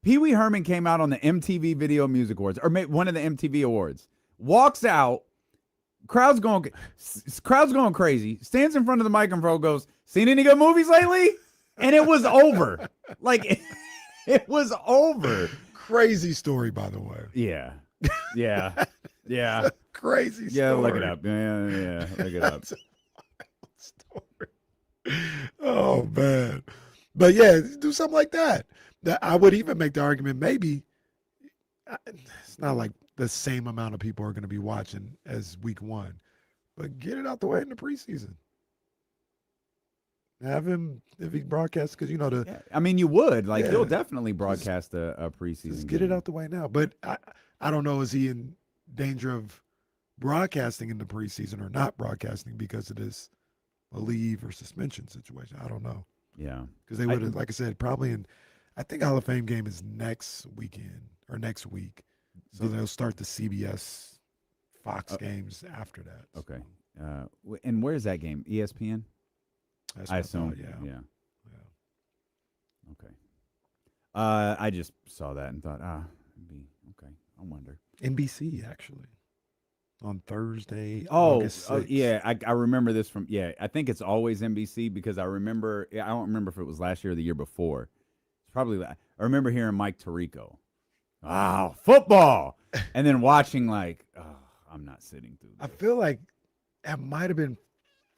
Pee Wee Herman came out on the MTV Video Music Awards, or one of the MTV Awards. Walks out, crowd's going crazy. Stands in front of the microphone, goes, "Seen any good movies lately?" And it was over. Like, it was over. Crazy story, by the way. Yeah. Crazy story. Yeah, look it up. Yeah, look it up. Story. Oh, man. But, yeah, do something like that. I would even make the argument, maybe it's not like the same amount of people are going to be watching as week 1, but get it out the way in the preseason. Have him, if he broadcasts, because I mean, you would. Like, he'll definitely broadcast a preseason. Just get it out the way now. But I don't know, is he in danger of broadcasting in the preseason or not broadcasting because of this leave or suspension situation? I don't know. Yeah. Because they would have, like I said, probably I think Hall of Fame game is next weekend or next week. So they'll start the CBS Fox games after that. Okay. And where's that game? ESPN? I assume. Yeah. Okay. I just saw that and thought, it'd be okay. I wonder. NBC actually on Thursday. Oh, August 6th. Yeah. I remember this from. Yeah, I think it's always NBC because I remember. I don't remember if it was last year or the year before. It's probably. I remember hearing Mike Tirico. Wow, football, and then watching like, I'm not sitting through this. I feel like that might have been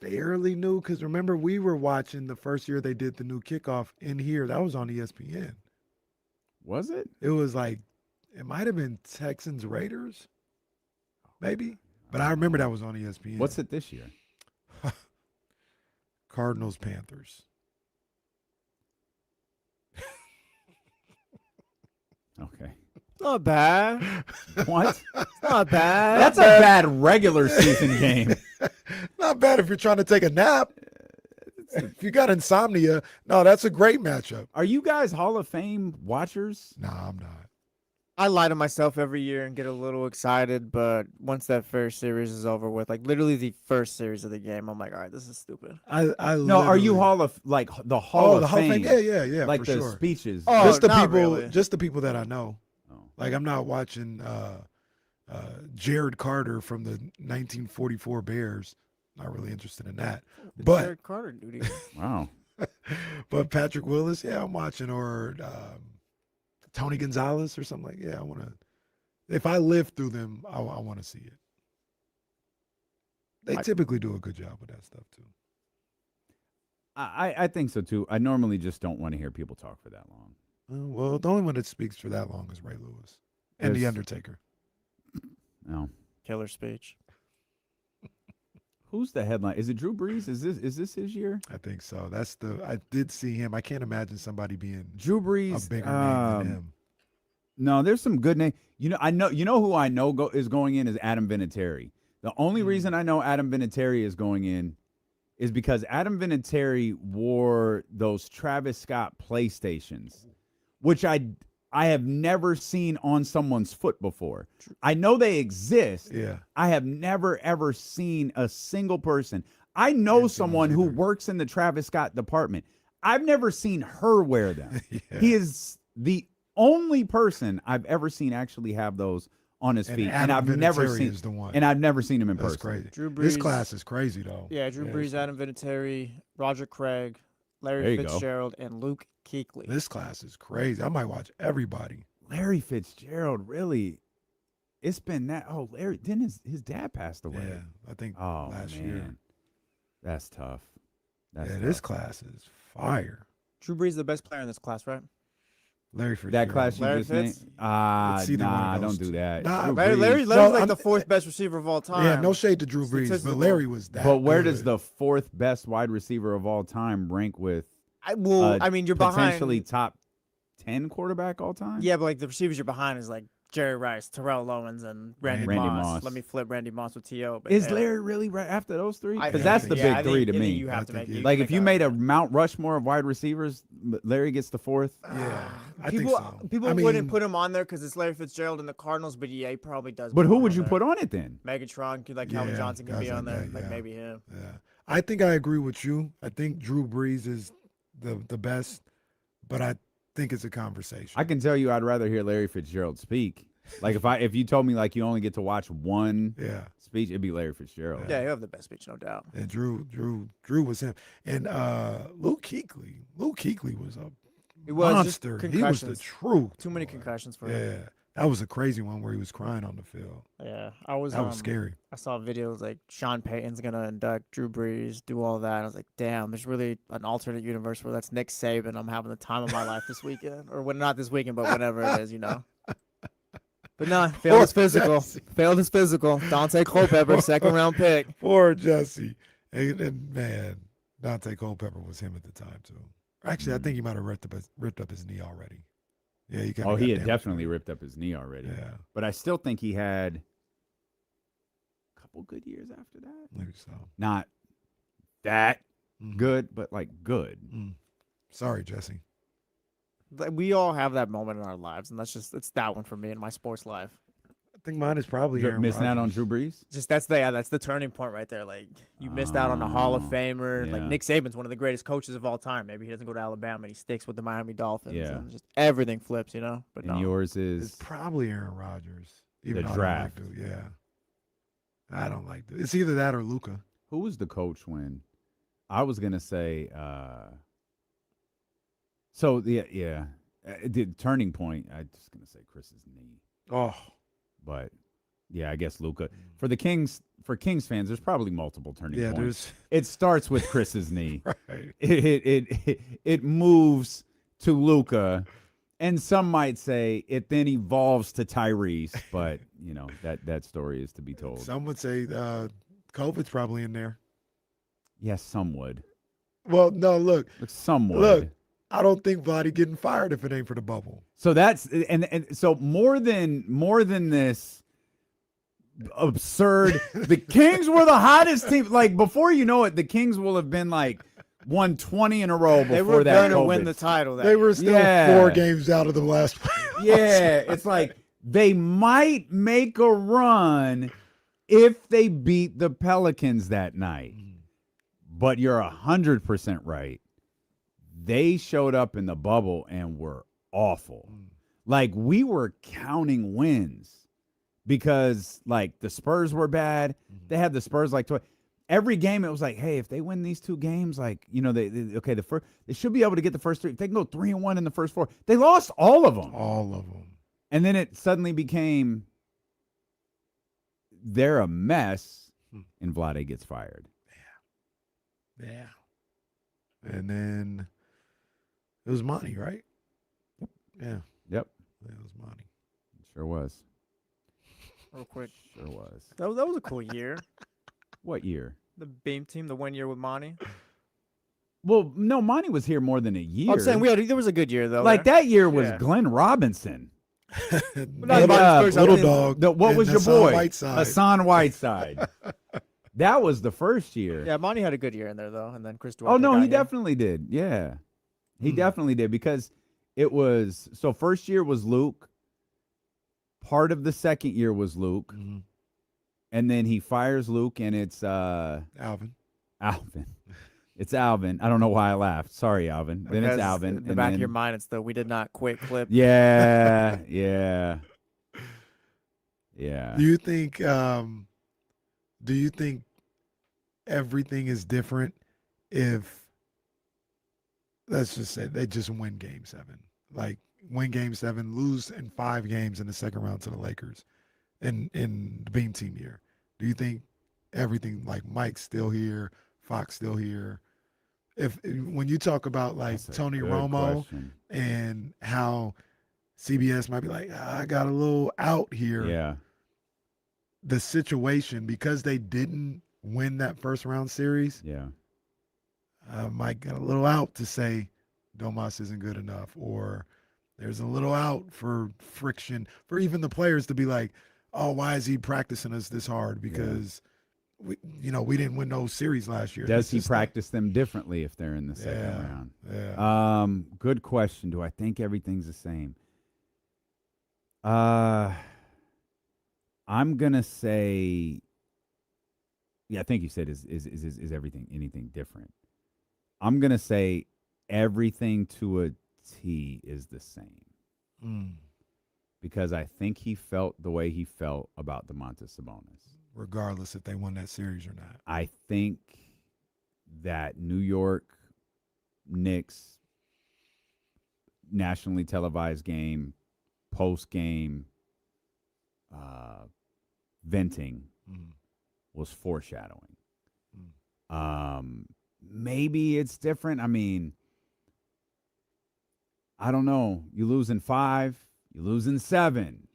fairly new because remember we were watching the first year they did the new kickoff in here. That was on ESPN. Was it? It was like it might have been Texans Raiders, maybe. But I remember that was on ESPN. What's it this year? Cardinals, Panthers. Okay. Not bad. What? Not bad. That's a bad regular season game. Not bad if you're trying to take a nap. If you got insomnia, no, that's a great matchup. Are you guys Hall of Fame watchers? Nah, I'm not. I lie to myself every year and get a little excited, but once that first series is over with, like literally the first series of the game, I'm like, all right, this is stupid. No, are you Hall of like the Hall of Fame? Yeah, like for the sure. speeches. Oh, just the not people, really. just the people that I know. Oh. Like I'm not watching Jared Carter from the 1944 Bears. Not really interested in that. But Jared Carter duty. Wow. but Patrick Willis, yeah, I'm watching, or Tony Gonzalez or something like. Yeah, I want to. If I live through them, I want to see it. They typically do a good job with that stuff too. I think so too. I normally just don't want to hear people talk for that long. Well, the only one that speaks for that long is Ray Lewis and The There's- Undertaker. No. Killer speech. Who's the headline? Is it Drew Brees? Is this his year? I think so. I did see him. I can't imagine somebody being Drew a Brees. bigger name than him. No, there's some good name. You know who I know is going in is Adam Vinatieri. The only reason I know Adam Vinatieri is going in is because Adam Vinatieri wore those Travis Scott PlayStations, which I have never seen on someone's foot before. I know they exist. Yeah. I have never ever seen a single person. I know someone who works in the Travis Scott department. I've never seen her wear them. Yeah. He is the only person I've ever seen actually have those on his feet, and Adam I've never Vinatieri seen. is the one. And I've never seen him in That's person. crazy. Drew This Brees- class is crazy though. Yeah, Drew Brees, Adam Vinatieri, Roger Craig, There Larry you go. Fitzgerald, and Luke Kuechly. This class is crazy. I might watch everybody. Larry Fitzgerald, really? It's been that. Oh, Larry, didn't his dad passed away? Yeah, I think Oh last man, year. that's tough. That's Yeah, tough. this class is fire. Drew Brees is the best player in this class, right? Larry Fitzgerald. That class you Larry just Fitz? named? It's either one Nah, of those don't do two. that. Nah, Drew Larry's Brees. No, like I'm- the fourth best receiver of all time. Yeah, no shade to Drew Brees, but Statistical. Larry was that. But where does good. the fourth best wide receiver of all time rank with I mean, you're potentially behind. top 10 quarterback all time? Yeah, but like the receivers you're behind is like Jerry Rice, Terrell Owens, and Randy Randy Moss. Moss. Let me flip Randy Moss with T.O. But Is yeah. Larry really right after those three? I Because think- that's the yeah, I big three think- to I think me. You have I to think make he- Like make if you made a Mount Rushmore of wide receivers, Larry gets the fourth. Yeah, I people think so. people I wouldn't mean, put him on there because it's Larry Fitzgerald and the Cardinals, but yeah, he probably does. But who belong would on you there. put on it then? Megatron, like Calvin Yeah, Johnson can guys be on like there, that, like yeah. maybe him. Yeah, I think I agree with you. I think Drew Brees is the best, but I think it's a conversation. I can tell you I'd rather hear Larry Fitzgerald speak. Like if you told me like you only get to watch one Yeah, speech, it'd be Larry Fitzgerald. Yeah, you have the best speech, no doubt. and Drew was him, and Luke Kuechly was a It was just monster. He was the concussions. truth. Too many boy. concussions for him. Yeah, that was a crazy one where he was crying on the field. Yeah, I was. That was scary. I saw videos like Sean Payton's gonna induct Drew Brees, do all that. I was like, damn, there's really an alternate universe where that's Nick Saban. I'm having the time of my life this weekend, or when not this weekend, but whenever it is, you know. But no, failed his physical. Jesse. Failed his physical. Dante Culpepper, second round pick. Poor Jesse. And man, Dante Culpepper was him at the time too. Actually, I think he might have ripped up his knee already. Yeah, he got. Oh, he had definitely ripped up his knee already. Yeah, But I still think he had a couple good years after that. maybe so. Not that Mhm. good, but like good. Sorry, Jesse. Like, we all have that moment in our lives, and it's that one for me in my sports life. I think mine is probably Aaron Missing out on Rodgers. Drew Brees. Just that's the turning point right there. Like you missed out on a Hall of Oh, Famer. Like yeah. Nick Saban's one of the greatest coaches of all time. Maybe he doesn't go to Alabama and he sticks with the Miami Dolphins. Yeah. And just everything flips, you know. But And no. yours It's is probably Aaron Rodgers. Even The though draft. I don't like to, yeah. I don't like it. It's either that or Luca. who was the coach when I was gonna say so the turning point, I just gonna say Chris's knee. Oh, But yeah, I guess Luca. For Kings fans, there's probably multiple turning yeah. points. It starts with Chris's knee. Right. It moves to Luca, and some might say it then evolves to Tyrese, but you know that story is to be told. Some would say COVID's probably in there. Yes, some would. Well, no, look, Somewhat. look. I don't think Vladdy getting fired if it ain't for the bubble. So that's and so more than this absurd. The Kings were the hottest team. Like before you know it, the Kings will have been like won 20 in a row before They were that. gonna COVID. win the title. They were still 4 games out of the last playoffs. Yeah, it's like they might make a run if they beat the Pelicans that night. But you're 100% right. They showed up in the bubble and were awful. Like we were counting wins because like the Spurs were bad. They had the Spurs like every game. It was like, hey, if they win these 2 games, like the first they should be able to get the first 3. If they can go 3-1 in the first 4. They lost all of them. All of them. And then it suddenly became they're a mess, and Vlade gets fired. Yeah. And then it was Monty, right? Yep. Yeah. Yep. It was Monty. Sure was. Real quick. Sure was. That was a cool year. What year? The Beam team, the 1 year with Monty. Well, no, Monty was here more than a year. I'm saying there was a good year though. like there. that year was Yeah. Glenn Robinson. not Monty's first, Little I mean, dog. What was and your Hassan boy? Whiteside. Hassan Whiteside. That was the first year. Yeah, Monty had a good year in there though, and then Chris. Oh no, got he here. definitely did. Yeah, he definitely did because it was so. First year was Luke. Part of the second year was Luke, and then he fires Luke, and it's Alvin. It's Alvin. I don't know why I laughed. Sorry, Alvin. Then it's Because Alvin. In the and back then, of your mind, it's the we did not quit clip. Yeah, yeah, yeah. Do you think everything is different if, let's just say, they just win Game 7? Like, win Game 7, lose in 5 games in the second round to the Lakers in the Beam Team year. Do you think everything, like Mike's still here, Fox still here? When you talk about like That's a Tony good Romo question. and how CBS might be like, I got a little out here. Yeah. The situation, because they didn't win that first round series, Yeah. Mike got a little out to say Domas isn't good enough, or there's a little out for friction for even the players to be like, oh, why is he practicing us this hard? Because we didn't win no series last year. Does It's he just practice them differently if they're in the second Yeah, round? yeah. Good question. Do I think everything's the same? I'm gonna say, yeah, I think you said is everything anything different? I'm gonna say everything to a T is the same because I think he felt the way he felt about Domantas Sabonis. regardless if they won that series or not. I think that New York Knicks nationally televised game, post game venting was foreshadowing. Maybe it's different. I mean, I don't know. You lose in 5, you lose in 7.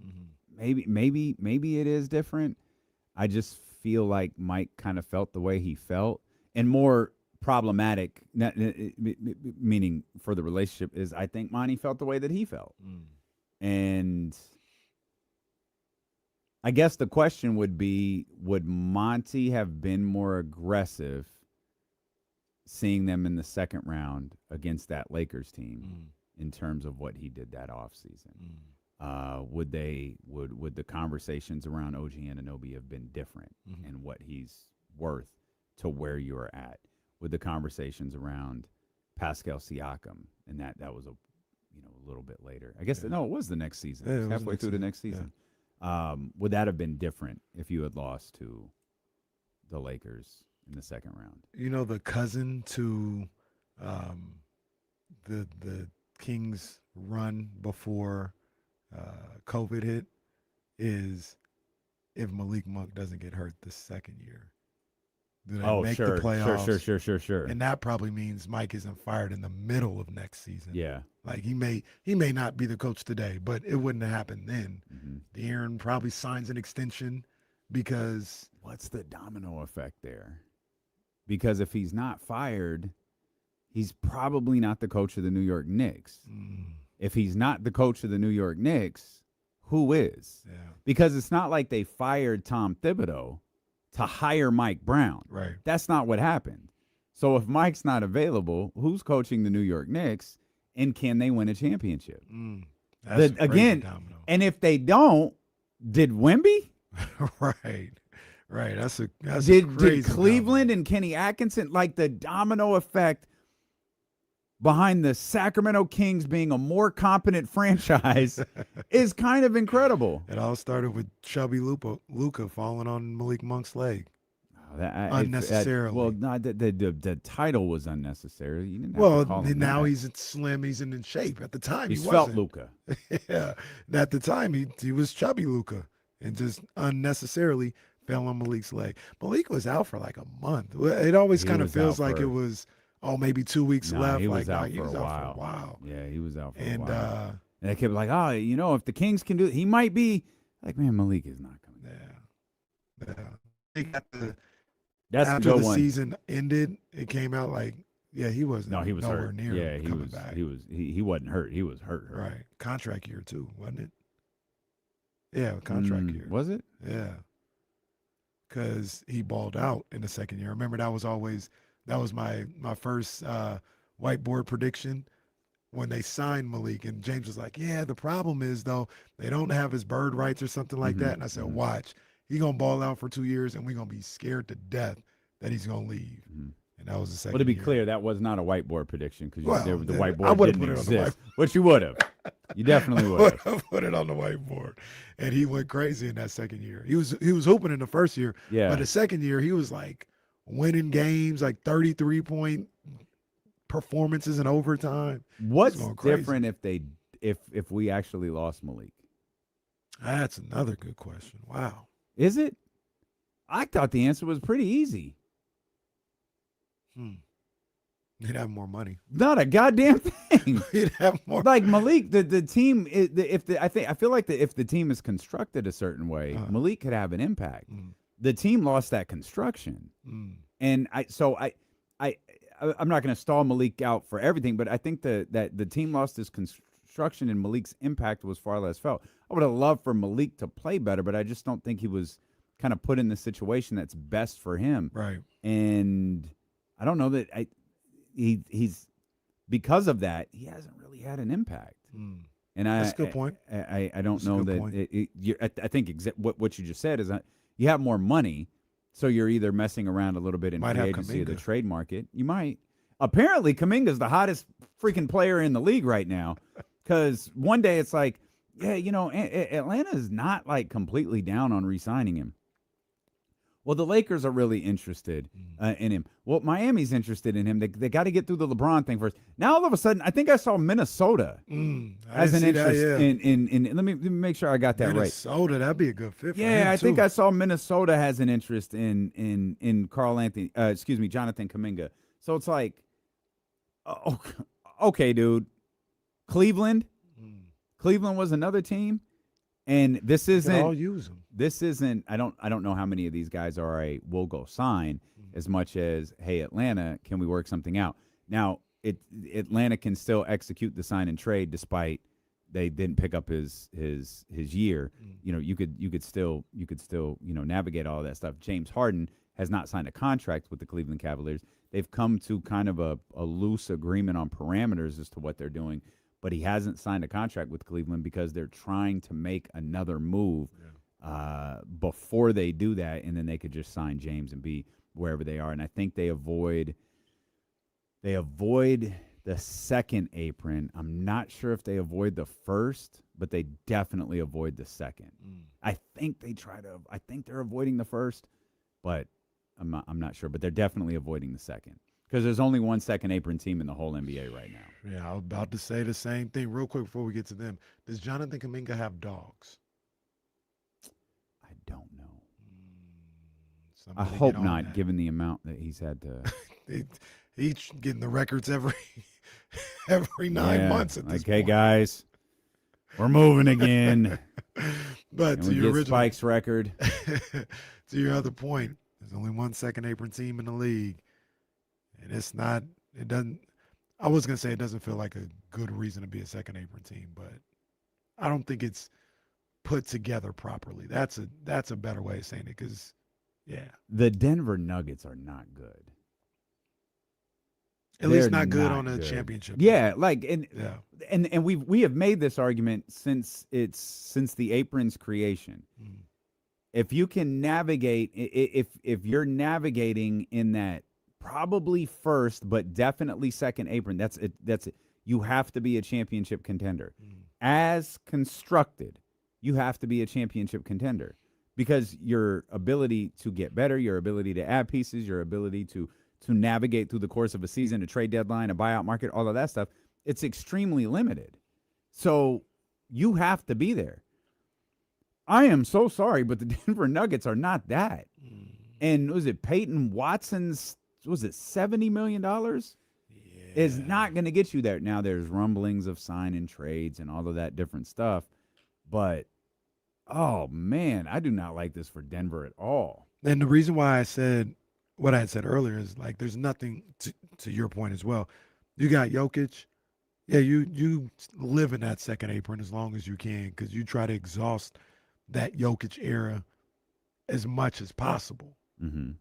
Maybe it is different. I just feel like Mike kind of felt the way he felt, and more problematic, meaning for the relationship, is I think Monty felt the way that he felt. And I guess the question would be, would Monty have been more aggressive seeing them in the second round against that Lakers team in terms of what he did that offseason? Would the conversations around OG Anunoby have been different and what he's worth to where you're at? Would the conversations around Pascal Siakam, and that was a little bit later. I guess no, it was the next season. Yeah, It was halfway through the next season. Would that have been different if you had lost to the Lakers in the second round? The cousin to the Kings run before COVID hit is if Malik Monk doesn't get hurt the second year. Do they make the playoffs? Sure. And that probably means Mike isn't fired in the middle of next season. Yeah. Like he may not be the coach today, but it wouldn't have happened then. De'Aaron probably signs an extension because what's the domino effect there? Because if he's not fired, he's probably not the coach of the New York Knicks. If he's not the coach of the New York Knicks, who is? Yeah. Because it's not like they fired Tom Thibodeau to hire Mike Brown. Right. That's not what happened. So if Mike's not available, who's coaching the New York Knicks, and can they win a championship? That's Again, and if they don't, did Wemby? Right. That's a Did crazy Cleveland domino. and Kenny Atkinson, like the domino effect behind the Sacramento Kings being a more competent franchise is kind of incredible. It all started with chubby Luka falling on Malik Monk's leg. Unnecessarily. Well, no, the title was unnecessary. You didn't have to call him now that. he's slim. He's in shape. At the time, He's he felt wasn't. Luka. Yeah. At the time, he was chubby Luka and just unnecessarily fell on Malik's leg. Malik was out for like a month. It always He kind of was feels out like for- it was, maybe 2 weeks No, left. he was like, out he for was a out while. for a while. Yeah, he was out for a And while. And they kept like, if the Kings can do it, he might be like, man, Malik is not coming. yeah. They got That's after the the good one. season ended, it came out like, he wasn't. No, he was nowhere hurt. near Yeah, coming back. he wasn't hurt. He was hurt. Right. Contract year too, wasn't it? Yeah, contract year. Was it? Yeah. Because he balled out in the second year. Remember, that was my first whiteboard prediction when they signed Malik. And James was like, yeah, the problem is, though, they don't have his bird rights or something like that. And I said, watch. He's going to ball out for 2 years, and we're going to be scared to death that he's going to leave. And that was the second Well, to be year. clear, that was not a whiteboard prediction because Well, the I whiteboard would've didn't put it on the exist. But you would have. You definitely would have. Put it on the whiteboard. And he went crazy in that second year. He was hooping in the first year. Yeah. But the second year, he was like winning games, like 33-point performances in overtime. What's going crazy. different if we actually lost Malik? That's another good question. Wow. Is it? I thought the answer was pretty easy. He'd have more money. Not a goddamn thing. He'd have more. Like Malik, the team. I feel like if the team is constructed a certain way, Malik could have an impact. The team lost that construction, and I'm not going to stall Malik out for everything, but I think that the team lost his construction, and Malik's impact was far less felt. I would have loved for Malik to play better, but I just don't think he was kind of put in the situation that's best for him. Right. And I don't know that he's because of that, he hasn't really had an impact. And That's a good point. I don't That's a know good that point. I think what you just said is that you have more money, so you're either messing around a little bit in Might free have agency or the Kuminga. trade market. You might. Apparently, Kuminga's the hottest freaking player in the league right now. Because one day it's like, yeah, Atlanta is not like completely down on re-signing him. Well, the Lakers are really interested in him. Well, Miami's interested in him. They got to get through the LeBron thing first. Now, all of a sudden, I think I saw Minnesota has an interest in. Let me make sure I got that right. Minnesota, that'd be a good fit for him, Yeah, I think too. I saw Minnesota has an interest in Jonathan Kuminga. So it's like, okay, dude. Cleveland was another team. And this isn't. They all use them. This isn't. I don't know how many of these guys are we'll go sign as much as, hey, Atlanta, can we work something out? Now, Atlanta can still execute the sign and trade despite they didn't pick up his year. You could still navigate all that stuff. James Harden has not signed a contract with the Cleveland Cavaliers. They've come to kind of a loose agreement on parameters as to what they're doing. But he hasn't signed a contract with Cleveland because they're trying to make another move before they do that, and then they could just sign James and be wherever they are. And I think they avoid the second apron. I'm not sure if they avoid the first, but they definitely avoid the second. I think they're avoiding the first, but I'm not sure. But they're definitely avoiding the second. Because there's only one second apron team in the whole NBA right now. Yeah, I was about to say the same thing real quick before we get to them. Does Jonathan Kuminga have dogs? I don't know. I Somebody hope get on not, that. given the amount that he's had to. He's getting the records every 9 months at this okay, point. guys, we're moving again. But and to we your get original, Spike's record. to your other point, there's only one second apron team in the league, and it I was gonna say it doesn't feel like a good reason to be a second apron team, but I don't think it's put together properly. That's a better way of saying it because, yeah, The Denver Nuggets are not good. at least They're not good not on a good. championship. Yeah, like Yeah. and we have made this argument since the apron's creation. Mm. If you can navigate, if you're navigating in that probably first but definitely second apron, that's it. That's it. You have to be a championship contender. Mm. As constructed, you have to be a championship contender because your ability to get better, your ability to add pieces, your ability to navigate through the course of a season, a trade deadline, a buyout market, all of that stuff, it's extremely limited. So you have to be there. I am so sorry, but the Denver Nuggets are not that. Mm. And was it Peyton Watson's, was it $70 million? Is not going to get you there. Now, there's rumblings of sign and trades and all of that different stuff. But, oh, man, I do not like this for Denver at all. And the reason why I said what I had said earlier is like there's nothing to your point as well. You got Jokic. Yeah, you live in that second apron as long as you can because you try to exhaust that Jokic era as much as possible. Mm-hmm.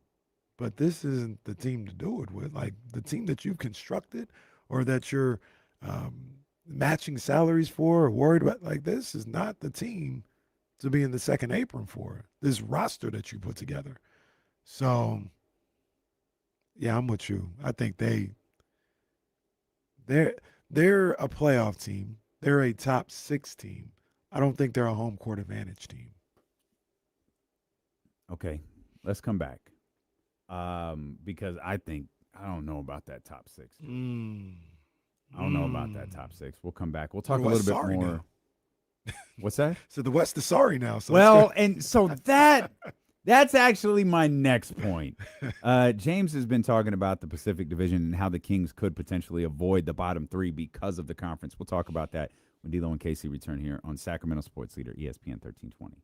But this isn't the team to do it with. Like the team that you've constructed or that you're matching salaries for or worried about, like this is not the team to be in the second apron for, this roster that you put together. So, yeah, I'm with you. I think they're a playoff team. They're a top 6 team. I don't think they're a home court advantage team. Okay, let's come back. Because I don't know about that top 6. I don't know about that top 6. We'll come back. We'll talk a little bit more. Now. What's that? So the West is sorry now. So well, and so that's actually my next point. James has been talking about the Pacific Division and how the Kings could potentially avoid the bottom 3 because of the conference. We'll talk about that when D'Lo and Casey return here on Sacramento Sports Leader, ESPN 1320.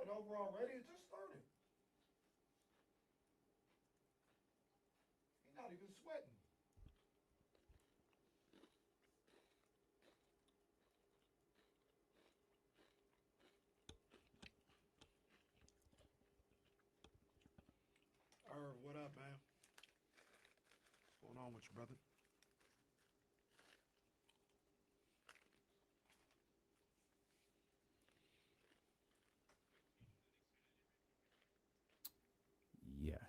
Over already, it just started. He's not even sweating. What up, man? What's going on with you, brother? Yes.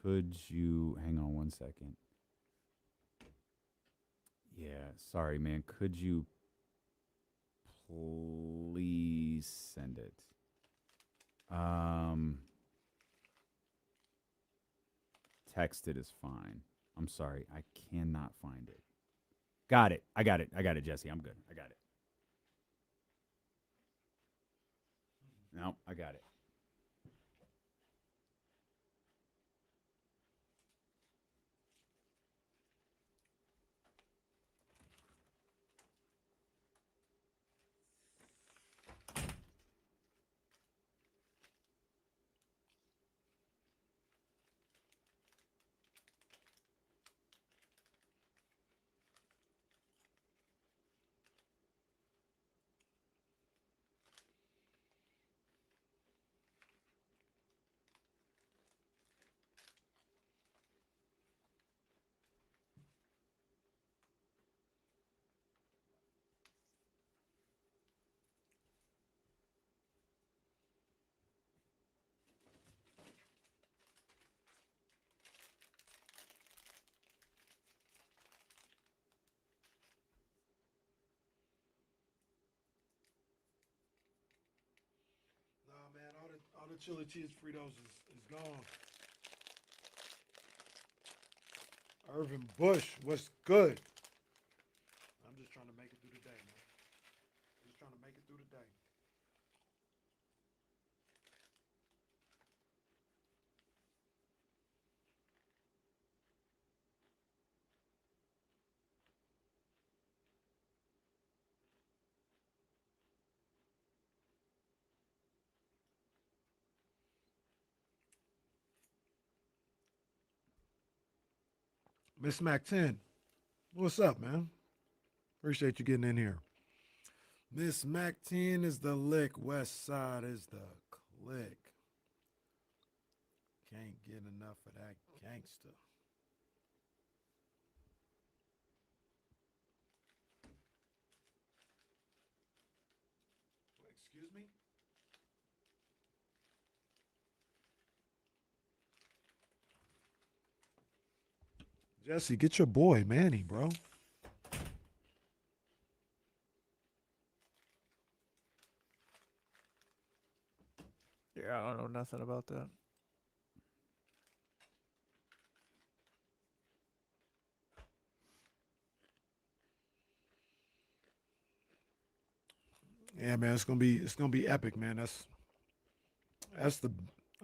Could you hang on one second? Yeah, sorry, man. Could you please send it? Text it is fine. I'm sorry. I cannot find it. Got it. I got it, Jesse. I'm good. I got it. No, I got it. All the chili cheese Fritos is gone. Irvin Bush, what's good? I'm just trying to make it through the day, man. Just trying to make it through the day. Miss Mac 10, what's up, man? Appreciate you getting in here. Miss Mac 10 is the lick. West Side is the click. Can't get enough of that gangster. Excuse me? Jesse, get your boy Manny, bro. Yeah, I don't know nothing about that. Yeah, man, it's gonna be epic, man. That's the.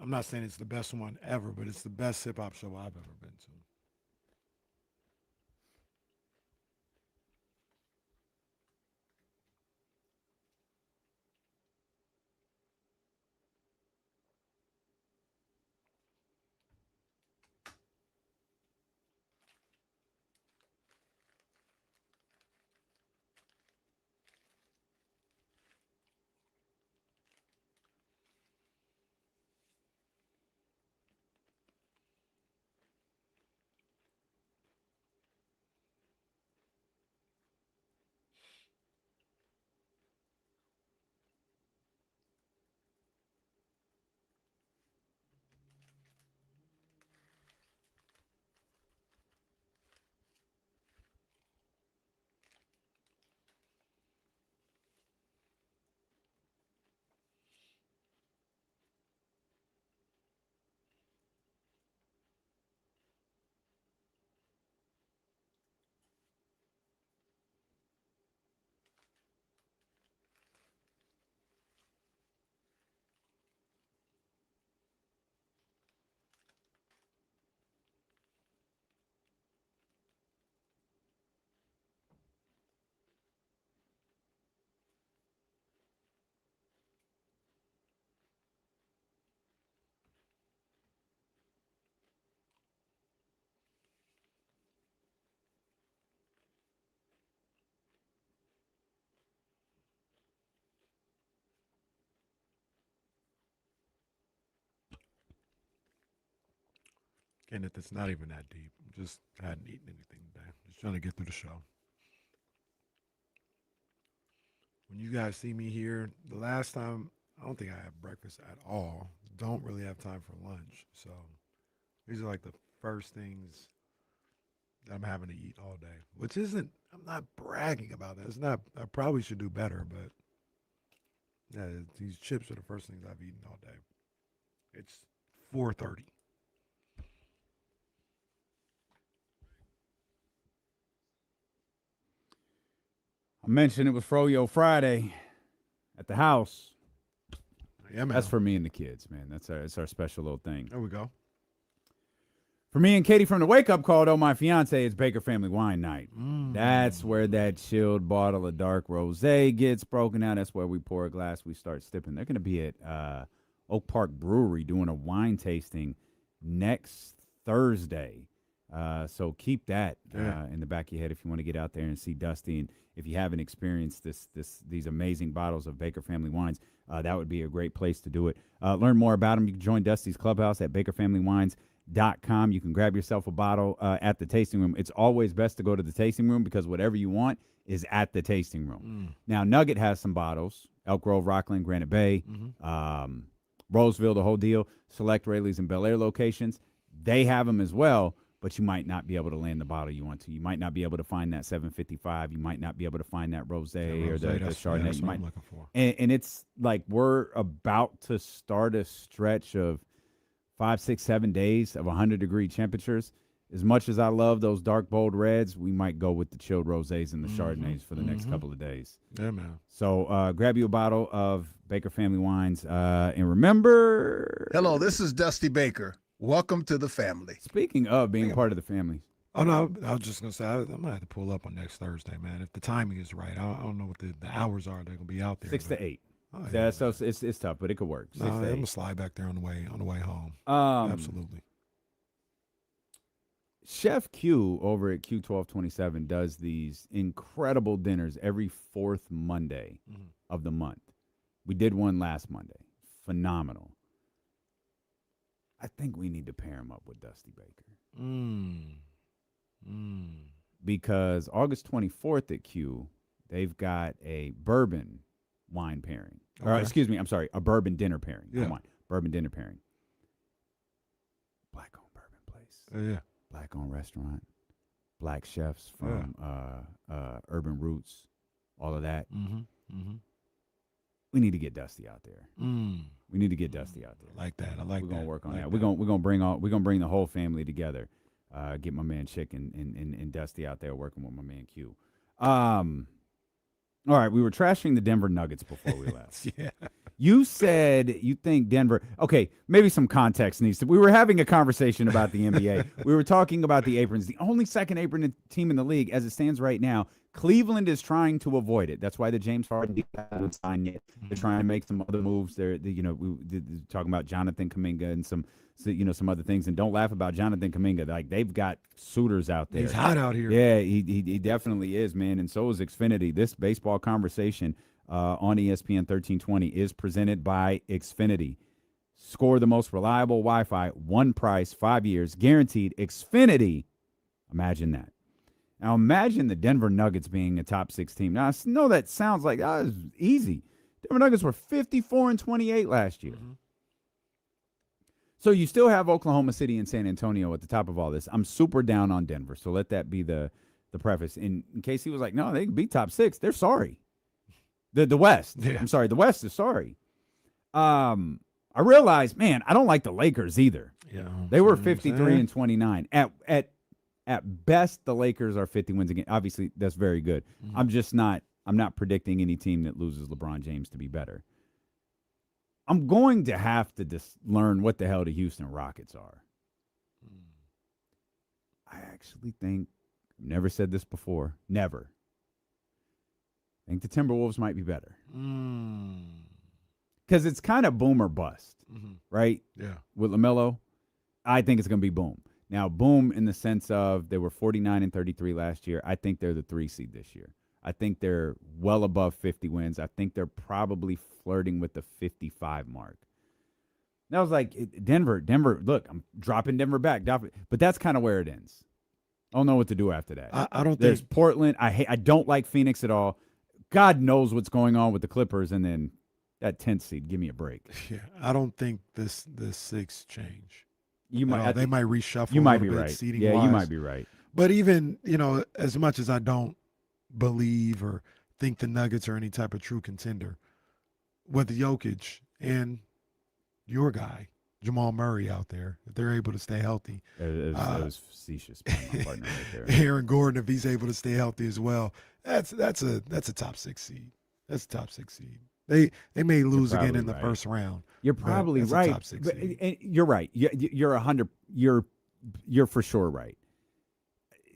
I'm not saying it's the best one ever, but it's the best hip hop show I've ever been to. And it's not even that deep. Just hadn't eaten anything today. Just trying to get through the show. When you guys see me here, the last time, I don't think I had breakfast at all. Don't really have time for lunch. So these are like the first things that I'm having to eat all day, which isn't, I'm not bragging about that. It's not, I probably should do better, but yeah, these chips are the first things I've eaten all day. It's 4:30. I mentioned it was Froyo Friday at the house. Yeah, man. That's for me and the kids, man. It's our special little thing. There we go. For me and Katie from the Wake Up Call, though, my fiance, it's Baker Family Wine Night. That's where that chilled bottle of dark rosé gets broken out. That's where we pour a glass, we start sipping. They're going to be at Oak Park Brewery doing a wine tasting next Thursday. So keep that in the back of your head if you want to get out there and see Dusty. And if you haven't experienced these amazing bottles of Baker Family wines, that would be a great place to do it. Learn more about them. You can join Dusty's Clubhouse at bakerfamilywines.com. You can grab yourself a bottle at the tasting room. It's always best to go to the tasting room because whatever you want is at the tasting room. Now, Nugget has some bottles. Elk Grove, Rockland, Granite Bay, Roseville, the whole deal. Select Rayleigh's and Bel Air locations. They have them as well. But you might not be able to land the bottle you want to. You might not be able to find that 755. You might not be able to find that rosé or the Chardonnay. That's what I'm looking for. And it's like we're about to start a stretch of 5, 6, 7 days of 100-degree temperatures. As much as I love those dark, bold reds, we might go with the chilled rosés and the Chardonnays for the next couple of days. Yeah, man. So grab you a bottle of Baker Family Wines. And remember... Hello, this is Dusty Baker. Welcome to the family. Speaking of being part of the family. Oh, no, I was just going to say, I'm going to have to pull up on next Thursday, man. If the timing is right. I don't know what the hours are they're going to be out there. 6 to 8. Oh, yeah, so it's tough, but it could work. No, I'm going to slide back there on the way home. Um, Absolutely. Chef Q over at Q1227 does these incredible dinners every fourth Monday of the month. We did one last Monday. Phenomenal. I think we need to pair him up with Dusty Baker. Because August 24th at Q, they've got a bourbon wine pairing. Or, excuse me, I'm sorry, a bourbon dinner pairing. Yeah. Come on, bourbon dinner pairing. Black-owned bourbon place. Yeah. Black-owned restaurant. Black chefs from Urban Roots, all of that. We need to get Dusty out there. We need to get Dusty out there. I like that. I like We're that. gonna work on I like that. We're gonna bring the whole family together. Get my man Chick and Dusty out there working with my man Q. All right, we were trashing the Denver Nuggets before we left. Yeah. You said you think Denver. Okay, maybe some context needs to. We were having a conversation about the NBA. We were talking about the aprons. The only second apron team in the league, as it stands right now. Cleveland is trying to avoid it. That's why the James Harden deal hasn't signed yet. They're trying to make some other moves. They're talking about Jonathan Kuminga and some other things. And don't laugh about Jonathan Kuminga. Like, they've got suitors out there. He's hot out here. Yeah, he definitely is, man. And so is Xfinity. This baseball conversation on ESPN 1320 is presented by Xfinity. Score the most reliable Wi-Fi, one price, 5 years, guaranteed. Xfinity. Imagine that. Now, imagine the Denver Nuggets being a top 6 team. Now, I know that sounds like that was easy. Denver Nuggets were 54-28 last year. So you still have Oklahoma City and San Antonio at the top of all this. I'm super down on Denver, so let that be the preface. In case he was like, no, they can be top 6. They're sorry. The West. Yeah. I'm sorry. The West is sorry. I realized, man, I don't like the Lakers either. Yeah. They were 53-29. At best, the Lakers are 50 wins again. Obviously, that's very good. I'm not predicting any team that loses LeBron James to be better. I'm going to have to just learn what the hell the Houston Rockets are. I actually think, I've never said this before, never. I think the Timberwolves might be better. Because it's kind of boom or bust, right? Yeah. With LaMelo, I think it's going to be boom. Now, boom in the sense of they were 49-33 last year. I think they're the 3 seed this year. I think they're well above 50 wins. I think they're probably flirting with the 55 mark. And I was like, Denver, look, I'm dropping Denver back. But that's kind of where it ends. I don't know what to do after that. I don't There's think Portland. I don't like Phoenix at all. God knows what's going on with the Clippers. And then that 10th seed, give me a break. Yeah, I don't think the 6 change. You might. They might reshuffle. You a might little be bit, right. seeding Yeah, wise. you might be right. But even, as much as I don't believe or think the Nuggets are any type of true contender, with Jokic and your guy, Jamal Murray, out there, if they're able to stay healthy. That was facetious by my partner right there. Aaron Gordon, if he's able to stay healthy as well, that's a top 6 seed. That's a top 6 seed. They may lose again in the first round. You're probably that's a right. top 6 But, seed. and you're right. You're 100. You're for sure right.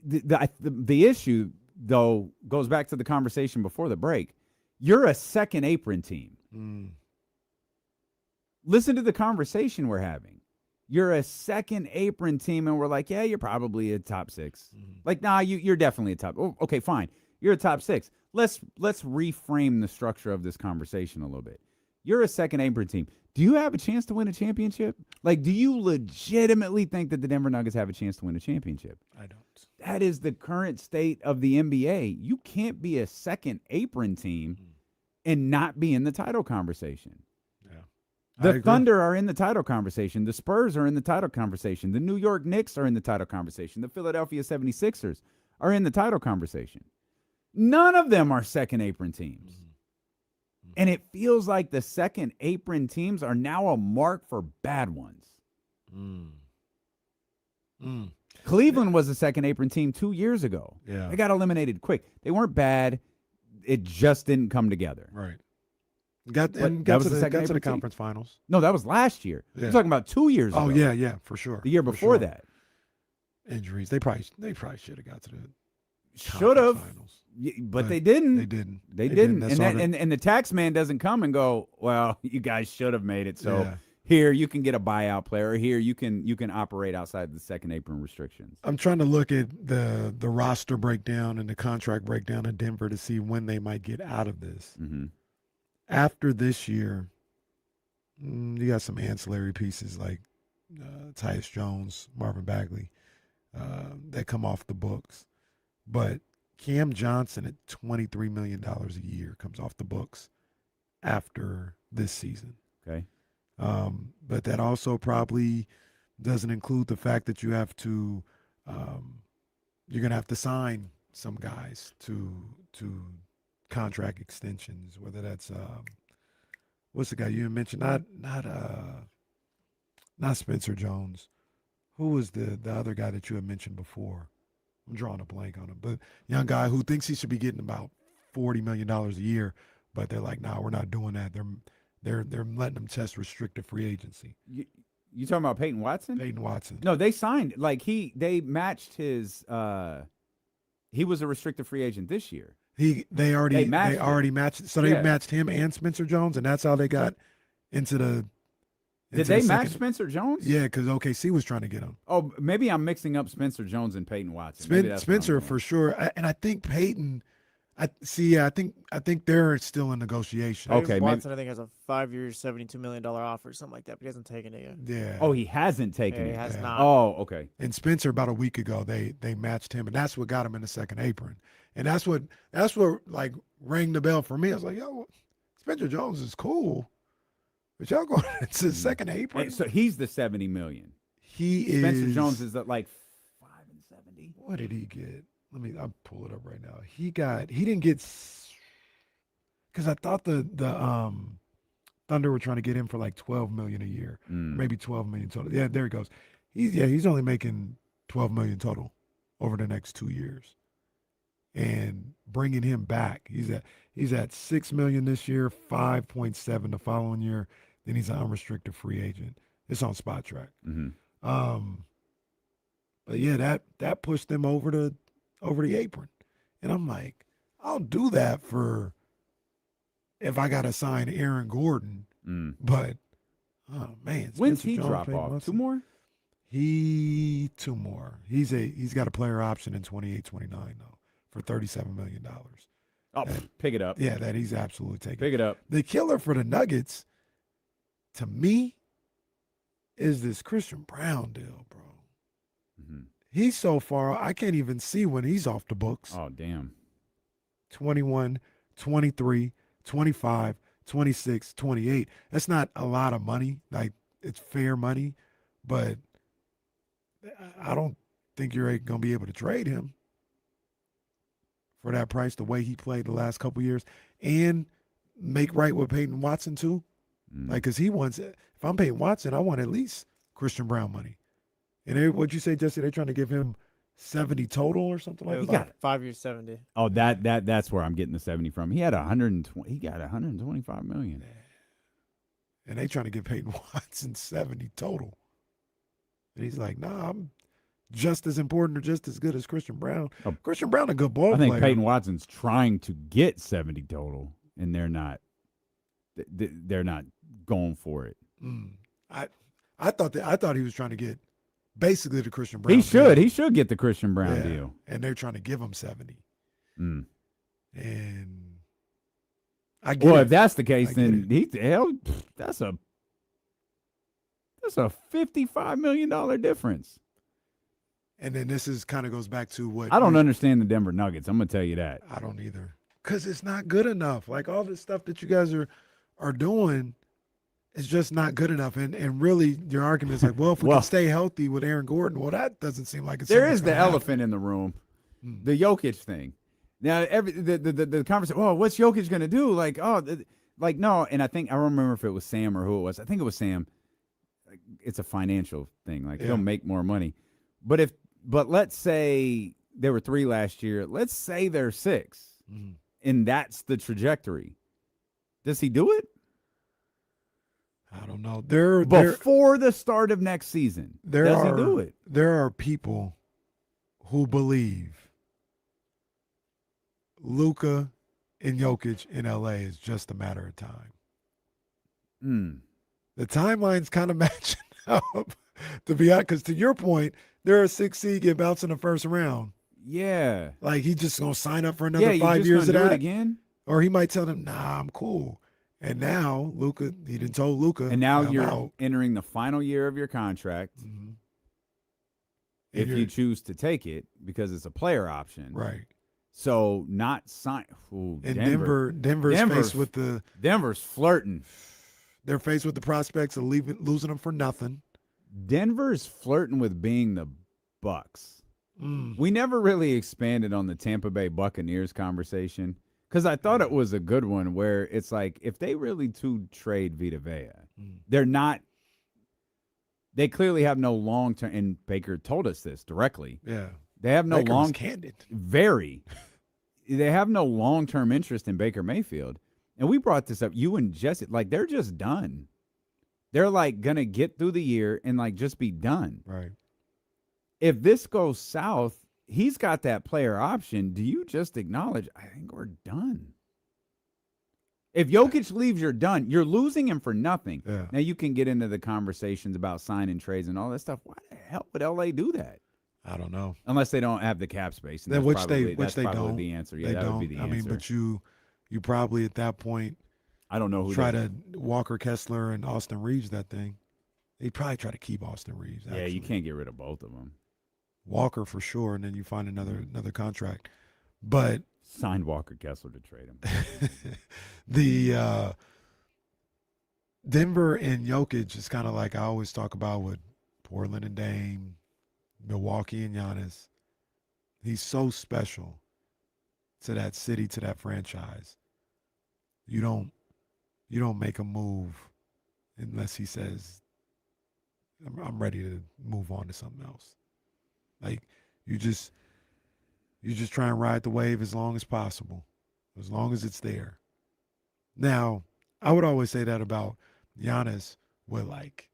The issue though goes back to the conversation before the break. You're a second apron team. Listen to the conversation we're having. You're a second apron team, and we're like, yeah, you're probably a top 6. Like, nah, you're definitely a top. Oh, okay, fine. You're a top 6. Let's reframe the structure of this conversation a little bit. You're a second apron team. Do you have a chance to win a championship? Like, do you legitimately think that the Denver Nuggets have a chance to win a championship? I don't. That is the current state of the NBA. You can't be a second apron team and not be in the title conversation. Yeah. The Thunder are in the title conversation. The Spurs are in the title conversation. The New York Knicks are in the title conversation. The Philadelphia 76ers are in the title conversation. None of them are second apron teams. And it feels like the second apron teams are now a mark for bad ones. Cleveland was a second apron team 2 years ago. Yeah. They got eliminated quick. They weren't bad. It just didn't come together. Right. Got to second the apron team. conference finals. No, that was last year. Yeah. We're talking about 2 years ago. Oh, yeah, for sure. The year For before sure. that. Injuries. They probably should have got to the Should have. conference finals. But they didn't. They didn't. They didn't. That's And, all and the tax man doesn't come and go, well, you guys should have made it. So, here you can get a buyout player, or here you can operate outside the second apron restrictions. I'm trying to look at the roster breakdown and the contract breakdown in Denver to see when they might get out of this. Mm-hmm. After this year, you got some ancillary pieces like Tyus Jones, Marvin Bagley that come off the books. But Cam Johnson at $23 million a year comes off the books after this season. Okay. But that also probably doesn't include the fact that you have to you're going to have to sign some guys to contract extensions, whether that's what's the guy you mentioned? Not Spencer Jones. Who was the other guy that you had mentioned before? I'm drawing a blank on him. But young guy who thinks he should be getting about $40 million a year, but they're like, nah, we're not doing that. They're letting him test restricted free agency. You talking about Peyton Watson? Peyton Watson. No, they signed they matched his he was a restricted free agent this year. They already matched. So they matched him and Spencer Jones, and that's how they got into the. Did they match Spencer Jones? Yeah, because OKC was trying to get him. Oh, maybe I'm mixing up Spencer Jones and Peyton Watson. Spencer for sure, and I think Peyton. I think they're still in negotiation. Okay, Watson I think has a 5-year, $72 million offer, or something like that, but he hasn't taken it yet. Yeah. Oh, he hasn't taken it. He has not. Oh, okay. And Spencer about a week ago they matched him, and that's what got him in the second apron, and that's what like rang the bell for me. I was like, yo, Spencer Jones is cool, but y'all going into the second apron. So he's the $70 million. Spencer Jones is like 5 and 70. What did he get? I'll pull it up right now. He didn't get, because I thought the Thunder were trying to get him for like $12 million a year, maybe $12 million total. Yeah, there he goes. He's only making $12 million total over the next 2 years, and bringing him back, he's at $6 million this year, 5.7 the following year. Then he's an unrestricted free agent. It's on Spot Track. Mm-hmm. But yeah, that pushed them over the apron. And I'm like, I'll do that for if I got to sign Aaron Gordon. But, oh, man. When's he drop off? 2 more? 2 more. He's got a player option in 28-29, though, for $37 million. Oh, pick it up. Yeah, that he's absolutely taking. Pick it up. The killer for the Nuggets, to me, is this Christian Brown deal, bro. Mm-hmm. He's so far, I can't even see when he's off the books. Oh, damn. 21, 23, 25, 26, 28. That's not a lot of money. Like, it's fair money, but I don't think you're going to be able to trade him for that price the way he played the last couple years and make right with Peyton Watson, too. Like, because he wants, if I'm Peyton Watson, I want at least Christian Brown money. And what'd you say, Jesse? They're trying to give him 70 total or something like that? He got 5 years, 70. Oh, that's where I'm getting the 70 from. He had 120. He got 125 million. And they trying to give Peyton Watson 70 total. And he's like, nah, I'm just as important or just as good as Christian Brown. Oh, Christian Brown, a good ball player. I think Peyton Watson's trying to get 70 total, and they're not. They're not going for it. I thought he was trying to get basically the Christian Brown. He should get the Christian Brown deal. And they're trying to give him 70. And if that's the case, then that's a $55 million difference. And then this is kind of goes back to what I don't understand the Denver Nuggets. I'm gonna tell you that. I don't either, because it's not good enough. Like all this stuff that you guys are doing. It's just not good enough. And really, your argument is like, well, if we can stay healthy with Aaron Gordon, well, that doesn't seem like it's there is the elephant in the room, the Jokic thing. Now, the conversation, what's Jokic going to do? Like, no. And I remember if it was Sam or who it was. I think it was Sam. It's a financial thing. Like, he'll make more money. But let's say there were 3 last year. Let's say they're 6. And that's the trajectory. Does he do it? I don't know. Before the start of next season, does he do it? There are people who believe Luka and Jokic in LA is just a matter of time. The timeline's kind of matching up, to be honest. Because to your point, they're a 6 seed, get bounced in the first round. Yeah. Like he's just gonna sign up for another Yeah, 5 just years gonna of do it that, again. or he might tell them, "Nah, I'm cool." And now Luka, he done told Luka, And now I'm you're out. entering the final year of your contract. Mhm. If And you choose to take it because it's a player option, right. So not sign. Ooh, And Denver's faced with the Denver's flirting. they're faced with the prospects of losing them for nothing. Denver's flirting with being the Bucks. We never really expanded on the Tampa Bay Buccaneers conversation because I thought it was a good one where it's like if they really do trade Vita Vea, they're not. They clearly have no long term, and Baker told us this directly. Yeah, They have no Baker was long candid. They have no long term interest in Baker Mayfield, and we brought this up. You and Jesse, like they're just done. They're like gonna get through the year and like just be done. Right. If this goes south, he's got that player option. Do you just acknowledge? I think we're done. If Jokic leaves, you're done. You're losing him for nothing. Yeah. Now you can get into the conversations about signing trades and all that stuff. Why the hell would LA do that? I don't know. Unless they don't have the cap space, and Then that's probably don't. the answer. Yeah, They that don't. would be the I answer. mean, but you probably at that point I don't know who try to Walker Kessler and Austin Reeves that thing. They probably try to keep Austin Reeves. Yeah, you actually. can't get rid of both of them. Walker for sure, and then you find another contract. But Signed Walker Kessler to trade him. the Denver and Jokic is kind of like I always talk about with Portland and Dame, Milwaukee and Giannis. He's so special to that city, to that franchise. You don't make a move unless he says, I'm ready to move on to something else. Like you just try and ride the wave as long as possible, as long as it's there. Now, I would always say that about Giannis with like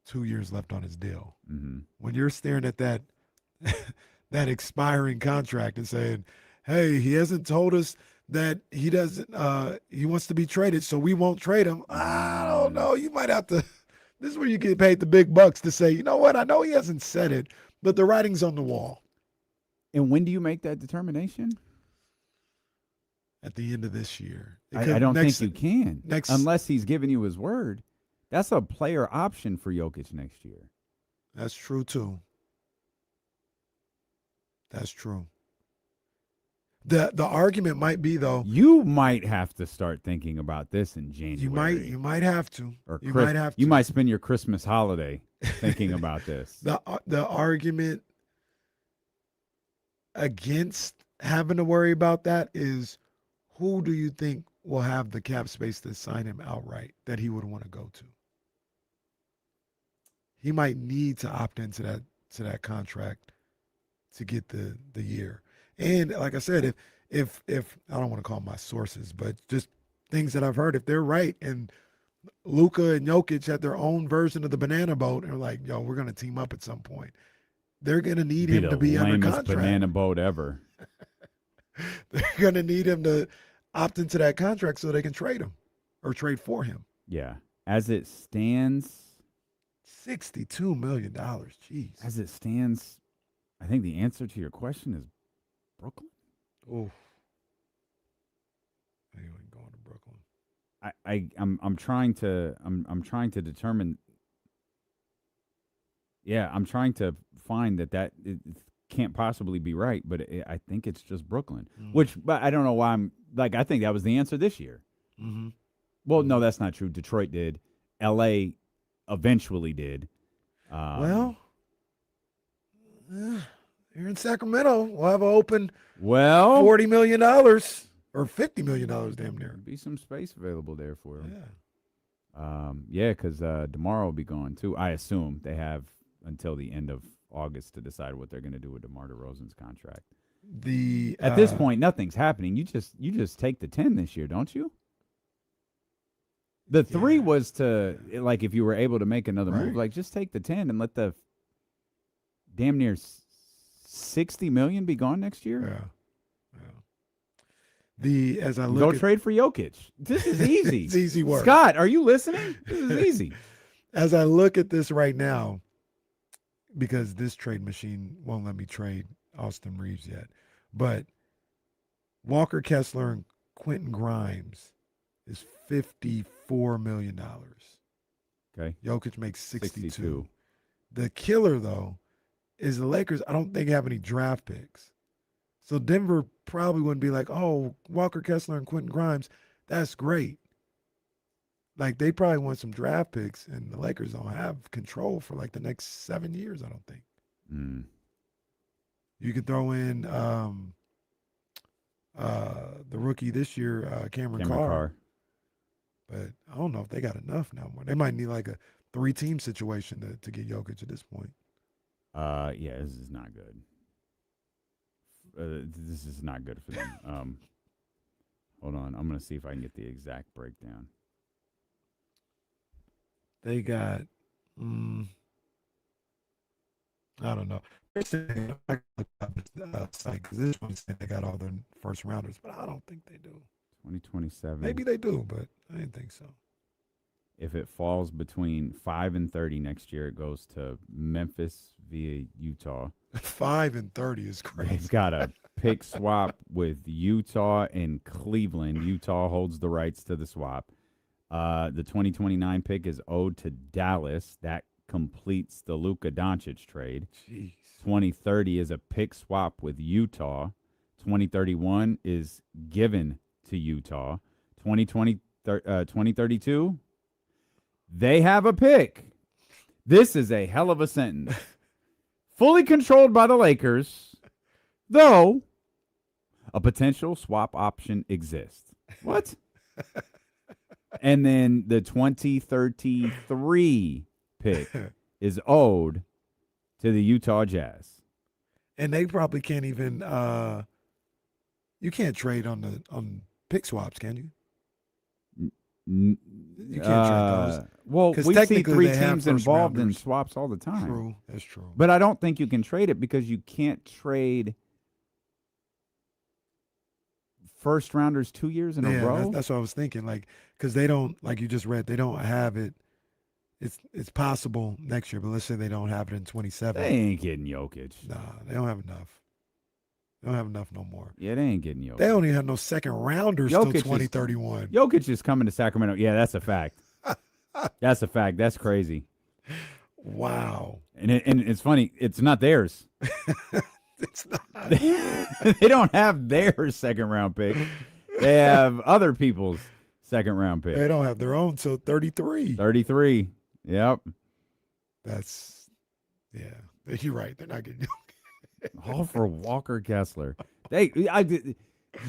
2 years left on his deal. Mm-hmm. When you're staring at that that expiring contract and saying, hey, he hasn't told us that he doesn't he wants to be traded, so we won't trade him. I don't know. You might have to this is where you get paid the big bucks to say, you know what, I know he hasn't said it, but the writing's on the wall. And when do you make that determination? At the end of this year. I don't think you can. Next, unless he's giving you his word. That's a player option for Jokic next year. That's true too. That's true. The argument might be though. You might have to start thinking about this in January. You might have to. Or you might have to. You might spend your Christmas holiday thinking about this. The argument against having to worry about that is who do you think will have the cap space to sign him outright that he would want to go to? He might need to opt into that contract to get the year. And like I said, if I don't want to call my sources, but just things that I've heard, if they're right and Luka and Jokic had their own version of the banana boat and are like, yo, we're going to team up at some point, they're going to need him to be under contract. Banana boat ever. They're going to need him to opt into that contract so they can trade him or trade for him. Yeah. As it stands, $62 million. Jeez. As it stands, I think the answer to your question is Brooklyn. Oof. You ain't going to Brooklyn. I'm trying to determine. Yeah, I'm trying to find that it can't possibly be right, but I think it's just Brooklyn. But I don't know why I'm like I think that was the answer this year. Mm-hmm. Well, no, that's not true. Detroit did. L.A. eventually did. Well, here in Sacramento, we'll have an open $40 million or $50 million damn near. Be some space available there for them. Yeah. Because DeMar will be gone too. I assume they have until the end of August to decide what they're going to do with DeMar DeRozan's contract. At this point, nothing's happening. You just take the 10 this year, don't you? The 3 was to like if you were able to make another move, like just take the 10 and let the damn near $60 million be gone next year. Yeah. As I look, trade for Jokic. This is easy. It's easy work. Scott, are you listening? This is easy. as I look at this right now, because this trade machine won't let me trade Austin Reeves yet, but Walker Kessler and Quentin Grimes is $54 million. Okay. Jokic makes 62. 62. The killer, though, is the Lakers, I don't think have any draft picks. So Denver probably wouldn't be like, oh, Walker Kessler and Quentin Grimes, that's great. Like, they probably want some draft picks, and the Lakers don't have control for, like, the next 7 years, I don't think. Mm. You could throw in the rookie this year, Cameron Carr. But I don't know if they got enough now more. They might need, like, a 3-team situation to get Jokic at this point. Yeah, this is not good. This is not good for them. Hold on. I'm going to see if I can get the exact breakdown. They got, I don't know. They're saying, because this one's saying they got all their first rounders, but I don't think they do. 2027. Maybe they do, but I didn't think so. If it falls between 5 and 30 next year, it goes to Memphis via Utah. 5 and 30 is crazy. They've got a pick swap with Utah and Cleveland. Utah holds the rights to the swap. The 2029 pick is owed to Dallas. That completes the Luka Doncic trade. Jeez. 2030 is a pick swap with Utah. 2031 is given to Utah. 2032, they have a pick. This is a hell of a sentence. Fully controlled by the Lakers, though a potential swap option exists. What? And then the 2033 pick is owed to the Utah Jazz. And they probably can't even you can't trade on pick swaps, can you? You can't trade those. Well, 'Cause we see technically 3 they have teams first involved in rounders. swaps all the time. True, that's true. But I don't think you can trade it because you can't trade first rounders 2 years in a row. That's what I was thinking. Like, because they don't, like you just read, they don't have it. It's possible next year, but let's say they don't have it in 27. They ain't getting Jokic. Nah, they don't have enough. They don't have enough no more. Yeah, they ain't getting Jokic. They don't even have no second rounders till 2031. Jokic is coming to Sacramento. Yeah, that's a fact. That's a fact. That's crazy. Wow. And it's funny. It's not theirs. It's not. They don't have their second round pick. They have other people's second round pick. They don't have their own till 33. 33. Yep. That's, yeah. You're right. They're not getting. All for Walker Kessler. Okay.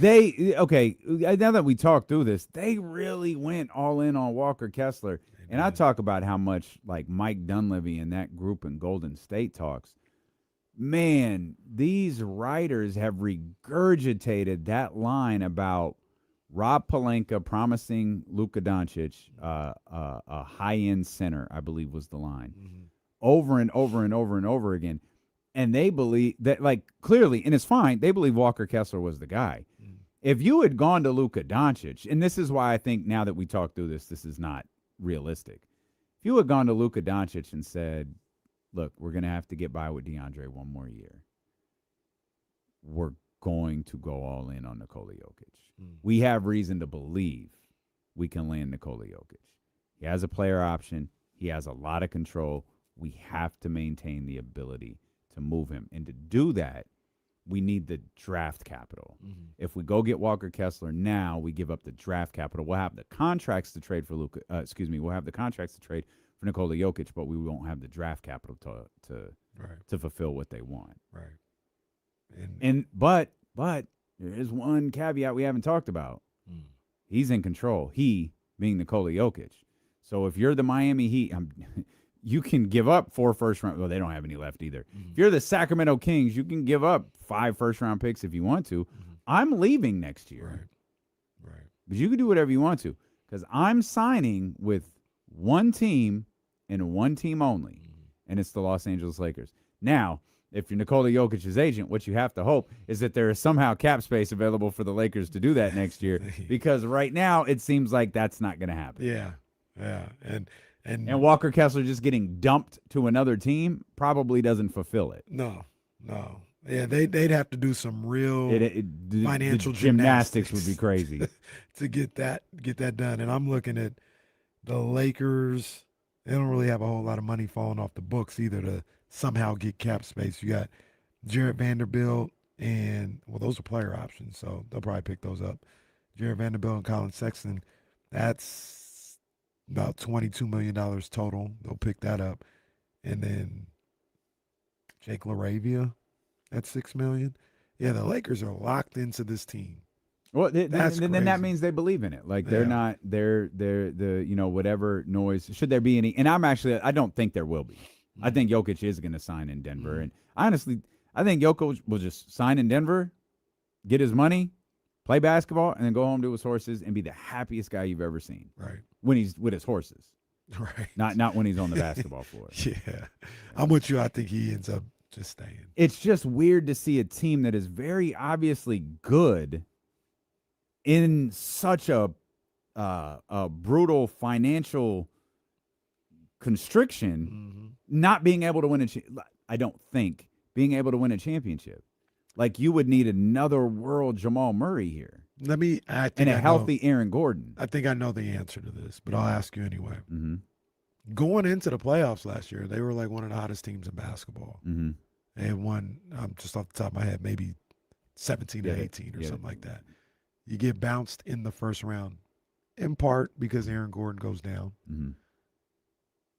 Now that we talked through this, they really went all in on Walker Kessler. And I talk about how much like Mike Dunleavy and that group in Golden State talks. Man, these writers have regurgitated that line about Rob Pelinka promising Luka Doncic a high-end center, I believe was the line, over and over and over and over again. And they believe that, like, clearly, and it's fine, they believe Walker Kessler was the guy. If you had gone to Luka Doncic, and this is why I think now that we talk through this, this is not realistic. If you had gone to Luka Doncic and said, look, we're going to have to get by with DeAndre one more year. We're going to go all in on Nikola Jokic. We have reason to believe we can land Nikola Jokic. He has a player option. He has a lot of control. We have to maintain the ability to move him. And to do that, we need the draft capital. If we go get Walker Kessler now, we give up the draft capital. We'll have the contracts to trade for Luka. We'll have the contracts to trade for Nikola Jokic, but we won't have the draft capital to fulfill what they want. Right. But there is one caveat we haven't talked about. He's in control. He being Nikola Jokic. So if you're the Miami Heat, you can give up 4 first-round. Well, they don't have any left either. If you're the Sacramento Kings, you can give up 5 first-round picks if you want to. I'm leaving next year. Right. But you can do whatever you want to because I'm signing with one team and one team only, and it's the Los Angeles Lakers. Now, if you're Nikola Jokic's agent, what you have to hope is that there is somehow cap space available for the Lakers to do that next year because right now it seems like that's not going to happen. Yeah. And And Walker Kessler just getting dumped to another team probably doesn't fulfill it. No. Yeah, they'd have to do some real financial the gymnastics would be crazy to get that done. And I'm looking at the Lakers. They don't really have a whole lot of money falling off the books either to somehow get cap space. You got Jarrett Vanderbilt and those are player options, so they'll probably pick those up. Jarrett Vanderbilt and Colin Sexton. That's about $22 million total. They'll pick that up. And then Jake LaRavia at $6 million. Yeah, the Lakers are locked into this team. Well, then that means they believe in it. Like they're not they're whatever noise. Should there be any? And I don't think there will be. I think Jokic is going to sign in Denver, and honestly, I think Jokic will just sign in Denver, get his money, play basketball, and then go home to his horses and be the happiest guy you've ever seen. Right. When he's with his horses. Right. Not when he's on the basketball floor. Yeah. I'm with you. I think he ends up just staying. It's just weird to see a team that is very obviously good in such a brutal financial constriction, not being able to win I don't think being able to win a championship. Like you would need another world Jamal Murray here. And a healthy Aaron Gordon. I think I know the answer to this, but I'll ask you anyway. Mm-hmm. Going into the playoffs last year, they were like one of the hottest teams in basketball. Mm-hmm. They won, just off the top of my head, maybe 17 to 18 or something like that. You get bounced in the first round, in part because Aaron Gordon goes down. Mm-hmm.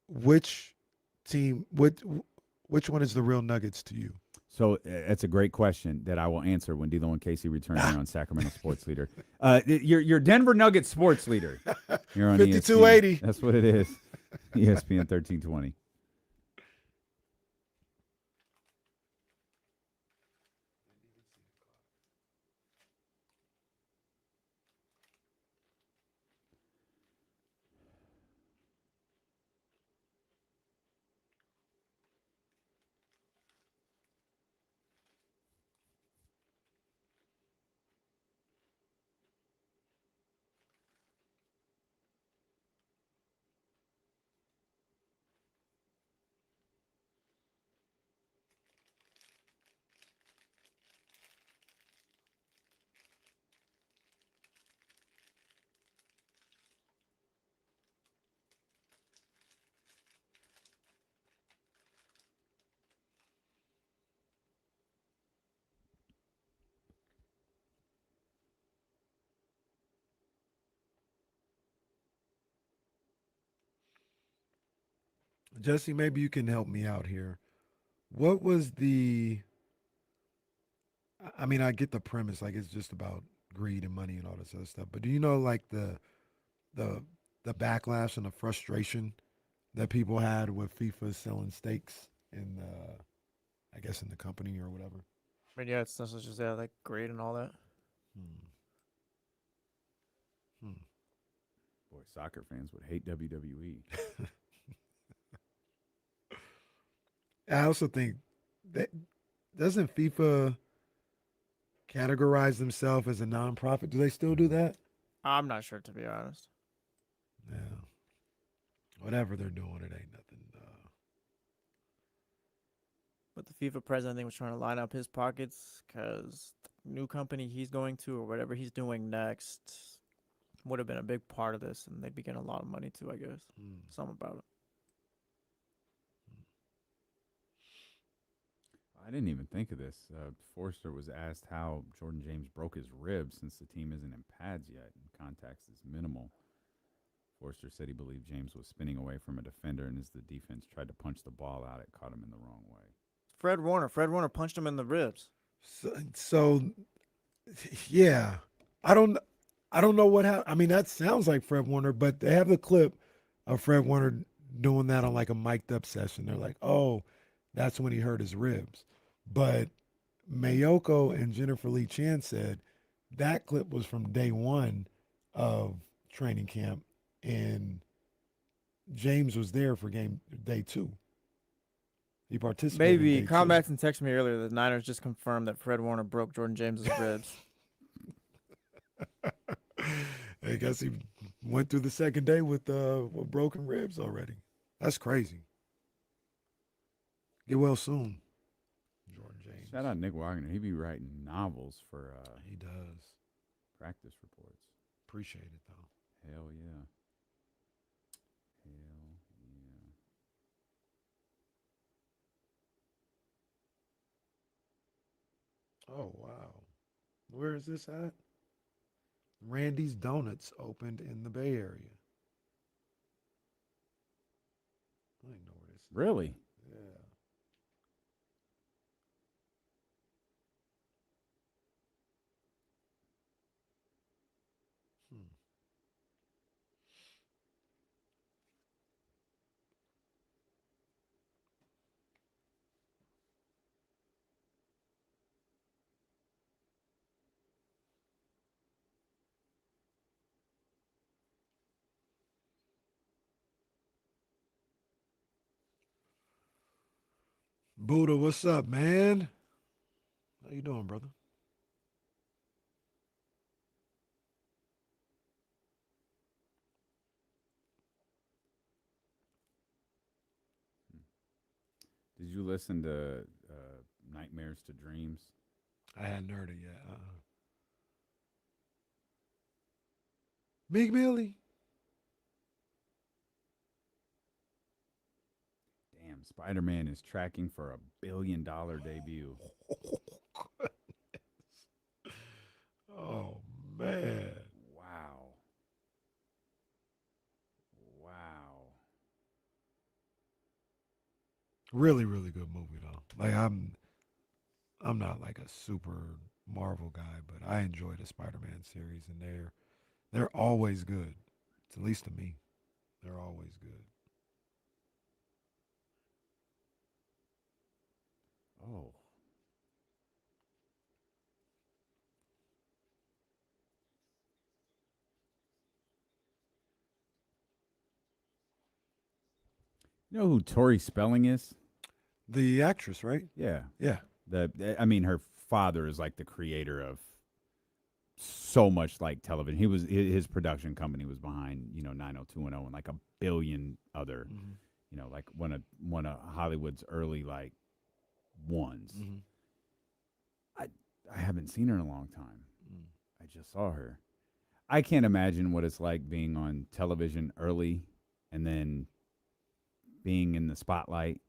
Which one is the real Nuggets to you? So that's a great question that I will answer when D'Lo and Casey return here on Sacramento Sports Leader. Your Denver Nuggets Sports Leader. You're on 5280. ESPN. That's what it is. ESPN 1320. Jesse, maybe you can help me out here. What was I get the premise, like it's just about greed and money and all this other stuff, but do you know like the backlash and the frustration that people had with FIFA selling stakes in I guess in the company or whatever? I mean, yeah, it's just like greed and all that. Boy, soccer fans would hate WWE. I also think that doesn't FIFA categorize themselves as a nonprofit? Do they still do that? I'm not sure, to be honest. Yeah. Whatever they're doing, it ain't nothing. But the FIFA president, I think, was trying to line up his pockets because the new company he's going to or whatever he's doing next would have been a big part of this, and they'd be getting a lot of money too, I guess. Something about it. I didn't even think of this. Forster was asked how Jordan James broke his ribs since the team isn't in pads yet and contact is minimal. Forster said he believed James was spinning away from a defender, and as the defense tried to punch the ball out, it caught him in the wrong way. Fred Warner punched him in the ribs. So yeah, I don't know what happened. I mean, that sounds like Fred Warner, but they have the clip of Fred Warner doing that on like a mic'd up session. They're like, oh, that's when he hurt his ribs. But Mayoko and Jennifer Lee Chan said that clip was from day one of training camp, and James was there for day two. He participated. Maybe Kyle Madson texted me earlier that the Niners just confirmed that Fred Warner broke Jordan James's ribs. I guess he went through the second day with broken ribs already. That's crazy. Get well soon, Jordan James. Shout out Nick Wagner. He be writing novels for He does. practice reports. Appreciate it though. Hell yeah. Oh wow. Where is this at? Randy's Donuts opened in the Bay Area. I didn't know where this is. Really? Yeah. Buddha, what's up, man? How you doing, brother? Did you listen to Nightmares to Dreams? I hadn't heard it yet. Big Billy. Damn, Spider-Man is tracking for $1 billion debut. Oh man. Wow. Wow. Really, really good movie though. Like I'm not like a super Marvel guy, but I enjoy the Spider-Man series, and they're always good. At least to me, they're always good. Oh. You know who Tori Spelling is? The actress, right? Yeah. Yeah. I mean, her father is like the creator of so much like television. His production company was behind, 90210 and like a billion other, like one of Hollywood's early like ones. I haven't seen her in a long time. I just saw her. I can't imagine what it's like being on television early and then being in the spotlight.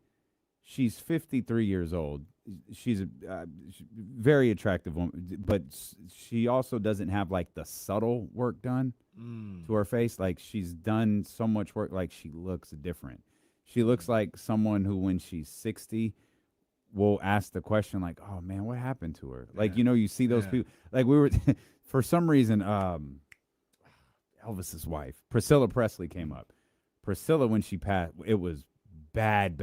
She's 53 years old. She's a very attractive woman, but she also doesn't have like the subtle work done to her face. Like she's done so much work, like she looks different. She looks like someone who, when she's 60, will ask the question like, "Oh man, what happened to her?" Like, you see those people. Like we were, for some reason, Elvis's wife, Priscilla Presley, came up. Priscilla, when she passed, it was bad.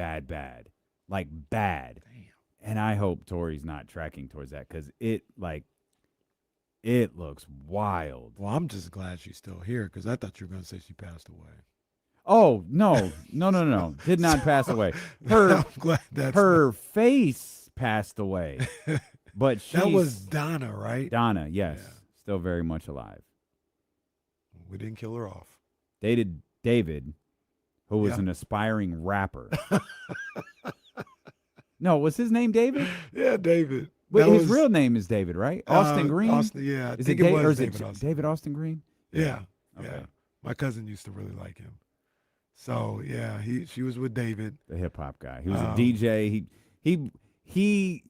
Like bad. Damn. And I hope Tori's not tracking towards that, because it looks wild. Well, I'm just glad she's still here, because I thought you were going to say she passed away. Oh, no. Did not pass away. I'm glad her face passed away. But that was Donna, right? Donna, yes. Yeah. Still very much alive. We didn't kill her off. Dated David, who was an aspiring rapper. No, was his name David? Yeah, David. Wait, his real name is David, right? Austin Green? Austin, yeah. Is it David, or is it David Austin Green? Yeah. Okay. Yeah. My cousin used to really like him. So, yeah, she was with David. The hip-hop guy. He was a DJ. He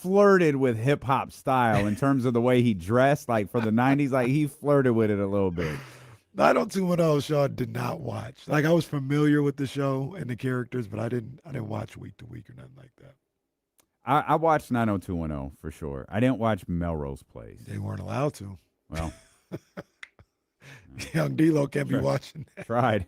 flirted with hip-hop style in terms of the way he dressed, like for the 90s. Like, he flirted with it a little bit. 90210 show I did not watch. Like, I was familiar with the show and the characters, but I didn't watch week to week or nothing like that. I watched 90210 for sure. I didn't watch Melrose Place. They weren't allowed to. Well, Young D-Lo can't be watching that. Tried.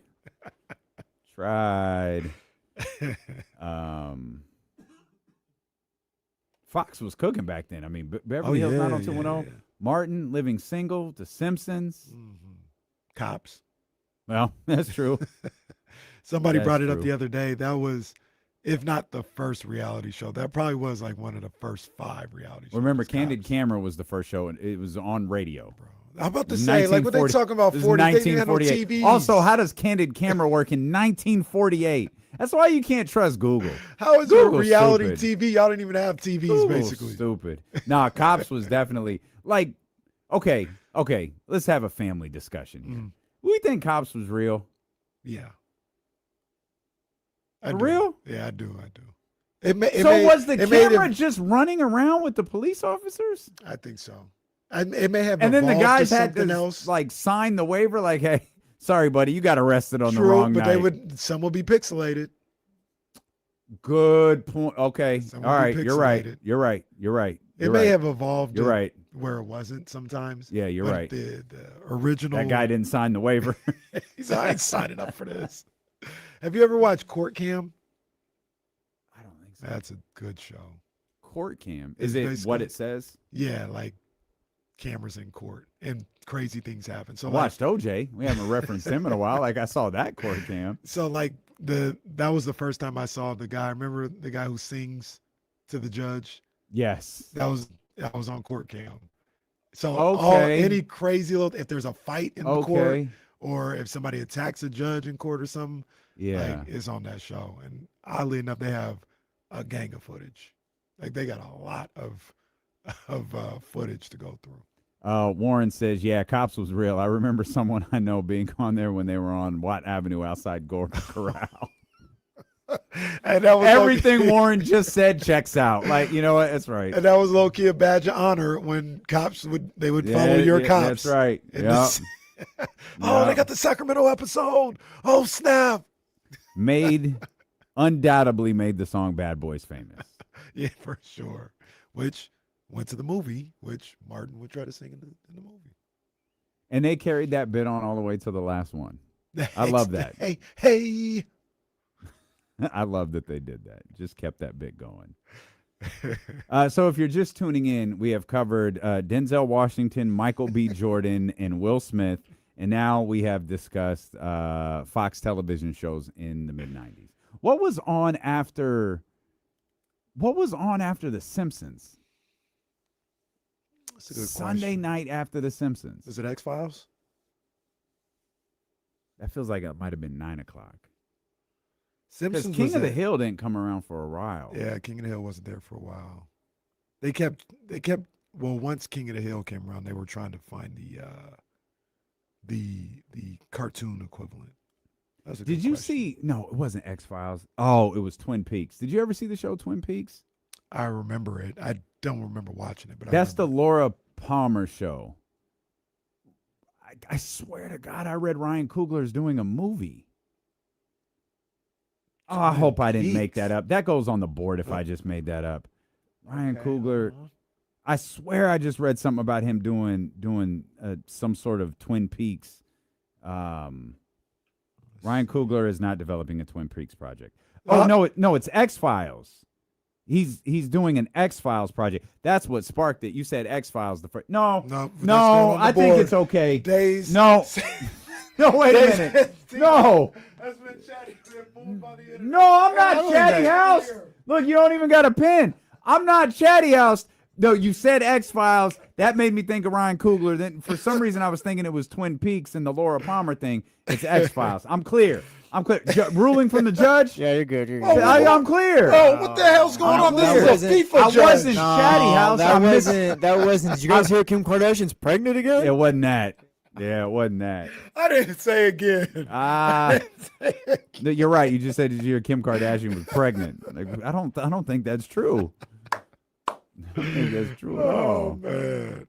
Fox was cooking back then. I mean, Beverly Hills 90210, Martin, Living Single, The Simpsons. Cops. Well, that's true. Somebody brought it up the other day. That was, if not the first reality show, that probably was like one of the first 5 reality shows. Remember, Candid Camera was the first show, and it was on radio. Bro, I'm about to say, like, what they talking about? This is 40, they didn't have no 1948. TVs. Also, how does candid camera work in 1948? That's why you can't trust Google. How is it a Google's reality stupid. TV? Y'all didn't even have TVs, Google's basically. stupid. Nah, Cops was definitely like, okay, let's have a family discussion here. We think Cops was real. Yeah. For real? Yeah, I do. Was the camera just running around with the police officers? I think so. And it may have And then the evolved guys to had something to else. like sign the waiver, like, hey, sorry, buddy, you got arrested on the True, wrong but night. some will be pixelated. Good point. Okay. Some All will right. be You're right. pixelated. You're right. You're right. It You're may right. have evolved You're right. where it wasn't sometimes. Yeah, you're but right. The original. That guy didn't sign the waiver. He's I ain't signing up for this. Have you ever watched Court Cam? I don't think so. That's a good show. Court cam. It's Is it what basically- it says? Yeah, like cameras in court and crazy things happen. So I watched OJ. We haven't referenced him in a while. Like I saw that court cam. So like that was the first time I saw the guy. Remember the guy who sings to the judge? Yes. That was on Court Cam. So Okay. any crazy little if there's a fight in the court Okay. or if somebody attacks a judge in court or something, Yeah. like it's on that show. And oddly enough, they have a gang of footage. Like they got a lot of footage to go through. Warren says, yeah, Cops was real. I remember someone I know being on there when they were on Watt Avenue outside Gorka Corral. And that was Everything Warren just said checks out. Like, you know what? That's right. And that was low key a badge of honor when cops would follow your cops. That's right. And Yep. Oh, they Yep. got the Sacramento episode. Oh, snap. Undoubtedly made the song Bad Boys famous. Yeah, for sure. Which went to the movie, which Martin would try to sing in the movie. And they carried that bit on all the way to the last one. I love that. Hey. I love that they did that. Just kept that bit going. So if you're just tuning in, we have covered Denzel Washington, Michael B. Jordan, and Will Smith. And now we have discussed Fox television shows in the mid-'90s. What was on after The Simpsons? That's a good Sunday question. night after The Simpsons. Is it X-Files? That feels like it might have been 9 o'clock. Because Simpsons King was of the at- Hill didn't come around for a while. Yeah, King of the Hill wasn't there for a while. They kept well, once King of the Hill came around, they were trying to find the cartoon equivalent. That's a good Did you question. see? No, it wasn't X-Files. Oh, it was Twin Peaks. Did you ever see the show Twin Peaks? I remember it. I don't remember watching it, but That's I the remember. Laura Palmer show. I swear to God, I read Ryan Coogler's doing a movie. Oh, I Twin hope I didn't make Peaks. that up. That goes on the board if I just made that up. Ryan Okay, Coogler. uh-huh. I swear I just read something about him doing some sort of Twin Peaks. Ryan Coogler is not developing a Twin Peaks project. Oh no, it's X-Files. He's doing an X-Files project. That's what sparked it. You said X-Files the first. No, No, that's not on the I think board. it's okay. Days. No, no, wait a minute. No, That's been chatty. Fooled by the internet. no, I'm not Chatty House. Look, you don't even got a pen. I'm not Chatty House. No, you said X-Files. That made me think of Ryan Coogler. Then for some reason I was thinking it was Twin Peaks and the Laura Palmer thing. It's X-Files. I'm clear. Ruling from the judge? Yeah, you're good. You're Oh, good. I'm clear. Oh, what the hell's going on? This is a FIFA I judge. wasn't Chatty House. I That missed- wasn't. That wasn't. Did you guys hear Kim Kardashian's pregnant again? It wasn't that. Yeah, it wasn't that. I didn't say again. No, you're right. You just said did you hear Kim Kardashian was pregnant. Like, I don't think that's true. I don't think that's true at Oh all. man,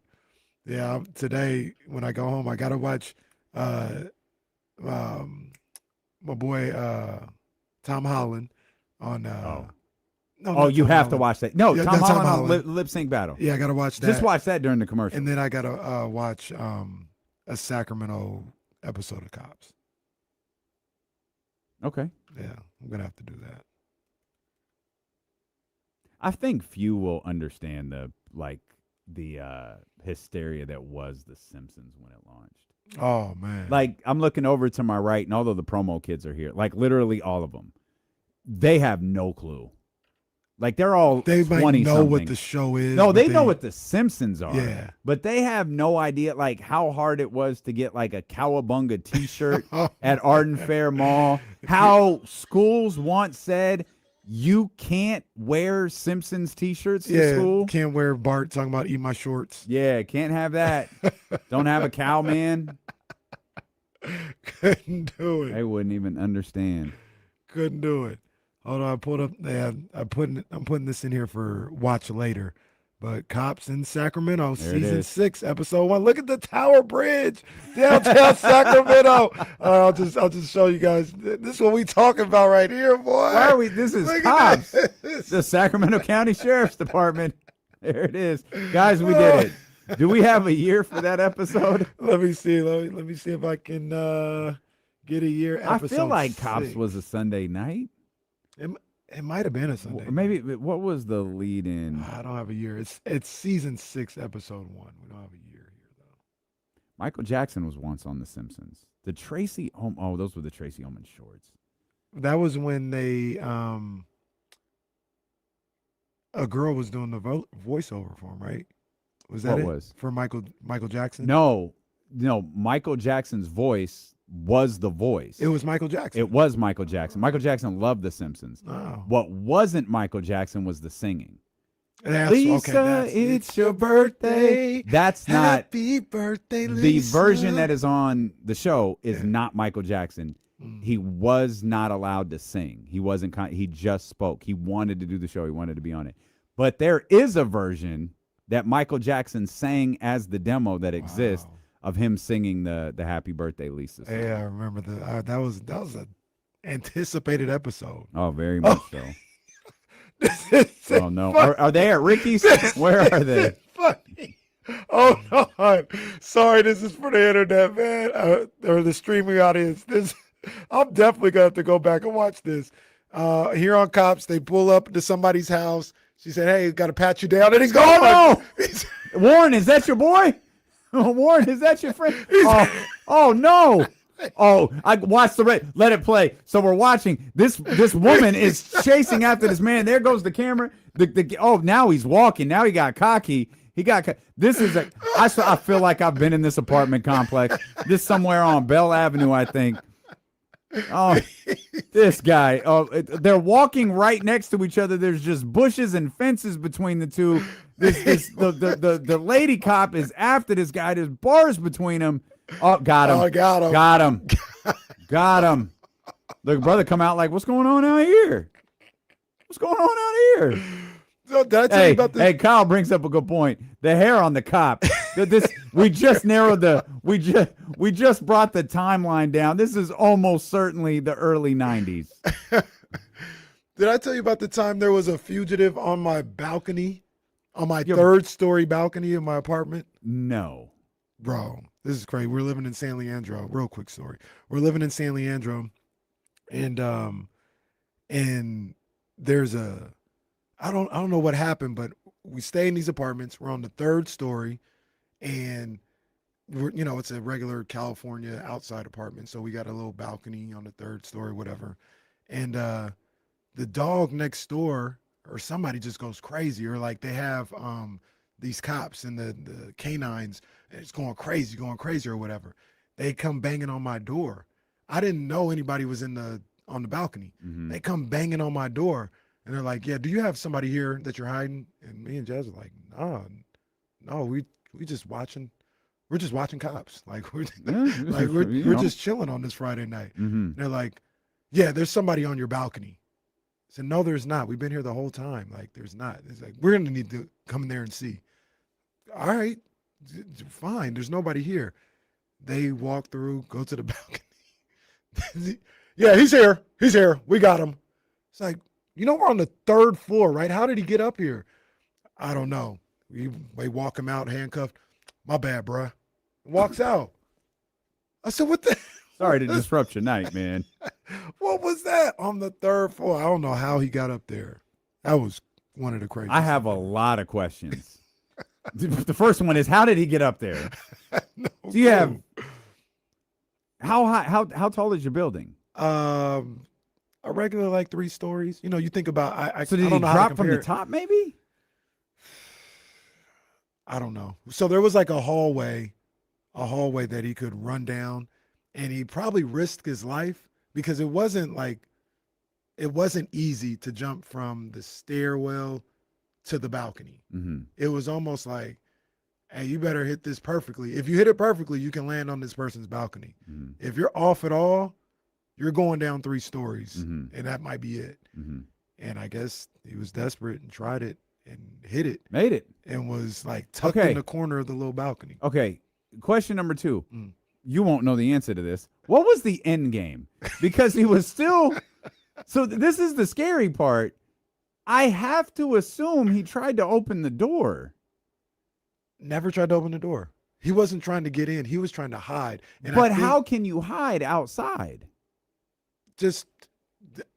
yeah. Today when I go home, I gotta watch my boy Tom Holland on. No, Oh, not you Tom have to Holland. watch that. No, Yeah, Tom that's Holland, Tom on Holland. lip sync battle. Yeah, I gotta watch that. Just watch that during the commercial. And then I gotta watch a Sacramento episode of Cops. Okay. Yeah, I'm gonna have to do that. I think few will understand the hysteria that was The Simpsons when it launched. Oh man, Like, I'm looking over to my right, and although the promo kids are here, like literally all of them, they have no clue. Like they're all They might 20 know something. what the show is. No, but they know what the Simpsons are. Yeah. But they have no idea like how hard it was to get like a Cowabunga t-shirt at Arden Fair Mall. How schools once said you can't wear Simpsons t-shirts to school. Can't wear Bart talking about eat my shorts. Yeah, can't have that. Don't have a cow man. Couldn't do it. They wouldn't even understand. Couldn't do it. Hold on, I pulled up. I'm putting this in here for watch later. But Cops in Sacramento, There it season is. 6, episode 1. Look at the Tower Bridge, downtown Sacramento. I'll just show you guys. This is what we talking about right here, boy. Why are we? This is Look at Cops, this. the Sacramento County Sheriff's Department. There it is, guys. We did it. Do we have a year for that episode? Let me see. Let me see if I can get a year. I Episode feel like 6. Cops was a Sunday night. It might have been a Sunday. Or maybe what was the lead in? I don't have a year. It's season 6, episode 1. We don't have a year here though. Michael Jackson was once on The Simpsons. The Tracy Ullman. Oh, those were the Tracy Ullman shorts. That was when they a girl was doing the voiceover for him, right? Was that What it? was? For Michael Jackson? No. Michael Jackson's voice was the voice. It was Michael Jackson. It was Michael Jackson. Michael Jackson loved The Simpsons. Oh. What wasn't Michael Jackson was the singing. Lisa, it's your birthday. That's not Happy birthday, Lisa. the version that is on the show is not Michael Jackson. He was not allowed to sing. He wasn't. He just spoke. He wanted to do the show. He wanted to be on it. But there is a version that Michael Jackson sang as the demo that exists of him singing the Happy Birthday, Lisa song. Yeah, I remember that was an anticipated episode. Oh, very much so. Oh no, are they at Ricky's? Where are they? Funny. Oh no! Sorry, this is for the internet, man, or the streaming audience. I'm definitely gonna have to go back and watch this. Here on Cops, they pull up to somebody's house. She said, "Hey, got to pat you down," and he's gone. Oh no, Warren, is that your boy? Warren, is that your friend? Oh no. Oh, I watched let it play. So we're watching this woman is chasing after this man. There goes the camera. Now he's walking. Now he got cocky. This is I feel like I've been in this apartment complex. This somewhere on Bell Avenue, I think. Oh, this guy. Oh, they're walking right next to each other. There's just bushes and fences between the two. The lady cop is after this guy. There's bars between them. Oh, got him. Oh, got him. Got him. Got him. The brother come out like, what's going on out here? What's going on out here? So did I tell you about this? Hey, Kyle brings up a good point. The hair on the cop. We just we just brought the timeline down. This is almost certainly the early 90s. Did I tell you about the time there was a fugitive on my balcony, on my third-story balcony of my apartment? No. Bro, this is crazy. We're living in San Leandro. Real quick story. We're living in San Leandro, and there's I don't know what happened, but we stay in these apartments. We're on the third story, and it's a regular California outside apartment, so we got a little balcony on the third story, whatever. And the dog next door or somebody just goes crazy, or like they have these cops and the canines, and it's going crazy or whatever. They come banging on my door. I didn't know anybody was on the balcony. Mm-hmm. They come banging on my door, and they're like, "Yeah, do you have somebody here that you're hiding?" And me and Jazz are like, "No, we just watching. We're just watching Cops. Like we're just chilling on this Friday night." Mm-hmm. And they're like, "Yeah, there's somebody on your balcony." I said, "No, there's not. We've been here the whole time. Like, there's not." It's like, "We're gonna need to come in there and see." All right, fine. There's nobody here. They walk through, go to the balcony. Yeah, he's here. He's here. We got him. It's like, we're on the third floor, right? How did he get up here? I don't know. We walk him out handcuffed. My bad, bruh. Walks out. I said, what the? Sorry to disrupt your night, man. What was that on the third floor? I don't know how he got up there. That was one of the craziest. I have a lot of questions. The first one is, how did he get up there? No Do you have clue. how high? How tall is your building? a regular like 3 stories. You know, you think about So I did he don't know how to drop from the compare it. top? Maybe. I don't know. So there was like a hallway that he could run down, and he probably risked his life because it wasn't easy to jump from the stairwell to the balcony. Mm-hmm. It was almost like, hey, you better hit this perfectly. If you hit it perfectly, you can land on this person's balcony. Mm-hmm. If you're off at all, you're going down 3 stories, Mm-hmm. and that might be it. Mm-hmm. And I guess he was desperate and tried it and hit it Made it. and was like tucked Okay. in the corner of the little balcony. Okay. Question number 2. Mm. You won't know the answer to this. What was the end game? Because he was still. So this is the scary part. I have to assume he tried to open the door. Never tried to open the door. He wasn't trying to get in. He was trying to hide. And But I think how can you hide outside? just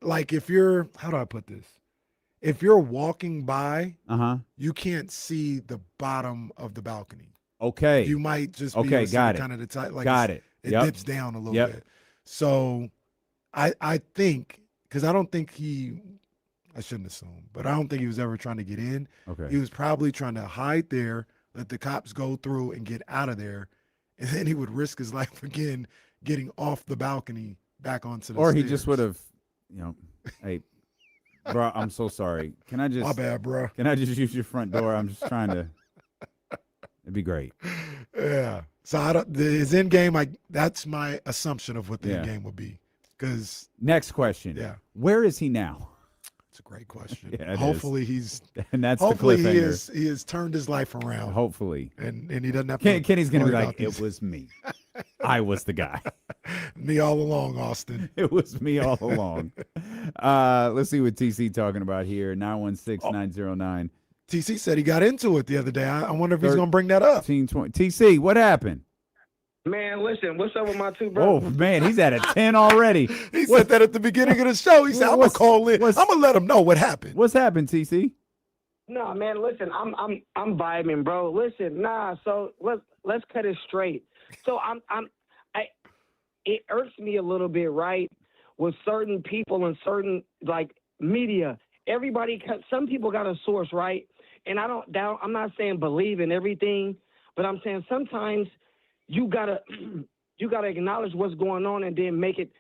like if you're, how do I put this? If you're walking by, Uh-huh. you can't see the bottom of the balcony. Okay. You might just be Okay, able to see got it. kind of the top, like Got it. it Yep. dips down a little Yep. bit. So I think, because I don't think I shouldn't assume, but I don't think he was ever trying to get in. Okay. He was probably trying to hide there, let the cops go through and get out of there, and then he would risk his life again getting off the balcony back onto the Or stairs. he just would have, hey, bro, I'm so sorry. Can I My just bad, bro. Can I just use your front door? I'm just trying to. It'd be great. Yeah. So his end game, that's my assumption of what the end Yeah. game would be. Because Next question. Yeah. Where is he now? it's a great question. Yeah, it is. Hopefully he's And that's hopefully the he cliffhanger. has turned his life around. Hopefully. And he doesn't have to Kenny's gonna be worry like, about these. it was me. I was the guy. Me all along, Austin. It was me all along. Let's see what TC talking about here. 916-909. TC said he got into it the other day. I wonder if he's Third- going to bring that up. 15-20. TC, what happened? Man, listen, what's up with my two Oh, brothers? man, he's at a 10 already. He said that at the beginning of the show. He said, "I'm gonna call in. I'm gonna let him know what happened." What's happened, TC? No, man, listen, I'm vibing, bro. Listen, so let's cut it straight. So it irks me a little bit, right? With certain people and certain like media. Some people got a source, right? And I'm not saying believe in everything, but I'm saying sometimes you gotta acknowledge what's going on and then make it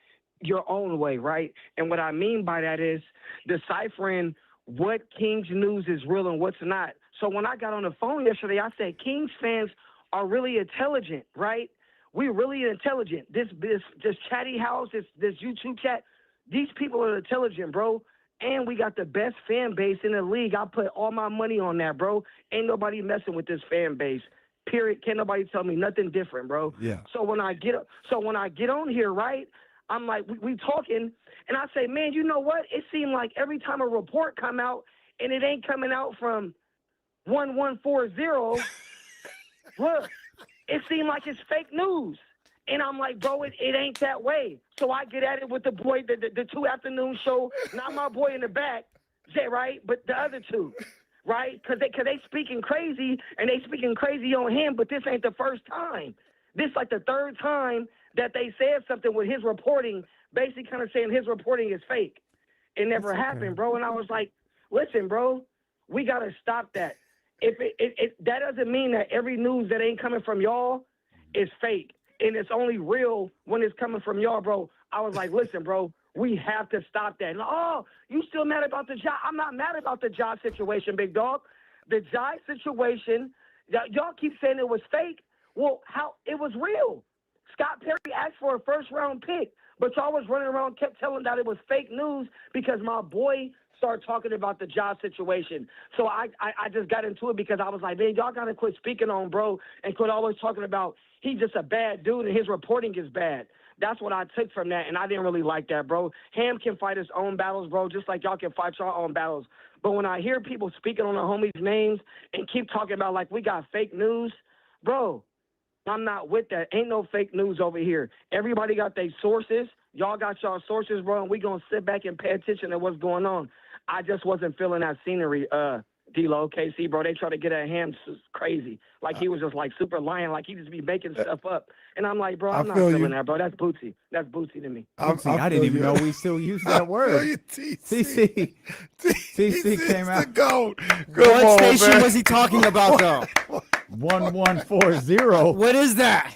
your own way, right? And what I mean by that is deciphering what Kings news is real and what's not. So when I got on the phone yesterday, I said Kings fans are really intelligent, right? We're really intelligent. This chatty house, this YouTube chat, these people are intelligent, bro. And we got the best fan base in the league. I put all my money on that, bro. Ain't nobody messing with this fan base. Period. Can't nobody tell me nothing different, bro. Yeah. So when I get on here, right, I'm like, we talking, and I say, man, you know what? It seemed like every time a report come out, and it ain't coming out from 1140, look, it seemed like it's fake news. And I'm like, bro, it ain't that way. So I get at it with the boy, the 2 afternoon show, not my boy in the back, right, but the other two. Right? Because they speaking crazy, and they speaking crazy on him, but this ain't the first time. This like the third time that they said something with his reporting, basically kind of saying his reporting is fake. It never happened, bro. And I was like, listen, bro, we got to stop that. If that doesn't mean that every news that ain't coming from y'all is fake, and it's only real when it's coming from y'all, bro. I was like, listen, bro, we have to stop that. And, oh, you still mad about the job? I'm not mad about the job situation, big dog. The job situation, y'all keep saying it was fake. Well, how it was real. Scott Perry asked for a first-round pick, but y'all was running around, kept telling that it was fake news because my boy started talking about the job situation. So I just got into it because I was like, man, y'all got to quit speaking on bro and quit always talking about he's just a bad dude and his reporting is bad. That's what I took from that, and I didn't really like that, bro. Ham can fight his own battles, bro, just like y'all can fight your own battles. But when I hear people speaking on the homies' names and keep talking about like we got fake news, bro, I'm not with that. Ain't no fake news over here. Everybody got their sources. Y'all got y'all sources, bro, and we going to sit back and pay attention to what's going on. I just wasn't feeling that scenery, D-Lo, KC, bro. They try to get at Ham crazy. Like he was just like super lying, like he just be making stuff up. And I'm like, bro, I'm not feel feeling you. that, bro. That's bootsy. That's bootsy to me. I didn't even know we still use that word. TC came out. The GOAT. What station was he talking about, though? 1140. What is that?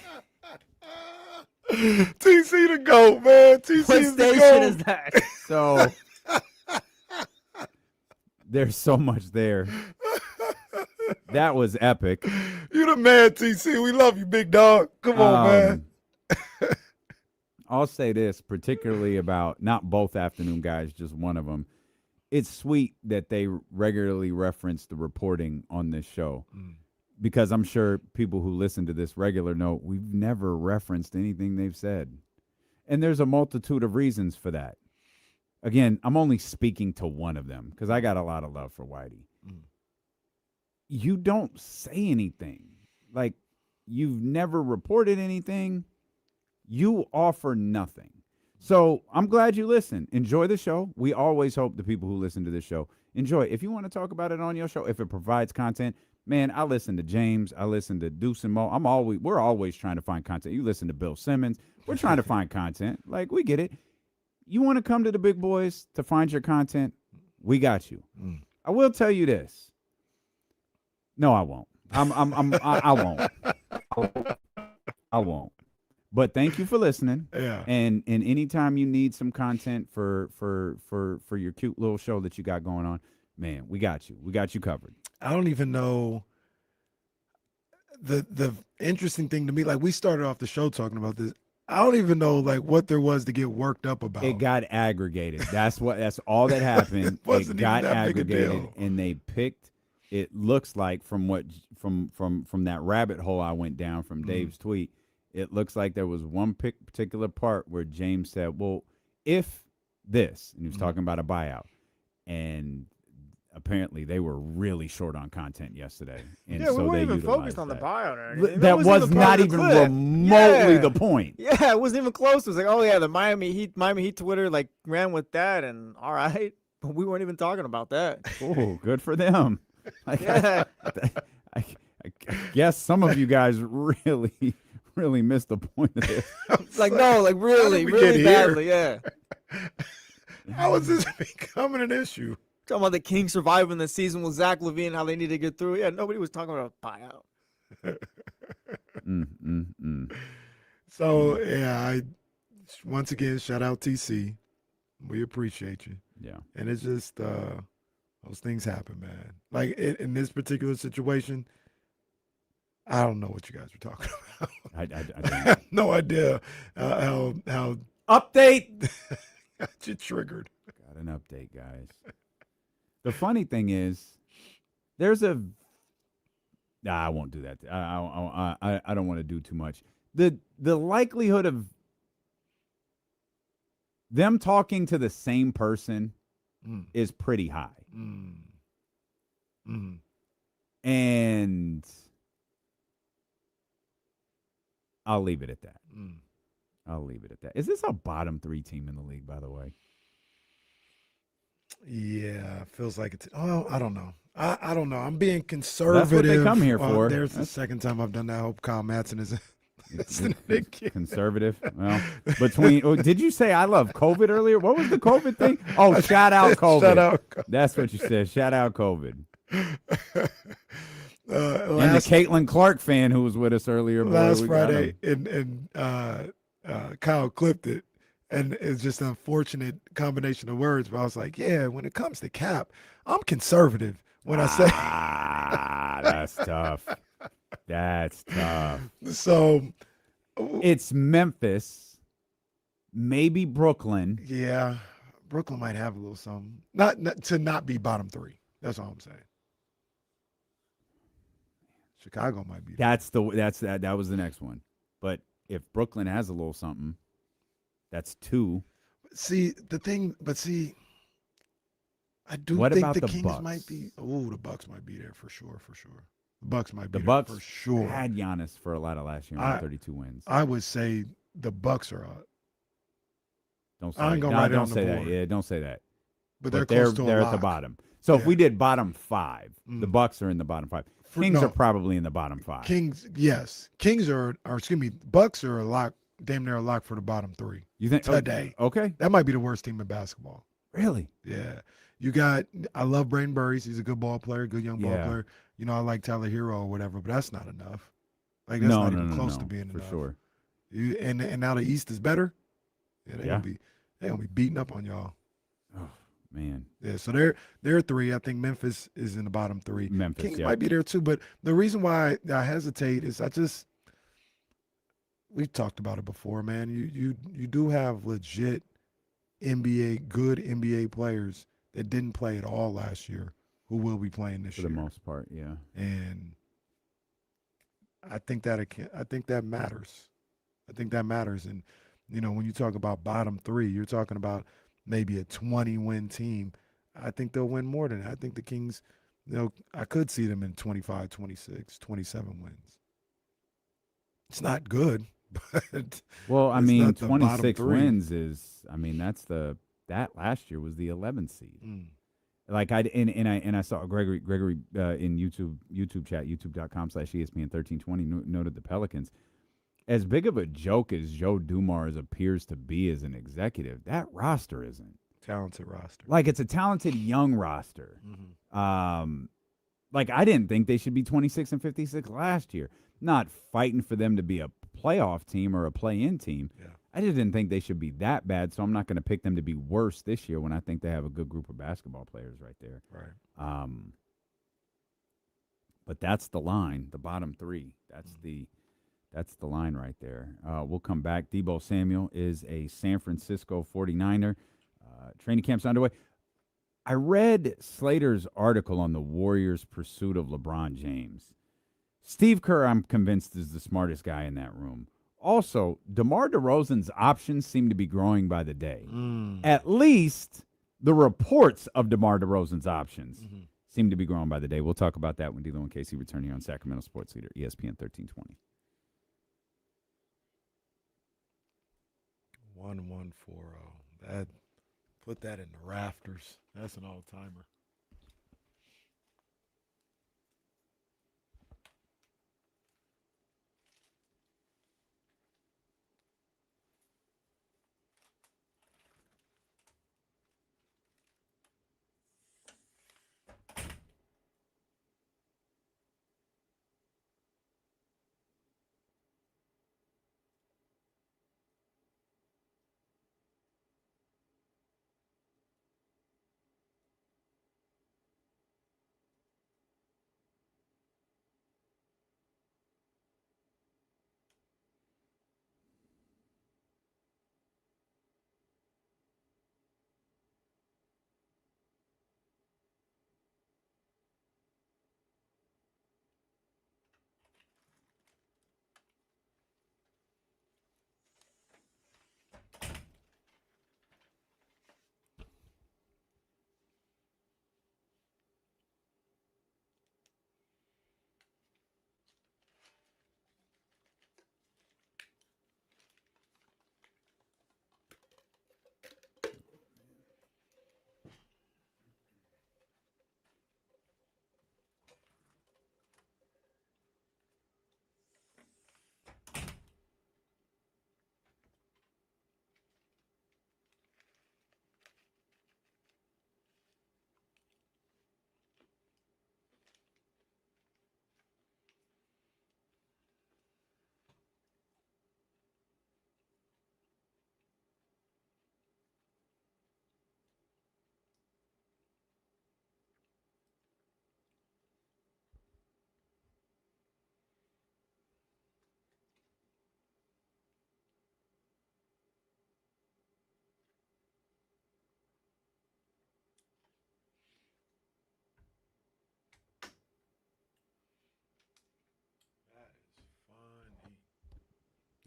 TC the GOAT, man. TC What is the station GOAT. is that? So there's so much there. That was epic. You the man, TC. We love you, big dog. Come on, man. I'll say this, particularly about not both afternoon guys, just one of them. It's sweet that they regularly reference the reporting on this show. Because I'm sure people who listen to this regular know we've never referenced anything they've said. And there's a multitude of reasons for that. Again, I'm only speaking to one of them because I got a lot of love for Whitey. You don't say anything. Like, you've never reported anything. You offer nothing. So I'm glad you listen. Enjoy the show. We always hope the people who listen to this show enjoy. If you want to talk about it on your show, if it provides content, man, I listen to James. I listen to Deuce and Mo. We're always trying to find content. You listen to Bill Simmons. We're trying to find content. Like, we get it. You want to come to the big boys to find your content? We got you. I will tell you this. No, I won't. I won't. I won't. But thank you for listening. Yeah. And anytime you need some content for your cute little show that you got going on, man, we got you. We got you covered. I don't even know the interesting thing to me. Like, we started off the show talking about this. I don't even know like what there was to get worked up about. It got aggregated. That's all that happened. It got aggregated, and they picked. It looks like from that rabbit hole I went down from Dave's tweet. It looks like there was one particular part where James said, "Well, if this," and he was talking about a buyout, and apparently they were really short on content yesterday. And Yeah, so we weren't they even utilized focused on the that. buyout or anything. That was wasn't not part of even the clip. remotely Yeah. the point. Yeah, it wasn't even close. It was like, oh yeah, the Miami Heat Twitter like ran with that, and all right, but we weren't even talking about that. Oh, good for them. Like, Yeah. I guess some of you guys really missed the point of this. Like, no, like really, we really get badly, here? yeah. How is this becoming an issue? Talking about the Kings surviving the season with Zach LaVine, how they need to get through. Yeah, nobody was talking about a buyout. So yeah, I once again shout out TC. We appreciate you. Yeah. And it's just those things happen, man. Like in this particular situation, I don't know what you guys were talking about. I have no idea how update got you triggered. Got an update, guys. The funny thing is, there's a. Nah, I won't do that. I don't want to do too much. The likelihood of them talking to the same person is pretty high. And I'll leave it at that. I'll leave it at that. Is this a bottom 3 team in the league, by the way? Yeah, feels like it's. Oh, I don't know. I don't know. I'm being conservative. That's what they come here for. There's the second time I've done that. I hope Kyle Madson is conservative. Well, did you say I love COVID earlier? What was the COVID thing? Oh, shout out COVID. Shout out COVID. That's what you said. Shout out COVID. And the Caitlin Clark fan who was with us earlier. Last Friday, and Kyle clipped it. And it's just an unfortunate combination of words. But I was like, yeah, when it comes to Cap, I'm conservative when I say. That's tough. That's tough. So it's Memphis, maybe Brooklyn. Yeah, Brooklyn might have a little something. Not be bottom 3. That's all I'm saying. Chicago might be. That was the next one. But if Brooklyn has a little something, that's 2. See, I do what think about the the Kings Bucks? might be. Oh, the Bucks might be there for sure. The Bucks might be The there Bucks for sure. had Giannis for a lot of last year with 32 wins. I would say the Bucks are out. Don't say I ain't that. gonna No, write it don't on the say that. board. Yeah, don't say that. But they're close to a they're at the lock. bottom. So if Yeah. we did bottom 5, the Bucks are in the bottom 5. Kings are probably in the bottom 5. Kings, yes. Kings are excuse me, Bucks are a lock, damn near a lock for the bottom 3. You think today? Okay. That might be the worst team in basketball. Really? Yeah. You got, I love Braden Burries. He's a good ball player, good young ball player. You know, I like Tyler Hero or whatever, but that's not enough. Like, that's not even close to being for enough. sure. And now the East is better. Yeah, they're gonna be beating up on y'all. Oh man. Yeah, so they're 3. I think Memphis is in the bottom 3. Memphis, Kings might be there too, but the reason why I hesitate is we've talked about it before, man. You do have legit good NBA players that didn't play at all last year who will be playing this year. For the most part, yeah. And I think that matters. I think that matters. And, you know, when you talk about bottom 3, you're talking about maybe a 20-win team. I think they'll win more than that. I think the Kings, I could see them in 25, 26, 27 wins. It's not good, but well, I mean, 26 wins is, I mean, that last year was the 11th seed. Like I saw Gregory in YouTube chat, youtube.com/ESPN1320 noted the Pelicans. As big of a joke as Joe Dumars appears to be as an executive, that roster isn't. Talented roster. Like, it's a talented young roster. Like, I didn't think they should be 26 and 56 last year. Not fighting for them to be a playoff team or a play-in team. Yeah. I just didn't think they should be that bad, so I'm not going to pick them to be worse this year when I think they have a good group of basketball players right there. Right. But that's the line, the bottom 3. That's the line right there. We'll come back. Deebo Samuel is a San Francisco 49er. Training camp's underway. I read Slater's article on the Warriors' pursuit of LeBron James. Steve Kerr, I'm convinced, is the smartest guy in that room. Also, DeMar DeRozan's options seem to be growing by the day. At least the reports of DeMar DeRozan's options seem to be growing by the day. We'll talk about that when D'Lo and Casey return here on Sacramento Sports Leader, ESPN 1320. 1140. That put that in the rafters. That's an all-timer.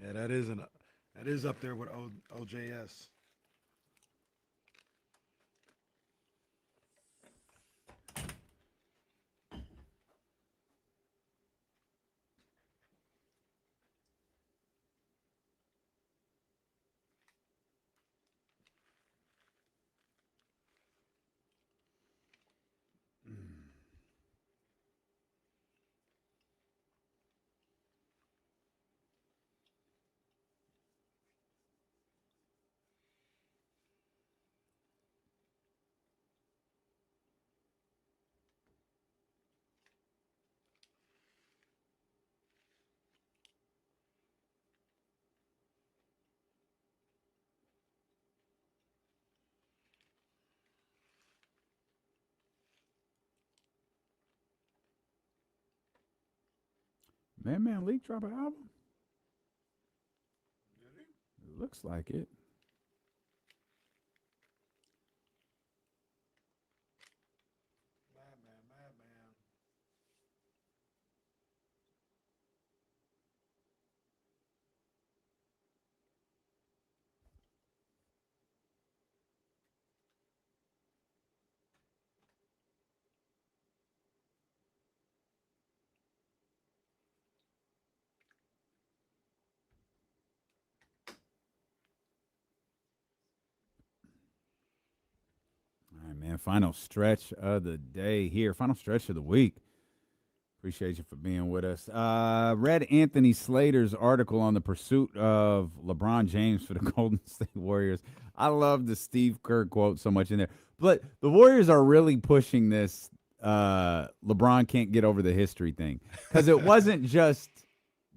Yeah, that is up there with OJS. Man League drop an album? It looks like it. All right, man. Final stretch of the day here. Final stretch of the week. Appreciate you for being with us. Read Anthony Slater's article on the pursuit of LeBron James for the Golden State Warriors. I love the Steve Kerr quote so much in there. But the Warriors are really pushing this LeBron can't get over the history thing. Because it wasn't just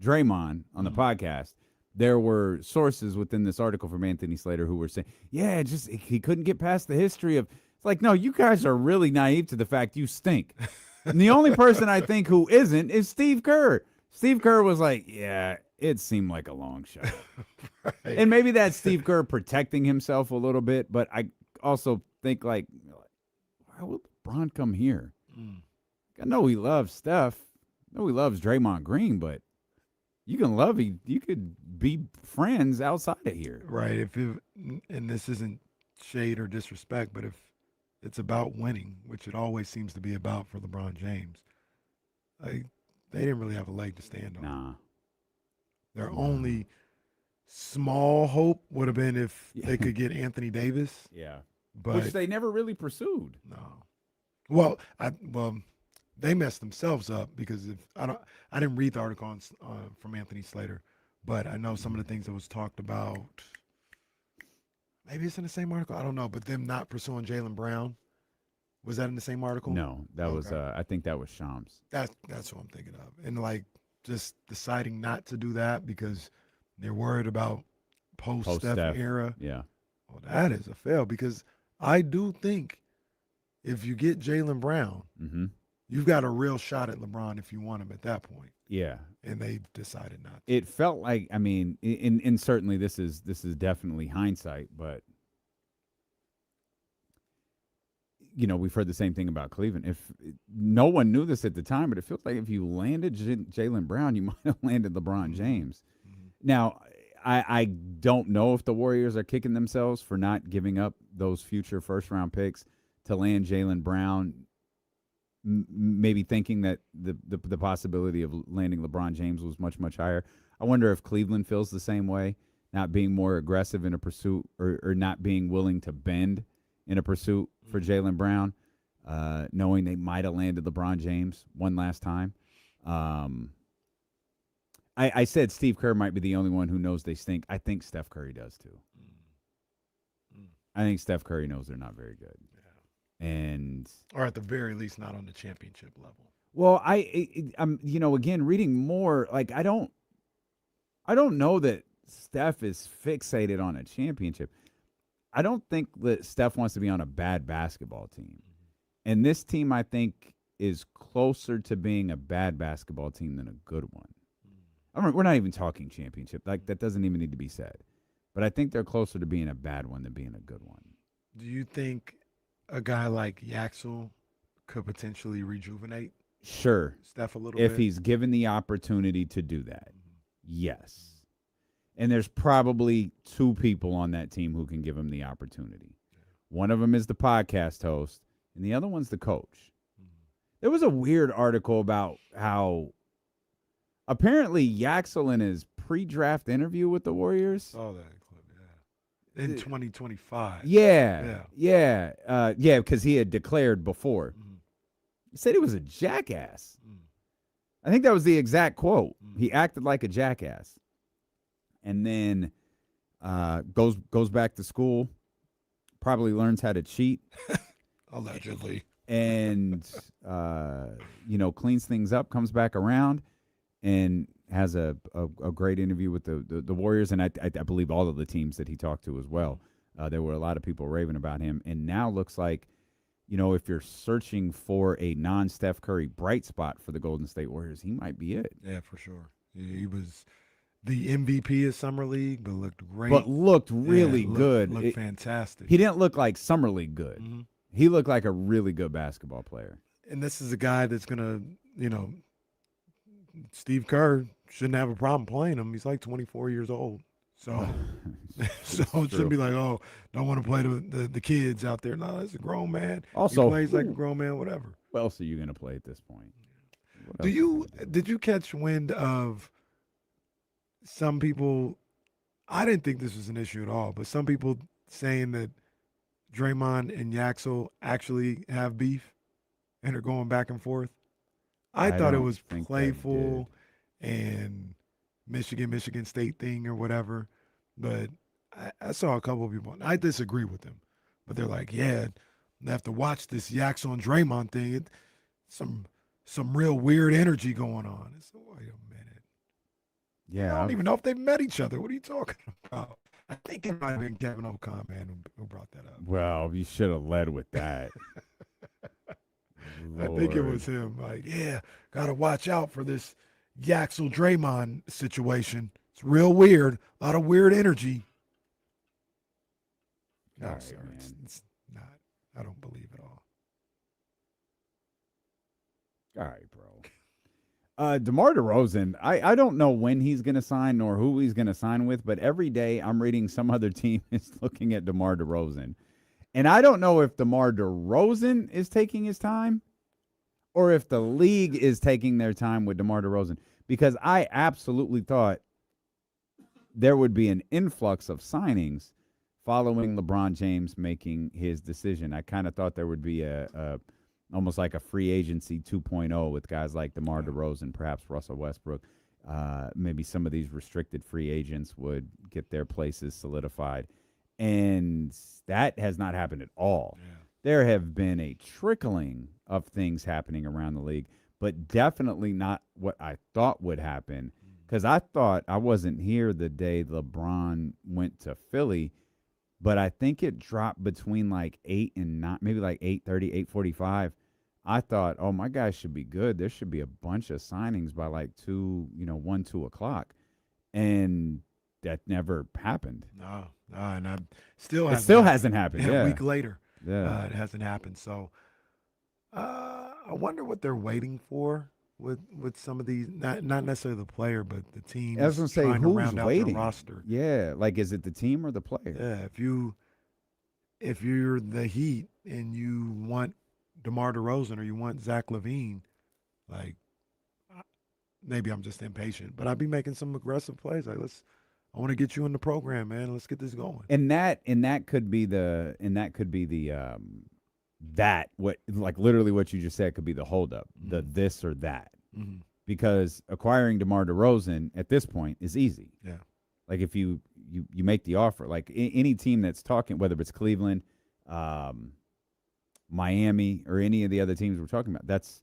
Draymond on the podcast. There were sources within this article from Anthony Slater who were saying, yeah, just he couldn't get past the history of. It's like, no, you guys are really naive to the fact you stink. And the only person I think who isn't is Steve Kerr. Steve Kerr was like, yeah, it seemed like a long shot. Right. And maybe that's Steve Kerr protecting himself a little bit, but I also think, like, why would LeBron come here? I know he loves Steph. I know he loves Draymond Green, but you could be friends outside of here. Right. And this isn't shade or disrespect, but if it's about winning, which it always seems to be about for LeBron James, they didn't really have a leg to stand on. Nah. Their only small hope would have been if they could get Anthony Davis. Yeah. But which they never really pursued. No. Well, they messed themselves up because I didn't read the article from Anthony Slater, but I know some of the things that was talked about. Maybe it's in the same article. I don't know, but them not pursuing Jaylen Brown, was that in the same article? No, that was I think that was Shams. That's what I'm thinking of, and like just deciding not to do that because they're worried about post Steph era. Yeah. Well, that is a fail because I do think if you get Jaylen Brown, you've got a real shot at LeBron if you want him at that point. Yeah. And they decided not to. It felt like, I mean, and certainly this is definitely hindsight, but you know, we've heard the same thing about Cleveland. If no one knew this at the time, but it feels like if you landed Jaylen Brown, you might have landed LeBron James. Now, I don't know if the Warriors are kicking themselves for not giving up those future first-round picks to land Jaylen Brown, maybe thinking that the possibility of landing LeBron James was much, much higher. I wonder if Cleveland feels the same way, not being more aggressive in a pursuit or not being willing to bend in a pursuit for Jaylen Brown, knowing they might have landed LeBron James one last time. I said Steve Kerr might be the only one who knows they stink. I think Steph Curry does too. I think Steph Curry knows they're not very good. And or at the very least not on the championship level. Well, I'm again reading more, like I don't know that Steph is fixated on a championship. I don't think that Steph wants to be on a bad basketball team. And this team, I think, is closer to being a bad basketball team than a good one. I mean, we're not even talking championship. Like, that doesn't even need to be said. But I think they're closer to being a bad one than being a good one. Do you think a guy like Yaxel could potentially rejuvenate Sure. Steph a little if bit? he's given the opportunity to do that. Yes. And there's probably two people on that team who can give him the opportunity. One of them is the podcast host, and the other one's the coach. There was a weird article about how apparently Yaxel in his pre-draft interview with the Warriors. Saw that clip, yeah. In 2025. Yeah, because he had declared before. He said he was a jackass. I think that was the exact quote. He acted like a jackass. And then goes back to school, probably learns how to cheat. Allegedly. And, cleans things up, comes back around, and has a great interview with the Warriors. And I believe all of the teams that he talked to as well. There were a lot of people raving about him. And now looks like if you're searching for a non-Steph Curry bright spot for the Golden State Warriors, he might be it. Yeah, for sure. He was the MVP of Summer League, but looked great. But looked really good. Looked fantastic. He didn't look like Summer League good. Mm-hmm. He looked like a really good basketball player. And this is a guy that's going to, Steve Kerr shouldn't have a problem playing him. He's like 24 years old. So, it shouldn't be like, oh, don't want to play the kids out there. No, it's a grown man. Also, he plays like a grown man, whatever. What else are you going to play at this point? Did you catch wind of some people? I didn't think this was an issue at all, but some people saying that Draymond and Yaxel actually have beef and are going back and forth. I thought it was playful and Michigan State thing or whatever, but I saw a couple of people. I disagree with them, but they're like, yeah, I have to watch this Yaxel and Draymond thing. Some real weird energy going on. It's wait a minute. Yeah, I don't even know if they've met each other. What are you talking about? I think it might have been Kevin O'Connor, man, who brought that up. Well, you should have led with that. I think it was him. Like, yeah, got to watch out for this Yaxel Draymond situation. It's real weird. A lot of weird energy. No, All right, sir, man. it's not. I don't believe it all. All right, bro. DeMar DeRozan, I don't know when he's going to sign nor who he's going to sign with, but every day I'm reading some other team is looking at DeMar DeRozan. And I don't know if DeMar DeRozan is taking his time or if the league is taking their time with DeMar DeRozan, because I absolutely thought there would be an influx of signings following LeBron James making his decision. I kind of thought there would be a almost like a free agency 2.0 with guys like DeMar DeRozan, perhaps Russell Westbrook. Maybe some of these restricted free agents would get their places solidified. And that has not happened at all. Yeah. There have been a trickling of things happening around the league, but definitely not what I thought would happen, because I thought I wasn't here the day LeBron went to Philly, but I think it dropped between like 8 and 9, maybe like 8:30, 8:45. I thought, oh, my guys should be good. There should be a bunch of signings by like 1, 2 o'clock. And that never happened. No, and I still hasn't happened. Yeah. A week later, yeah, it hasn't happened. So I wonder what they're waiting for with some of these, not necessarily the player, but the team. I was going to say, trying to who's round out waiting? their roster. Yeah, like is it the team or the player? Yeah, if you're the Heat and you want DeMar DeRozan or you want Zach LaVine, like maybe I'm just impatient, but I'd be making some aggressive plays. Like I want to get you in the program, man. Let's get this going. And that could be the what like literally what you just said could be the holdup, the this or that. Mm-hmm. Because acquiring DeMar DeRozan at this point is easy. Yeah. Like if you make the offer, like any team that's talking, whether it's Cleveland, Miami, or any of the other teams we're talking about, that's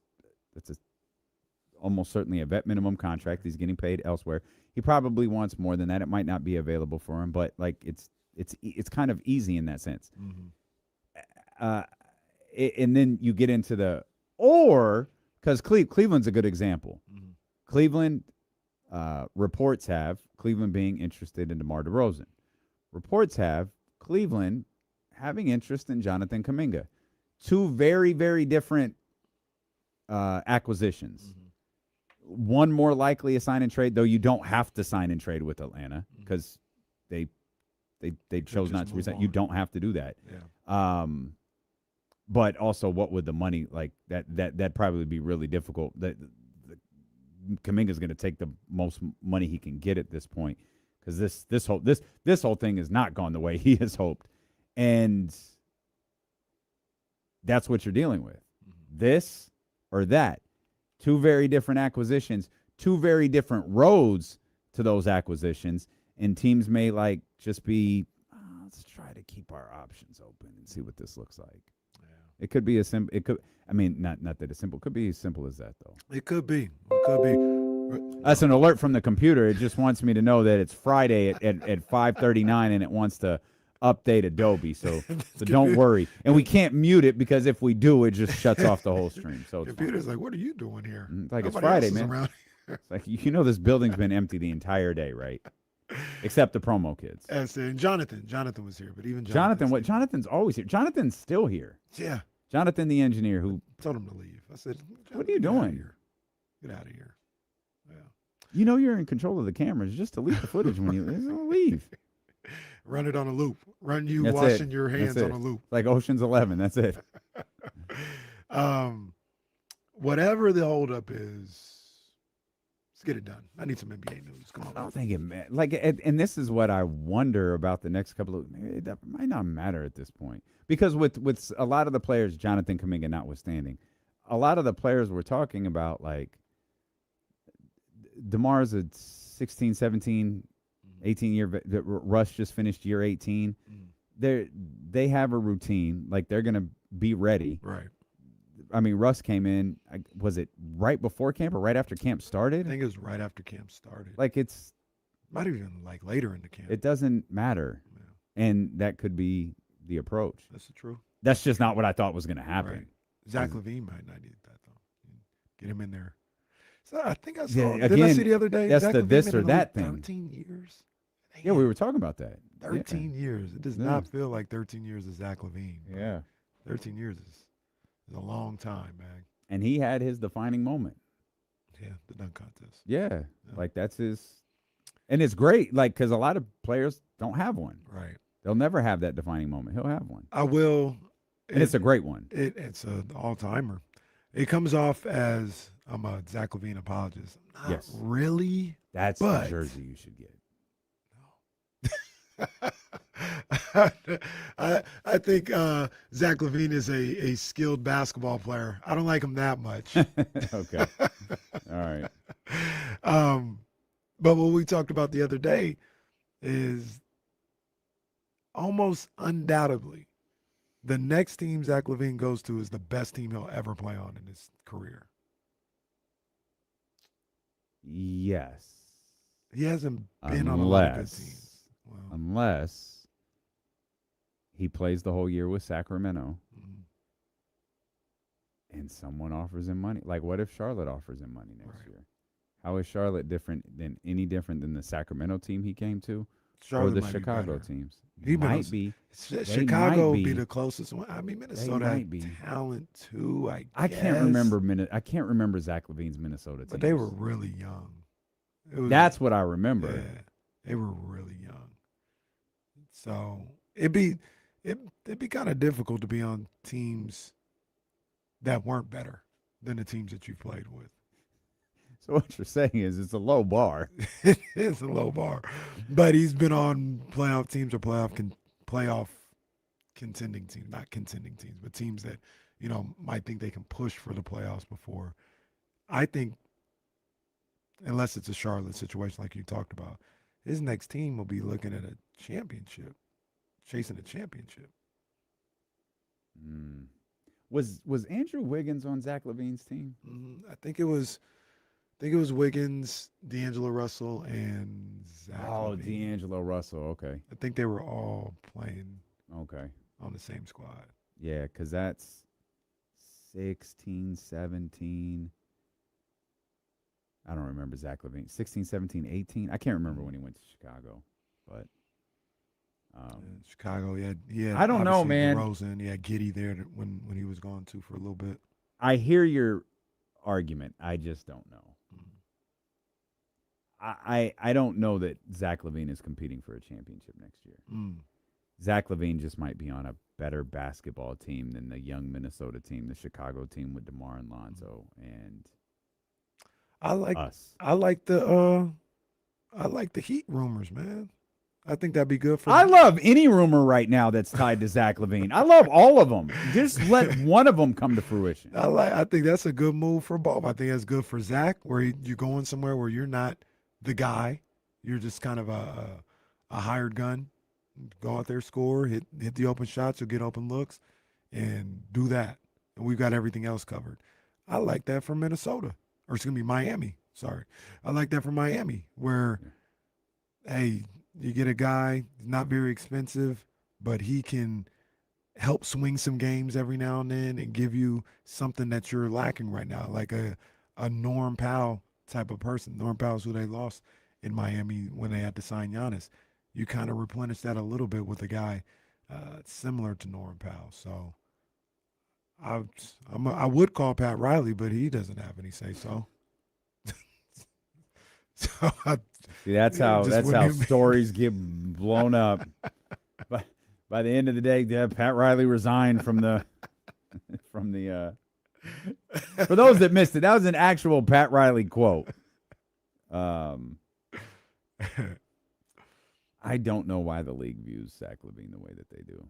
almost certainly a vet minimum contract. He's getting paid elsewhere. He probably wants more than that. It might not be available for him, but like it's kind of easy in that sense. Mm-hmm. And then you get into because Cleveland's a good example. Mm-hmm. Cleveland reports have Cleveland being interested in DeMar DeRozan. Reports have Cleveland having interest in Jonathan Kuminga. Two very, very different acquisitions. Mm-hmm. One more likely a sign and trade, though you don't have to sign and trade with Atlanta because they chose not to resign. You don't have to do that. Yeah. But also, what would the money like that'd probably be really difficult. Kuminga's going to take the most money he can get at this point because this whole thing has not gone the way he has hoped, and that's what you're dealing with. Mm-hmm. This or that. Two very different acquisitions, two very different roads to those acquisitions, and teams may like just be, let's try to keep our options open and see what this looks like. Yeah. It could be not that it's simple. It could be as simple as that, though. It could be. That's an alert from the computer. It just wants me to know that it's Friday at 5:39, and it wants to update Adobe, so don't worry. And we can't mute it because if we do, it just shuts off the whole stream. So it's Computer's like, what are you doing here? like it's Nobody Friday, else is man. around It's like this building's been empty the entire day, right? Except the promo kids. And Jonathan was here, but even Jonathan's always here. Jonathan's still here. Yeah. Jonathan, the engineer, who told him to leave. I said, "What are you doing? Get out of here." Yeah. You know you're in control of the cameras. Just delete the footage when you leave. Run it on a loop. Run you That's washing it. your hands That's on it. a loop. Like Ocean's 11. That's it. Whatever the holdup is, let's get it done. I need some NBA news. Come on. I don't think and this is what I wonder about the next couple of. That might not matter at this point because with a lot of the players, Jonathan Kuminga notwithstanding, a lot of the players we're talking about, like DeMar's a 16, 17, 18 year. Russ just finished year 18. They have a routine. Like they're gonna be ready. Right. I mean, Russ came in. Was it right before camp or right after camp started? I think it was right after camp started. Like might have even like later in the camp. It doesn't matter, and that could be the approach. That's the truth. That's just not what I thought was going to happen. Right. Zach LaVine might not need that though. Get him in there. So I think I saw. Yeah, didn't I again, see the other day? that's Zach the LaVine this been or in the that league thing. 13 years. Yeah, we were talking about that. 13 years. It does not feel like 13 years of Zach LaVine. Yeah. 13 years is a long time, man. And he had his defining moment. Yeah, the dunk contest. Yeah, like that's his, and it's great. Like because a lot of players don't have one. Right. They'll never have that defining moment. He'll have one. I will. And it's a great one. It's an all-timer. It comes off as I'm a Zach LaVine apologist. Not Yes. really. That's the jersey you should get. I think Zach LaVine is a skilled basketball player. I don't like him that much. Okay. All right. But what we talked about the other day is almost undoubtedly the next team Zach LaVine goes to is the best team he'll ever play on in his career. Yes. He hasn't been on a lot of good teams. Unless he plays the whole year with Sacramento and someone offers him money. Like, what if Charlotte offers him money next year? How is Charlotte different than the Sacramento team he came to Charlotte or the might be Chicago better. teams? He might be. Chicago might would be the closest one. I mean, Minnesota might had be. talent too. I can't remember Zach LaVine's Minnesota team. But they were really young. That's what I remember. Yeah, they were really young. So it'd be kind of difficult to be on teams that weren't better than the teams that you played with. So what you're saying is it's a low bar. It is a low bar, but he's been on playoff teams or playoff contending teams, not contending teams, but teams that might think they can push for the playoffs before. I think, unless it's a Charlotte situation like you talked about, his next team will be looking at a championship, chasing a championship. Was Andrew Wiggins on Zach LaVine's team? I think it was Wiggins, D'Angelo Russell, and Zach. Oh, LaVine. D'Angelo Russell. Okay. I think they were all playing. Okay. On the same squad. Yeah, because that's 16, 17. I don't remember Zach LaVine. 16, 17, 18. I can't remember when he went to Chicago, but Chicago, yeah. I don't know, man. DeRozan, Giddy there when he was gone too for a little bit. I hear your argument. I just don't know. I don't know that Zach LaVine is competing for a championship next year. Zach LaVine just might be on a better basketball team than the young Minnesota team, the Chicago team with DeMar and Lonzo, and I like us. I like the Heat rumors, man. I think that'd be good for. I love any rumor right now that's tied to Zach LaVine. I love all of them. Just let one of them come to fruition. I think that's a good move for both. I think that's good for Zach, where you're going somewhere where you're not the guy. You're just kind of a hired gun. Go out there, score, hit the open shots, you'll get open looks, and do that. And we've got everything else covered. I like that for Minnesota, or it's gonna be Miami. Sorry, I like that for Miami, where, hey, you get a guy not very expensive, but he can help swing some games every now and then and give you something that you're lacking right now, like a Norm Powell type of person. Norm Powell's who they lost in Miami when they had to sign Giannis. You kind of replenish that a little bit with a guy similar to Norm Powell. So I would call Pat Riley, but he doesn't have any say so. See, that's how stories get blown up. But by the end of the day, Pat Riley resigned from the For those that missed it, that was an actual Pat Riley quote. I don't know why the league views Zach LaVine the way that they do,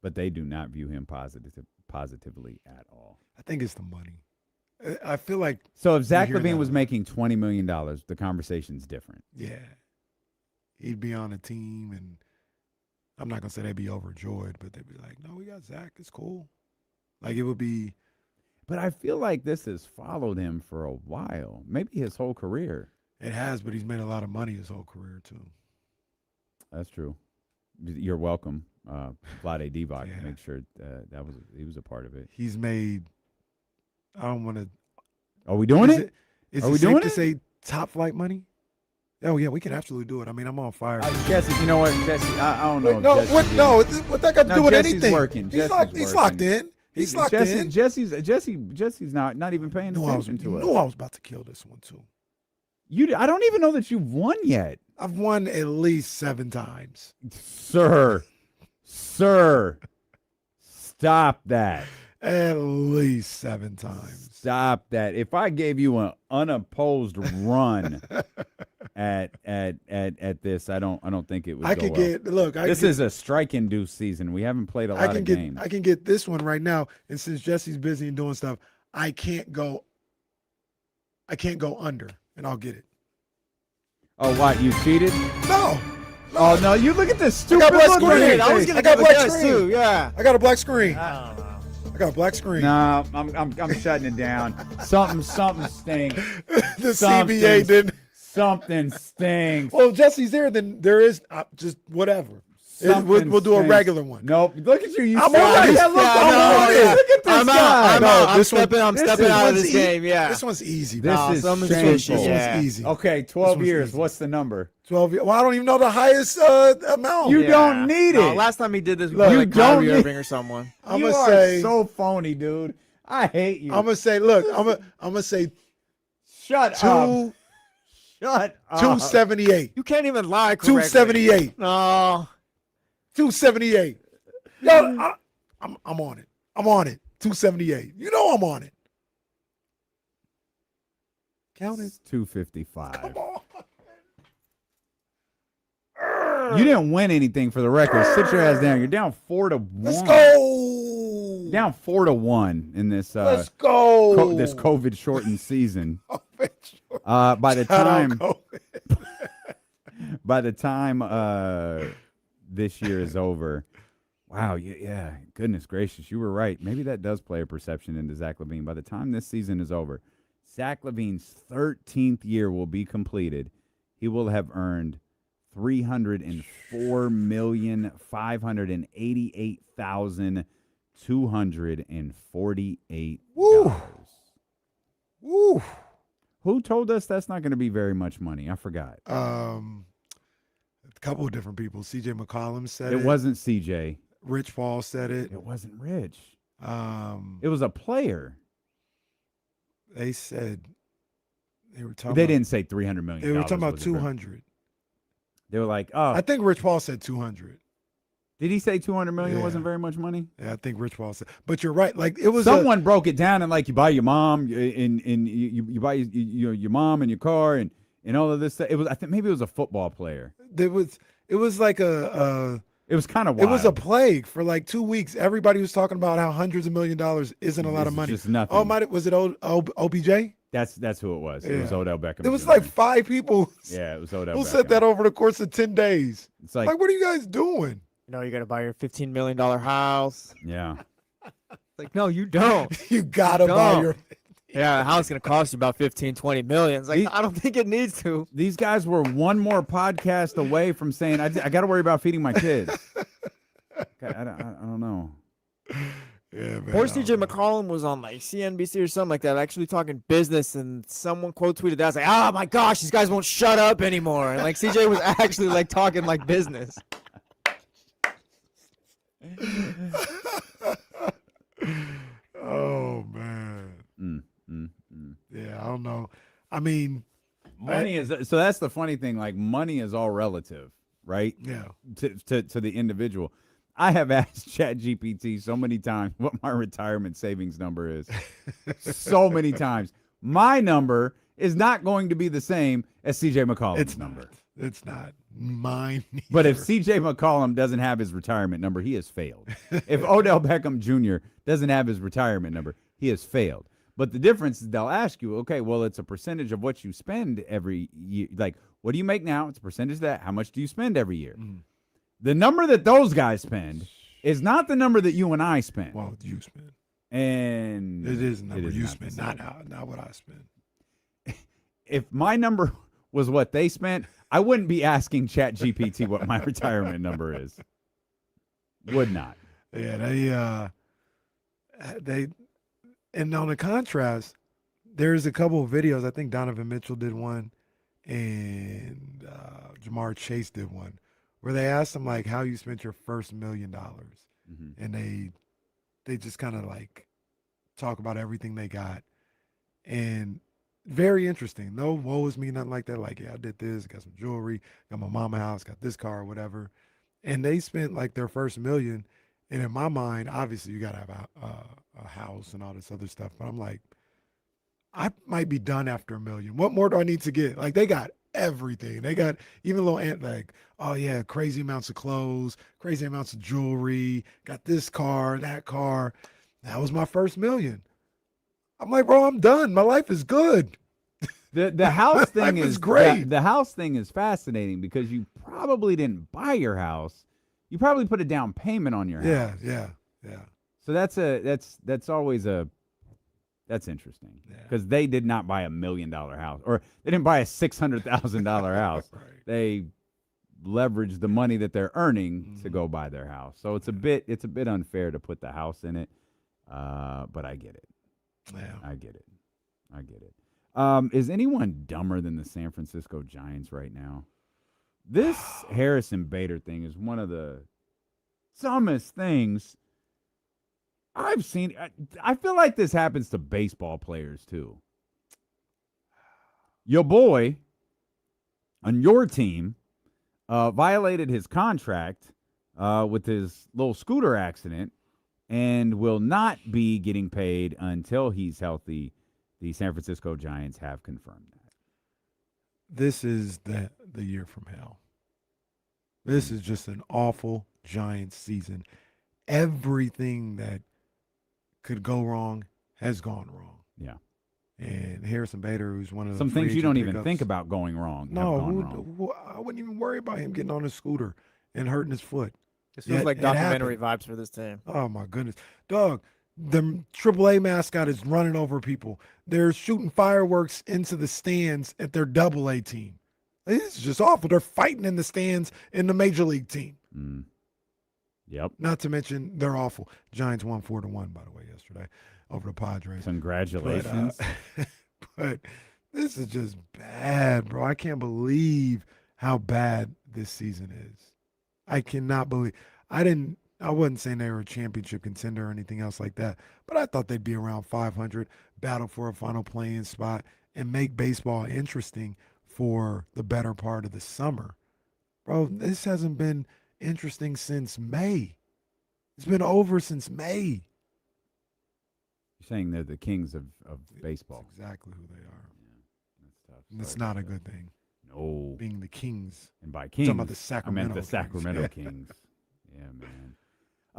but they do not view him positively at all. I think it's the money. I feel like so. If Zach LaVine was making $20 million, the conversation's different. Yeah, he'd be on a team, and I'm not gonna say they'd be overjoyed, but they'd be like, "No, we got Zach. It's cool." Like it would be. But I feel like this has followed him for a while, maybe his whole career. It has, but he's made a lot of money his whole career too. That's true. You're welcome, Vlade Divac. Yeah. Make sure he was a part of it. He's made. I don't want to. Are we doing it? Is it safe to say top flight money? Oh yeah, we can absolutely do it. I mean, I'm on fire. Jesse, you know what, Jesse? I don't know. What that got to do with Jesse's anything? Working. He's locked in. He's locked in. Jesse's not even paying attention to it. I was about to kill this one too. I don't even know that you've won yet. I've won at least 7 times. Sir, stop that. At least 7 times. Stop that. If I gave you an unopposed run at this, I don't think it would go well. This is a strike-induced season. We haven't played a lot of games. I can get this one right now, and since Jesse's busy and doing stuff, I can't go under, and I'll get it. Oh, what? You cheated? No. Oh no! You look at this stupid I got look black screen. I was gonna I got give black a guess screen. too. Yeah. I got a black screen. I don't know. I got a black screen. No, I'm shutting it down. Something stinks. The CBA didn't. Something stinks. Well, if Jesse's there, then there is just whatever. We'll do a regular one. Nope. Look at you. I'm on it. Look at this guy. I'm stepping out of this game. Yeah. This one's easy. This is shameful. This one's easy. Okay, 12 years. Easy. What's the number? 12 years. Well, I don't even know the highest amount. You don't need it. Last time he did this, you like Kyrie Irving or someone. I'm gonna say so phony, dude. I hate you. I'm gonna say, look, I'm gonna say, shut up. Shut up. 278. You can't even lie correctly. 278. No. 278. Yo, I'm on it. I'm on it. 278. You know I'm on it. Count it. 255. Come on. You didn't win anything for the record. Sit your ass down. You're down 4-1. Let's go. Down 4-1 in this. Let's go. This COVID shortened season. By the time this year is over. Wow, yeah, goodness gracious, you were right. Maybe that does play a perception into Zach LaVine. By the time this season is over, Zach LaVine's 13th year will be completed. He will have earned $304,588,248. Woo! Woo! Who told us that's not going to be very much money? I forgot. A couple of different people. CJ McCollum said it. It wasn't CJ. Rich Paul said it. It wasn't Rich. It was a player. They said they were talking. They didn't say $300 million. They were talking about 200. They were like, "Oh, I think Rich Paul said 200." Did he say 200 million wasn't very much money? Yeah, I think Rich Paul said. But you're right. Like it was. Someone broke it down and like you buy your mom and you buy your mom and your car and all of this stuff. It was. I think maybe it was a football player. It was like a. It was kind of wild. It was a plague for like 2 weeks. Everybody was talking about how hundreds of $1 million isn't a lot of money. Just nothing. Oh, was it OBJ? That's who it was. Yeah. It was Odell Beckham. It was like 5 people. Yeah, it was Odell Beckham. Who said that over the course of 10 days? It's like what are you guys doing? You know, you got to buy your $15 million house. Yeah. Like, no, you don't. You got to buy your. Yeah, a house gonna cost you about 15, 20 million. It's like, I don't think it needs to. These guys were one more podcast away from saying, I got to worry about feeding my kids. I don't know. Yeah, man. Poor CJ McCollum was on like CNBC or something like that, actually talking business, and someone quote tweeted that. I was like, oh my gosh, these guys won't shut up anymore. And like CJ was actually like talking like business. Oh man. Yeah, I don't know. I mean, money is so that's the funny thing. Like money is all relative, right? Yeah. To the individual. I have asked ChatGPT so many times what my retirement savings number is. So many times. My number is not going to be the same as CJ McCollum's number. It's not mine. But if CJ McCollum doesn't have his retirement number, he has failed. If Odell Beckham Jr. doesn't have his retirement number, he has failed. But the difference is they'll ask you, okay, well, it's a percentage of what you spend every year. Like, what do you make now? It's a percentage of that. How much do you spend every year? The number that those guys spend is not the number that you and I spend. Well, you spend. And it is the number you spend, not what I spend. If my number was what they spent, I wouldn't be asking ChatGPT what my retirement number is. Would not. Yeah, they and on the contrast, there's a couple of videos. I think Donovan Mitchell did one, and Jamar Chase did one, where they asked him like how you spent your first $1 million, and they just kind of like talk about everything they got, and very interesting. No woe is me, nothing like that. Like, yeah, I did this, got some jewelry, got my mama house, got this car or whatever, and they spent like their first $1 million. And in my mind, obviously you gotta have a house and all this other stuff, but I'm like, I might be done after $1 million. What more do I need to get? Like, they got everything. They got even little like, oh yeah, crazy amounts of clothes, crazy amounts of jewelry, got this car, that car. That was my first $1 million. I'm like, bro, I'm done. My life is good. The house thing is great. The house thing is fascinating because you probably didn't buy your house. You probably put a down payment on your house. Yeah. So that's always that's interesting because they did not buy $1 million house, or they didn't buy a $600,000 house. Right. They leveraged the money that they're earning to go buy their house. So it's a bit unfair to put the house in it, but I get it. Yeah, I get it. Is anyone dumber than the San Francisco Giants right now? This Harrison Bader thing is one of the dumbest things I've seen. I feel like this happens to baseball players too. Your boy on your team violated his contract with his little scooter accident and will not be getting paid until he's healthy. The San Francisco Giants have confirmed that. This is the year from hell. This is just an awful Giants season. Everything that could go wrong has gone wrong. Yeah. And Harrison Bader, who's one of the some things you don't even think about going wrong. No, I wouldn't even worry about him getting on a scooter and hurting his foot. This feels like documentary vibes for this team. Oh my goodness, Doug. The AAA mascot is running over people. They're shooting fireworks into the stands at their AA team. This is just awful. They're fighting in the stands in the major league team. Yep. Not to mention they're awful. Giants won 4-1, by the way, yesterday over the Padres. Congratulations. But this is just bad, bro. I can't believe how bad this season is. I cannot believe. I wasn't saying they were a championship contender or anything else like that, but I thought they'd be around 500, battle for a final play-in spot, and make baseball interesting for the better part of the summer. Bro, this hasn't been interesting since May. It's been over since May. You're saying they're the kings of baseball. That's exactly who they are. Yeah, that's tough. It's not a good thing. No. Being the kings. And by kings, I'm talking about the Sacramento I meant the Kings. Sacramento Kings. Yeah, man.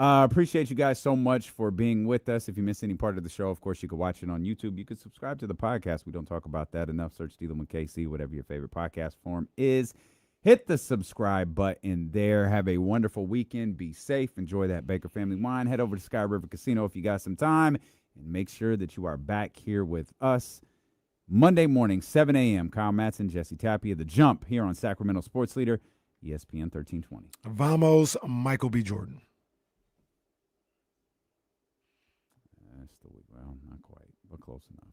Appreciate you guys so much for being with us. If you missed any part of the show, of course, you can watch it on YouTube. You can subscribe to the podcast. We don't talk about that enough. Search Dealing with KC, whatever your favorite podcast form is. Hit the subscribe button there. Have a wonderful weekend. Be safe. Enjoy that Baker family wine. Head over to Sky River Casino if you got some time. And make sure that you are back here with us Monday morning, 7 a.m. Kyle Madson, Jesse Tapia, The Jump here on Sacramento Sports Leader, ESPN 1320. Vamos, Michael B. Jordan. That's the week. Well, not quite, but close enough.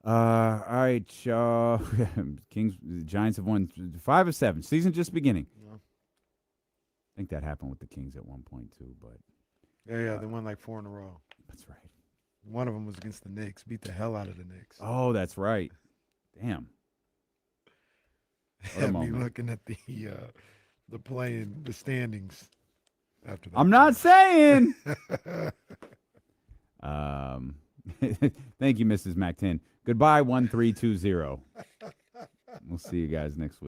All right, the Giants have won 5 of 7. Season just beginning. Yeah. I think that happened with the Kings at one point too, but Yeah, they won like 4 in a row. that's right. One of them was against the Knicks. Beat the hell out of the Knicks. Oh, that's right. Damn. What a Had me moment. looking at the standings after that. I'm not saying. Thank you, Mrs. Mac 10. Goodbye, 1320. We'll see you guys next week.